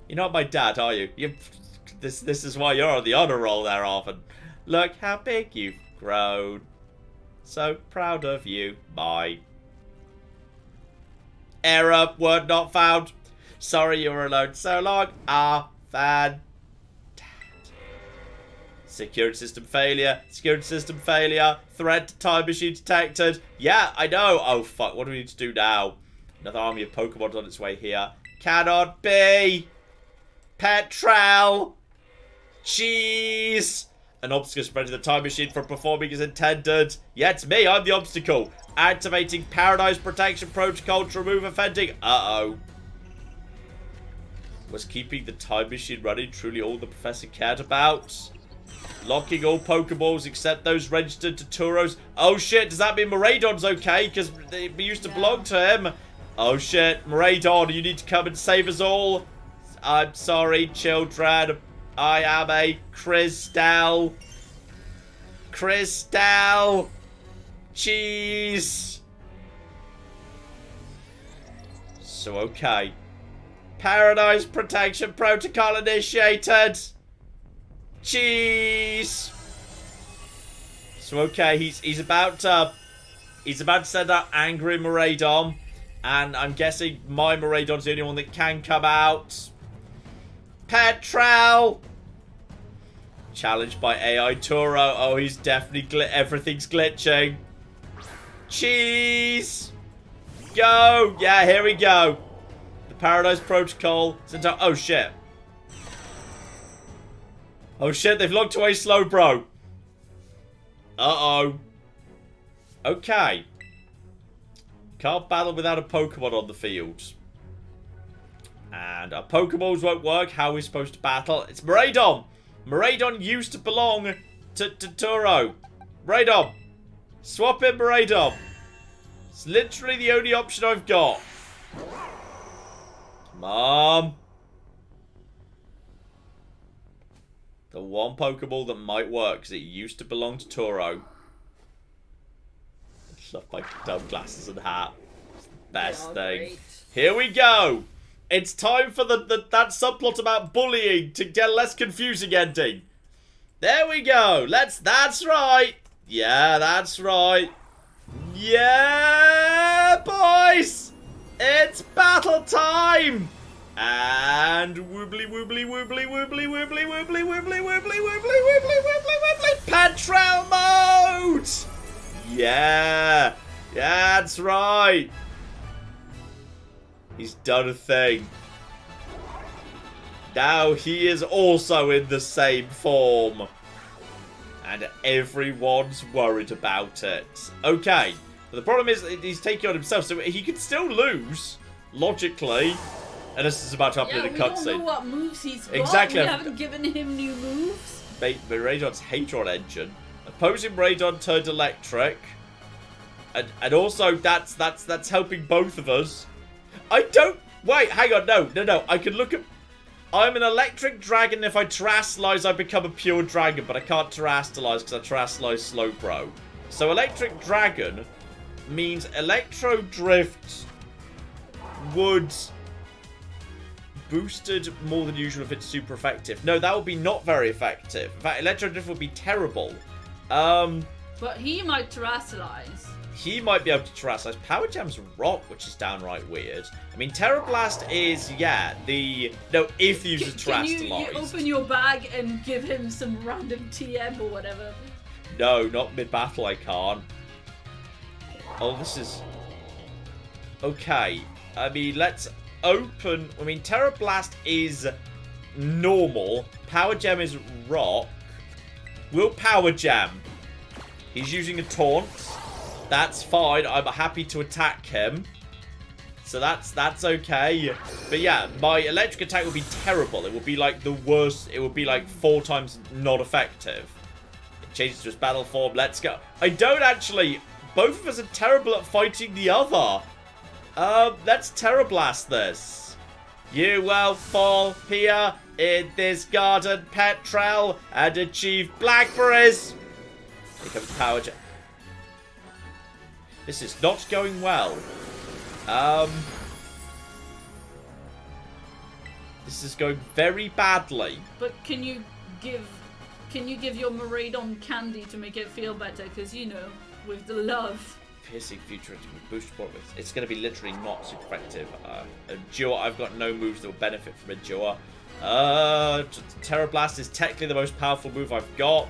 You're not my dad, are you? This is why you're on the honor roll there, Arvin. Look how big you've grown. So proud of you. Bye. Error. Word not found. Sorry you were alone so long. Fan. Security system failure. Security system failure. Threat to time machine detected. Yeah, I know. Oh, fuck. What do we need to do now? Another army of Pokemon on its way here. Cannot be. Petrel. Jeez. an obstacle preventing the time machine from performing as intended. Yeah, it's me. I'm the obstacle. Activating Paradise Protection Protocol to remove offending. Uh-oh. Was keeping the time machine running truly all the professor cared about? Locking all Pokeballs except those registered to Turos. Oh shit, does that mean Miraidon's okay? Because they used to belong to him. Oh shit, Miraidon, you need to come and save us all. I'm sorry, children. I am a Crystal. Crystal. Cheese. So, okay. Paradise Protection Protocol initiated. Cheese. So, okay, he's about to send out angry Miraidon. And I'm guessing my Miraidon's the only one that can come out. Petrel! Challenged by AI Toro. Oh, he's definitely everything's glitching. Cheese! Go! Yeah, here we go. The Paradise Protocol sent out. Oh, shit. Oh, shit, they've locked away Slowbro. Uh-oh. Okay. Can't battle without a Pokemon on the field. And our Pokeballs won't work. How are we supposed to battle? It's Miraidon! Miraidon used to belong to Toro. Miraidon! Swap in Miraidon! It's literally the only option I've got. Mom. The one Pokeball that might work, because it used to belong to Toro. I love my dumb glasses and hat. It's the best thing. Great. Here we go! It's time for that subplot about bullying to get a less confusing ending. There we go. That's right. Yeah, that's right. Yeah, boys. It's battle time. And woobly, woobly, woobly, woobly, woobly, woobly, woobly, woobly, woobly, woobly, woobly, woobly. Petrel mode. Yeah. Yeah, that's right. He's done a thing. Now he is also in the same form. And everyone's worried about it. Okay. But the problem is he's taking on himself, so he could still lose, logically. And this is about to happen in a cutscene. We don't know what moves he's got. Exactly. We haven't given him new moves. Miraidon's Hadron engine. Opposing Miraidon turned electric. And also that's helping both of us. I don't... Wait, hang on. No. I can look at... I'm an electric dragon. If I terastallize, I become a pure dragon. But I can't terastallize because I terastallize Slowbro. So electric dragon means Electro Drift would... boosted more than usual if it's super effective. No, that would be not very effective. In fact, Electro Drift would be terrible. But he might terastallize. He might be able to terastallize. Power Gem's rock, which is downright weird. I mean, Terra Blast is, yeah, no, if you use a terastallize. Can you open your bag and give him some random TM or whatever? No, not mid-battle I can't. Oh, this is... Okay. I mean, let's open... I mean, Terra Blast is normal. Power Gem is rock. Will Power Gem. He's using a taunt. That's fine. I'm happy to attack him. So that's okay. But yeah, my electric attack would be terrible. It would be like the worst. It would be like 4 times not effective. It changes to his battle form. Let's go. I don't actually... Both of us are terrible at fighting the other. Let's Terra Blast this. You will fall here in this garden, Petrel, and achieve blackberries. Here comes Power Gem. This is not going well. This is going very badly. But can you give your Miraidon candy to make it feel better? Because, you know, with the love. Piercing future boost support. It's going to be literally not super effective. Endure, I've got no moves that will benefit from Endure. Terra Blast is technically the most powerful move I've got.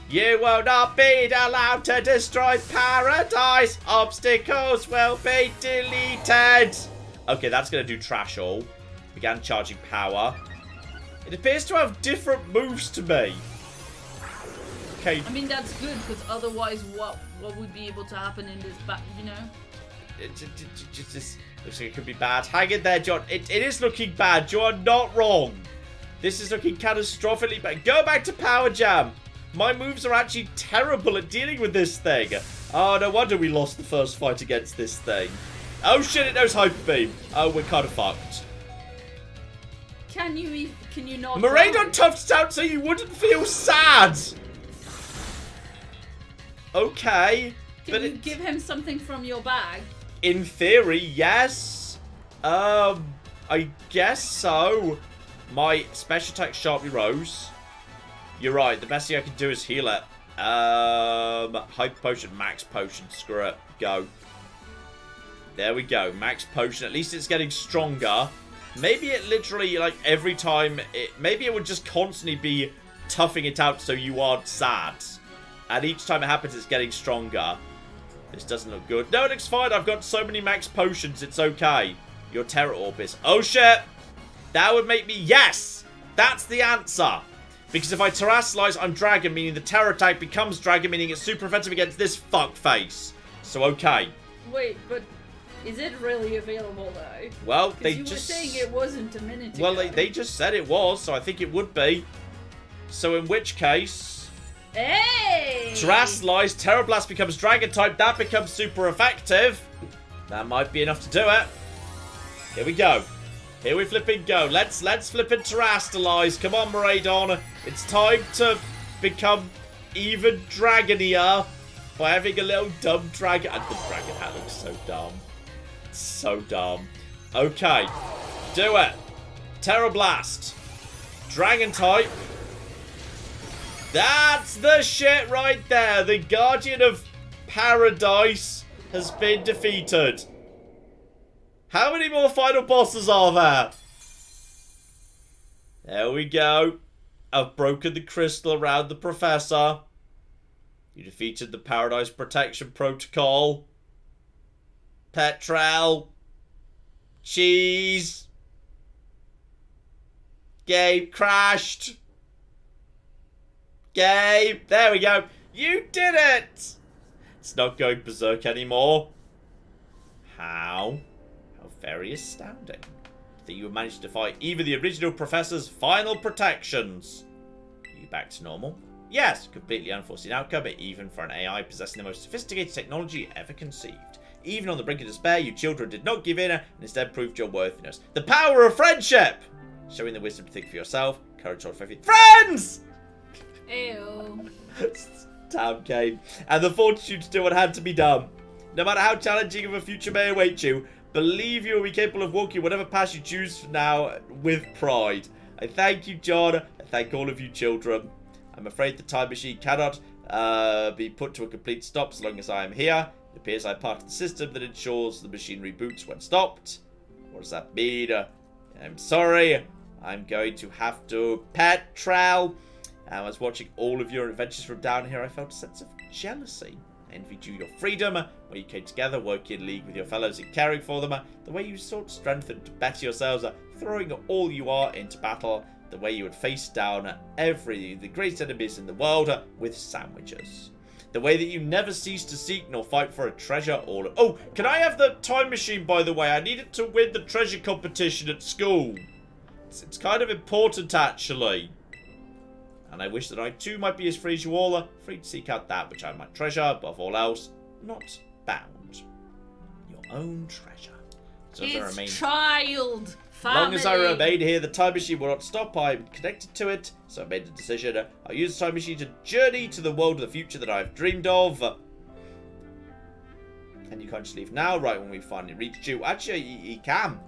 You will not be allowed to destroy paradise. Obstacles will be deleted. Okay, that's going to do trash all. Began charging power. It appears to have different moves to me. Okay. I mean, that's good, because otherwise what would be able to happen in this you know? It just looks like it could be bad. Hang in there, John. It is looking bad. You are not wrong. This is looking catastrophically bad. Go back to Power Jam. My moves are actually terrible at dealing with this thing. Oh, no wonder we lost the first fight against this thing. Oh shit, it knows Hyper Beam. Oh, we're kind of fucked. Can you not? Miraidon toughed it out so you wouldn't feel sad. Okay. Can you give him something from your bag? In theory, yes. I guess so. My special attack sharply rose. You're right. The best thing I can do is heal it. Hyper potion, max potion. Screw it. Go. There we go. Max potion. At least it's getting stronger. Maybe it literally, like, every time... Maybe it would just constantly be toughing it out so you aren't sad. And each time it happens, it's getting stronger. This doesn't look good. No, it looks fine. I've got so many max potions. It's okay. Your Terror Orb is... Oh, shit. That would make me... Yes! That's the answer. Because if I Terrasilize, I'm Dragon, meaning the Terror attack becomes Dragon, meaning it's super effective against this fuckface. So, okay. Wait, but... Is it really available, though? Well, they you just... were saying it wasn't a minute ago. Well, they just said it was, so I think it would be. So in which case... Hey! Terrasilize, Terror Blast becomes Dragon type, that becomes super effective. That might be enough to do it. Here we go. Here we flipping go. Let's flipping Terrasilize. Come on, Miraidon. It's time to become even dragonier by having a little dumb dragon. And the dragon hat looks so dumb. So dumb. Okay. Do it. Terror Blast. Dragon type. That's the shit right there. The Guardian of Paradise has been defeated. How many more final bosses are there? There we go. I've broken the crystal around the professor. You defeated the Paradise Protection Protocol. Petrel. Cheese. Game crashed. Game. There we go. You did it. It's not going berserk anymore. How? How very astounding. That you managed to defy even the original professor's final protections. Are you back to normal? Yes, completely unforeseen outcome, even for an AI possessing the most sophisticated technology ever conceived. Even on the brink of despair, you children did not give in and instead proved your worthiness. The power of friendship! Showing the wisdom to think for yourself, courage or faith. Friends! Ew. Time came, and the fortitude to do what had to be done. No matter how challenging of a future may await you, believe you will be capable of walking whatever path you choose from now with pride. I thank you, John. I thank all of you children. I'm afraid the time machine cannot be put to a complete stop so long as I am here. It appears I'm part of the system that ensures the machine reboots when stopped. What does that mean? I'm sorry. I'm going to have to Petrel. I was watching all of your adventures from down here. I felt a sense of jealousy. I envied you your freedom, where you came together, working in league with your fellows and caring for them, the way you sought strength and to better yourselves, throwing all you are into battle, the way you would face down the greatest enemies in the world with sandwiches. The way that you never cease to seek nor fight for a treasure all... Oh, can I have the time machine, by the way? I needed to win the treasure competition at school. It's kind of important, actually. And I wish that I too might be as free as you all, free to seek out that which I might treasure, above all else, not bound. Your own treasure. So It's child. As long as I remain here, the time machine will not stop. I am connected to it, so I made the decision. I'll use the time machine to journey to the world of the future that I've dreamed of. And you can't just leave now, right when we finally reached you. Actually, you can.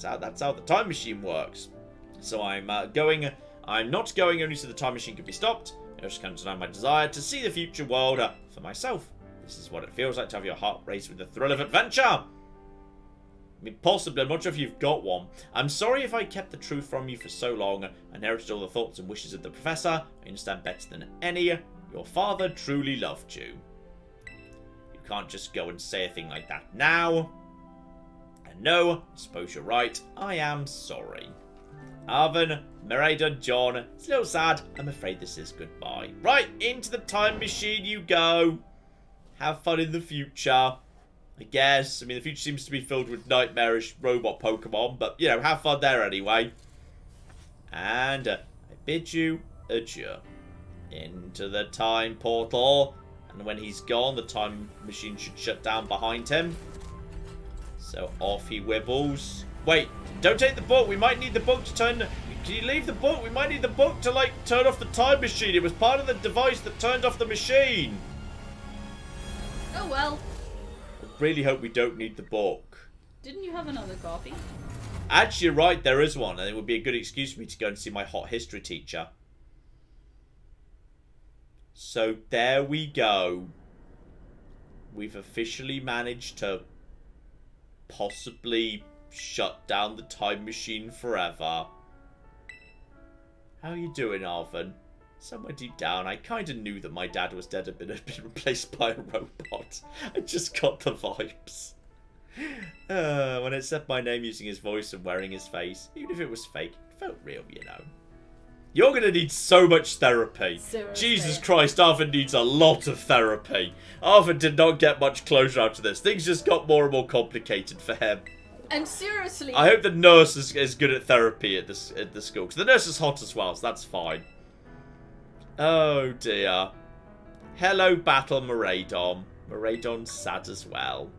That's how the time machine works. So I'm not going only so the time machine can be stopped. It just comes down my desire to see the future world for myself. This is what it feels like to have your heart race with the thrill of adventure. I mean, possibly. I'm not sure if you've got one. I'm sorry if I kept the truth from you for so long. I inherited all the thoughts and wishes of the professor. I understand better than any. Your father truly loved you. You can't just go and say a thing like that now. And no, I suppose you're right. I am sorry. Arvin, Miraidon, John. It's a little sad. I'm afraid this is goodbye. Right, into the time machine you go. Have fun in the future. I guess. I mean, the future seems to be filled with nightmarish robot Pokemon, but, you know, have fun there anyway. And I bid you adieu. Into the time portal. And when he's gone, the time machine should shut down behind him. So off he wibbles. Wait, don't take the book. We might need the book to turn... Can you leave the book? We might need the book to, like, turn off the time machine. It was part of the device that turned off the machine. Oh, well. I really hope we don't need the book. Didn't you have another copy? Actually, you're right. There is one. And it would be a good excuse for me to go and see my hot history teacher. So, there we go. We've officially managed to possibly shut down the time machine forever. How are you doing, Arvin? Somewhere deep down, I kind of knew that my dad was dead and had been replaced by a robot. I just got the vibes. When it said my name using his voice and wearing his face, even if it was fake, it felt real, you know. You're going to need so much therapy. Seriously. Jesus Christ, Arvin needs a lot of therapy. Arvin did not get much closure out of this. Things just got more and more complicated for him. And seriously... I hope the nurse is good at therapy at the school. Because the nurse is hot as well, so that's fine. Oh, dear. Hello, Battle Miraidon. Miraidon's sad as well.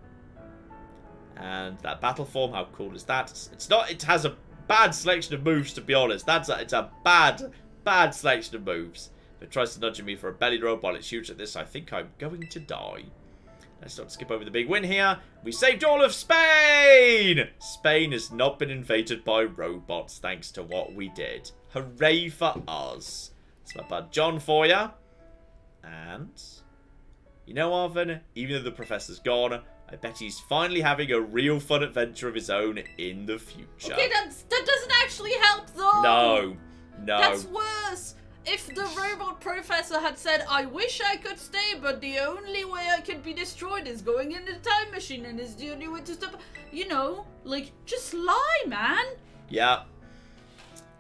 And that battle form, how cool is that? It's not... It has a bad selection of moves, to be honest. It's a bad selection of moves. If it tries to nudge me for a belly robot, it shoots at this. I think I'm going to die. Let's not skip over the big win here. We saved all of Spain! Spain has not been invaded by robots thanks to what we did. Hooray for us. That's my bud John for ya. And, you know, Arvin, even though the professor's gone, I bet he's finally having a real fun adventure of his own in the future. Okay, that doesn't actually help, though. No. That's worse. If the robot professor had said, I wish I could stay, but the only way I could be destroyed is going in the time machine and is the only way to stop... You know, like, just lie, man. Yeah.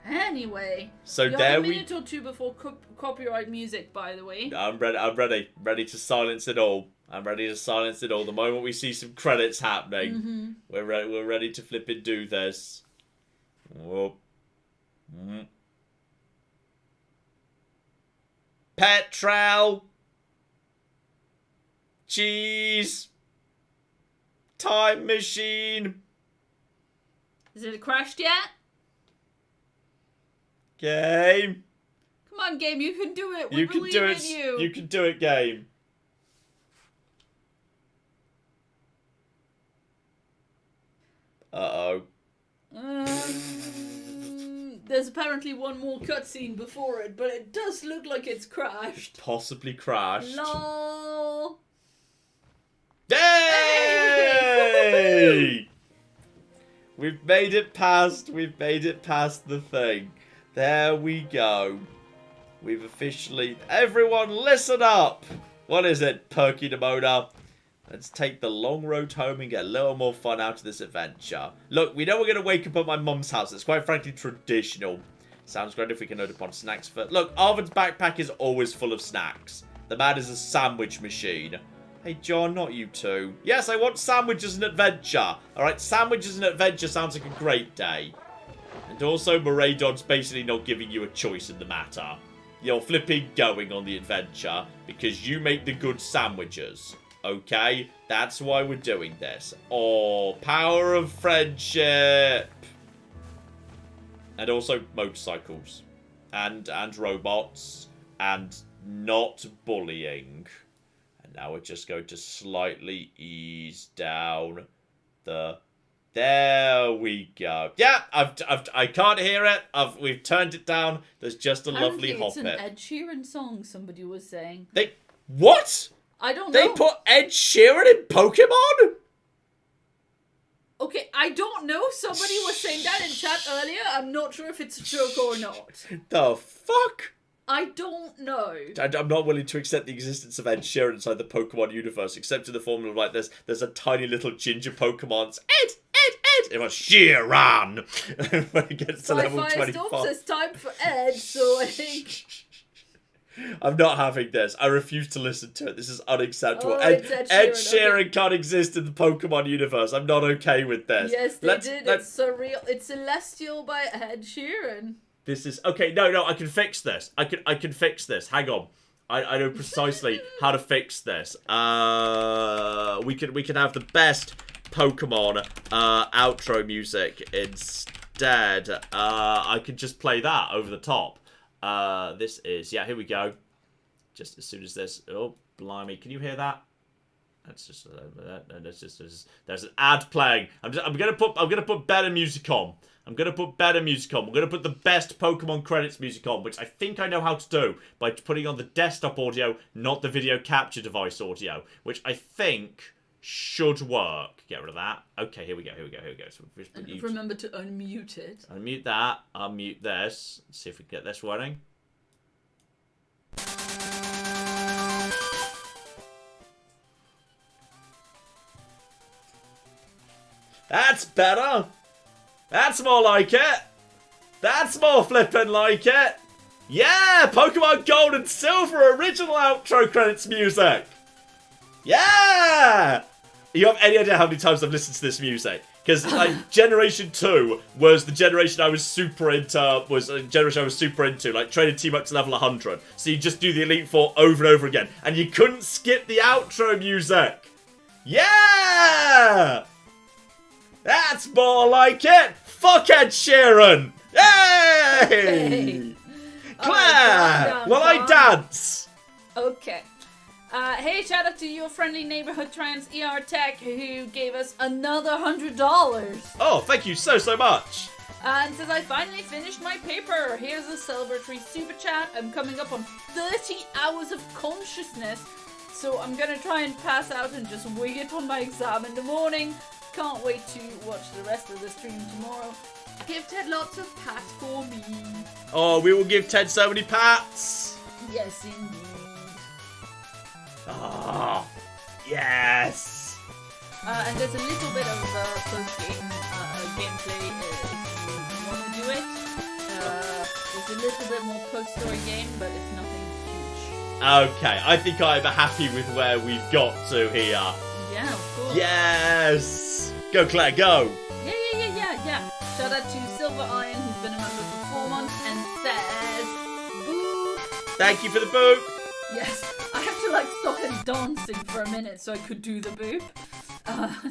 Anyway. So you there have a minute or two before copyright music, by the way. I'm ready. Ready to silence it all. I'm ready to silence it all. The moment we see some credits happening, we're ready to flip and do this. Whoop. Petrol. Cheese. Time machine. Is it crashed yet? Game. Come on, game. You can do it. We believe in you. You can do it, game. Uh-oh. There's apparently one more cutscene before it, but it does look like it's crashed. Possibly crashed. Lol. Yay! Hey! We've made it past the thing. There we go. We've officially... Everyone listen up! What is it, Perky Demona? Let's take the long road home and get a little more fun out of this adventure. Look, we know we're going to wake up at my mum's house. It's quite frankly traditional. Sounds great if we can load upon snacks for... Look, Arvin's backpack is always full of snacks. The man is a sandwich machine. Hey, John, not you two. Yes, I want sandwiches and adventure. Alright, sandwiches and adventure sounds like a great day. And also, Miraidon's basically not giving you a choice in the matter. You're flipping going on the adventure because you make the good sandwiches. Okay, that's why we're doing this. Oh, power of friendship. And also motorcycles. And robots. And not bullying. And now we're just going to slightly ease down the... There we go. Yeah, I can't hear it. We've turned it down. There's just a lovely hop it. It's an Ed Sheeran song, somebody was saying. What? I don't know. They put Ed Sheeran in Pokemon? Okay, I don't know. Somebody was saying that in chat earlier. I'm not sure if it's a joke or not. The fuck? I don't know. I'm not willing to accept the existence of Ed Sheeran inside the Pokemon universe, except in the form of, like, there's a tiny little ginger Pokemon. Ed! Ed! It was Sheeran! When it gets to level Fire 25. Storm says time for Ed, so I think... I'm not having this. I refuse to listen to it. This is unacceptable. Oh, Ed it's Ed Sheeran okay. can't exist in the Pokemon universe. I'm not okay with this. Yes, they did. It's surreal. It's Celestial by Ed Sheeran. This is okay. No, I can fix this. I can fix this. Hang on. I know precisely how to fix this. We can have the best Pokemon outro music instead. I could just play that over the top. This is, yeah, here we go. Just as soon as this, oh, blimey, can you hear that? That's just, there's an ad playing. I'm gonna put better music on. We're gonna put the best Pokemon credits music on, which I think I know how to do by putting on the desktop audio, not the video capture device audio, which I think should work. Get rid of that. Okay, here we go. So Remember to unmute it. Unmute that. Unmute this. Let's see if we can get this running. That's better. That's more like it. That's more flippin' like it. Yeah, Pokemon Gold and Silver original outro credits music. Yeah. You have any idea how many times I've listened to this music? Because like Generation 2 was the generation I was super into. Like training team up to level 100. So you just do the Elite Four over and over again, and you couldn't skip the outro music. Yeah, that's more like it. Fuck Ed Sheeran. Yay! Okay. Claire, will I dance? Okay. Hey, shout out to your friendly neighborhood trans ER Tech who gave us another $100. Oh, thank you so much. And says, I finally finished my paper. Here's a celebratory super chat. I'm coming up on 30 hours of consciousness. So I'm going to try and pass out and just wing it on my exam in the morning. Can't wait to watch the rest of the stream tomorrow. Give Ted lots of pats for me. Oh, we will give Ted so many pats. Yes, indeed. Oh, yes. And there's a little bit of post-game gameplay if you want to do it. There's a little bit more post-story game, but it's nothing huge. Okay, I think I'm happy with where we've got to here. Yeah, of course. Yes. Go, Claire, go. Yeah. Shout out to Silver Iron, who's been a member for 4 months, and says, boop. Thank you for the boop. Yes, I have to like stop him dancing for a minute so I could do the boop.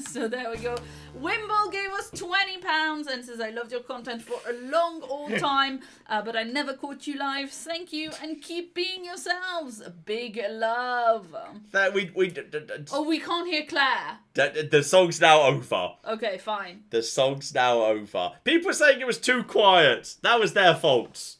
So there we go. Wimble gave us £20 and says, I loved your content for a long old time, but I never caught you live. Thank you and keep being yourselves. Big love. We can't hear Claire. The song's now over. Okay, fine. The song's now over. People were saying it was too quiet. That was their fault.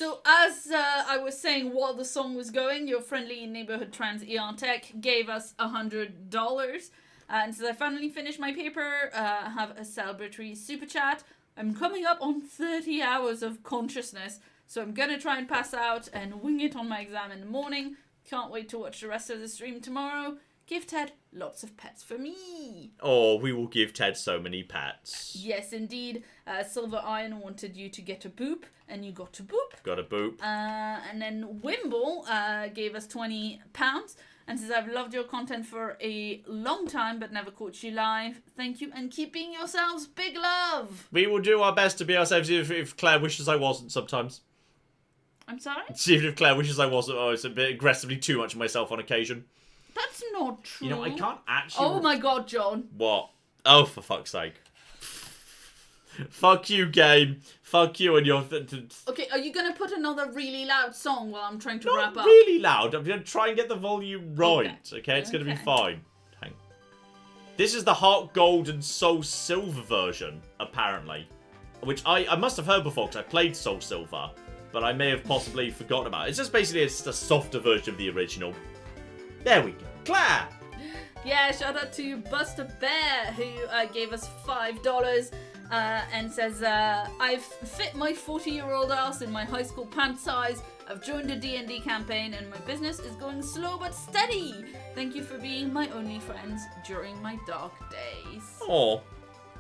So as I was saying while the song was going, your friendly neighborhood trans ER Tech gave us $100 and says, I finally finished my paper, have a celebratory super chat. I'm coming up on 30 hours of consciousness, so I'm going to try and pass out and wing it on my exam in the morning. Can't wait to watch the rest of the stream tomorrow. Give Ted lots of pets for me. Oh, we will give Ted so many pets. Yes, indeed. Silver Iron wanted you to get a boop, and you got a boop. Got a boop. And then Wimble gave us £20 and says, I've loved your content for a long time, but never caught you live. Thank you, and keep being yourselves. Big love. We will do our best to be ourselves, if Claire wishes I wasn't sometimes. I'm sorry? Even if Claire wishes I wasn't, I was a bit aggressively too much of myself on occasion. That's not true. You know, I can't actually... Oh my god, John. What? Oh, for fuck's sake. Fuck you, game. Fuck you and your... Okay, are you going to put another really loud song while I'm trying to wrap up? Not really loud. I'm going to try and get the volume right. Okay, it's going to be fine. Hang. This is the Heart Gold and Soul Silver version, apparently. Which I must have heard before because I played Soul Silver. But I may have possibly forgotten about it. It's just basically a softer version of the original. There we go. Claire! Yeah, shout out to Buster Bear, who gave us $5 and says, I've fit my 40-year-old ass in my high school pant size. I've joined a D&D campaign and my business is going slow but steady. Thank you for being my only friends during my dark days. Oh,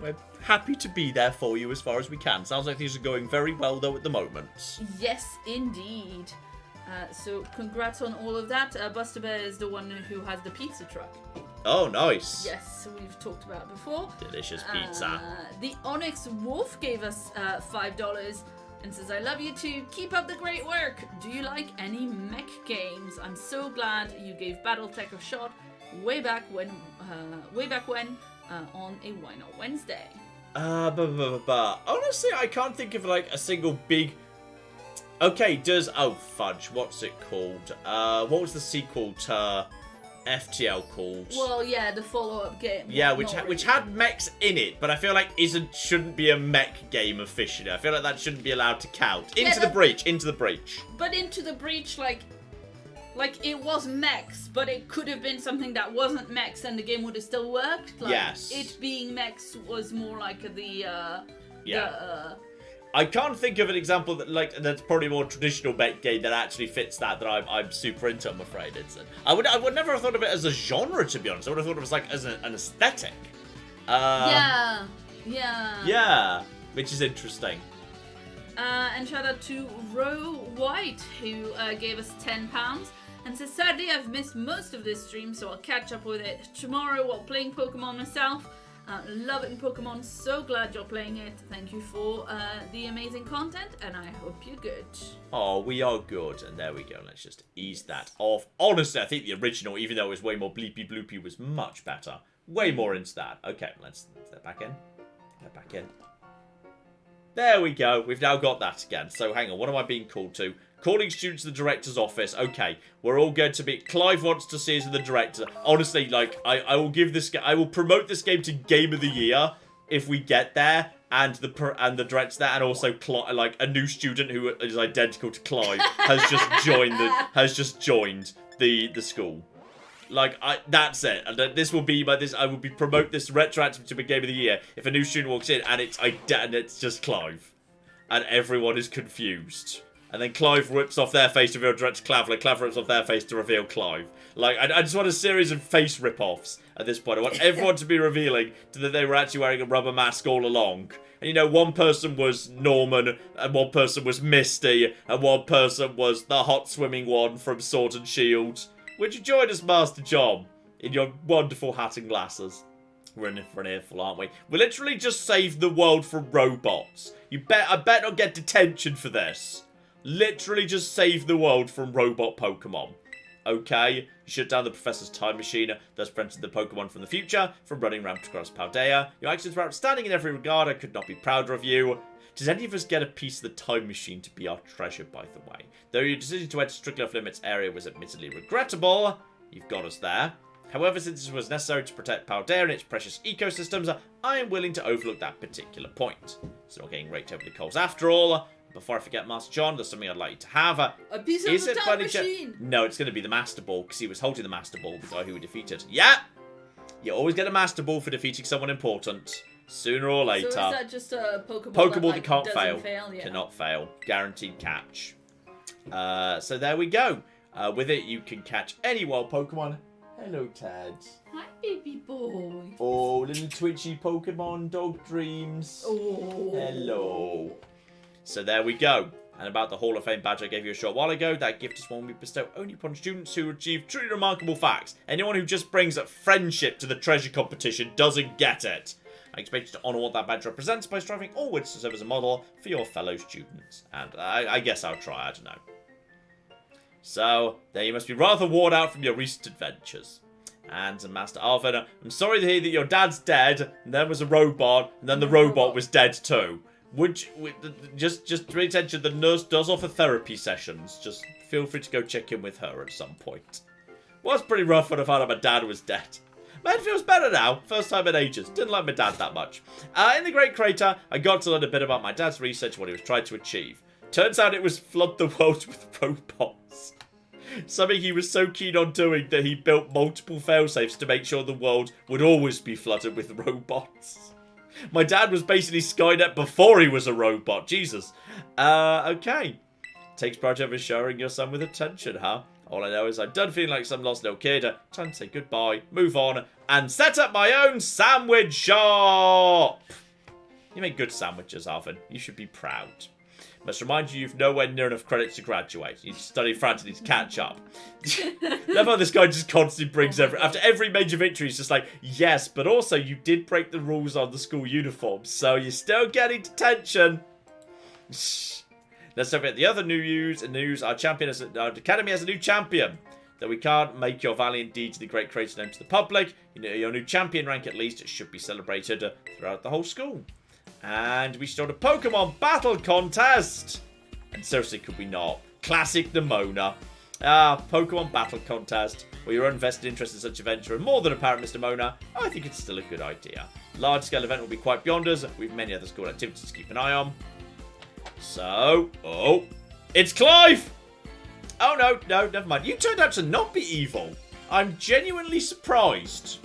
we're happy to be there for you as far as we can. Sounds like things are going very well, though, at the moment. Yes, indeed. So congrats on all of that. Buster Bear is the one who has the pizza truck. Oh, nice. Yes, we've talked about it before. Delicious pizza. The Onyx Wolf gave us $5 and says, I love you too. Keep up the great work. Do you like any mech games? I'm so glad you gave Battletech a shot way back when on a Why Not Wednesday. Honestly, I can't think of like a single big... Okay, oh fudge, what's it called? What was the sequel to FTL called? Well, yeah, the follow-up game. Yeah, which had mechs in it, but I feel like shouldn't be a mech game officially. I feel like that shouldn't be allowed to count. Into the breach. But Into the Breach, like it was mechs, but it could have been something that wasn't mechs and the game would have still worked. Like, yes. It being mechs was more like I can't think of an example that's probably a more traditional mech game that actually fits that I'm super into, I'm afraid. I would never have thought of it as a genre, to be honest. I would have thought of it as like as an aesthetic. Yeah, which is interesting. And shout out to Ro White, who gave us £10 and says, sadly I've missed most of this stream, so I'll catch up with it tomorrow while playing Pokemon myself. Loving Pokemon, so glad you're playing it. Thank you for the amazing content, and I hope you're good. Oh, we are good, and there we go. Let's just ease that off. Honestly, I think the original, even though it was way more bleepy bloopy, was much better. Way more into that. Okay, let's step back in. Step back in. There we go. We've now got that again. So hang on, what am I being called to? Calling students to the director's office. Okay, we're all going to be... Clive wants to see us as the director. Honestly, like, I will give this... I will promote this game to Game of the Year if we get there. And the director there, and also like a new student who is identical to Clive has just joined the school. Like, that's it. And this will be I will be promote this retroactive to be Game of the Year if a new student walks in and it's just Clive, and everyone is confused. And then Clive rips off their face to reveal director Clive, like Clive rips off their face to reveal Clive. Like, I just want a series of face rip-offs at this point. I want everyone to be revealing that they were actually wearing a rubber mask all along. And, you know, one person was Norman, and one person was Misty, and one person was the hot swimming one from Sword and Shield. Would you join us, Master John, in your wonderful hat and glasses? We're in for an earful, aren't we? We literally just saved the world from robots. I bet not get detention for this. Literally just save the world from robot Pokemon. Okay, you shut down the professor's time machine, thus preventing the Pokemon from the future from running rampant across Paldea. Your actions were outstanding in every regard. I could not be prouder of you. Does any of us get a piece of the time machine to be our treasure, by the way? Though your decision to enter strictly off-limits area was admittedly regrettable, you've got us there. However, since it was necessary to protect Paldea and its precious ecosystems, I am willing to overlook that particular point. So not getting raked over the coals after all. Before I forget, Master John, there's something I'd like you to have. A piece of the time machine! No, it's going to be the Master Ball, because he was holding the Master Ball, the guy who we defeated. Yeah! You always get a Master Ball for defeating someone important. Sooner or later. So is that just a Pokeball Pokeball that can't fail? Yeah. Cannot fail. Guaranteed catch. So there we go. With it, you can catch any wild Pokemon. Hello, Tad. Hi, baby boy. Oh, little twitchy Pokemon dog dreams. Oh. Hello. So there we go. And about the Hall of Fame badge I gave you a short while ago, that gift is one we bestow only upon students who achieve truly remarkable facts. Anyone who just brings a friendship to the treasure competition doesn't get it. I expect you to honour what that badge represents by striving always to serve as a model for your fellow students. And I guess I'll try, I don't know. So, there you must be rather worn out from your recent adventures. And Master Arthur, I'm sorry to hear that your dad's dead, and there was a robot, and then the robot was dead too. Just pay attention, the nurse does offer therapy sessions. Just feel free to go check in with her at some point. Was pretty rough when I found out my dad was dead. My head feels better now. First time in ages. Didn't like my dad that much. In the Great Crater, I got to learn a bit about my dad's research and what he was trying to achieve. Turns out it was flood the world with robots. Something he was so keen on doing that he built multiple failsafes to make sure the world would always be flooded with robots. My dad was basically Skynet before he was a robot. Jesus. Okay. Takes pride over showering your son with attention, huh? All I know is I'm done feeling like some lost little kid. Time to say goodbye, move on, and set up my own sandwich shop! You make good sandwiches, Arvin. You should be proud. Must remind you, you've nowhere near enough credits to graduate. You need to study frantically to catch up. Love how this guy just constantly brings after every major victory, he's just like, yes, but also you did break the rules on the school uniform, so you're still getting detention. Let's talk about the other news. Our academy has a new champion. Though we can't make your valiant deeds in the Great Crater known to the public, your new champion rank at least should be celebrated throughout the whole school. And we start a Pokemon battle contest. And seriously, could we not? Classic Nimona. Pokemon battle contest. Well, your own vested interest in such a venture and more than apparent, Mr. Mona. I think it's still a good idea. Large-scale event will be quite beyond us. We've many other school activities to keep an eye on. So, it's Clive! Oh, no, never mind. You turned out to not be evil. I'm genuinely surprised.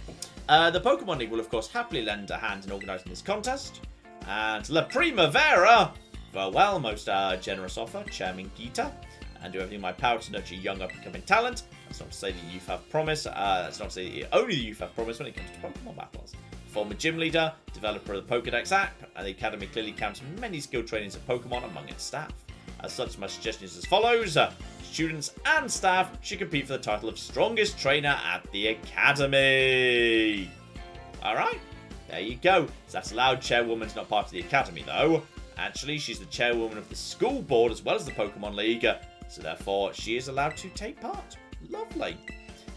The Pokemon League will, of course, happily lend a hand in organising this contest. And La Primavera, farewell, most generous offer, Chairman Gita, and do everything in my power to nurture young up-and-coming talent. That's not to say that youth have promise. That's not to say that only the youth have promise when it comes to Pokemon battles. Former gym leader, developer of the Pokédex app, and the Academy clearly counts many skilled trainings of Pokemon among its staff. As such, my suggestion is as follows. Students and staff should compete for the title of Strongest Trainer at the Academy. Alright, there you go. So that's allowed. Chairwoman's not part of the Academy, though. Actually, she's the chairwoman of the school board as well as the Pokemon League, so therefore she is allowed to take part. Lovely.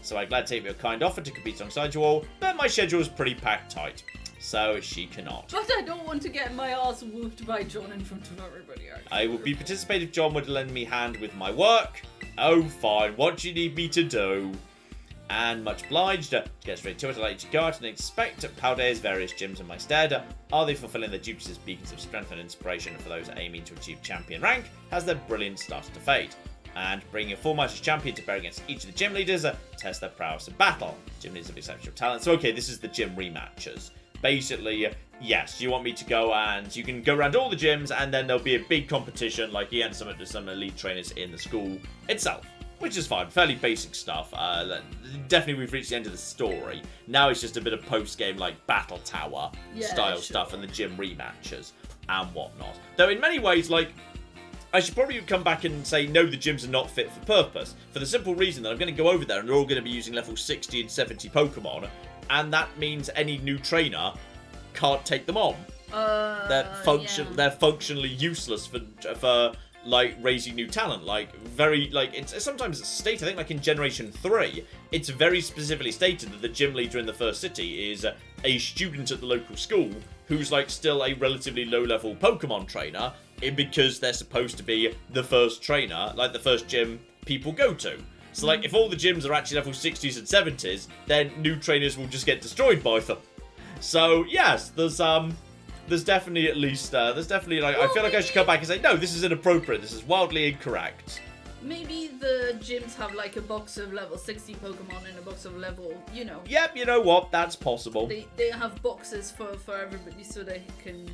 So I'm glad to take your kind offer to compete alongside you all, but my schedule is pretty packed tight, so she cannot. But I don't want to get my ass whooped by John in front of everybody else. I would be participative if John would lend me a hand with my work. Oh, fine. What do you need me to do? And much obliged. To get straight to it, I'd like to go out and inspect Paldea's various gyms in my stead. Are they fulfilling their duties as beacons of strength and inspiration for those aiming to achieve champion rank? Has their brilliance started to fade? And bringing a full-matched champion to bear against each of the gym leaders, test their prowess in battle. Gym leaders have exceptional talent. So, okay, this is the gym rematches. Basically, yes, you want me to go and you can go around all the gyms and then there'll be a big competition like he had some elite trainers in the school itself. Which is fine, fairly basic stuff. Definitely we've reached the end of the story. Now it's just a bit of post-game like battle tower style stuff and the gym rematches and whatnot. Though in many ways, like, I should probably come back and say, no, the gyms are not fit for purpose. For the simple reason that I'm going to go over there and they're all going to be using level 60 and 70 Pokemon. And that means any new trainer can't take them on. They're functionally useless for like raising new talent. Like it's sometimes it's stated, I think like in Generation 3, it's very specifically stated that the gym leader in the first city is a student at the local school who's like still a relatively low-level Pokemon trainer, because they're supposed to be the first trainer, like the first gym people go to. So like if all the gyms are actually level 60s and 70s, then new trainers will just get destroyed by them. So yes, there's definitely at least like I feel like I should come back and say, no, this is inappropriate. This is wildly incorrect. Maybe the gyms have like a box of level 60 Pokemon and a box of level, Yep, you know what? That's possible. They have boxes for everybody so they can.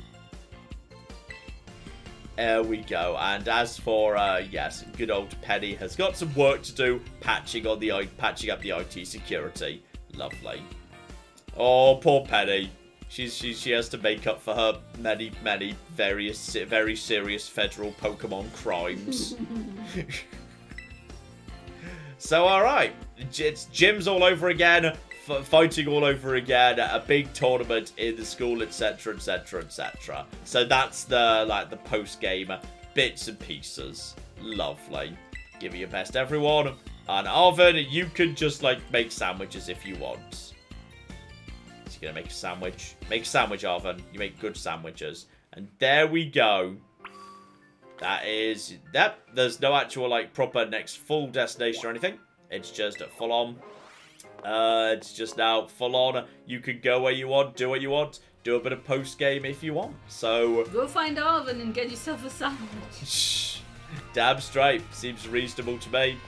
There we go. And as for yes, good old Penny has got some work to do patching up the IT security. Lovely. Oh, poor Penny. She has to make up for her many very serious federal Pokemon crimes. So alright, it's gyms all over again, fighting all over again, a big tournament in the school, etc, etc, etc. So that's the post-game bits and pieces. Lovely. Give it your best, everyone. And Arvin, you can just make sandwiches if you want. Gonna make a sandwich. Make a sandwich, Arvin. You make good sandwiches. And there we go. That is... Yep. There's no actual, proper next full destination or anything. It's just full on. It's just now full on. You can go where you want, do what you want. Do a bit of post-game if you want. So... Go find Arvin and get yourself a sandwich. Damn straight. Seems reasonable to me.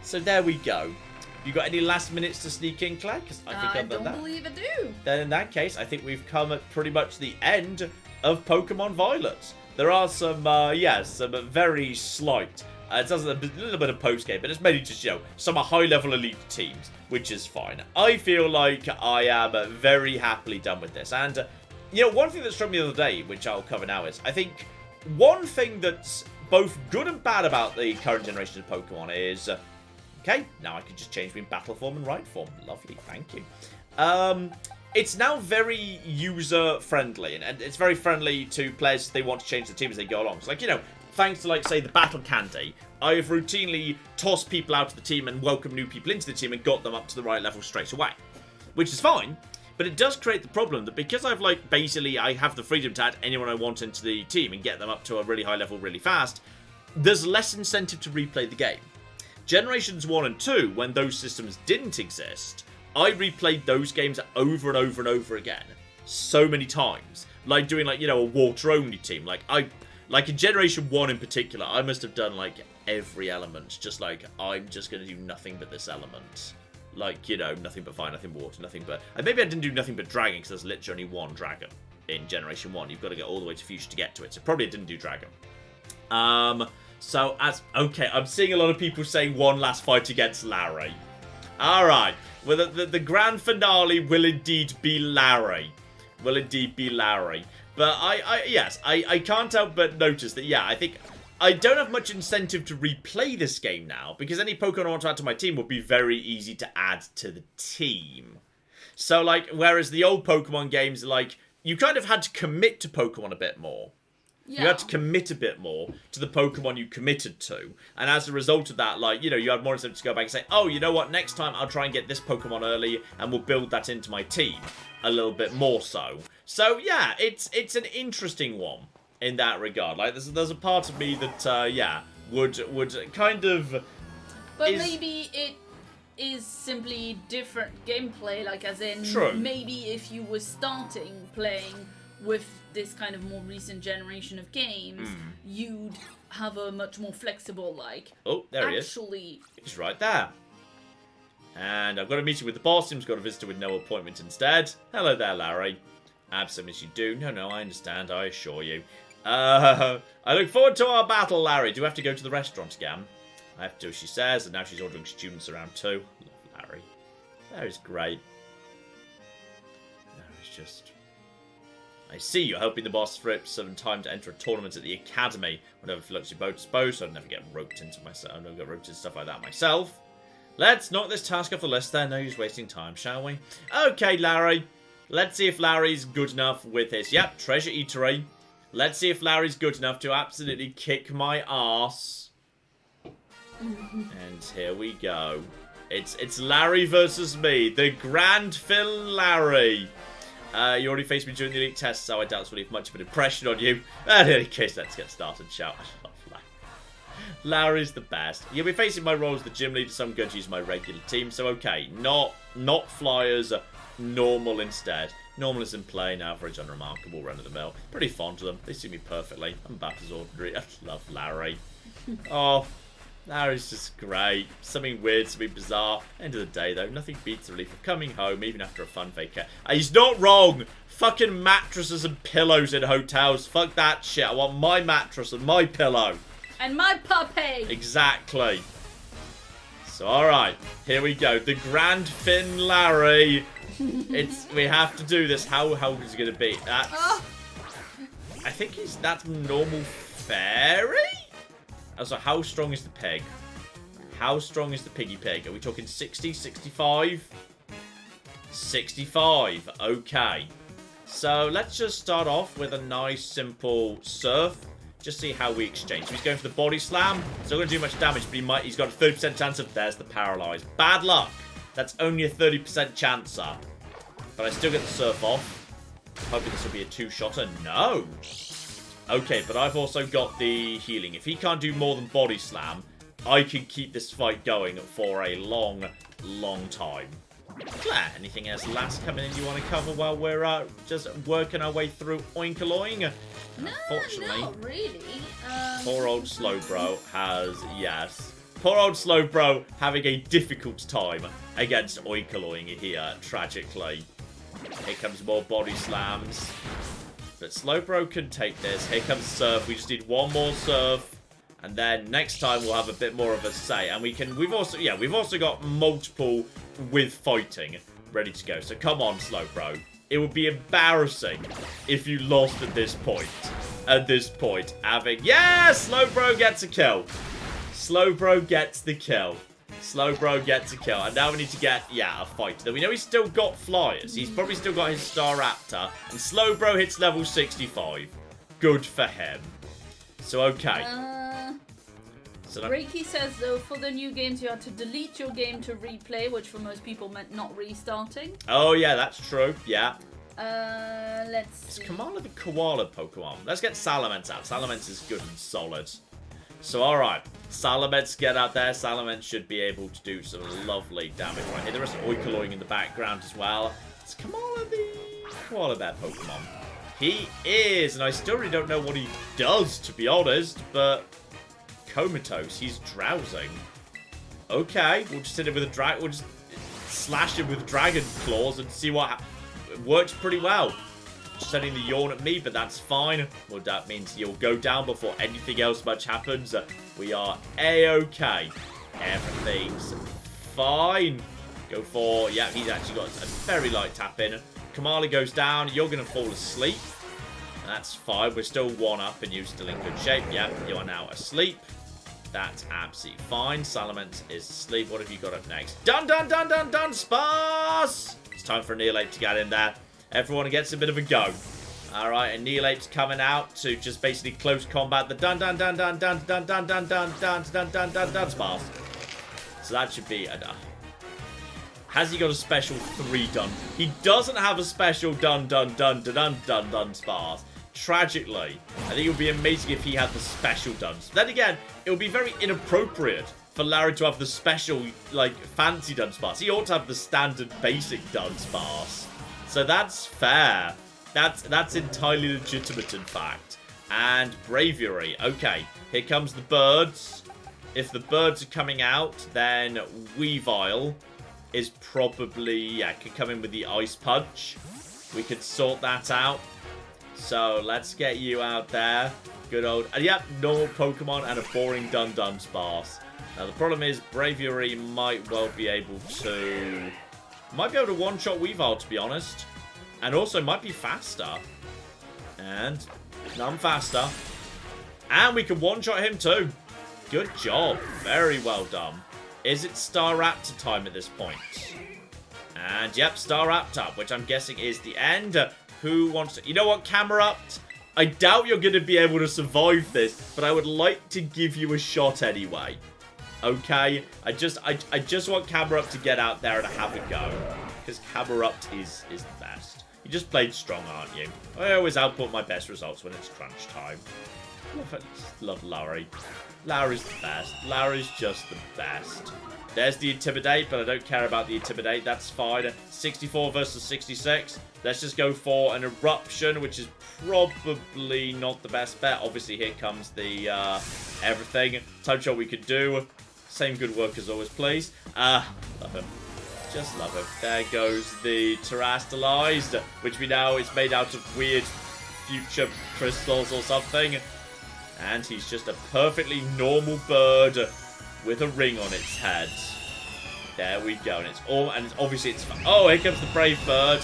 So there we go. You got any last minutes to sneak in, Claire? I don't believe I do. Then in that case, I think we've come at pretty much the end of Pokemon Violet. There are some, some very slight It does a little bit of post-game, but it's mainly just, some high-level elite teams, which is fine. I feel like I am very happily done with this. And, one thing that struck me the other day, which I'll cover now, is I think one thing that's both good and bad about the current generation of Pokemon is, okay, now I can just change between battle form and right form. Lovely, thank you. It's now very user-friendly, and it's very friendly to players if they want to change the team as they go along. So, thanks to, say, the Battle Candy, I have routinely tossed people out of the team and welcomed new people into the team and got them up to the right level straight away. Which is fine, but it does create the problem that because I've, basically, I have the freedom to add anyone I want into the team and get them up to a really high level really fast, there's less incentive to replay the game. Generations 1 and 2, when those systems didn't exist, I replayed those games over and over and over again. So many times. Like doing, a water-only team. In Generation 1 in particular, I must have done, every element. Just, I'm just going to do nothing but this element. Nothing but fire, nothing but water, nothing but... And maybe I didn't do nothing but dragon, because there's literally only one dragon in Generation 1. You've got to get all the way to Fuchsia to get to it. So probably I didn't do dragon. Okay, I'm seeing a lot of people saying one last fight against Larry. Alright. Well, the grand finale will indeed be Larry. But I can't help but notice that, I think I don't have much incentive to replay this game now, because any Pokemon I want to add to my team would be very easy to add to the team. So, whereas the old Pokemon games, you kind of had to commit to Pokemon a bit more. Yeah. You had to commit a bit more to the Pokemon you committed to. And as a result of that, you had more incentive to go back and say, oh, you know what, next time I'll try and get this Pokemon early, and we'll build that into my team a little bit more so. So, yeah, it's an interesting one in that regard. There's a part of me that, would kind of... But maybe it is simply different gameplay, as in... True. Maybe if you were starting playing with this kind of more recent generation of games, you'd have a much more flexible, Oh, there he is. He's right there. And I've got a meeting with the boss. He's got a visitor with no appointment instead. Hello there, Larry. Absolutely you do. No, I understand. I assure you. I look forward to our battle, Larry. Do we have to go to the restaurant again? I have to, she says, and now she's ordering students around too. Love Larry. Larry's great. Larry's just... I see you're helping the boss for some time to enter a tournament at the academy. Whenever floats your boat disposed, so I'd never get roped into myself. I'd never get roped into stuff like that myself. Let's knock this task off the list then. No use wasting time, shall we? Okay, Larry. Let's see if Larry's good enough with his... Yep, treasure eatery. Let's see if Larry's good enough to absolutely kick my ass. And here we go. It's Larry versus me. The Grand Phil Larry. You already faced me during the elite test, so I doubt this will leave much of an impression on you. In any case, let's get started, shall we? Larry's the best. You'll be facing my role as the gym leader, so I'm going to use my regular team. So, okay, not flyers, normal instead. Normal is in plain, average, unremarkable, run-of-the-mill. Pretty fond of them. They suit me perfectly. I'm about as ordinary. I love Larry. Oh, Larry's just great. Something weird, something bizarre. End of the day, though, nothing beats the relief of coming home, even after a fun vacay. He's not wrong. Fucking mattresses and pillows in hotels. Fuck that shit. I want my mattress and my pillow. And my puppy. Exactly. So, alright. Here we go. The Grand Fin Larry. We have to do this. How is it going to be? That's... Oh. I think that's normal fairy? Also, how strong is the pig? How strong is the piggy pig? Are we talking 60, 65? 65. Okay. So, let's just start off with a nice, simple surf. Just see how we exchange. So he's going for the body slam. It's not going to do much damage, but he's got a 30% chance of... There's the paralyze. Bad luck. That's only a 30% chance up. But I still get the surf off. Hoping this will be a two-shotter. No. Okay, but I've also got the healing. If he can't do more than body slam, I can keep this fight going for a long, long time. Claire, anything else last coming in you want to cover while we're just working our way through Oinkaloing? No, unfortunately, not really. Poor old Slowbro has, yes. Poor old Slowbro having a difficult time against Oinkaloing here, tragically. Here comes more body slams. But Slowbro can take this. Here comes Surf. We just need one more Surf. And then next time we'll have a bit more of a say. And we've also got multiple with fighting ready to go. So come on, Slowbro. It would be embarrassing if you lost at this point. Yeah, Slowbro gets a kill. Slowbro gets the kill. Slowbro gets a kill. And now we need to get, a fight. Then we know he's still got flyers. He's probably still got his Staraptor. And Slowbro hits level 65. Good for him. So, okay. Reiki says, though, for the new games, you had to delete your game to replay, which for most people meant not restarting. Oh, yeah, that's true. Yeah. Let's see. Is Kamala the koala Pokemon? Let's get Salamence out. Salamence is good and solid. So, alright. Salamence, get out there. Salamence should be able to do some lovely damage right here. There is Oikoloing in the background as well. Is Kamala the koala bear Pokemon? He is, and I still really don't know what he does, to be honest, but comatose, he's drowsing. Okay, we'll just hit him with a we'll just slash him with dragon claws and see what it works pretty well. Just sending the yawn at me, but that's fine. Well, that means you'll go down before anything else much happens. We are a-okay. Everything's fine. Go for, he's actually got a very light tap in. Kamala goes down, you're going to fall asleep. That's fine, we're still 1-up and you're still in good shape. Yeah, you are now asleep. That's absolutely fine. Salamence is asleep. What have you got up next? Dun, Sparse! It's time for Annihilate to get in there. Everyone gets a bit of a go. Alright, Annihilate's coming out to just basically close combat the dun, Sparse. So that should be enough. Has he got a special 3 dun? He doesn't have a special dun Sparse. Tragically, I think it would be amazing if he had the special duns. Then again, it would be very inappropriate for Larry to have the special, fancy Dunsparce. He ought to have the standard basic Dunsparce. So that's fair. That's entirely legitimate, in fact. And Bravery. Okay, here comes the birds. If the birds are coming out, then Weavile is probably, could come in with the Ice Punch. We could sort that out. So, let's get you out there. Good old... normal Pokemon and a boring Dunsparce. Now, the problem is Bravery might well be able to... Might be able to one-shot Weavile, to be honest. And also might be faster. And none faster. And we can one-shot him too. Good job. Very well done. Is it Staraptor time at this point? And, Staraptor, which I'm guessing is the end. Who wants to... You know what, Camerupt? I doubt you're going to be able to survive this, but I would like to give you a shot anyway. Okay? I just want Camerupt to get out there and have a go. Because Camerupt is the best. You just played strong, aren't you? I always output my best results when it's crunch time. Love Larry. Larry's the best. Larry's just the best. There's the Intimidate, but I don't care about the Intimidate. That's fine. 64 versus 66. Let's just go for an Eruption, which is probably not the best bet. Obviously, here comes the everything. Time shot we could do. Same good work as always, please. Love him. Just love him. There goes the Terastallized, which we know is made out of weird future crystals or something. And he's just a perfectly normal bird with a ring on its head. There we go. And obviously it's fun. Oh, here comes the Brave Bird.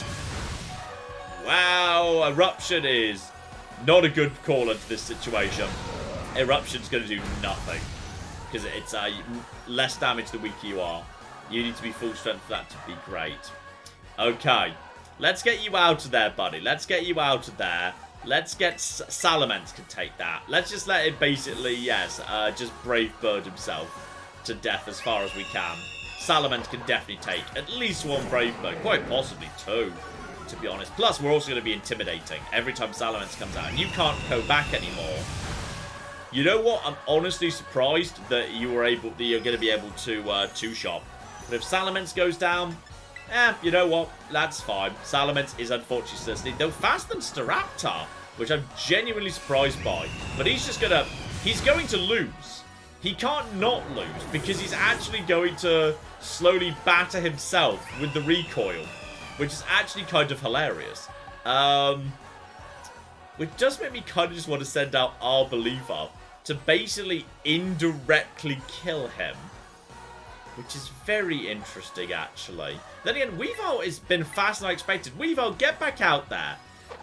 Wow, Eruption is not a good call into this situation. Eruption's going to do nothing. Because it's less damage the weaker you are. You need to be full strength for that to be great. Okay. Let's get you out of there, buddy. Let's get you out of there. Let's get... Salamence can take that. Let's just let it basically, just Brave Bird himself to death as far as we can. Salamence can definitely take at least 1 Brave Bird. Quite possibly 2, to be honest. Plus, we're also going to be intimidating every time Salamence comes out. And you can't go back anymore. You know what? I'm honestly surprised that you're going to be able to two-shot. But if Salamence goes down... you know what? That's fine. Salamence is unfortunately still asleep. Though faster than Staraptor, which I'm genuinely surprised by. But he's going to lose. He can't not lose, because he's actually going to slowly batter himself with the recoil, which is actually kind of hilarious. Which does make me kind of just want to send out Our Believer to basically indirectly kill him. Which is very interesting, actually. Then again, Weavile has been faster than I expected. Weavile, get back out there.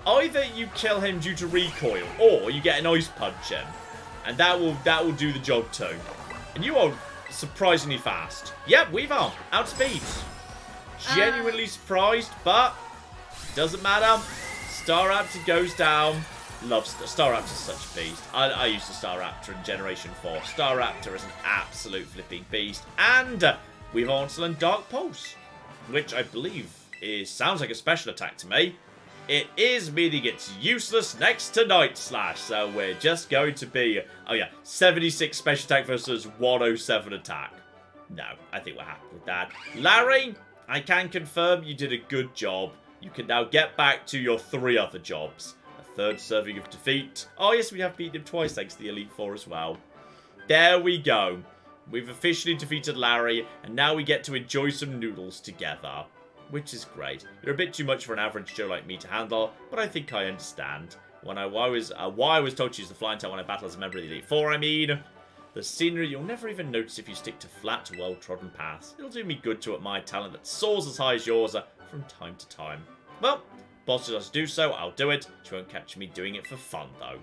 Either you kill him due to recoil, or you get an ice punch him. And that will do the job too. And you are surprisingly fast. Yep, Weavile, outspeed. Genuinely surprised, but doesn't matter. Staraptor goes down. Loves Staraptor's such a beast. I used the Staraptor in Generation 4. Staraptor is an absolute flipping beast. And we've also learned Dark Pulse, which I believe sounds like a special attack to me. It is, meaning it's useless next to Night Slash. So we're just going to be, 76 special attack versus 107 attack. No, I think we're happy with that. Larry, I can confirm you did a good job. You can now get back to your 3 other jobs. Third serving of defeat. Oh, yes, we have beaten him twice thanks to the Elite Four as well. There we go. We've officially defeated Larry, and now we get to enjoy some noodles together. Which is great. You're a bit too much for an average Joe like me to handle, but I think I understand. Why I was told to use the flying tail when I battle as a member of the Elite Four, I mean. The scenery you'll never even notice if you stick to flat, well-trodden paths. It'll do me good to admire talent that soars as high as yours from time to time. Well, boss tells us to do so, I'll do it. She won't catch me doing it for fun, though.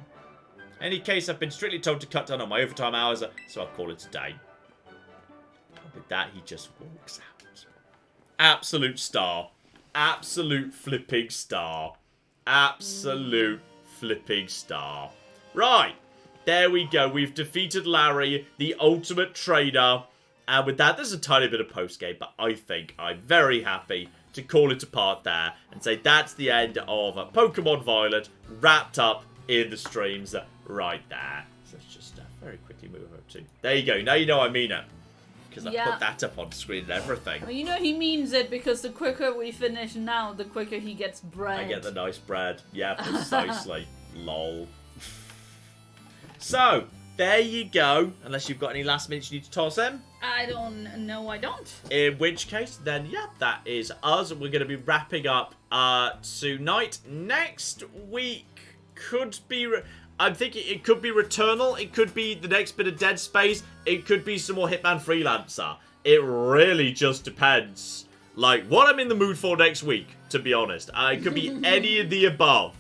In any case, I've been strictly told to cut down on my overtime hours, so I'll call it a day. And with that, he just walks out. Absolute star. Absolute flipping star. Absolute flipping star. Right. There we go. We've defeated Larry, the ultimate trainer. And with that, there's a tiny bit of post-game, but I think I'm very happy to call it apart there and say that's the end of Pokemon Violet wrapped up in the streams right there. So let's just very quickly move over to... There you go. Now you know I mean it. Because I put that up on screen and everything. Well, you know he means it because the quicker we finish now, the quicker he gets bread. I get the nice bread. Yeah, precisely. Lol. So, there you go. Unless you've got any last minutes you need to toss in. I don't know, I don't. In which case, then, yeah, that is us. We're going to be wrapping up tonight. Next week could be... I'm thinking it could be Returnal. It could be the next bit of Dead Space. It could be some more Hitman Freelancer. It really just depends. Like, what I'm in the mood for next week, to be honest. It could be any of the above.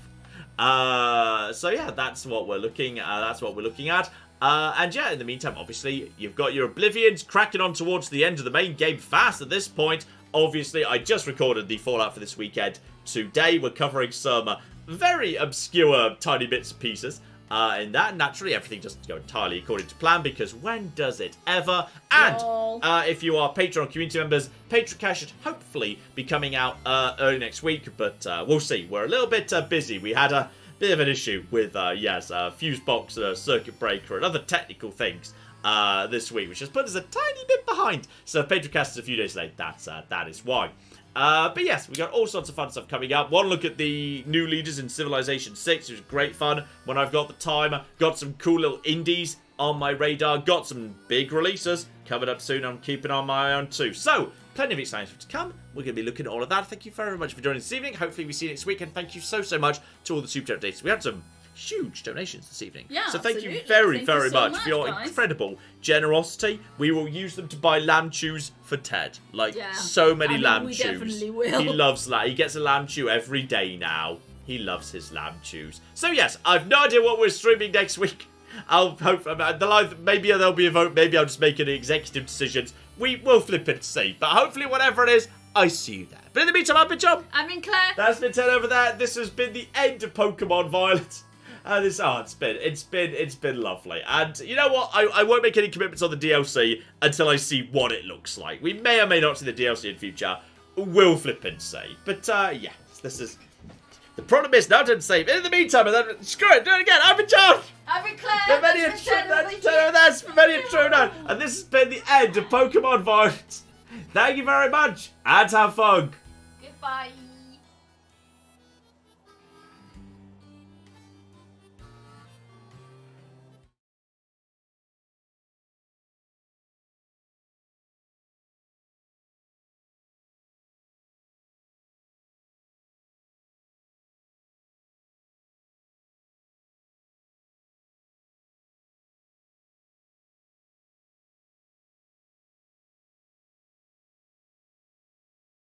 So, yeah, that's what we're looking at. And yeah, in the meantime, obviously, you've got your Oblivions cracking on towards the end of the main game fast at this point. Obviously, I just recorded the Fallout for this weekend. Today, we're covering some very obscure tiny bits and pieces. In that, naturally, everything doesn't go entirely according to plan, because when does it ever? And if you are Patreon community members, Patreon Cash should hopefully be coming out early next week, but we'll see. We're a little bit busy. We had a bit of an issue with, fuse box, circuit breaker, and other technical things this week, which has put us a tiny bit behind. So if Patreon Cast is a few days late, that is why. But yes, we got all sorts of fun stuff coming up. One look at the new leaders in Civilization 6, which was great fun when I've got the time. Got some cool little indies on my radar. Got some big releases coming up soon. I'm keeping on my own too. So, plenty of exciting stuff to come. We're going to be looking at all of that. Thank you very much for joining this evening. Hopefully we see you next week. And thank you so much to all the super chat updates. We had some huge donations this evening. Yeah, so thank you absolutely. very much for your guys. incredible generosity. We will use them to buy lamb chews for Ted. So many lamb chews. Definitely will. He loves lamb. He gets a lamb chew every day now. He loves his lamb chews. So yes, I've no idea what we're streaming next week. I'll hope maybe there'll be a vote. Maybe I'll just make any executive decisions. We will flip it to see. But hopefully, whatever it is, I see you there. But in the meantime, I've been John. I've been Claire. That's been Ted over there. This has been the end of Pokemon Violet. It's been lovely. And you know what? I won't make any commitments on the DLC until I see what it looks like. We may or may not see the DLC in future. We'll flip and see. But yeah, this is... The problem is now to save. In the meantime, and then screw it, do it again. I've been John. I've been Claire. That's Showdown. And this has been the end of Pokemon Violet. Thank you very much, and have fun. Goodbye.